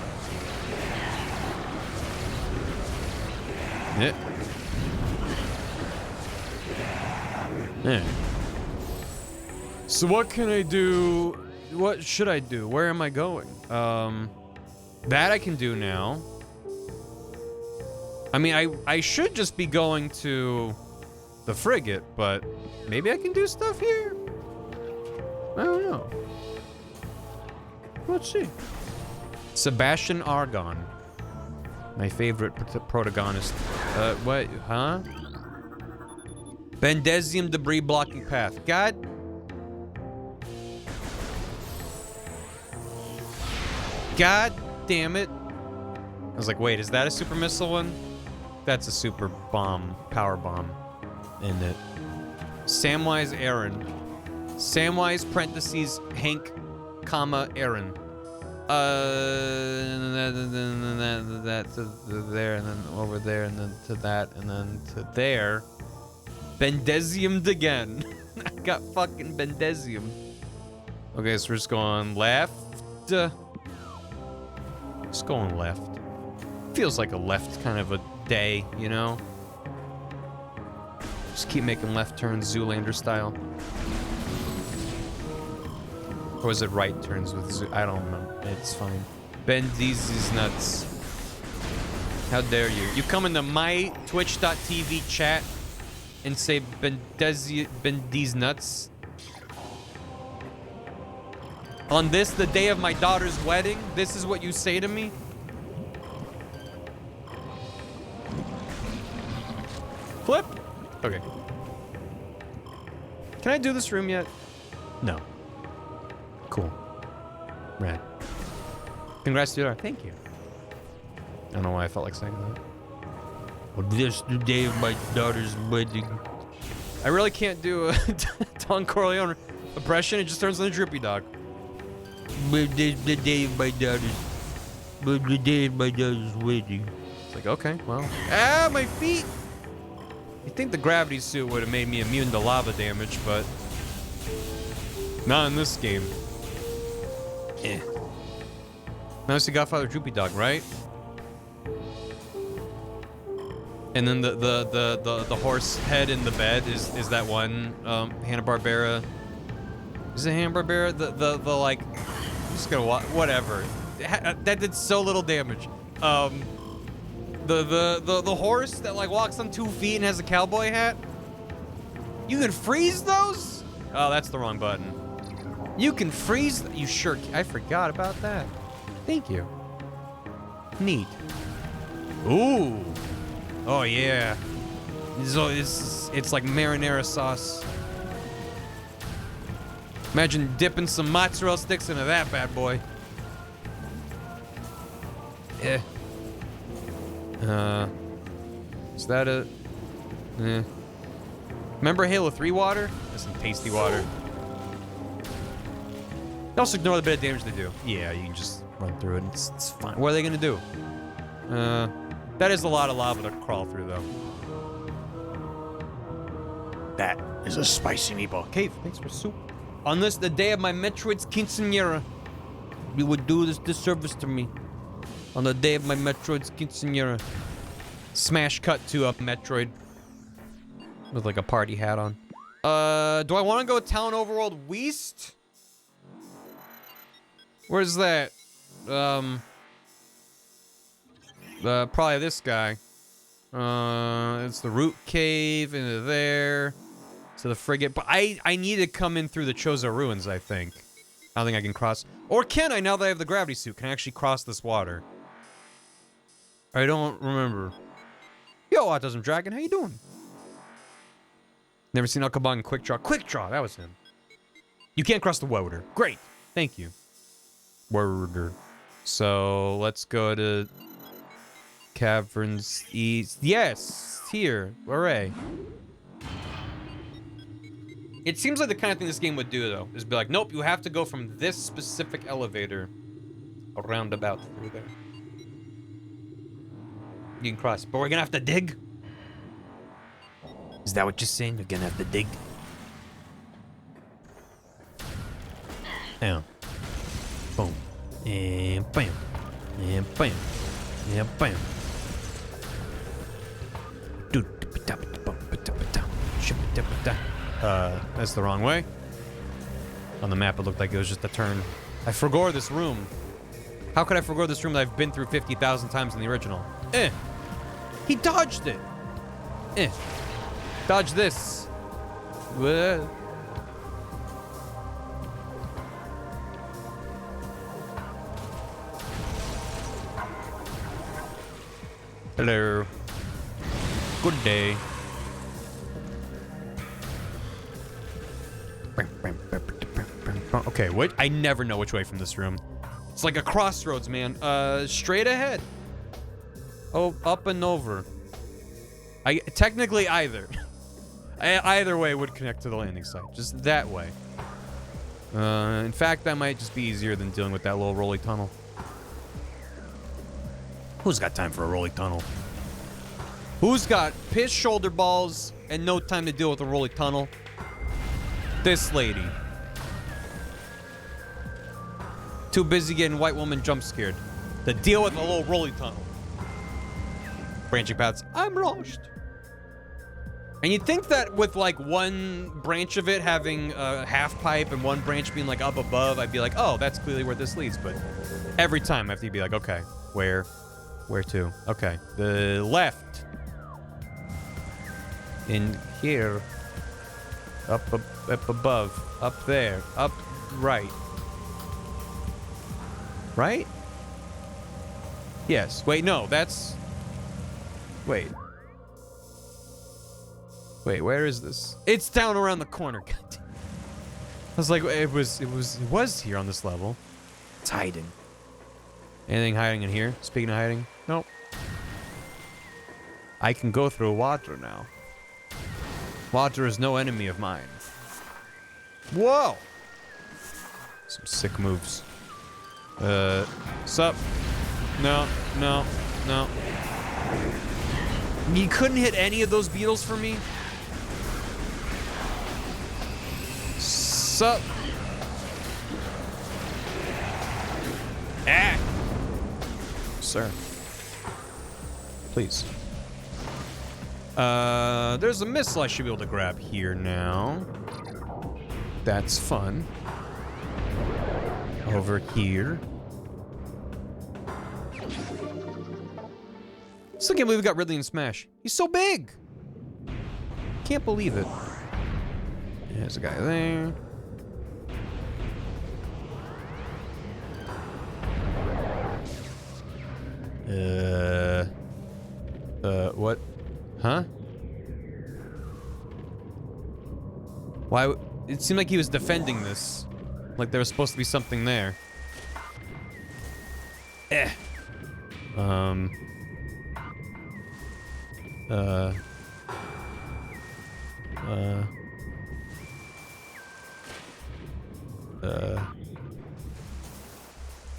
[SPEAKER 1] Yeah. Yeah. So what can I do? What should I do? Where am I going? That I can do now. I mean, I should just be going to the frigate, but maybe I can do stuff here? I don't know. Let's see. Sebastian Argon. My favorite protagonist. What? Huh? Bendezium debris blocking path. God. God damn it. I was like, wait, is that a super missile one? That's a super bomb, power bomb, isn't it? Samwise Aaron. Samwise parentheses Hank, comma Aaron. That to there, and then over there, and then to that, and then to there. Bendeziumed again. I got fucking Bendezium. Okay, so we're just going left. Just going left. Feels like a left kind of a day, you know? Just keep making left turns Zoolander style. Or was it right turns with Zoo? I don't know. It's fine. Bendezi's nuts. How dare you? You come into my Twitch.tv chat and say Bendezi's nuts? On this, the day of my daughter's wedding, this is what you say to me? Flip. Okay. Can I do this room yet? No. Cool. Rad. Congrats to you. Thank you. I don't know why I felt like saying that.
[SPEAKER 4] Well, this the day of my daughter's wedding.
[SPEAKER 1] I really can't do a Don Corleone impression. It just turns into Droopy Dog.
[SPEAKER 4] But this the day of my daughter's. But the day of my daughter's wedding.
[SPEAKER 1] It's like, okay, well. Ah, my feet! You'd think the gravity suit would have made me immune to lava damage, but not in this game. Eh. Now it's the Godfather Droopy Dog, right? And then the horse head in the bed is that one Hanna-Barbera. Is it Hanna-Barbera? The like, I'm just gonna watch whatever. That did so little damage. The horse that like walks on 2 feet and has a cowboy hat. You can freeze those? Oh, that's the wrong button. You can freeze. You sure? I forgot about that. Thank you. Neat. Ooh. Oh yeah. So it's like marinara sauce. Imagine dipping some mozzarella sticks into that bad boy. Yeah. Is that a? Eh. Remember Halo 3 water? That's some tasty water. Also ignore the bit of damage they do. Yeah, you can just run through it. It's fine. What are they gonna do? That is a lot of lava to crawl through, though. That is a spicy meatball cave. Thanks for soup. On this, the day of my Metroid's quinceañera, you would do this disservice to me. On the day of my Metroid's quinceañera. Smash cut to a Metroid. With like a party hat on. Do I want to go Town Overworld West? Where's that? Probably this guy. It's the root cave into there. To the frigate. But I need to come in through the Chozo ruins, I think. I don't think I can cross. Or can I, now that I have the gravity suit? Can I actually cross this water? I don't remember. Yo, Autism Dragon, how you doing? Never seen Alcabong in Quick Draw. Quick Draw, that was him. You can't cross the water. Great. Thank you. Water. So, let's go to Caverns East. Yes, here. Hooray. It seems like the kind of thing this game would do, though, is be like, nope, you have to go from this specific elevator around about through there. You can cross, but we're gonna have to dig? Is that what you're saying? You're gonna have to dig? Yeah. Boom. And bam. And bam. And bam. That's the wrong way. On the map, it looked like it was just a turn. I forgot this room. How could I forget this room that I've been through 50,000 times in the original? Eh. He dodged it. Eh. Dodge this. Hello. Good day. Okay, what? I never know which way from this room. It's like a crossroads, man. Straight ahead. Oh, up and over. Technically either. Either way would connect to the landing site. Just that way. In fact, that might just be easier than dealing with that little rolly tunnel. Who's got time for a rolly tunnel? Who's got piss shoulder balls and no time to deal with a rolly tunnel? This lady. Too busy getting white woman jump scared to deal with a little rolly tunnel. Branching paths. I'm lost. And you'd think that with like one branch of it having a half pipe and one branch being like up above, I'd be like, oh, that's clearly where this leads. But every time I have to be like, okay, where to? Okay, the left. In here. Up above. Up there. Up right. Right? Yes. Wait, no, that's... Wait. Wait, where is this? It's down around the corner. God damn. I was like, it was here on this level. It's hiding. Anything hiding in here? Speaking of hiding, nope. I can go through water now. Water is no enemy of mine. Whoa! Some sick moves. Sup? No, no, no. You couldn't hit any of those beetles for me? Sup? Ah! Sir. Please. There's a missile I should be able to grab here now. That's fun. Over here. Still can't believe we got Ridley in Smash. He's so big! Can't believe it. There's a guy there. What? Huh? Why? It seemed like he was defending this. Like there was supposed to be something there. Eh.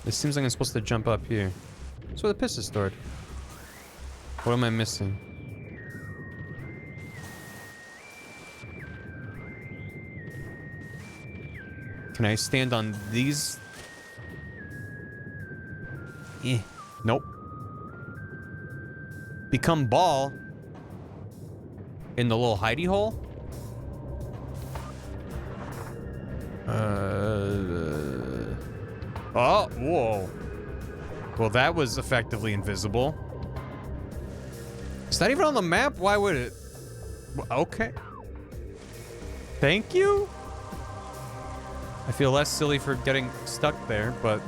[SPEAKER 1] It seems like I'm supposed to jump up here. That's where the piss is stored. What am I missing? Can I stand on these? Eh. Nope. Become ball in the little hidey hole? Oh, whoa. Well, that was effectively invisible. It's not even on the map? Why would it? Okay. Thank you? I feel less silly for getting stuck there, but...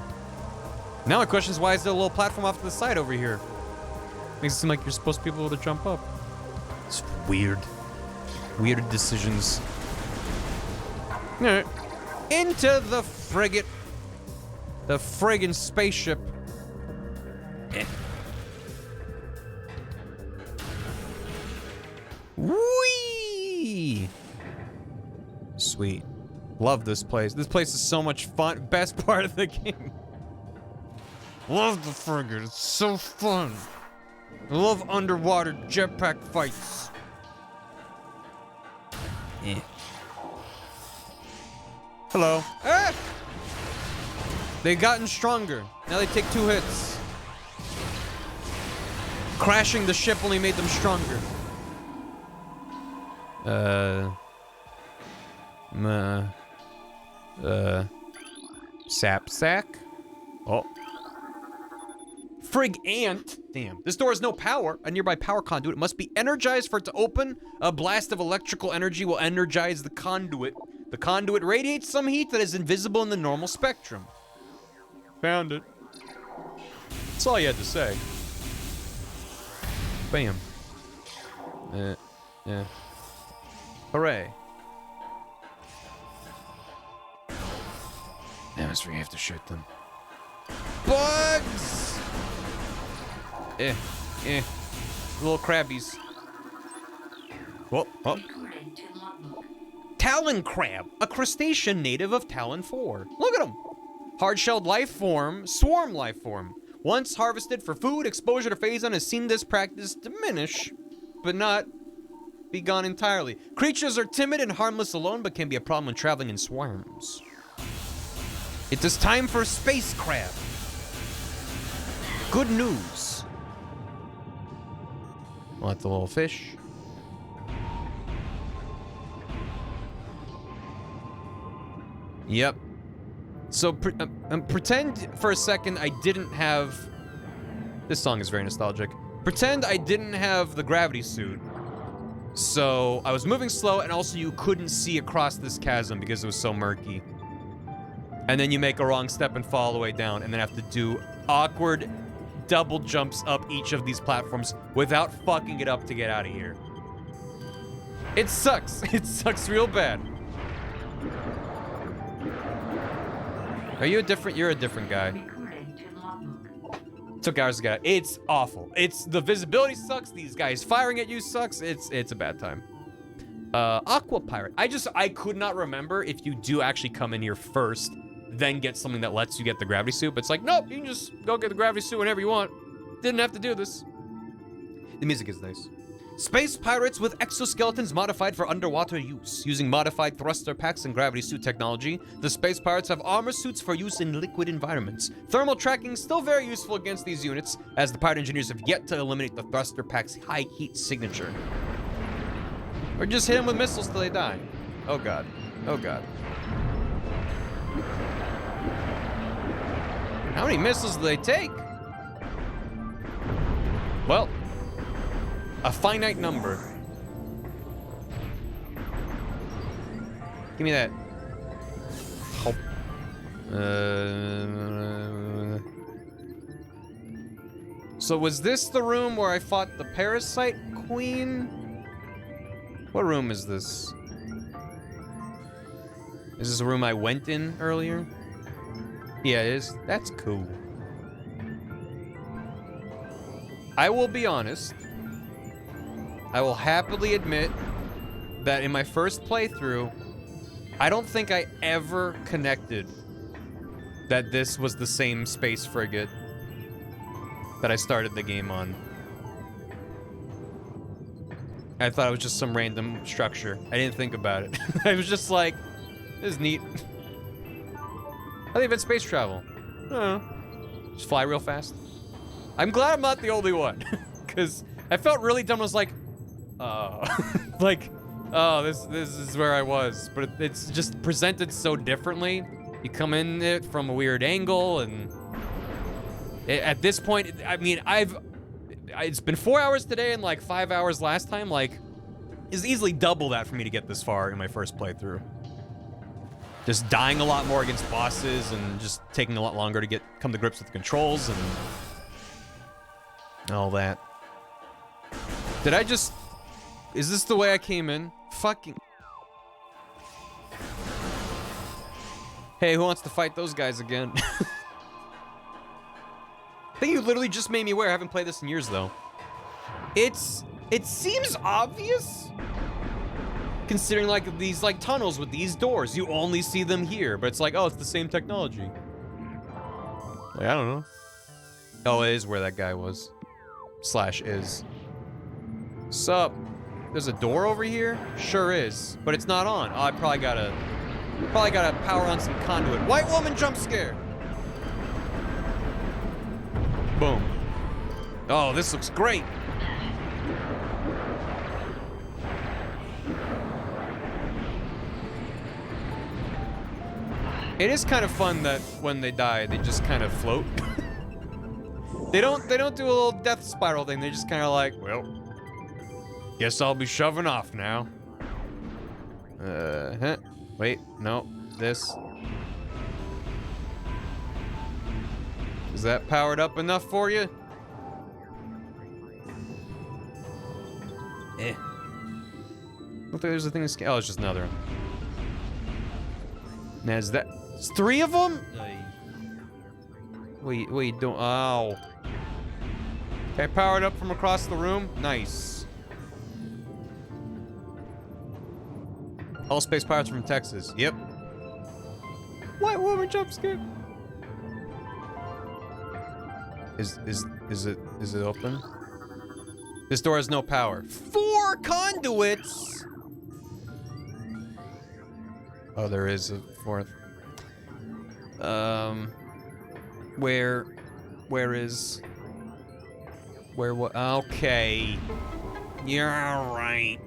[SPEAKER 1] Now my question is, why is there a little platform off to the side over here? Makes it seem like you're supposed to be able to jump up. It's weird. Weird decisions. Alright. Into the frigate. The friggin' spaceship. Eh. Whee! Sweet. Love this place. This place is so much fun. Best part of the game. Love the frigate. It's so fun. I love underwater jetpack fights. Eh. Hello. Ah! They've gotten stronger. Now they take 2 hits. Crashing the ship only made them stronger. Sap sack? Oh. Frig ant. Damn. This door has no power. A nearby power conduit must be energized for it to open. A blast of electrical energy will energize the conduit. The conduit radiates some heat that is invisible in the normal spectrum. Found it. That's all you had to say. Bam. Yeah. Hooray. Now it's where you have to shoot them. Bugs! Little crabbies. Whoa, oh.
[SPEAKER 3] Recorded to logbook.
[SPEAKER 1] Talon crab, a crustacean native of Talon 4. Look at him. Hard-shelled life form, swarm life form. Once harvested for food, exposure to phazon has seen this practice diminish, but not be gone entirely. Creatures are timid and harmless alone, but can be a problem when traveling in swarms. It is time for space crab. Good news. Want the little fish? Yep. So pretend for a second I didn't have... This song is very nostalgic. Pretend I didn't have the gravity suit. So I was moving slow, and also you couldn't see across this chasm because it was so murky. And then you make a wrong step and fall all the way down, and then have to do awkward double jumps up each of these platforms without fucking it up to get out of here. It sucks. It sucks real bad. Are you a different? You're a different guy.
[SPEAKER 3] Recording to logbook.
[SPEAKER 1] Took hours to get out. It's awful. It's the visibility sucks. These guys firing at you sucks. It's a bad time. Aqua Pirate. I could not remember if you do actually come in here first, then get something that lets you get the gravity suit. But it's like, nope, you can just go get the gravity suit whenever you want. Didn't have to do this. The music is nice. Space pirates with exoskeletons modified for underwater use. Using modified thruster packs and gravity suit technology, the space pirates have armor suits for use in liquid environments. Thermal tracking is still very useful against these units, as the pirate engineers have yet to eliminate the thruster pack's high heat signature. Or just hit them with missiles till they die. Oh god. Oh god. How many missiles do they take? Well, a finite number. Give me that. Oh. So was this the room where I fought the parasite queen? What room is this? Is this a room I went in earlier? Yeah, it is. That's cool. I will be honest. I will happily admit that in my first playthrough, I don't think I ever connected that this was the same space frigate that I started the game on. I thought it was just some random structure. I didn't think about it. I was just like, this is neat. I think it's space travel. I don't know. Just fly real fast. I'm glad I'm not the only one. Because I felt really dumb. I was like, like, oh, this is where I was. But it's just presented so differently. You come in it from a weird angle, and at this point, I mean, it's been 4 hours today and like 5 hours last time. Like, it's easily double that for me to get this far in my first playthrough. Just dying a lot more against bosses and just taking a lot longer to come to grips with the controls and all that. Did I just... Is this the way I came in? Fucking... Hey, who wants to fight those guys again? I think you literally just made me aware. I haven't played this in years, though. It seems obvious, considering like these like tunnels with these doors. You only see them here, but it's like, oh, it's the same technology. Like, I don't know. Oh, it is where that guy was. Slash is. Sup? There's a door over here? Sure is, but it's not on. Oh, I probably gotta power on some conduit. White woman jump scare. Boom. Oh, this looks great. It is kind of fun that when they die, they just kind of float. They don't do a little death spiral thing. They just kind of like, well, guess I'll be shoving off now. Wait, no, this. Is that powered up enough for you? Eh. Look like there's a thing to oh, it's just another one. Now is that... It's 3 of them? What you doing? Oh. Okay, powered up from across the room. Nice. All space pirates from Texas. Yep. White woman jump scare. Is it open? This door has no power. 4 conduits. Oh, there is a 4th. Where what? Okay. You're right.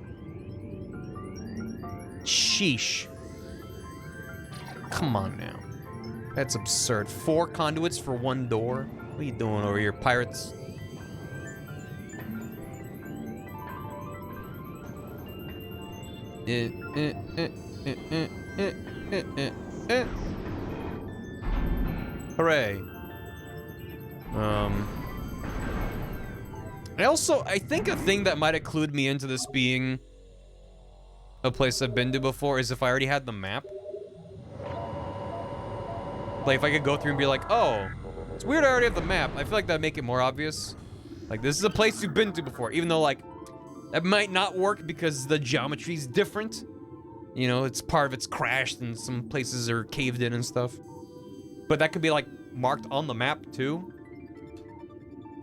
[SPEAKER 1] Sheesh. Come on now. That's absurd. 4 conduits for 1 door? What are you doing over here, pirates? Hooray. I think a thing that might have clued me into this being a place I've been to before is if I already had the map. Like, if I could go through and be like, oh, it's weird I already have the map. I feel like that'd make it more obvious. Like, this is a place you've been to before, even though, like, that might not work because the geometry's different. You know, it's part of it's crashed and some places are caved in and stuff. But that could be, like, marked on the map, too.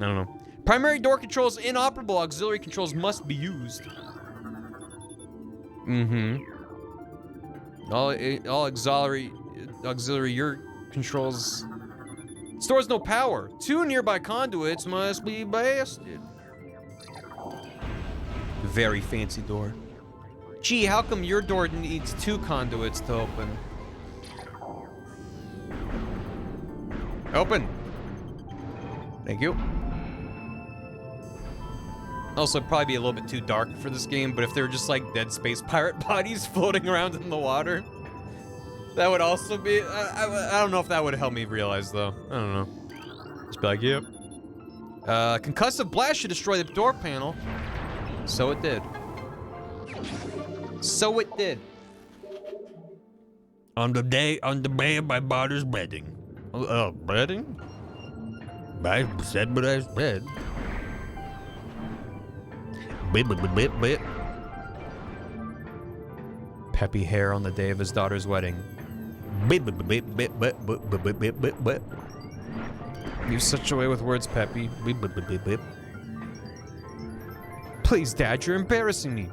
[SPEAKER 1] I don't know. Primary door controls inoperable. Auxiliary controls must be used. All auxiliary your controls stores no power. 2 nearby conduits must be blasted. Very fancy door. Gee, how come your door needs 2 conduits to open? Open. Thank you. Also, it'd probably be a little bit too dark for this game, but if they were just like Dead Space pirate bodies floating around in the water, that would also be, I don't know if that would help me realize though. I don't know. Just be like, yep. Concussive blast should destroy the door panel. So it did. So it did.
[SPEAKER 4] On the day of my daughter's wedding.
[SPEAKER 1] Oh, wedding?
[SPEAKER 4] I said what I said. Bit.
[SPEAKER 1] Peppy hair on the day of his daughter's wedding. You've such a way with words, Peppy. Please, Dad, you're embarrassing me.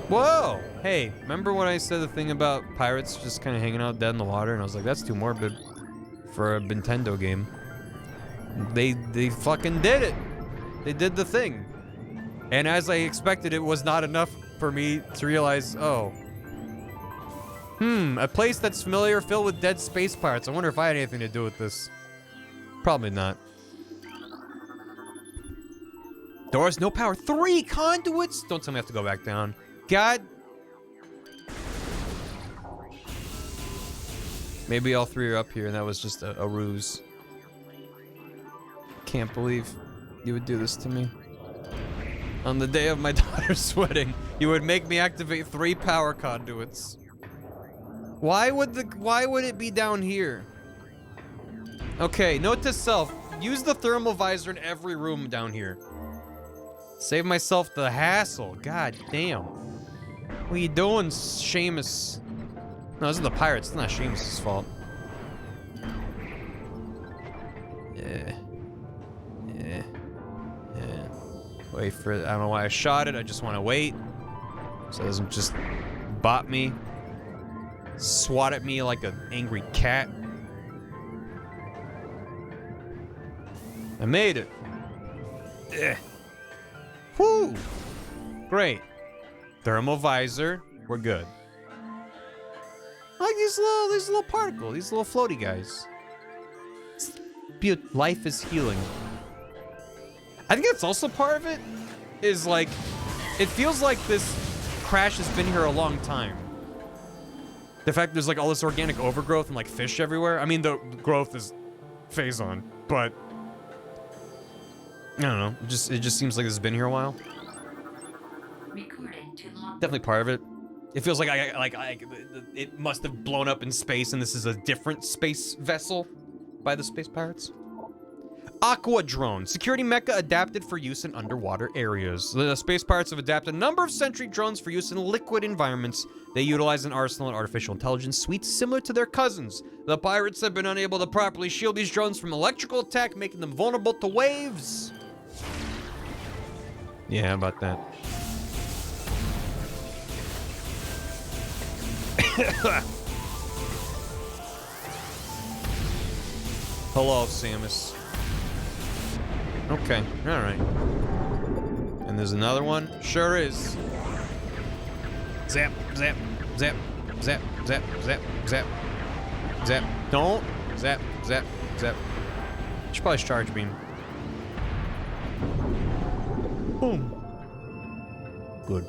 [SPEAKER 1] Whoa! Hey, remember when I said the thing about pirates just kind of hanging out dead in the water? And I was like, that's too morbid for a Nintendo game. They fucking did it. They did the thing. And as I expected, it was not enough for me to realize, oh. A place that's familiar, filled with dead space pirates. I wonder if I had anything to do with this. Probably not. Doors, no power. 3 conduits? Don't tell me I have to go back down. God. Maybe all 3 are up here and that was just a ruse. Can't believe you would do this to me. On the day of my daughter's wedding, you would make me activate 3 power conduits. Why would it be down here? Okay, note to self, use the thermal visor in every room down here. Save myself the hassle. God damn. What are you doing, Seamus? No, this is the pirates. It's not Seamus' fault. Yeah. Wait for it. I don't know why I shot it. I just want to wait. So it doesn't just bot me. Swat at me like an angry cat. I made it. Ugh. Whoo! Great. Thermal visor. We're good. I like these little particles, these little floaty guys. Life is healing. I think that's also part of it. Is like, it feels like this crash has been here a long time. The fact there's like all this organic overgrowth and like fish everywhere. I mean, the growth is Phazon, but I don't know. It just seems like it's been here a while.
[SPEAKER 3] Recording to log.
[SPEAKER 1] Definitely part of it. It feels like it must have blown up in space, and this is a different space vessel by the space pirates. Aqua drone, security mecha adapted for use in underwater areas. The space pirates have adapted a number of sentry drones for use in liquid environments. They utilize an arsenal and artificial intelligence suites similar to their cousins. The pirates have been unable to properly shield these drones from electrical attack, making them vulnerable to waves. Yeah, how about that? Hello, Samus. Okay, alright. And there's another one? Sure is. Zap, zap, zap, zap, zap, zap, zap, zap. Don't. Zap, zap, zap. Should probably charge beam. Boom. Good.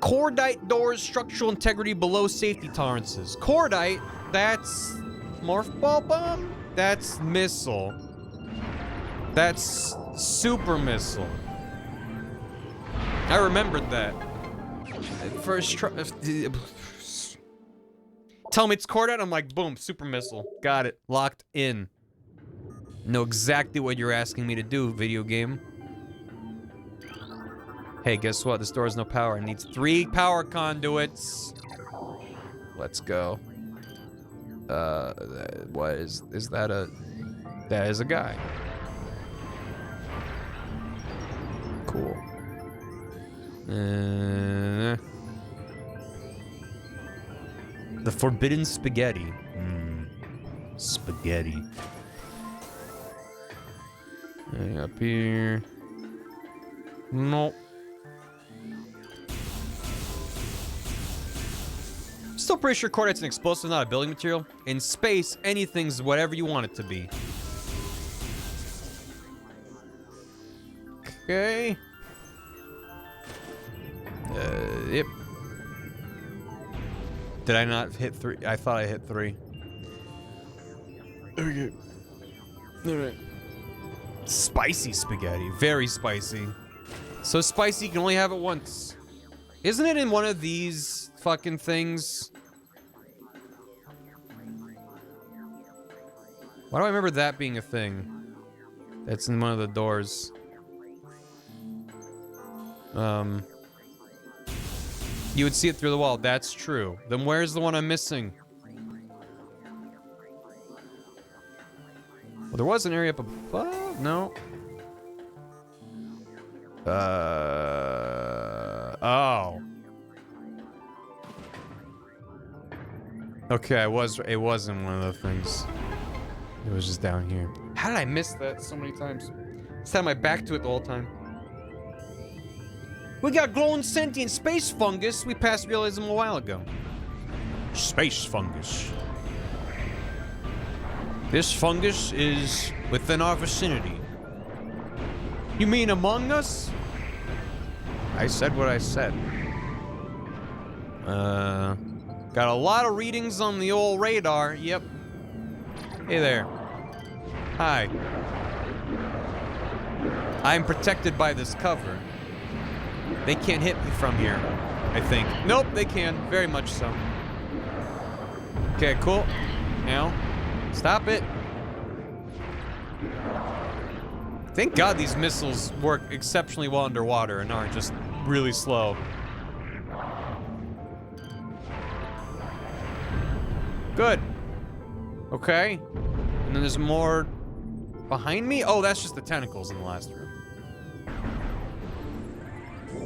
[SPEAKER 1] Cordite doors, structural integrity below safety tolerances. Cordite, that's morph ball bomb? That's missile. That's super missile. I remembered that. First try. Tell me it's Cordat, I'm like, boom, super missile. Got it. Locked in. Know exactly what you're asking me to do, video game. Hey, guess what? This door has no power. It needs 3 power conduits. Let's go. What is that that is a guy. Cool. The forbidden spaghetti. Spaghetti. Up here. Nope. Still pretty sure Cordat's an explosive, not a building material. In space, anything's whatever you want it to be. Okay. Yep. Did I not hit 3? I thought I hit 3. Okay. Alright. Spicy spaghetti. Very spicy. So spicy, you can only have it once. Isn't it in one of these fucking things? Why do I remember that being a thing? That's in one of the doors. You would see it through the wall. That's true. Then where's the one I'm missing? Well, there was an area up above. No. Oh. Okay, it was in one of the things. It was just down here. How did I miss that so many times? Just had my back to it the whole time. We got glowing sentient space fungus. We passed realism a while ago. Space fungus. This fungus is within our vicinity. You mean among us? I said what I said. Got a lot of readings on the old radar. Yep. Hey there. Hi. I'm protected by this cover. They can't hit me from here, I think. Nope, they can. Very much so. Okay, cool. Now, stop it. Thank God these missiles work exceptionally well underwater and aren't just really slow. Good. Okay. And then there's more behind me? Oh, that's just the tentacles in the last room.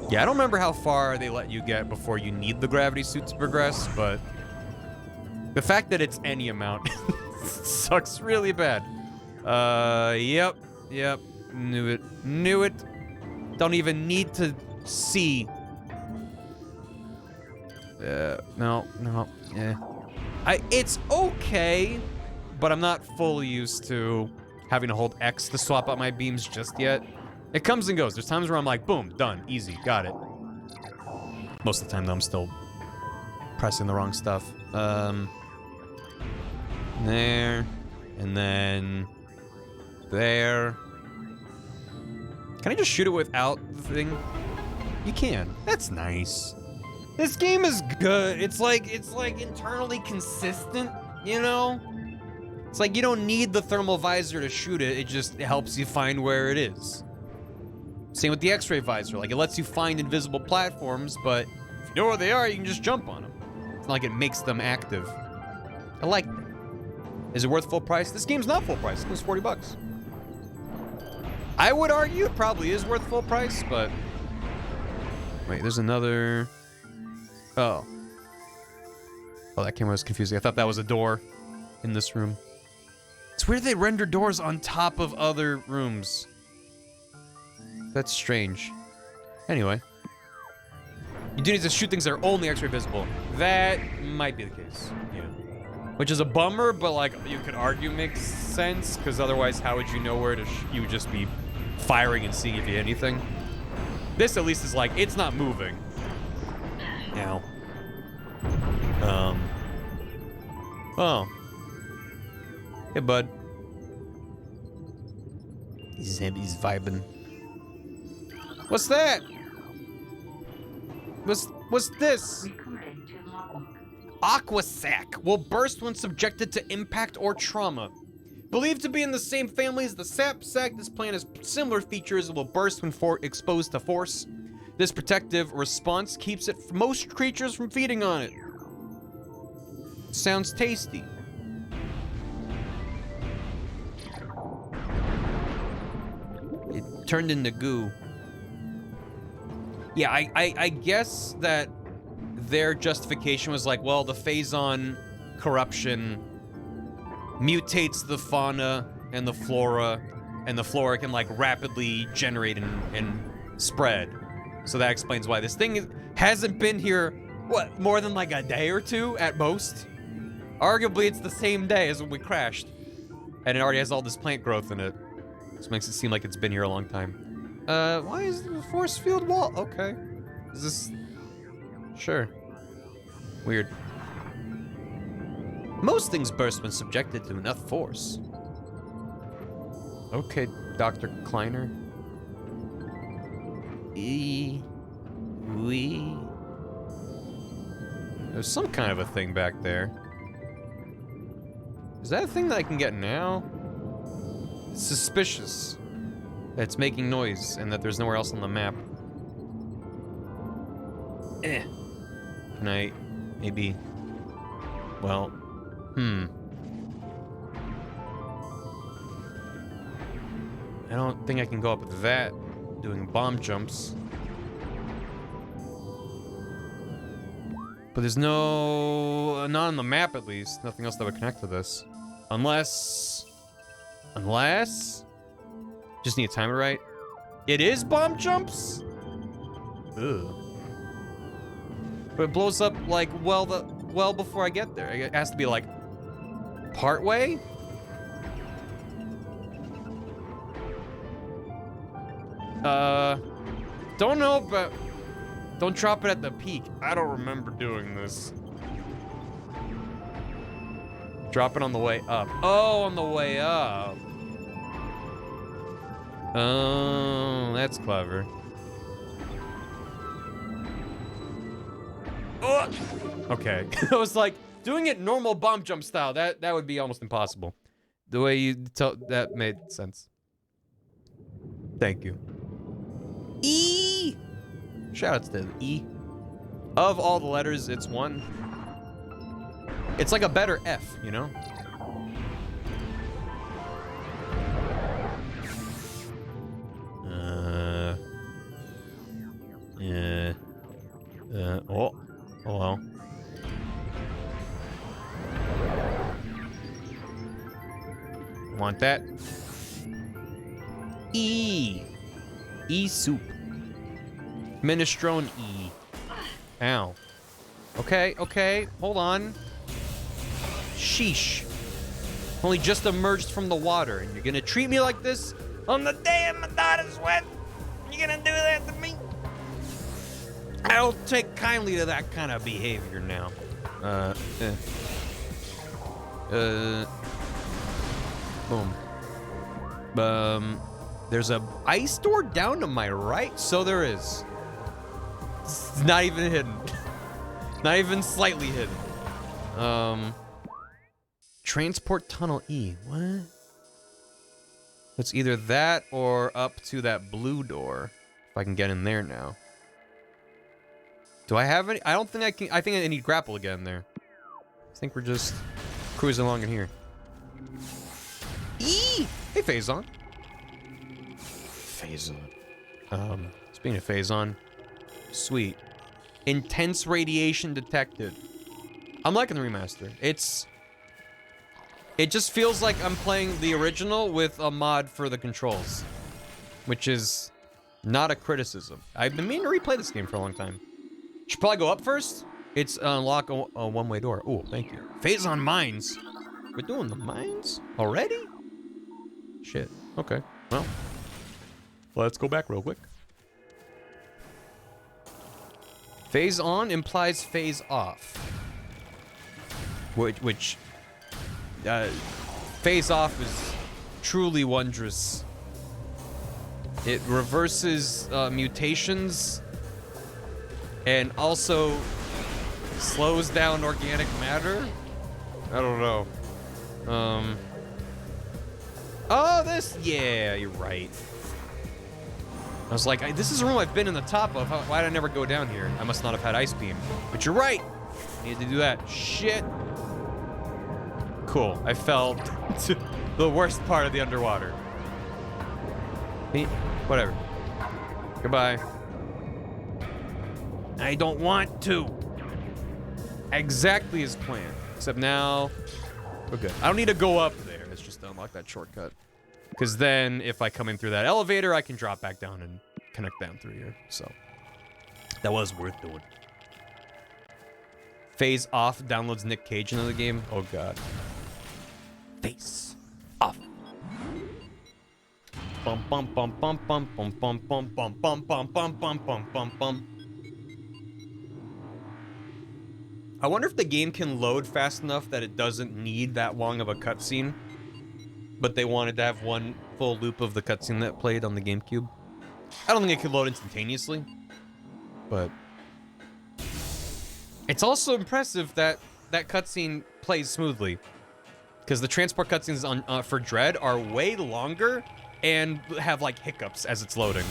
[SPEAKER 1] Yeah, I don't remember how far they let you get before you need the gravity suit to progress, but the fact that it's any amount sucks really bad. Yep. Knew it. Don't even need to see. No, yeah. It's okay, but I'm not fully used to having to hold X to swap out my beams just yet. It comes and goes. There's times where I'm like, boom, done, easy, got it. Most of the time, though, I'm still pressing the wrong stuff. There, and then there. Can I just shoot it without the thing? You can. That's nice. This game is good. It's like internally consistent, you know? It's like you don't need the thermal visor to shoot it. It just helps you find where it is. Same with the X-ray visor. Like, it lets you find invisible platforms, but if you know where they are, you can just jump on them. It's not like it makes them active. I like that. Is it worth full price? This game's not full price. It was 40 bucks. I would argue it probably is worth full price, but... Wait, there's another... Oh. Oh, that camera was confusing. I thought that was a door in this room. It's weird they render doors on top of other rooms. That's strange. Anyway. You do need to shoot things that are only X-ray visible. That might be the case, yeah. Which is a bummer, but like, you could argue makes sense, because otherwise how would you know where to you would just be firing and seeing if you hit anything. This at least is like, it's not moving. Now. Oh. Hey, bud. He's vibing. What's that? What's this?
[SPEAKER 3] Recording to logbook.
[SPEAKER 1] Aqua sac will burst when subjected to impact or trauma. Believed to be in the same family as the sap sac, this plant has similar features and will burst when exposed to force. This protective response keeps most creatures from feeding on it. Sounds tasty. It turned into goo. Yeah, I guess that their justification was like, well, the phazon corruption mutates the fauna and the flora can like rapidly generate and spread. So that explains why this thing hasn't been here, what, more than like a day or two at most? Arguably, it's the same day as when we crashed. And it already has all this plant growth in it. This makes it seem like it's been here a long time. Why is the force field wall? Okay. Is this... Sure. Weird. Most things burst when subjected to enough force. Okay, Dr. Kleiner. Wee. There's some kind of a thing back there. Is that a thing that I can get now? It's suspicious that it's making noise and that there's nowhere else on the map. Can I maybe... Well, I don't think I can go up with that doing bomb jumps. But there's no... not on the map at least. Nothing else that would connect to this. Unless... Just need to time it right. It is bomb jumps? Ugh. But it blows up like well before I get there. It has to be like part way? Don't know, but don't drop it at the peak. I don't remember doing this. Drop it on the way up. Oh, on the way up. Oh, that's clever. Oh! Okay. I was like, doing it normal bomb jump style, that would be almost impossible. The way you that made sense. Thank you. E! Shoutouts to E. Of all the letters, it's one. It's like a better F, you know? Oh well. Want that? E soup. Minestrone E. Ow. Okay, hold on. Sheesh. Only just emerged from the water, and you're gonna treat me like this on the day of my daughter's wedding? You're gonna do that to me? I don't take kindly to that kind of behavior now. Boom. There's a ice door down to my right? So there is. It's not even hidden. Not even slightly hidden. Transport tunnel E. What? It's either that or up to that blue door. If I can get in there now. Do I have any? I don't think I can. I think I need grapple again there. I think we're just cruising along in here. Hey, Phazon. Speaking of Phazon, sweet. Intense radiation detected. I'm liking the remaster. It just feels like I'm playing the original with a mod for the controls, which is not a criticism. I've been meaning to replay this game for a long time. Should probably go up first. It's unlock a one-way door. Oh, thank you. Phazon mines. We're doing the mines already? Shit. Okay. Well, let's go back real quick. Phase on implies phase off. Phase off is truly wondrous It reverses mutations and also slows down organic matter. I don't know. Oh, this. Yeah, you're right. I was like, this is a room I've been in the top of. Why did I never go down here? I must not have had Ice Beam. But you're right. I need to do that. Shit. Cool. I fell to the worst part of the underwater. Whatever. Goodbye. I don't want to. Exactly as planned. Except now, we're good. I don't need to go up there. It's just to unlock that shortcut. Because then, if I come in through that elevator, I can drop back down and connect down through here. So, that was worth doing. Phase Off downloads Nick Cage into the game. Oh, God. Face Off. Bum bum bum bum bum bum bum bum bum bum bum bum bum bum bum bum. I wonder if the game can load fast enough that it doesn't need that long of a cutscene, but they wanted to have one full loop of the cutscene that played on the GameCube. I don't think it could load instantaneously, but it's also impressive that that cutscene plays smoothly, because the transport cutscenes on for Dread are way longer and have like hiccups as it's loading.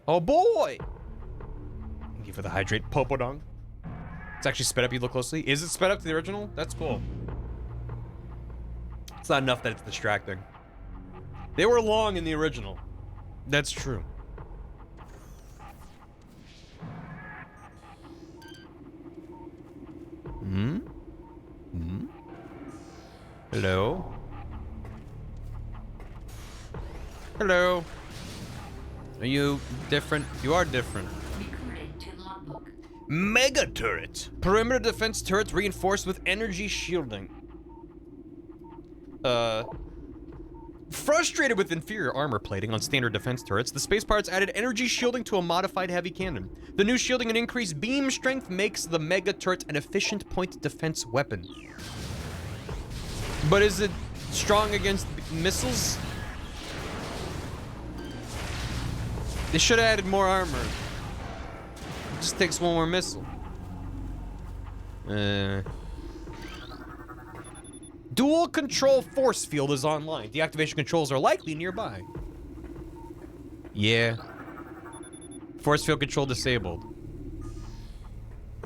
[SPEAKER 1] Oh boy! Thank you for the hydrate, Popodong. It's actually sped up. You look closely. Is it sped up to the original? That's cool. It's not enough that it's distracting. They were long in the original. That's true. Hmm? Hmm? Hello? Hello? Are you different? You are different.
[SPEAKER 3] Recorded to logbook.
[SPEAKER 1] Mega turret. Perimeter defense turrets reinforced with energy shielding. Frustrated with inferior armor plating on standard defense turrets, the space pirates added energy shielding to a modified heavy cannon. The new shielding and increased beam strength makes the mega turret an efficient point defense weapon. But is it strong against missiles? They should have added more armor. It just takes one more missile. Dual control force field is online. Deactivation controls are likely nearby. Yeah. Force field control disabled.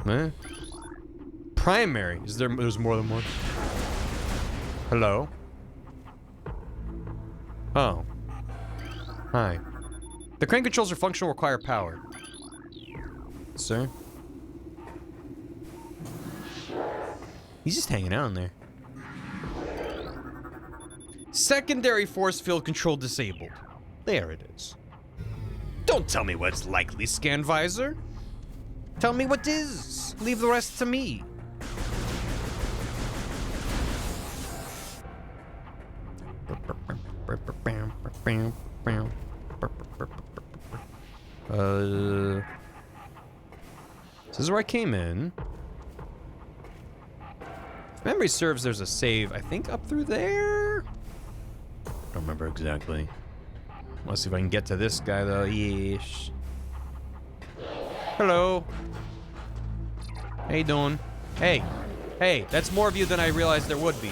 [SPEAKER 1] Huh? Primary. There's more than one? Hello? Oh. Hi. The crane controls are functional, require power. Sir? He's just hanging out in there. Secondary force field control disabled. There it is. Don't tell me what's likely, scan visor. Tell me what is. Leave the rest to me. This is where I came in. If memory serves, there's a save, I think, up through there? I don't remember exactly. Let's see if I can get to this guy, though. Yeesh. Hello. How you doing? Hey. Hey, that's more of you than I realized there would be.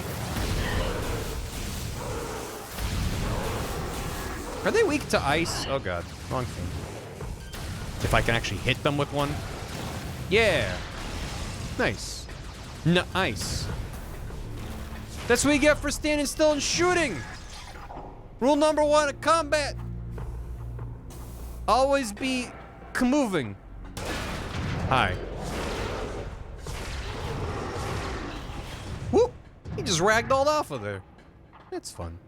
[SPEAKER 1] Are they weak to ice? Oh, God. Wrong thing. If I can actually hit them with one. Yeah. Nice. Nice. That's what you get for standing still and shooting. Rule number 1 of combat. Always be moving. Hi. Whoop. He just ragdolled off of there. That's fun.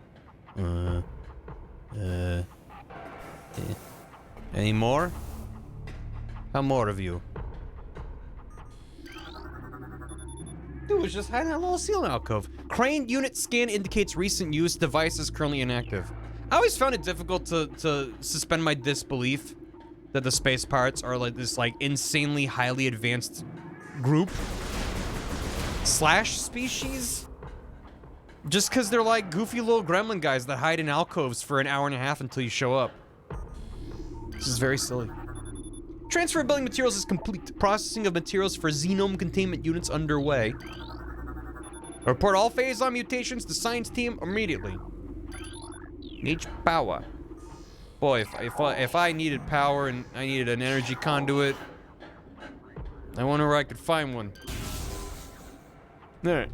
[SPEAKER 1] Any more? How more of you? Dude was just hiding in a little ceiling alcove. Crane unit scan indicates recent use. Device is currently inactive. I always found it difficult to suspend my disbelief that the space pirates are like this insanely highly advanced group / species. Just because they're like goofy little gremlin guys that hide in alcoves for an hour and a half until you show up. This is very silly. Transfer of building materials is complete. Processing of materials for Xenome containment units underway. Report all phase-on mutations to science team immediately. H power. Boy, if I needed power and I needed an energy conduit, I wonder where I could find one. Alright.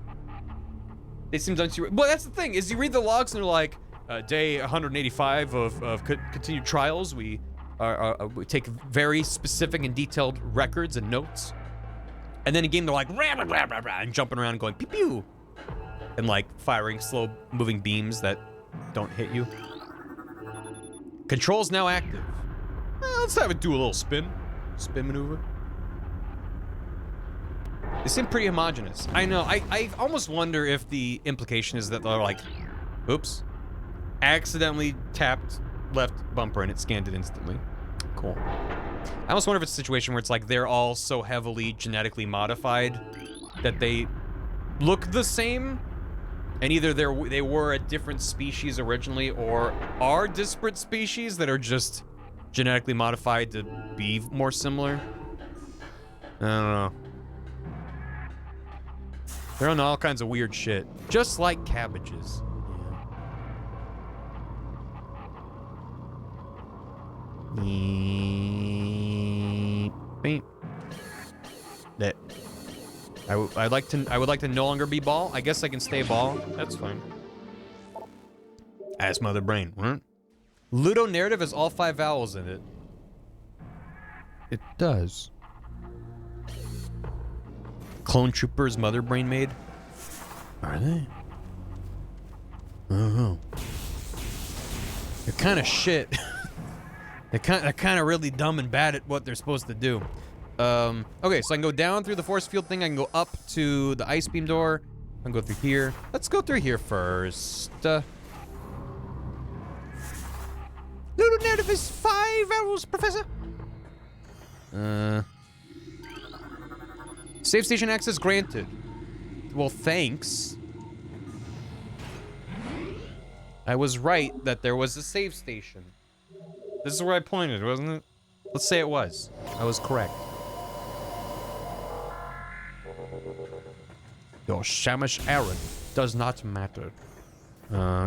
[SPEAKER 1] They seem done to. Well, that's the thing, is you read the logs and they're like, day 185 of continued trials, we take very specific and detailed records and notes. And then in game they're like, rah, rah, rah, rah, rah, and jumping around and going, pew pew. And like firing slow moving beams that don't hit you. Controls now active. Let's have it do a little spin. Spin maneuver. They seem pretty homogenous. I know, I almost wonder if the implication is that they're like, oops, accidentally tapped left bumper and it scanned it instantly. Cool. I almost wonder if it's a situation where it's like they're all so heavily genetically modified that they look the same, and either they were a different species originally or are disparate species that are just genetically modified to be more similar. I don't know. They're on all kinds of weird shit. Just like cabbages. That. I would like to no longer be ball. I guess I can stay ball. That's fine. Ass mother brain. Ludo narrative has all 5 vowels in it. It does. Clone Troopers mother brain made? Are they? I don't know. They're kind of shit. They're kind of really dumb and bad at what they're supposed to do. Okay, so I can go down through the force field thing. I can go up to the ice beam door. I can go through here. Let's go through here first. Ludo narrative is 5 vowels, Professor. Save station access granted. Well, thanks. I was right that there was a save station. This is where I pointed, wasn't it? Let's say it was. I was correct. Your Shamish Aaron does not matter.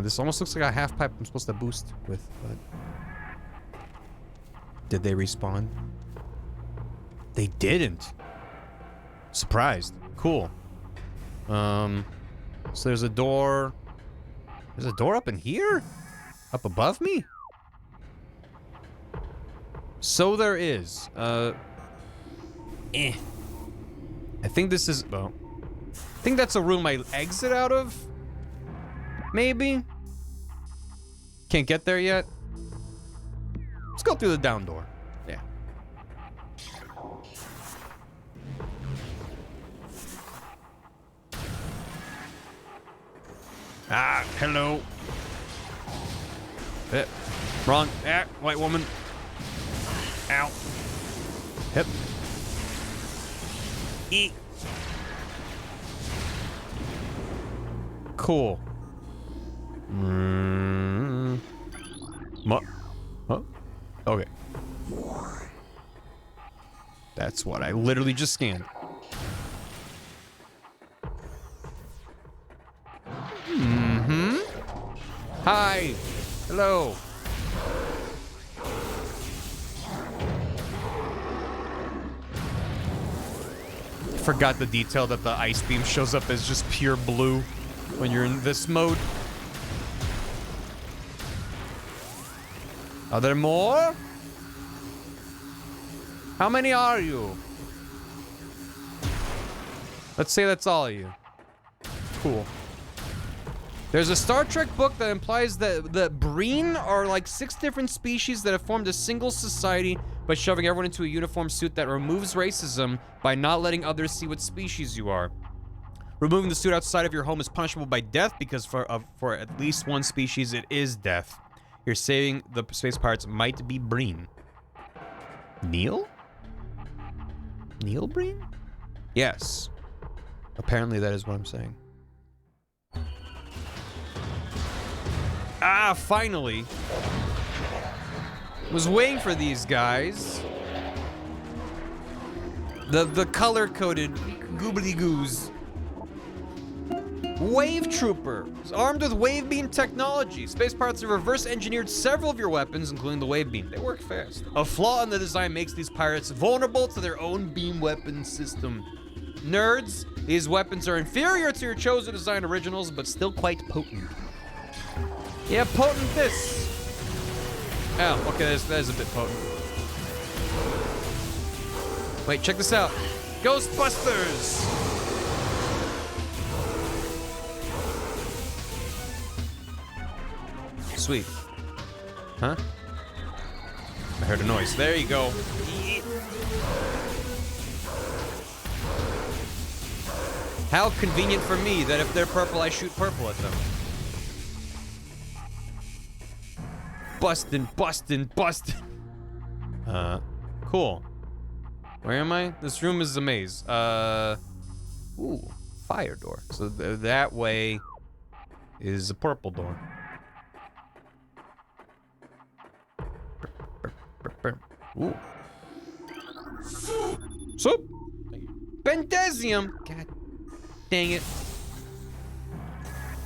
[SPEAKER 1] This almost looks like a half pipe I'm supposed to boost with, but... Did they respawn? They didn't. Surprised. Cool. So there's a door. There's a door up in here? Up above me? So there is. I think this is, well, I think that's a room I exit out of. Maybe. Can't get there yet. Let's go through the down door. Yeah. Ah, hello. Wrong. Ah, white woman. Ow. Hip. Eat. Cool. Huh? Okay. That's what I literally just scanned. Hi. Hello. Forgot the detail that the ice beam shows up as just pure blue when you're in this mode. Are there more? How many are you? Let's say that's all of you. Cool. There's a Star Trek book that implies that the Breen are like 6 different species that have formed a single society by shoving everyone into a uniform suit that removes racism by not letting others see what species you are. Removing the suit outside of your home is punishable by death because for at least one species it is death. You're saving the space pirates might be Breen. Neil? Neil Breen? Yes. Apparently that is what I'm saying. Ah, finally. Was waiting for these guys. The color-coded goobly-goos. Wave Trooper is armed with wave beam technology. Space pirates have reverse engineered several of your weapons, including the wave beam. They work fast. A flaw in the design makes these pirates vulnerable to their own beam weapon system. Nerds, these weapons are inferior to your chosen design originals, but still quite potent. Yeah, potent this. Oh, okay, that is a bit potent. Wait, check this out. Ghostbusters! Sweet. Huh? I heard a noise. There you go. How convenient for me that if they're purple, I shoot purple at them. Bustin', bustin', bustin'. Cool. Where am I? This room is a maze. Ooh, fire door. So that way is a purple door. Ooh. Soup. Bendesium. God dang it.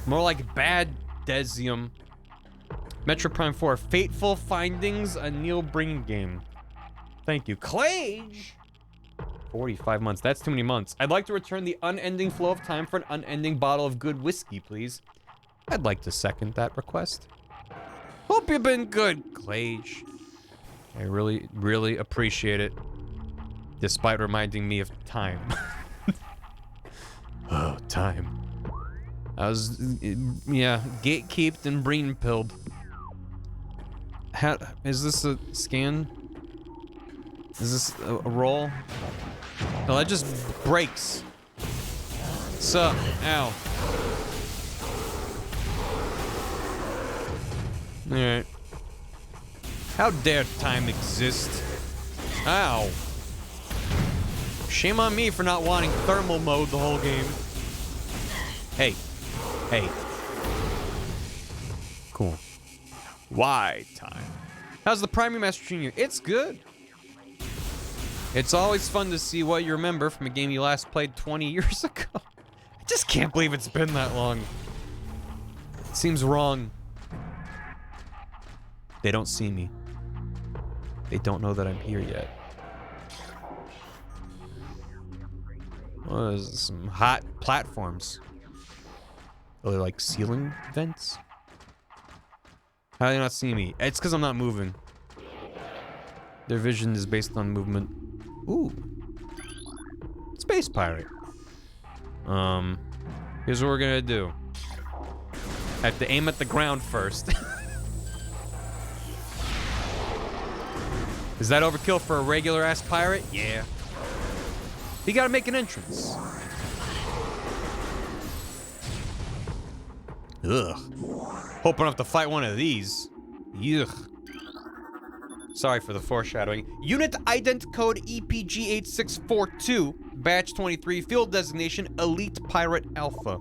[SPEAKER 1] More like bad desium. Metroid Prime 4, Fateful Findings, a Neil Breen game. Thank you. Clage! 45 months. That's too many months. I'd like to return the unending flow of time for an unending bottle of good whiskey, please. I'd like to second that request. Hope you've been good, Clage. I really, really appreciate it. Despite reminding me of time. Oh, time. I was, yeah, gatekeeped and brain pilled. How, is this a scan? Is this a roll? No, that just breaks. Sup? Ow. Alright. How dare time exist? Ow. Shame on me for not wanting thermal mode the whole game. Hey. Hey. Cool. Why time? How's the Prime Remastered treating you? It's good. It's always fun to see what you remember from a game you last played 20 years ago. I just can't believe it's been that long. It seems wrong. They don't see me. They don't know that I'm here yet. Oh, there's some hot platforms. Oh, they're like ceiling vents? How do they not see me? It's because I'm not moving. Their vision is based on movement. Ooh. Space pirate. Here's what we're gonna do. I have to aim at the ground first. Is that overkill for a regular ass pirate? Yeah. You gotta make an entrance. Ugh. Hope I don't have to fight one of these. Yuck. Sorry for the foreshadowing. Unit ident code EPG8642, batch 23, field designation Elite Pirate Alpha.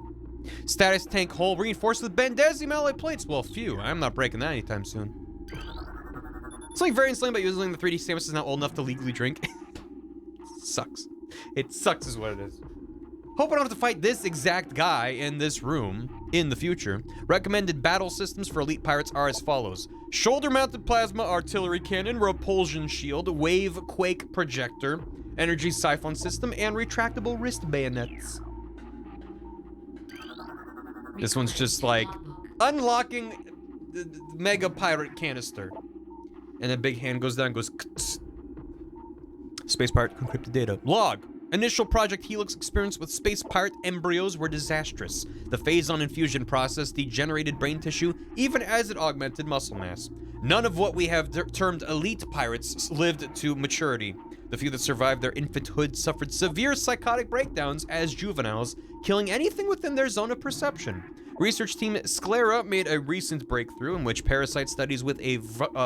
[SPEAKER 1] Status tank hull reinforced with Bendesium alloy plates. Well, phew, I'm not breaking that anytime soon. Something very insane about using the 3D sandwich is not old enough to legally drink. Sucks. It sucks is what it is. Hope I don't have to fight this exact guy in this room in the future. Recommended battle systems for elite pirates are as follows. Shoulder-mounted plasma artillery cannon, repulsion shield, wave quake projector, energy siphon system, and retractable wrist bayonets. This one's just like unlocking the mega pirate canister. And a big hand goes down and goes kts. Space pirate encrypted data. Log. Initial Project Helix experience with space pirate embryos were disastrous. The phase-on infusion process degenerated brain tissue even as it augmented muscle mass. None of what we have termed elite pirates lived to maturity. The few that survived their infanthood suffered severe psychotic breakdowns as juveniles, killing anything within their zone of perception. Research team Sclera made a recent breakthrough in which parasite studies with a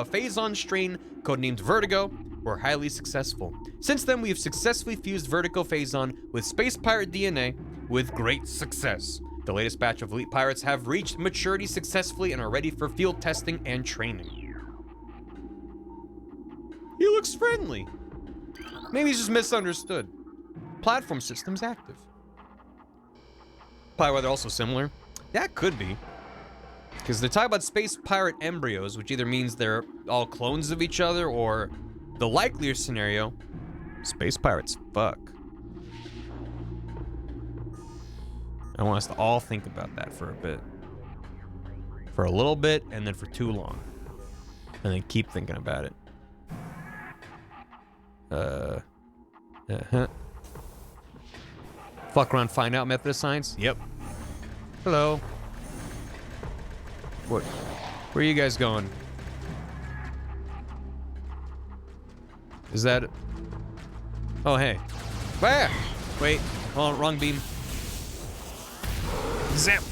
[SPEAKER 1] phase-on strain codenamed Vertigo were highly successful. Since then, we have successfully fused Vertigo phase-on with space pirate DNA with great success. The latest batch of elite pirates have reached maturity successfully and are ready for field testing and training. He looks friendly. Maybe he's just misunderstood. Platform systems active. Probably why they're also similar. That could be. Because they're talking about space pirate embryos, which either means they're all clones of each other, or the likelier scenario, space pirates fuck. I want us to all think about that for a bit. For a little bit, and then for too long. And then keep thinking about it. Fuck around, find out method of science? Yep. Hello. What? Where are you guys going? Is that... Oh, hey. Ah! Wait. Oh, wrong beam. Zap!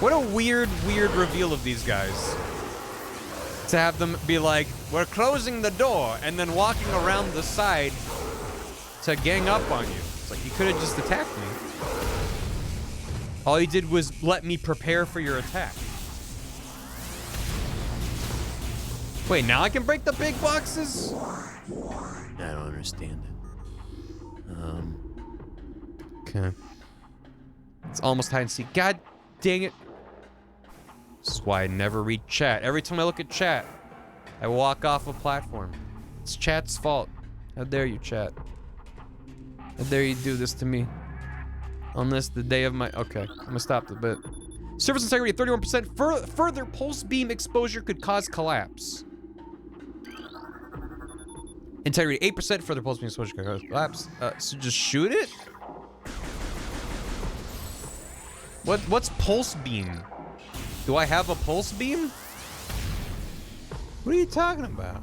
[SPEAKER 1] What a weird reveal of these guys. To have them be like, we're closing the door, and then walking around the side to gang up on you. It's like, you could have just attacked me. All you did was let me prepare for your attack. Wait, now I can break the big boxes? I don't understand it. Okay. It's almost hide and seek. God dang it. This is why I never read chat. Every time I look at chat, I walk off a platform. It's chat's fault. How dare you, chat? How dare you do this to me? On this, the day of my... Okay, I'm gonna stop the bit. Surface integrity of 31%. Further pulse beam exposure could cause collapse. Integrity 8%. Further pulse beam exposure could cause collapse. So just shoot it? What's pulse beam? Do I have a pulse beam? What are you talking about?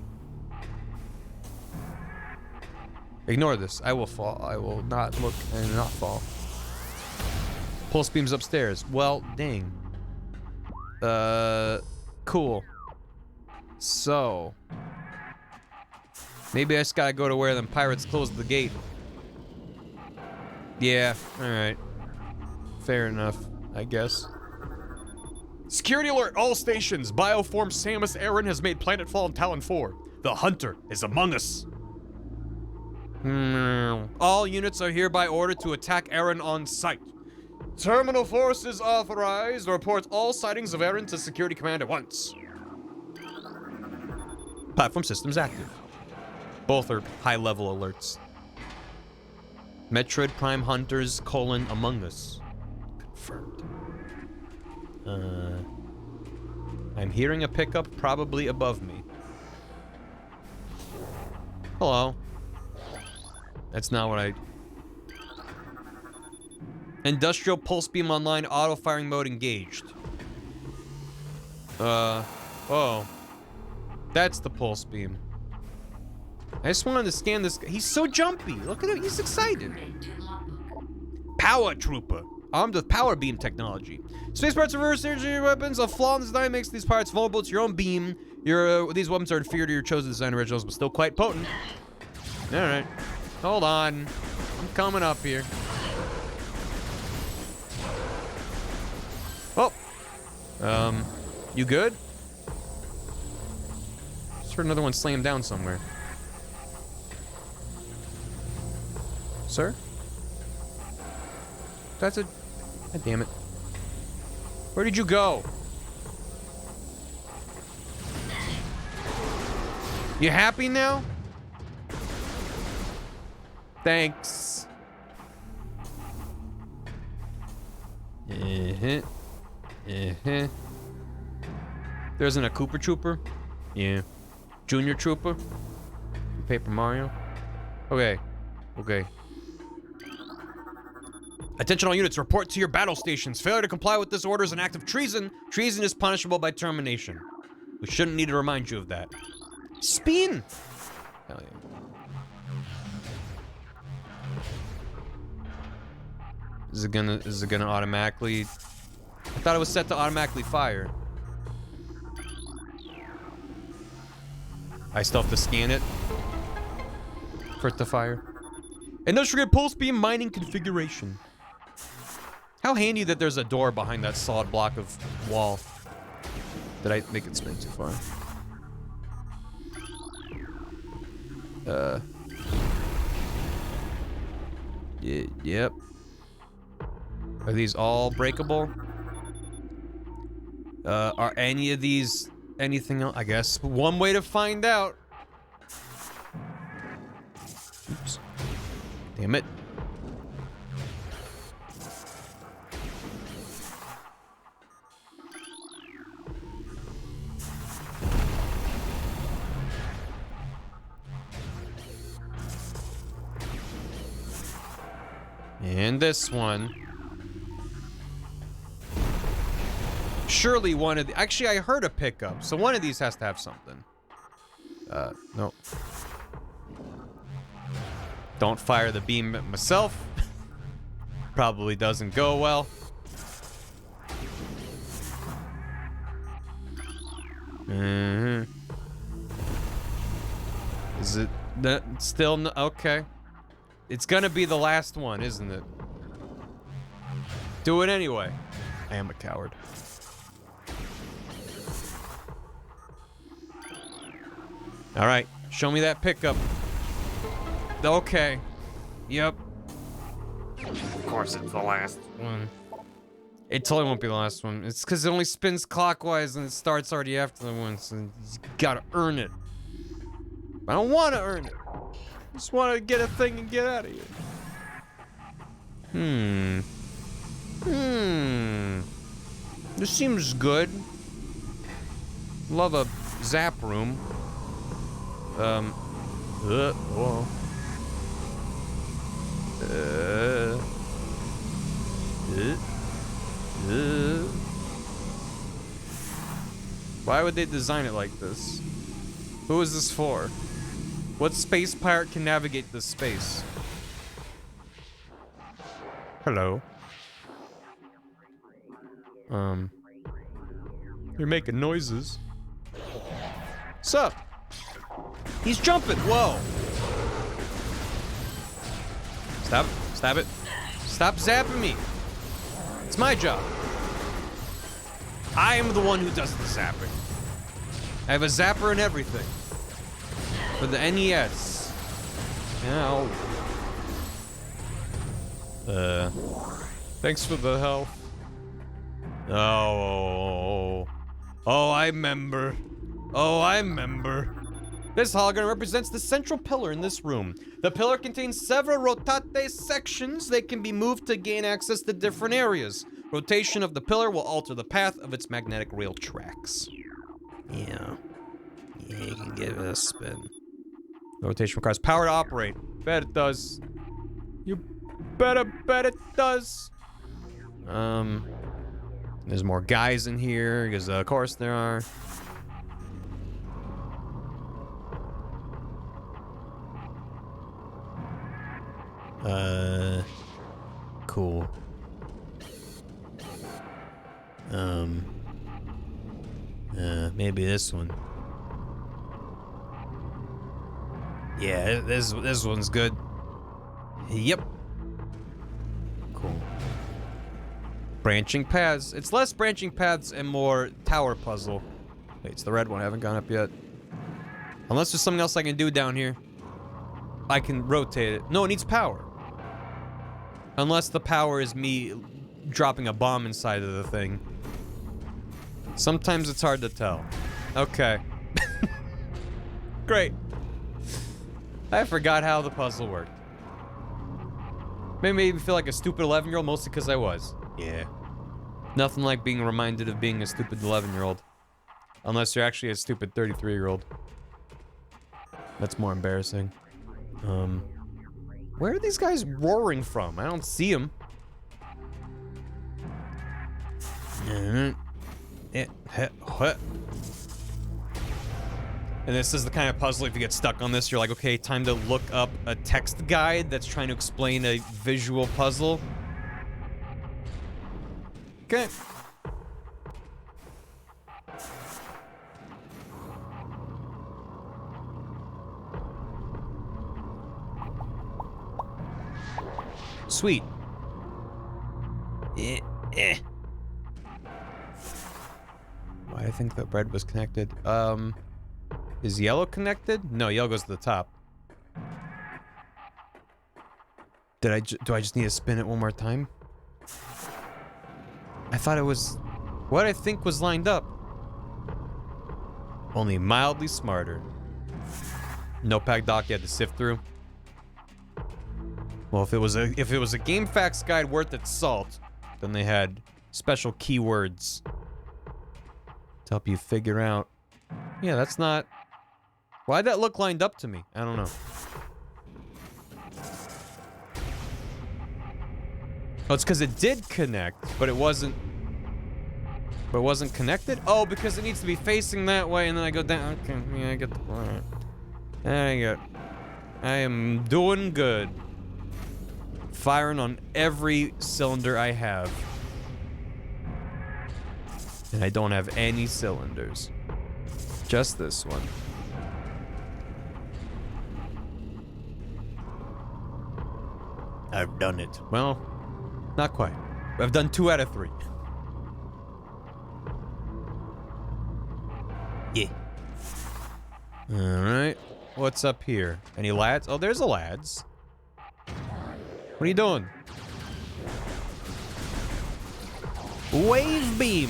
[SPEAKER 1] Ignore this. I will fall. I will not look and not fall. Pulse beam's upstairs. Well, dang. Cool. So. Maybe I just gotta go to where them pirates closed the gate. Yeah, alright. Fair enough, I guess. Security alert, all stations. Bioform Samus Aran has made planetfall in Talon 4. The Hunter is among us. All units are hereby ordered to attack Aran on sight. Terminal forces authorized. Report all sightings of Aran to Security Command at once. Platform systems active. Both are high-level alerts. Metroid Prime Hunters, Among Us. Confirmed. I'm hearing a pickup probably above me. Hello. That's not what I... Industrial pulse beam online, auto-firing mode engaged. Oh. That's the pulse beam. I just wanted to scan this guy. He's so jumpy. Look at him, he's excited. Power Trooper. Armed with power beam technology. Space parts reverse energy weapons. A flaw in the design makes these parts vulnerable to your own beam. These weapons are inferior to your chosen design originals, but still quite potent. Alright. Hold on. I'm coming up here. Oh. You good? Just heard another one slam down somewhere. Sir? That's a... God damn it. Where did you go? You happy now? Thanks. There isn't a Koopa Trooper? Yeah. Junior Trooper? Paper Mario? Okay. Okay. Attention all units, report to your battle stations. Failure to comply with this order is an act of treason. Treason is punishable by termination. We shouldn't need to remind you of that. Spin! Hell yeah. Is it gonna automatically... I thought it was set to automatically fire. I still have to scan it for it to fire. Industrial pulse beam mining configuration. How handy that there's a door behind that solid block of wall. Did I make it spin too far? Yep. Are these all breakable? Are any of these anything else? I guess one way to find out. Oops. Damn it. And this one. Surely one of the... Actually, I heard a pickup, so one of these has to have something. No. Don't fire the beam at myself. Probably doesn't go well. Is it... Still... No, okay. It's gonna be the last one, isn't it? Do it anyway. I am a coward. All right, show me that pickup. Okay. Yep. Of course it's the last one. It totally won't be the last one. It's because it only spins clockwise and it starts already after the one, so you gotta earn it. I don't want to earn it. I just want to get a thing and get out of here. This seems good. Love a zap room. Whoa. Why would they design it like this? Who is this for? What space pirate can navigate this space? Hello. You're making noises. What's up? He's jumping. Whoa. Stop. Stop it. Stop zapping me. It's my job. I am the one who does the zapping. I have a zapper and everything. For the NES. Ow. Thanks for the help. Oh, I remember. Oh, I remember. This hologram represents the central pillar in this room. The pillar contains several rotate sections. They can be moved to gain access to different areas. Rotation of the pillar will alter the path of its magnetic rail tracks. Yeah, you can give it a spin. Rotation requires power to operate. Bet it does. You better bet it does. There's more guys in here, because of course there are. Cool. Maybe this one. Yeah, this one's good. Yep. Cool. Branching paths. It's less branching paths and more tower puzzle. Wait, it's the red one. I haven't gone up yet. Unless there's something else I can do down here. I can rotate it. No, it needs power. Unless the power is me dropping a bomb inside of the thing. Sometimes it's hard to tell. Okay. Great. I forgot how the puzzle worked. Made me feel like a stupid 11-year-old, mostly because I was. Yeah. Nothing like being reminded of being a stupid 11-year-old. Unless you're actually a stupid 33-year-old. That's more embarrassing. Where are these guys roaring from? I don't see them. And this is the kind of puzzle, if you get stuck on this, you're like, okay, time to look up a text guide that's trying to explain a visual puzzle. Okay. Sweet. think the bread was connected. Is yellow connected? No, yellow goes to the top. Do I just need to spin it one more time? I thought it was what I think was lined up. Only mildly smarter. No pack doc you had to sift through. Well, if it was a game facts guide worth its salt, then they had special keywords to help you figure out. Yeah, that's not. Why'd that look lined up to me? I don't know. Oh, it's because it did connect, but it wasn't. But it wasn't connected? Oh, because it needs to be facing that way, and then I go down. Okay, yeah, I get the point. I am doing good. Firing on every cylinder I have. And I don't have any cylinders. Just this one. I've done it. Well, not quite. I've done 2 out of 3. Yeah. Alright. What's up here? Any lads? Oh, there's a lads. What are you doing? Wave beam.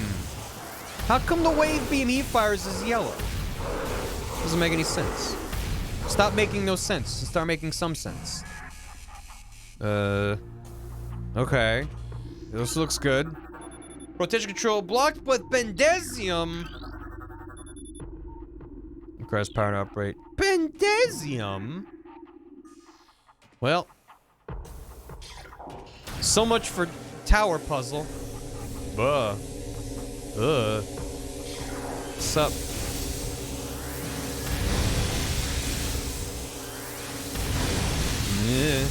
[SPEAKER 1] How come the wave beam he fires is yellow? Doesn't make any sense. Stop making no sense and start making some sense. Okay. This looks good. Rotation control blocked with Bendesium. Increase power to operate. Bendesium? Well. So much for tower puzzle. What's up? Yeah.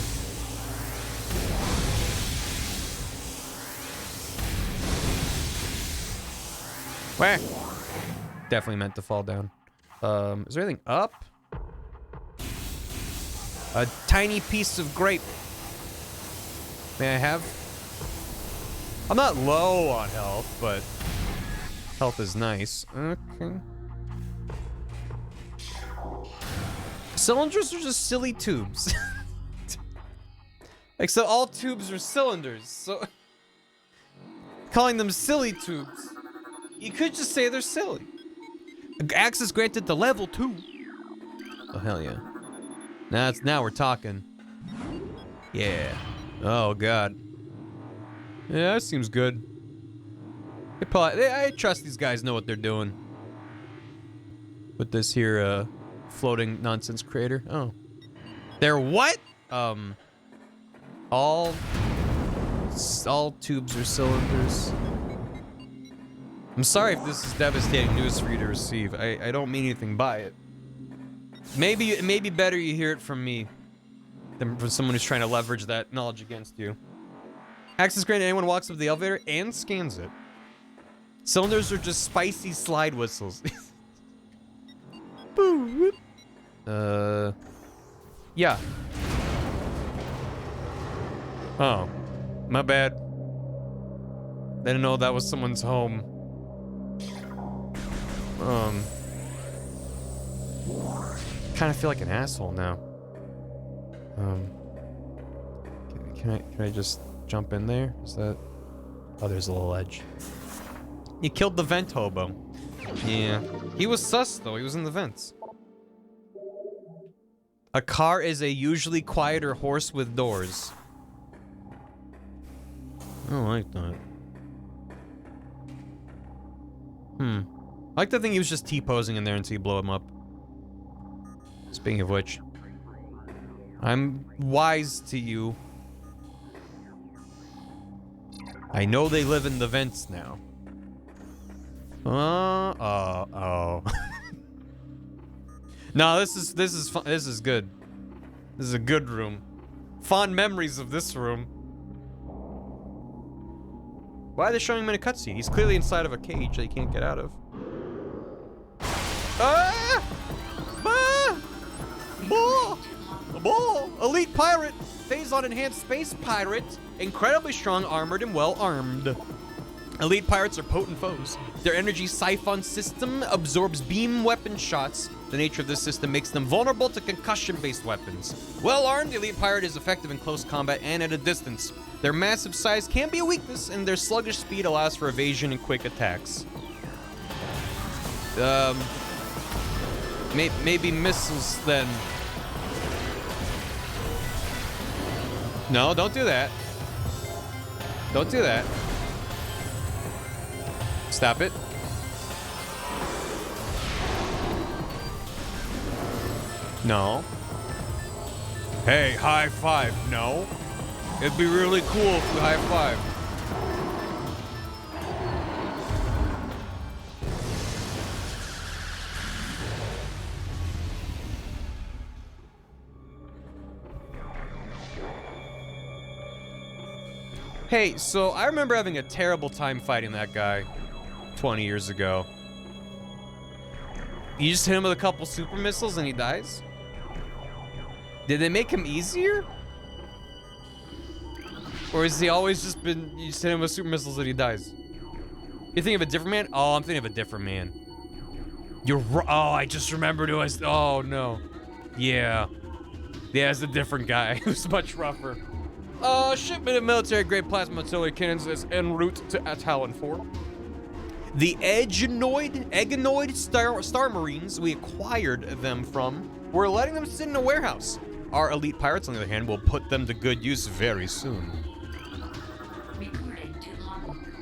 [SPEAKER 1] Where? Definitely meant to fall down. Is there anything up? A tiny piece of grape. May I have? I'm not low on health, but health is nice. Okay. Cylinders are just silly tubes. Except all tubes are cylinders, so calling them silly tubes. You could just say they're silly. Access granted to level 2. Oh hell yeah. Now we're talking. Yeah. Oh god. Yeah, that seems good. I trust these guys know what they're doing. With this here floating nonsense creator. Oh. They're what? All tubes are cylinders. I'm sorry if this is devastating news for you to receive. I don't mean anything by it. Maybe it may be better you hear it from me than from someone who's trying to leverage that knowledge against you. Access granted anyone who walks up the elevator and scans it. Cylinders are just spicy slide whistles. Yeah. Oh, my bad. I didn't know that was someone's home. Kind of feel like an asshole now. Can I just jump in there? Is that? Oh, there's a little edge. You killed the vent hobo. Yeah, he was sus though. He was in the vents. A car is a usually quieter horse with doors. I don't like that. I like to think he was just T-posing in there until you blow him up. Speaking of which, I'm wise to you. I know they live in the vents now. Oh. No, this is fun. This is good. This is a good room. Fond memories of this room. Why are they showing him in a cutscene? He's clearly inside of a cage that he can't get out of. Ah! Ah! Bull! Bull! Elite pirate! Phase on enhanced space pirate. Incredibly strong, armored, and well armed. Elite pirates are potent foes. Their energy siphon system absorbs beam weapon shots. The nature of this system makes them vulnerable to concussion-based weapons. Well armed, the elite pirate is effective in close combat and at a distance. Their massive size can be a weakness, and their sluggish speed allows for evasion and quick attacks. Maybe missiles then. No, don't do that. Don't do that. Stop it. No. Hey, high five. No. It'd be really cool if we high five. Hey, so I remember having a terrible time fighting that guy 20 years ago. You just hit him with a couple super missiles and he dies? Did they make him easier? Or has he always just been, you just hit him with super missiles and he dies? You think of a different man? Oh, I'm thinking of a different man. Oh, I just remembered who oh no. Yeah. Yeah, it's a different guy who's much rougher. Shipment of military-grade plasma artillery cannons is en route to Talon 4. The Eggonoid Star Marines we acquired them from, we're letting them sit in a warehouse. Our elite pirates, on the other hand, will put them to good use very soon.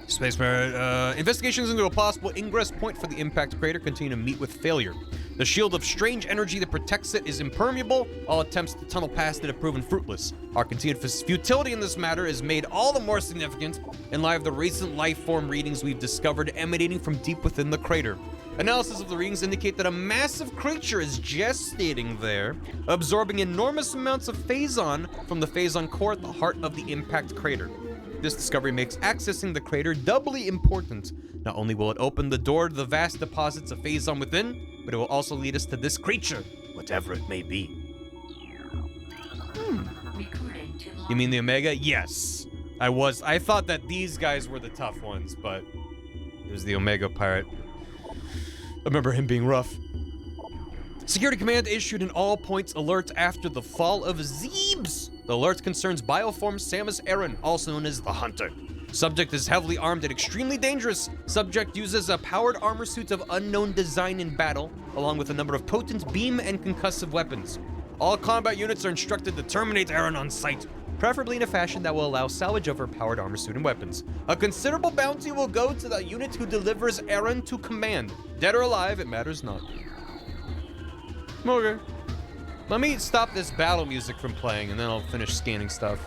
[SPEAKER 1] Space Pirate, investigations into a possible ingress point for the impact crater continue to meet with failure. The shield of strange energy that protects it is impermeable. All attempts to tunnel past it have proven fruitless. Our continued futility in this matter is made all the more significant in light of the recent life form readings we've discovered emanating from deep within the crater. Analysis of the readings indicate that a massive creature is gestating there, absorbing enormous amounts of phazon from the phazon core at the heart of the impact crater. This discovery makes accessing the crater doubly important. Not only will it open the door to the vast deposits of phazon within, but it will also lead us to this creature, whatever it may be. You mean the Omega? Yes. I thought that these guys were the tough ones, but it was the Omega pirate. I remember him being rough. Security Command issued an all-points alert after the fall of Zebes. The alert concerns bioform Samus Aran, also known as the Hunter. Subject is heavily armed and extremely dangerous. Subject uses a powered armor suit of unknown design in battle, along with a number of potent beam and concussive weapons. All combat units are instructed to terminate Aran on sight, preferably in a fashion that will allow salvage of her powered armor suit and weapons. A considerable bounty will go to the unit who delivers Aran to command. Dead or alive, it matters not. Okay. Let me stop this battle music from playing and then I'll finish scanning stuff.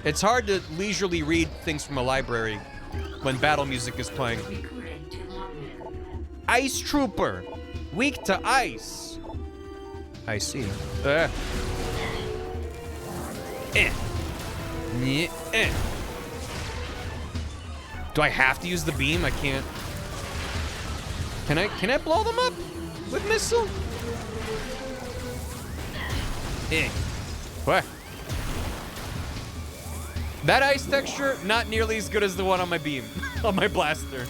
[SPEAKER 1] It's hard to leisurely read things from a library when battle music is playing. Ice Trooper. Weak to ice. I see. Do I have to use the beam? I can't. Can I blow them up with missile? What? That ice texture, not nearly as good as the one on my beam, on my blaster.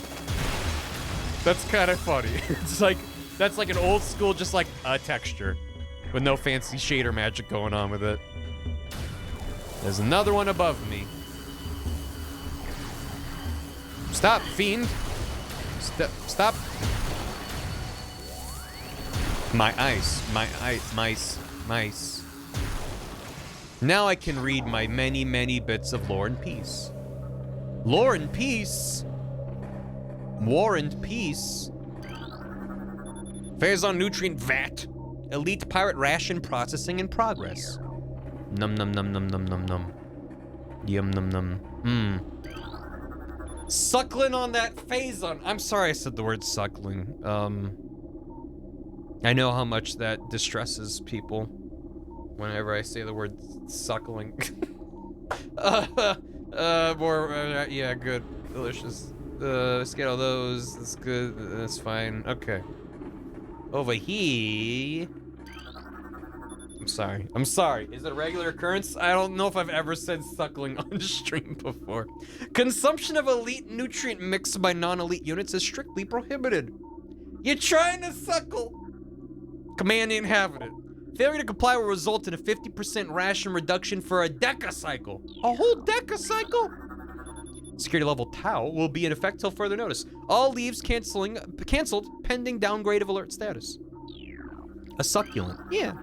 [SPEAKER 1] That's kind of funny. It's like, that's like an old school, just like a texture with no fancy shader magic going on with it. There's another one above me. Stop, fiend. Stop. My ice, mice. Now I can read my many, many bits of lore and peace. Lore and peace? War and peace? Phazon nutrient vat. Elite pirate ration processing in progress. Num num num num num num num. Yum num num. Suckling on that Phazon. I'm sorry I said the word suckling. I know how much that distresses people whenever I say the word suckling. Yeah, good. Delicious. Let's get all those. That's good. That's fine. Okay. Over here. I'm sorry. I'm sorry. Is it a regular occurrence? I don't know if I've ever said suckling on stream before. Consumption of elite nutrient mixed by non-elite units is strictly prohibited. You're trying to suckle. Command ain't having it. Failure to comply will result in a 50% ration reduction for a decacycle. A whole decacycle? Security level Tau will be in effect till further notice. All leaves canceled pending downgrade of alert status. A succulent. Yeah,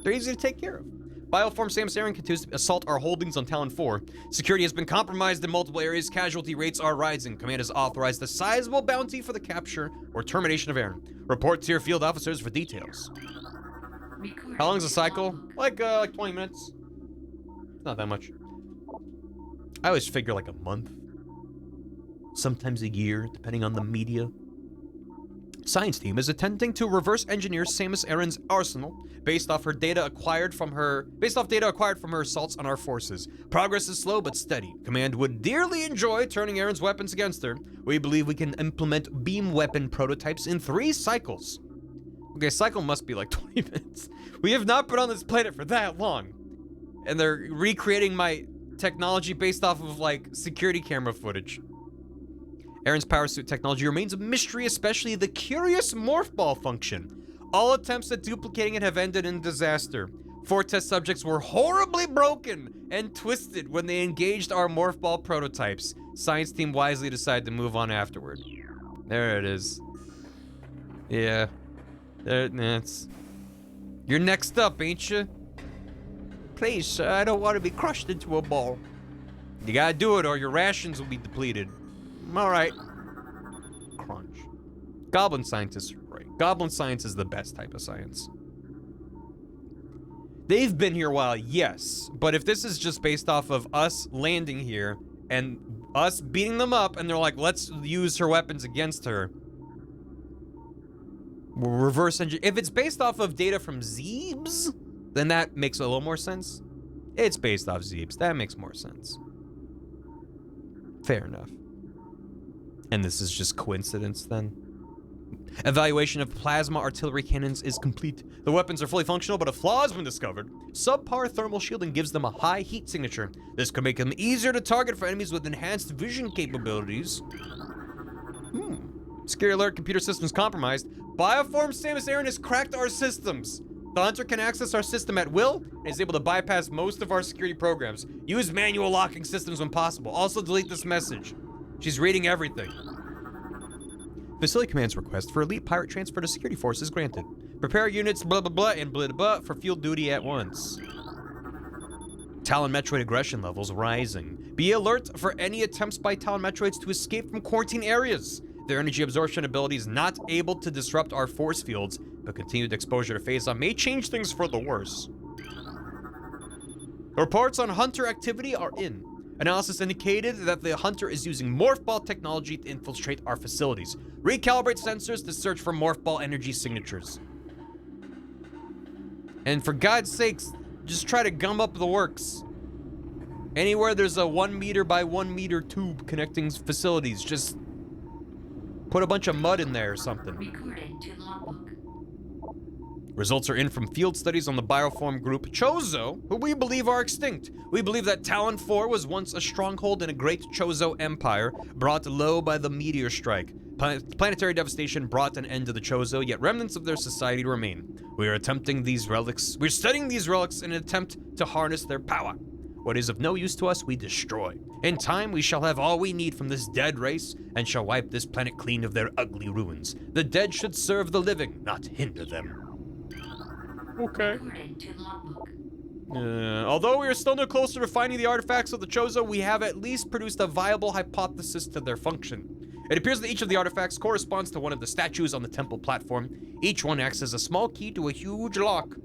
[SPEAKER 1] they're easy to take care of. Bioform Samus Aran continues to assault our holdings on Talon 4. Security has been compromised in multiple areas. Casualty rates are rising. Command has authorized a sizable bounty for the capture or termination of Aran. Report to your field officers for details. How long is a cycle? Like 20 minutes. Not that much. I always figure like a month. Sometimes a year, depending on the media. Science team is attempting to reverse engineer Samus Aran's arsenal based off data acquired from her assaults on our forces. Progress is slow but steady. Command would dearly enjoy turning Aran's weapons against her. We believe we can implement beam weapon prototypes in 3 cycles. Okay, cycle must be like 20 minutes. We have not been on this planet for that long. And they're recreating my technology based off of like security camera footage. Aran's power suit technology remains a mystery, especially the curious morph ball function. All attempts at duplicating it have ended in disaster. 4 test subjects were horribly broken and twisted when they engaged our morph ball prototypes. Science team wisely decided to move on afterward. There it is. Yeah. That's... You're next up, ain't you? Please, sir, I don't want to be crushed into a ball. You gotta do it or your rations will be depleted. All right. Crunch. Goblin scientists are right. Goblin science is the best type of science. They've been here a while, yes. But if this is just based off of us landing here and us beating them up and they're like, let's use her weapons against her. Reverse engineer. If it's based off of data from Zeebs, then that makes a little more sense. It's based off Zeebs. That makes more sense. Fair enough. And this is just coincidence then? Evaluation of plasma artillery cannons is complete. The weapons are fully functional, but a flaw has been discovered. Subpar thermal shielding gives them a high heat signature. This could make them easier to target for enemies with enhanced vision capabilities. Scary alert, computer systems compromised. Bioform Samus Aran has cracked our systems. The hunter can access our system at will and is able to bypass most of our security programs. Use manual locking systems when possible. Also delete this message. She's reading everything. Facility Command's request for elite pirate transfer to security forces granted. Prepare units blah blah blah and blah blah for field duty at once. Talon Metroid aggression levels rising. Be alert for any attempts by Talon Metroids to escape from quarantine areas. Their energy absorption ability is not able to disrupt our force fields, but continued exposure to Phazon may change things for the worse. Reports on hunter activity are in. Analysis indicated that the hunter is using morph ball technology to infiltrate our facilities. Recalibrate sensors to search for morph ball energy signatures. And for God's sakes, just try to gum up the works. Anywhere there's a 1 meter by 1 meter tube connecting facilities, just put a bunch of mud in there or something.
[SPEAKER 3] Recorded to logbook.
[SPEAKER 1] Results are in from field studies on the bioform group Chozo, who we believe are extinct. We believe that Talon 4 was once a stronghold in a great Chozo empire, brought low by the meteor strike. Planetary devastation brought an end to the Chozo, yet remnants of their society remain. We're studying these relics in an attempt to harness their power. What is of no use to us, we destroy. In time, we shall have all we need from this dead race, and shall wipe this planet clean of their ugly ruins. The dead should serve the living, not hinder them. Okay.
[SPEAKER 3] Recorded to logbook.
[SPEAKER 1] Although we are still no closer to finding the artifacts of the Chozo, we have at least produced a viable hypothesis to their function. It appears that each of the artifacts corresponds to one of the statues on the temple platform. Each one acts as a small key to a huge lock.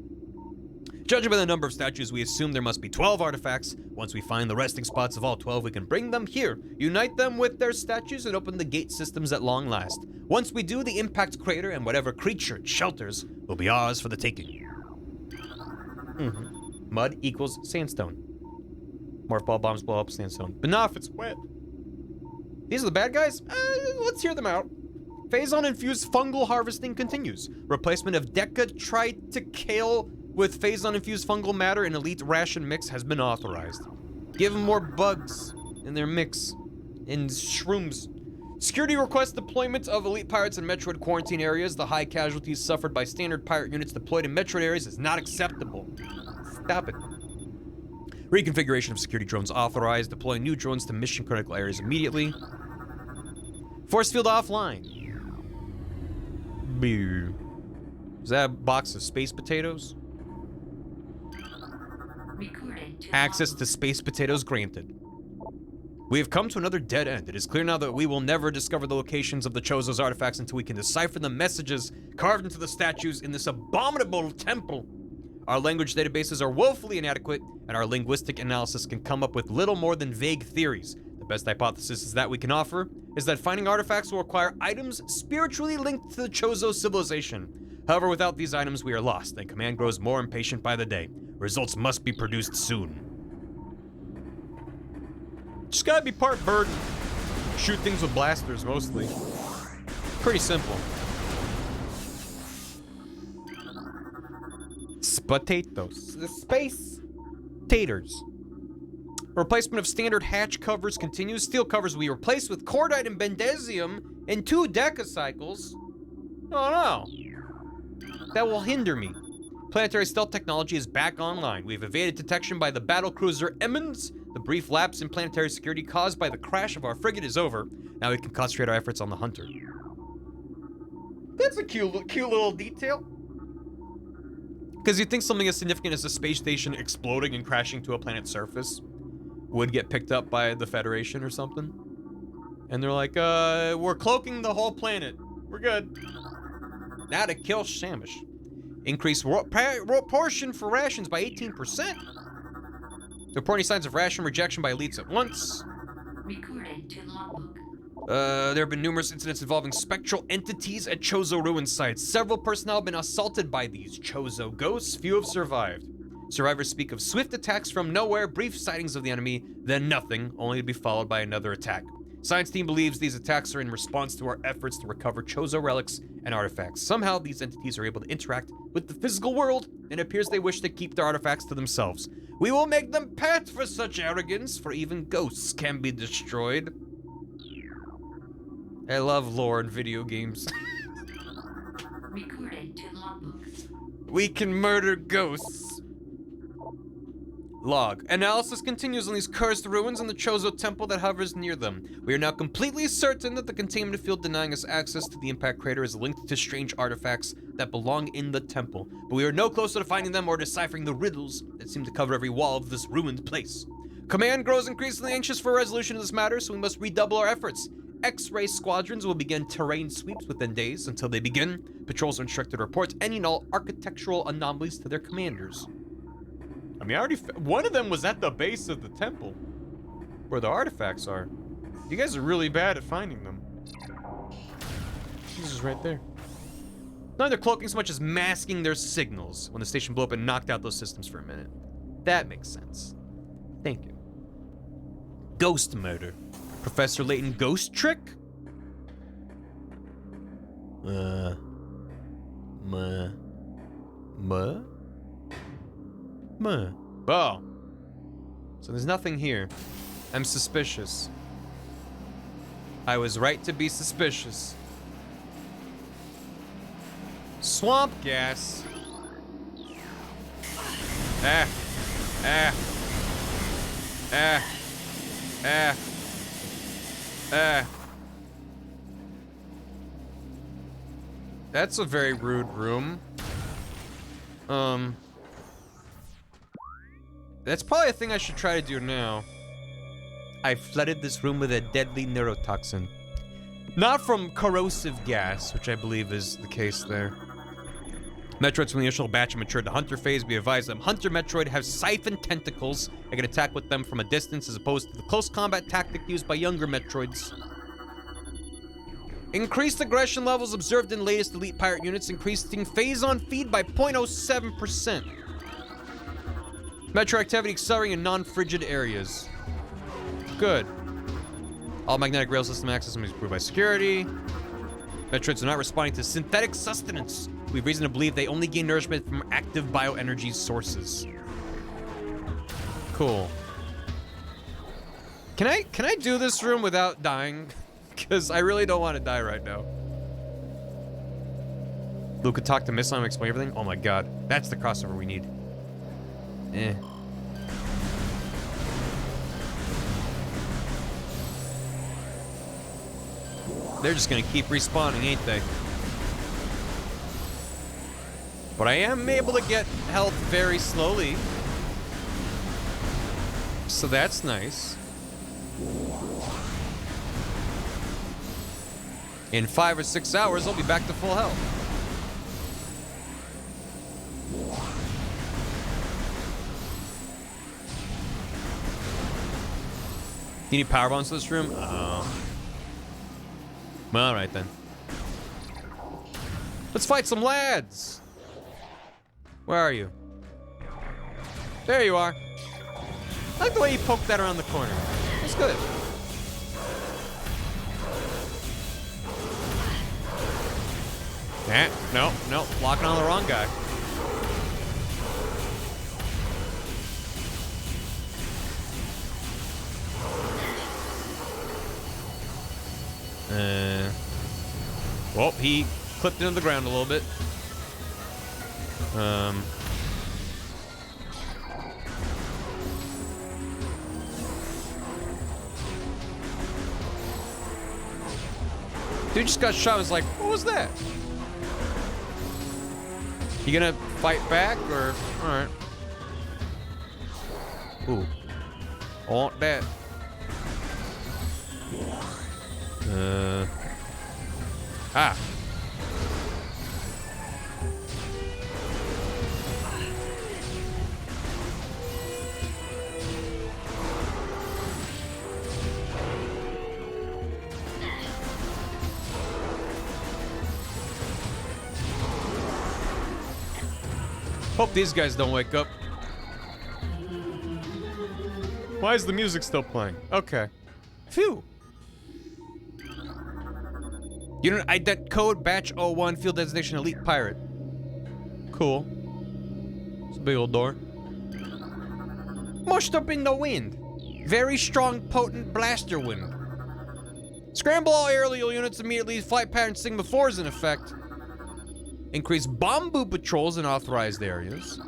[SPEAKER 1] Judging by the number of statues, we assume there must be 12 artifacts. Once we find the resting spots of all 12, we can bring them here, unite them with their statues, and open the gate systems at long last. Once we do, the impact crater and whatever creature it shelters will be ours for the taking. Mud equals sandstone. Morph ball bombs blow up sandstone. But not if it's wet. These are the bad guys? Let's hear them out. Phazon-infused fungal harvesting continues. Replacement of decatriticale with phazon-infused fungal matter and elite ration mix has been authorized. Give them more bugs in their mix. And shrooms. Security requests deployment of elite pirates in Metroid quarantine areas. The high casualties suffered by standard pirate units deployed in Metroid areas is not acceptable. Stop it. Reconfiguration of security drones authorized. Deploying new drones to mission critical areas immediately. Force field offline. Beer. Is that a box of space potatoes?
[SPEAKER 3] Recorded to
[SPEAKER 1] Access
[SPEAKER 3] logbook.
[SPEAKER 1] to space potatoes granted. We have come to another dead end. It is clear now that we will never discover the locations of the Chozo's artifacts until we can decipher the messages carved into the statues in this abominable temple. Our language databases are woefully inadequate, and our linguistic analysis can come up with little more than vague theories. The best hypothesis is that we can offer is that finding artifacts will require items spiritually linked to the Chozo civilization. However, without these items, we are lost, and Command grows more impatient by the day. Results must be produced soon. Just gotta be part bird. Shoot things with blasters, mostly. Pretty simple. Potatoes. The space taters. Replacement of standard hatch covers continues. Steel covers will be replaced with cordite and bendesium in 2 decacycles. Oh no. That will hinder me. Planetary stealth technology is back online. We've evaded detection by the battlecruiser Emmons. The brief lapse in planetary security caused by the crash of our frigate is over. Now we can concentrate our efforts on the Hunter. That's a cute little detail. Because you'd think something as significant as a space station exploding and crashing to a planet's surface would get picked up by the Federation or something. And they're like, we're cloaking the whole planet. We're good. Now to kill Shamish. Increase portion for rations by 18%. Reporting signs of ration rejection by elites at once.
[SPEAKER 3] Recorded to logbook.
[SPEAKER 1] There have been numerous incidents involving spectral entities at Chozo ruin sites. Several personnel have been assaulted by these Chozo ghosts. Few have survived. Survivors speak of swift attacks from nowhere, brief sightings of the enemy, then nothing, only to be followed by another attack. Science team believes these attacks are in response to our efforts to recover Chozo relics and artifacts. Somehow, these entities are able to interact with the physical world, and it appears they wish to keep their artifacts to themselves. We will make them pay for such arrogance, for even ghosts can be destroyed. I love lore in video games.
[SPEAKER 3] Recorded to logbook.
[SPEAKER 1] We can murder ghosts. Log. Analysis continues on these cursed ruins and the Chozo temple that hovers near them. We are now completely certain that the containment field denying us access to the impact crater is linked to strange artifacts that belong in the temple, but we are no closer to finding them or deciphering the riddles that seem to cover every wall of this ruined place. Command grows increasingly anxious for a resolution of this matter, so we must redouble our efforts. X-ray squadrons will begin terrain sweeps within days. Until they begin, patrols are instructed to report any and all architectural anomalies to their commanders. I mean, I already one of them was at the base of the temple, where the artifacts are. You guys are really bad at finding them. This is right there. Neither cloaking so much as masking their signals when the station blew up and knocked out those systems for a minute. That makes sense. Thank you. Ghost murder. Professor Layton ghost trick? Oh. So there's nothing here. I'm suspicious. I was right to be suspicious. Swamp gas. That's a very rude room. That's probably a thing I should try to do now. I flooded this room with a deadly neurotoxin. Not from corrosive gas, which I believe is the case there. Metroids from the initial batch have matured to Hunter phase. Be advised that Hunter Metroid have siphon tentacles. I can attack with them from a distance as opposed to the close combat tactic used by younger Metroids. Increased aggression levels observed in latest elite pirate units, increasing phase-on feed by 0.07%. Metro activity accelerating in non-frigid areas. Good. All magnetic rail system access is improved by security. Metroids are not responding to synthetic sustenance. We've reason to believe they only gain nourishment from active bioenergy sources. Cool. Can I do this room without dying? Because I really don't want to die right now. Luke could talk to Miss and explain everything. Oh my god, that's the crossover we need. Eh. They're just gonna keep respawning, ain't they? But I am able to get health very slowly. So that's nice. In 5 or 6 hours, I'll be back to full health. You need power bombs in this room? Oh. Well, all right then. Let's fight some lads. Where are you? There you are. I like the way you poked that around the corner. That's good. No, locking on the wrong guy. Well, he clipped into the ground a little bit. Dude just got shot. I was like, what was that? You gonna fight back or? All right. Ooh. I want that. Ah. Hope these guys don't wake up. Why is the music still playing? Okay. Phew. You know, that code batch 01 field designation elite pirate. Cool. It's a big old door. Mushed up in the wind. Very strong, potent blaster wind. Scramble all aerial units immediately. Flight pattern Sigma 4 is in effect. Increase Bamboo patrols in authorized areas.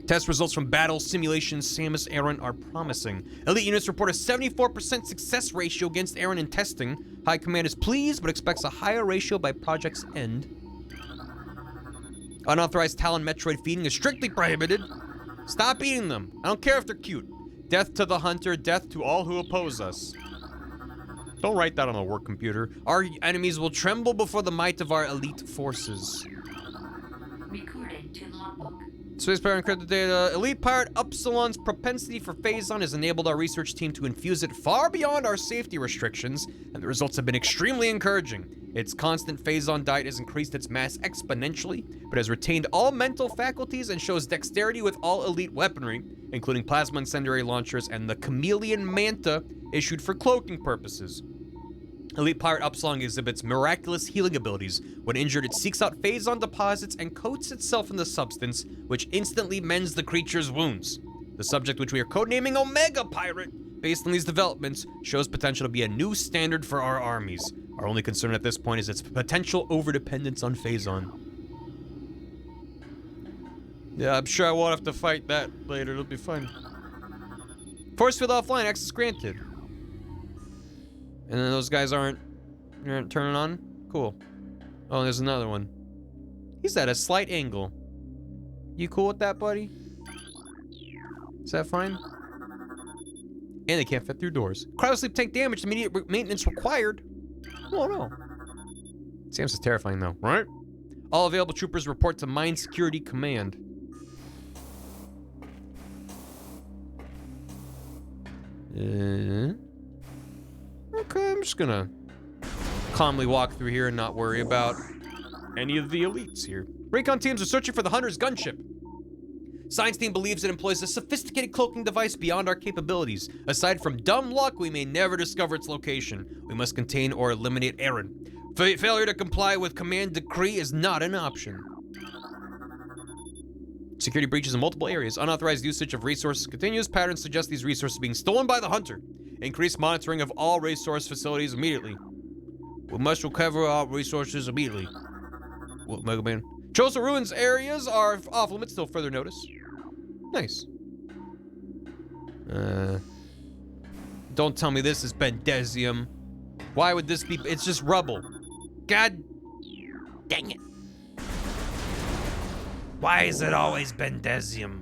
[SPEAKER 1] Test results from battle simulations Samus Aran are promising. Elite units report a 74% success ratio against Aran in testing. High Command is pleased, but expects a higher ratio by project's end. Unauthorized Talon Metroid feeding is strictly prohibited. Stop eating them. I don't care if they're cute. Death to the hunter, death to all who oppose us. Don't write that on a work computer. Our enemies will tremble before the might of our elite forces.
[SPEAKER 3] Recorded to logbook.
[SPEAKER 1] Space Pirate encrypted data. Elite Pirate Upsilon's propensity for Phazon has enabled our research team to infuse it far beyond our safety restrictions, and the results have been extremely encouraging. Its constant Phazon diet has increased its mass exponentially, but has retained all mental faculties and shows dexterity with all elite weaponry, including plasma incendiary launchers and the chameleon manta issued for cloaking purposes. Elite Pirate Upsilon exhibits miraculous healing abilities. When injured, it seeks out Phazon deposits and coats itself in the substance, which instantly mends the creature's wounds. The subject, which we are codenaming Omega Pirate, based on these developments, shows potential to be a new standard for our armies. Our only concern at this point is its potential overdependence on Phazon. Yeah, I'm sure I won't have to fight that later. It'll be fun. Force field offline, access granted. And then those guys aren't turning on? Cool. Oh, there's another one. He's at a slight angle. You cool with that, buddy? Is that fine? And they can't fit through doors. Cryosleep tank damage, immediate maintenance required. Oh no. Samus is terrifying though, right? All available troopers report to Mine Security Command. Okay, I'm just gonna calmly walk through here and not worry about any of the elites here. Recon teams are searching for the Hunter's gunship. Science team believes it employs a sophisticated cloaking device beyond our capabilities. Aside from dumb luck, we may never discover its location. We must contain or eliminate Aaron. Failure to comply with command decree is not an option. Security breaches in multiple areas. Unauthorized usage of resources continues. Patterns suggest these resources being stolen by the hunter. Increase monitoring of all resource facilities immediately. We must recover our resources immediately. What, Mega Man? Chosen ruins areas are off limits till further notice. Nice. Don't tell me this is Bendesium. Why would this be? It's just rubble. God dang it. Why is it always Bendesium?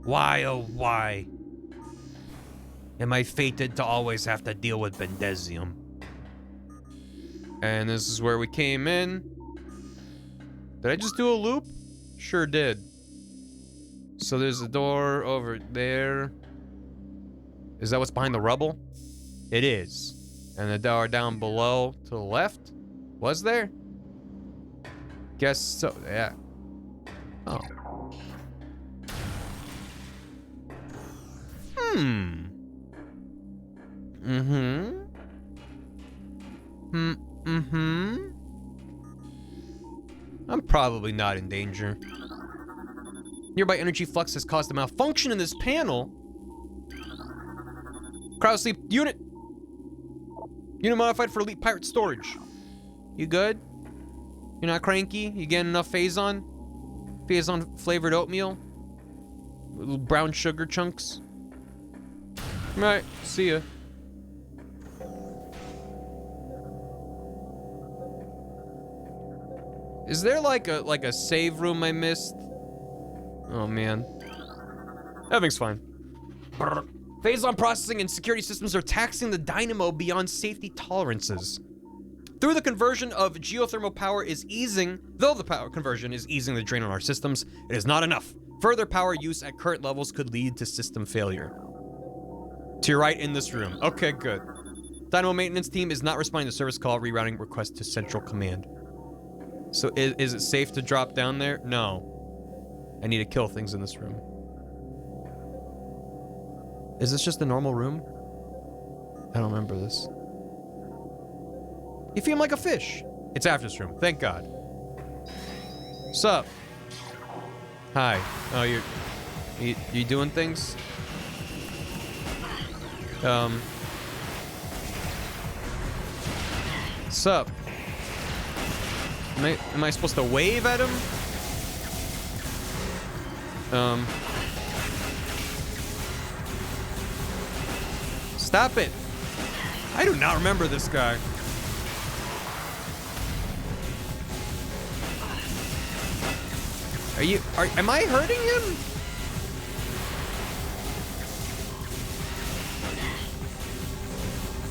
[SPEAKER 1] Why, oh why? Am I fated to always have to deal with Bendesium? And this is where we came in. Did I just do a loop? Sure did. So there's a door over there. Is that what's behind the rubble? It is. And the door down below to the left? Was there? Guess so, yeah. Oh. I'm probably not in danger. Nearby energy flux has caused a malfunction in this panel. Cryo-sleep unit. Unit modified for elite pirate storage. You good? You're not cranky? You getting enough Phazon? Phazon flavored oatmeal? Little brown sugar chunks? Alright, see ya. Is there like a save room I missed? Oh man. Everything's fine. Phazon processing and security systems are taxing the dynamo beyond safety tolerances. Though the conversion of geothermal power is easing the drain on our systems, it is not enough. Further power use at current levels could lead to system failure. To your right in this room. Okay, good. Dynamo maintenance team is not responding to service call, rerouting request to central command. So is it safe to drop down there? No. I need to kill things in this room. Is this just a normal room? I don't remember this. You feel like a fish. It's after this room, thank God. Sup? Hi. Oh, you doing things? Sup? Am I supposed to wave at him? Stop it. I do not remember this guy. Am I hurting him?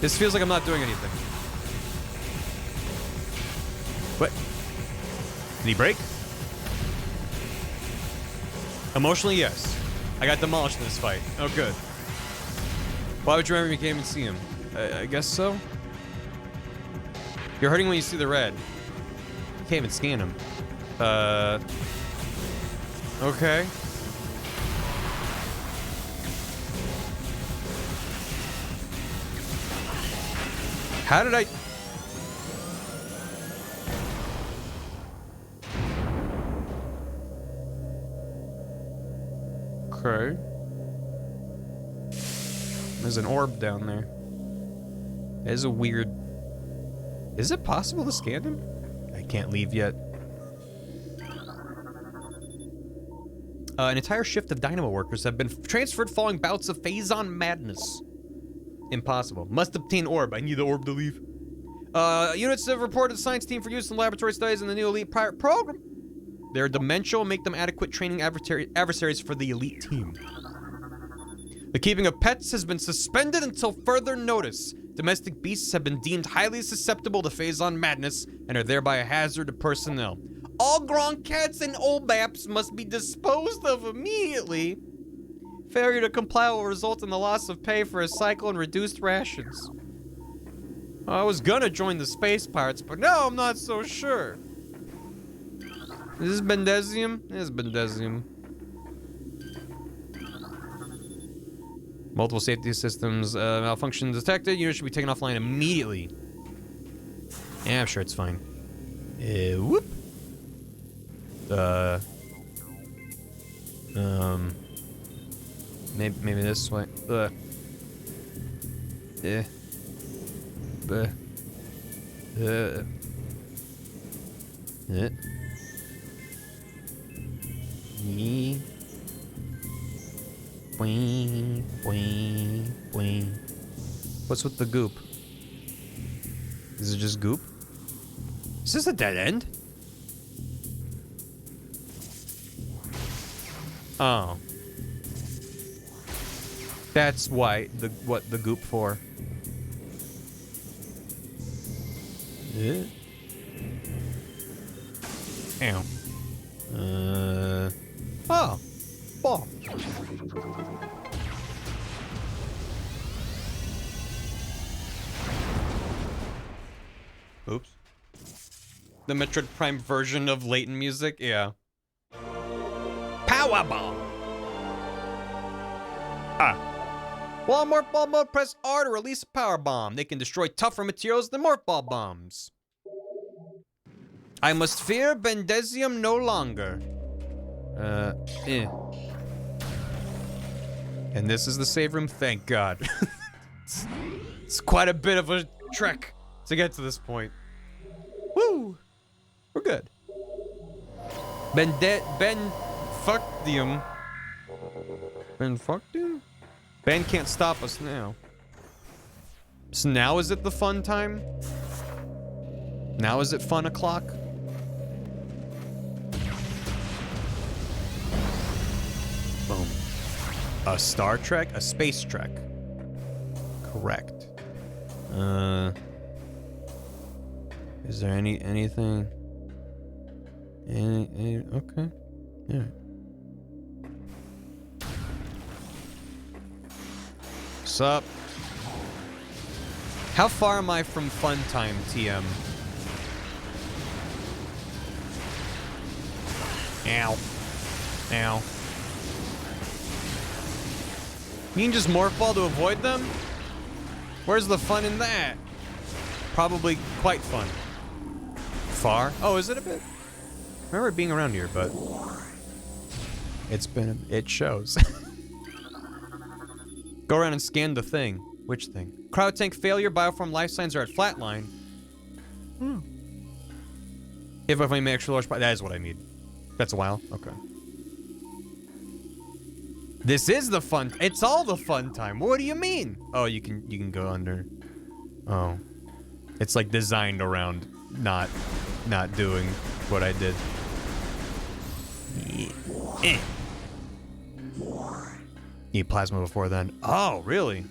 [SPEAKER 1] This feels like I'm not doing anything. What? Did he break? Emotionally, yes. I got demolished in this fight. Oh, good. Why would you remember me came and see him? I guess so. You're hurting when you see the red. You can't even scan him. Okay. How did I... Okay. There's an orb down there. That is a weird... Is it possible to scan him? I can't leave yet. An entire shift of dynamo workers have been transferred following bouts of Phazon madness. Impossible. Must obtain orb. I need the orb to leave. Units have reported the science team for use in laboratory studies in the new elite pirate program. Their dementia will make them adequate training adversaries for the elite team. The keeping of pets has been suspended until further notice. Domestic beasts have been deemed highly susceptible to Phazon madness and are thereby a hazard to personnel. All grown cats and obaps must be disposed of immediately. Failure to comply will result in the loss of pay for a cycle and reduced rations. I was gonna join the space pirates, but now I'm not so sure. Is this Bendesium? It is Bendesium. Multiple safety systems malfunction detected. Units should be taken offline immediately. Yeah, I'm sure it's fine. Whoop. Maybe this way. Yeah. What's with the goop? Is it just goop? Is this a dead end? Oh. That's why what the goop for. Yeah. Ow. Oh. Ball. Oops. The Metroid Prime version of Leighton music? Yeah. Power bomb. While in Morph Ball mode, press R to release a power bomb. They can destroy tougher materials than Morph Ball bombs. I must fear Bendezium no longer. And this is the save room, thank God. It's quite a bit of a trek to get to this point. Woo! We're good. Fuckdium. Ben can't stop us now. So now is it the fun time? Now is it fun o'clock? Boom. A Star Trek? A Space Trek. Correct. Is there anything? Okay. Yeah. What's up? How far am I from fun time, TM? Ow. Ow. You can just morph ball to avoid them? Where's the fun in that? Probably quite fun. Far? Oh, is it a bit? I remember it being around here, but it shows. Go around and scan the thing. Which thing? Cryo tank failure, bioform life signs are at flatline. If I make extra large, that is what I need. That's a while. Okay. This is the fun. It's all the fun time. What do you mean? Oh, you can go under. Oh, it's like designed around not doing what I did. Need plasma before then. Oh, really?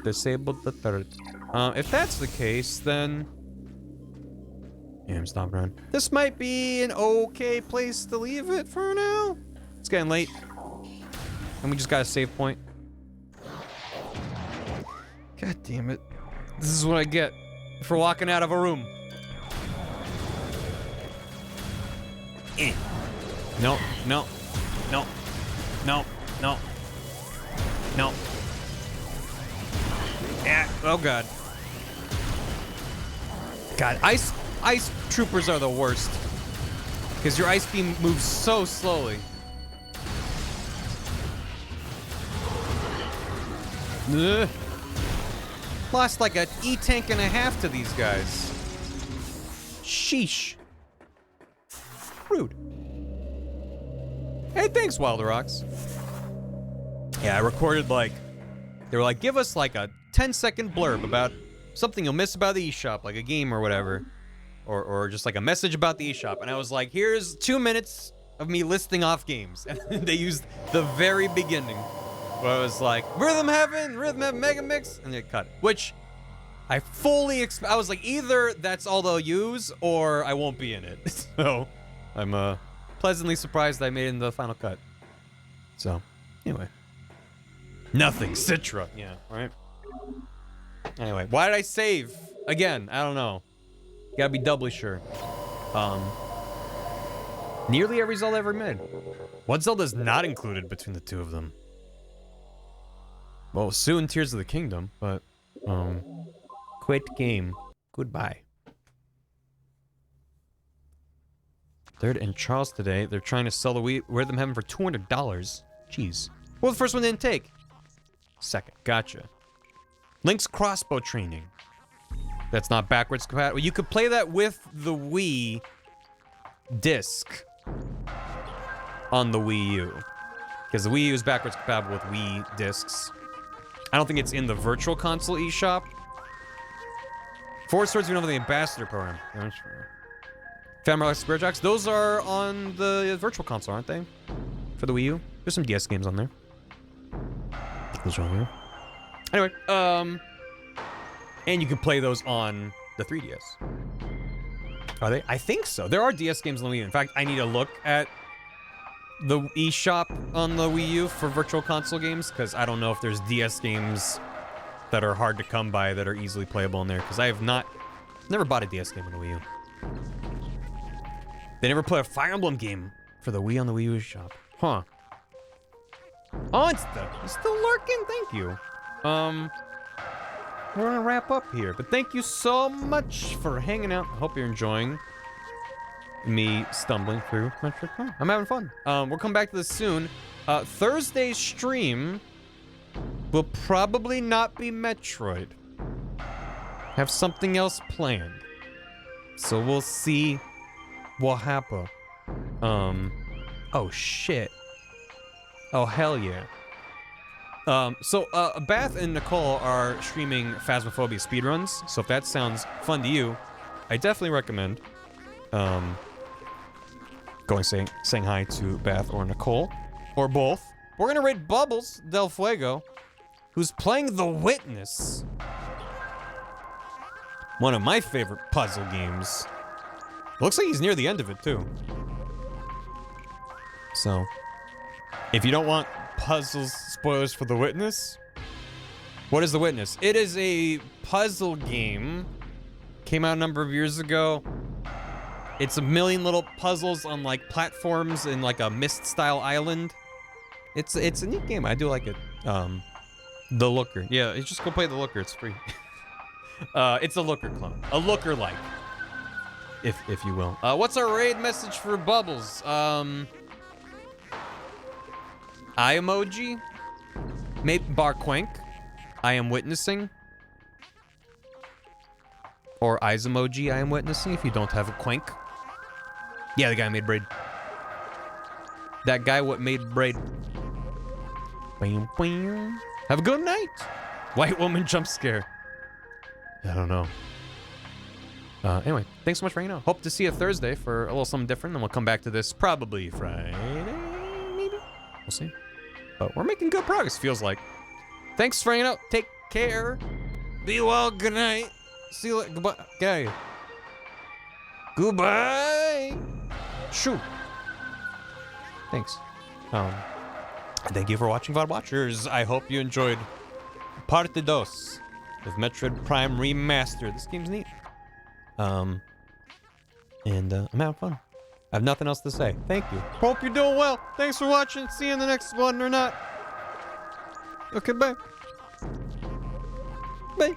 [SPEAKER 1] Disabled the third. If that's the case, then yeah, I'm stopping around. This might be an okay place to leave it for now. It's getting late. And we just got a save point. God damn it. This is what I get for walking out of a room. No, no, no, no, no, no. Yeah, oh God. God, ice troopers are the worst. Because your ice beam moves so slowly. Ugh. Lost like an E-tank and a half to these guys. Sheesh. Rude. Hey, thanks, Wilder Rocks. Yeah, I recorded like... They were like, give us like a 10-second blurb about something you'll miss about the eShop, like a game or whatever. Or just like a message about the eShop. And I was like, here's 2 minutes of me listing off games. And they used the very beginning. Where I was like, Rhythm Heaven Mega Mix, and they cut it. Which I fully I was like, either that's all they'll use, or I won't be in it. So I'm pleasantly surprised I made it in the final cut. So anyway, nothing Citra, yeah, right. Anyway, why did I save again? I don't know. You gotta be doubly sure. Nearly every Zelda ever made. What Zelda's not included between the two of them? Well, soon Tears of the Kingdom, but, quit game. Goodbye. 3rd and Charles today. They're trying to sell the Wii. We're them having for $200. Jeez. Well, the first one didn't take. 2nd. Gotcha. Link's crossbow training. That's not backwards compatible. You could play that with the Wii disc on the Wii U. Because the Wii U is backwards compatible with Wii discs. I don't think it's in the Virtual Console eShop. 4 Swords, you know, the Ambassador program. Family Life Spirit Jacks, those are on the Virtual Console, aren't they? For the Wii U. There's some DS games on there. Those are on there. Anyway, and you can play those on the 3DS. Are they? I think so. There are DS games on the Wii U. In fact, I need to look at the eShop on the Wii U for Virtual Console games, because I don't know if there's DS games that are hard to come by that are easily playable in there, because I have never bought a DS game on the Wii U. They never play a Fire Emblem game for the Wii on the Wii U shop. Huh. Oh, it's still lurking. Thank you. We're gonna wrap up here, but thank you so much for hanging out. I hope you're enjoying me stumbling through Metroid Prime. I'm having fun. We'll come back to this soon. Thursday's stream will probably not be Metroid. Have something else planned. So we'll see what happens. Oh shit. Oh hell yeah. So Bath and Nicole are streaming Phasmophobia speedruns. So if that sounds fun to you, I definitely recommend going saying hi to Bath or Nicole, or both. We're gonna raid Bubbles Del Fuego, who's playing The Witness, one of my favorite puzzle games. Looks like he's near the end of it too. So if you don't want puzzles spoilers for The Witness, what is The Witness? It is a puzzle game. Came out a number of years ago. It's a million little puzzles on like platforms in like a Myst-style island. It's a neat game. I do like it. The Looker. Yeah, you just go play The Looker. It's free. It's a Looker clone. A Looker-like, if you will. What's our raid message for Bubbles? Eye emoji? Maybe Barquank. I am witnessing. Or eyes emoji, I am witnessing, if you don't have a quank. Yeah, the guy made braid. That guy what made braid. Bam, bam. Have a good night. White woman jump scare. I don't know. Anyway, thanks so much for hanging out. Hope to see you Thursday for a little something different, and we'll come back to this probably Friday, maybe? We'll see. But we're making good progress, feels like. Thanks for hanging out. Take care. Be well. Good night. See you later. Goodbye. Okay. Goodbye. Shoo. Thanks. Thank you for watching, VOD watchers. I hope you enjoyed Parte 2 of Metroid Prime Remastered. This game's neat. And I'm having fun. I have nothing else to say. Thank you. Hope you're doing well. Thanks for watching. See you in the next one or not. Okay, bye. Bye.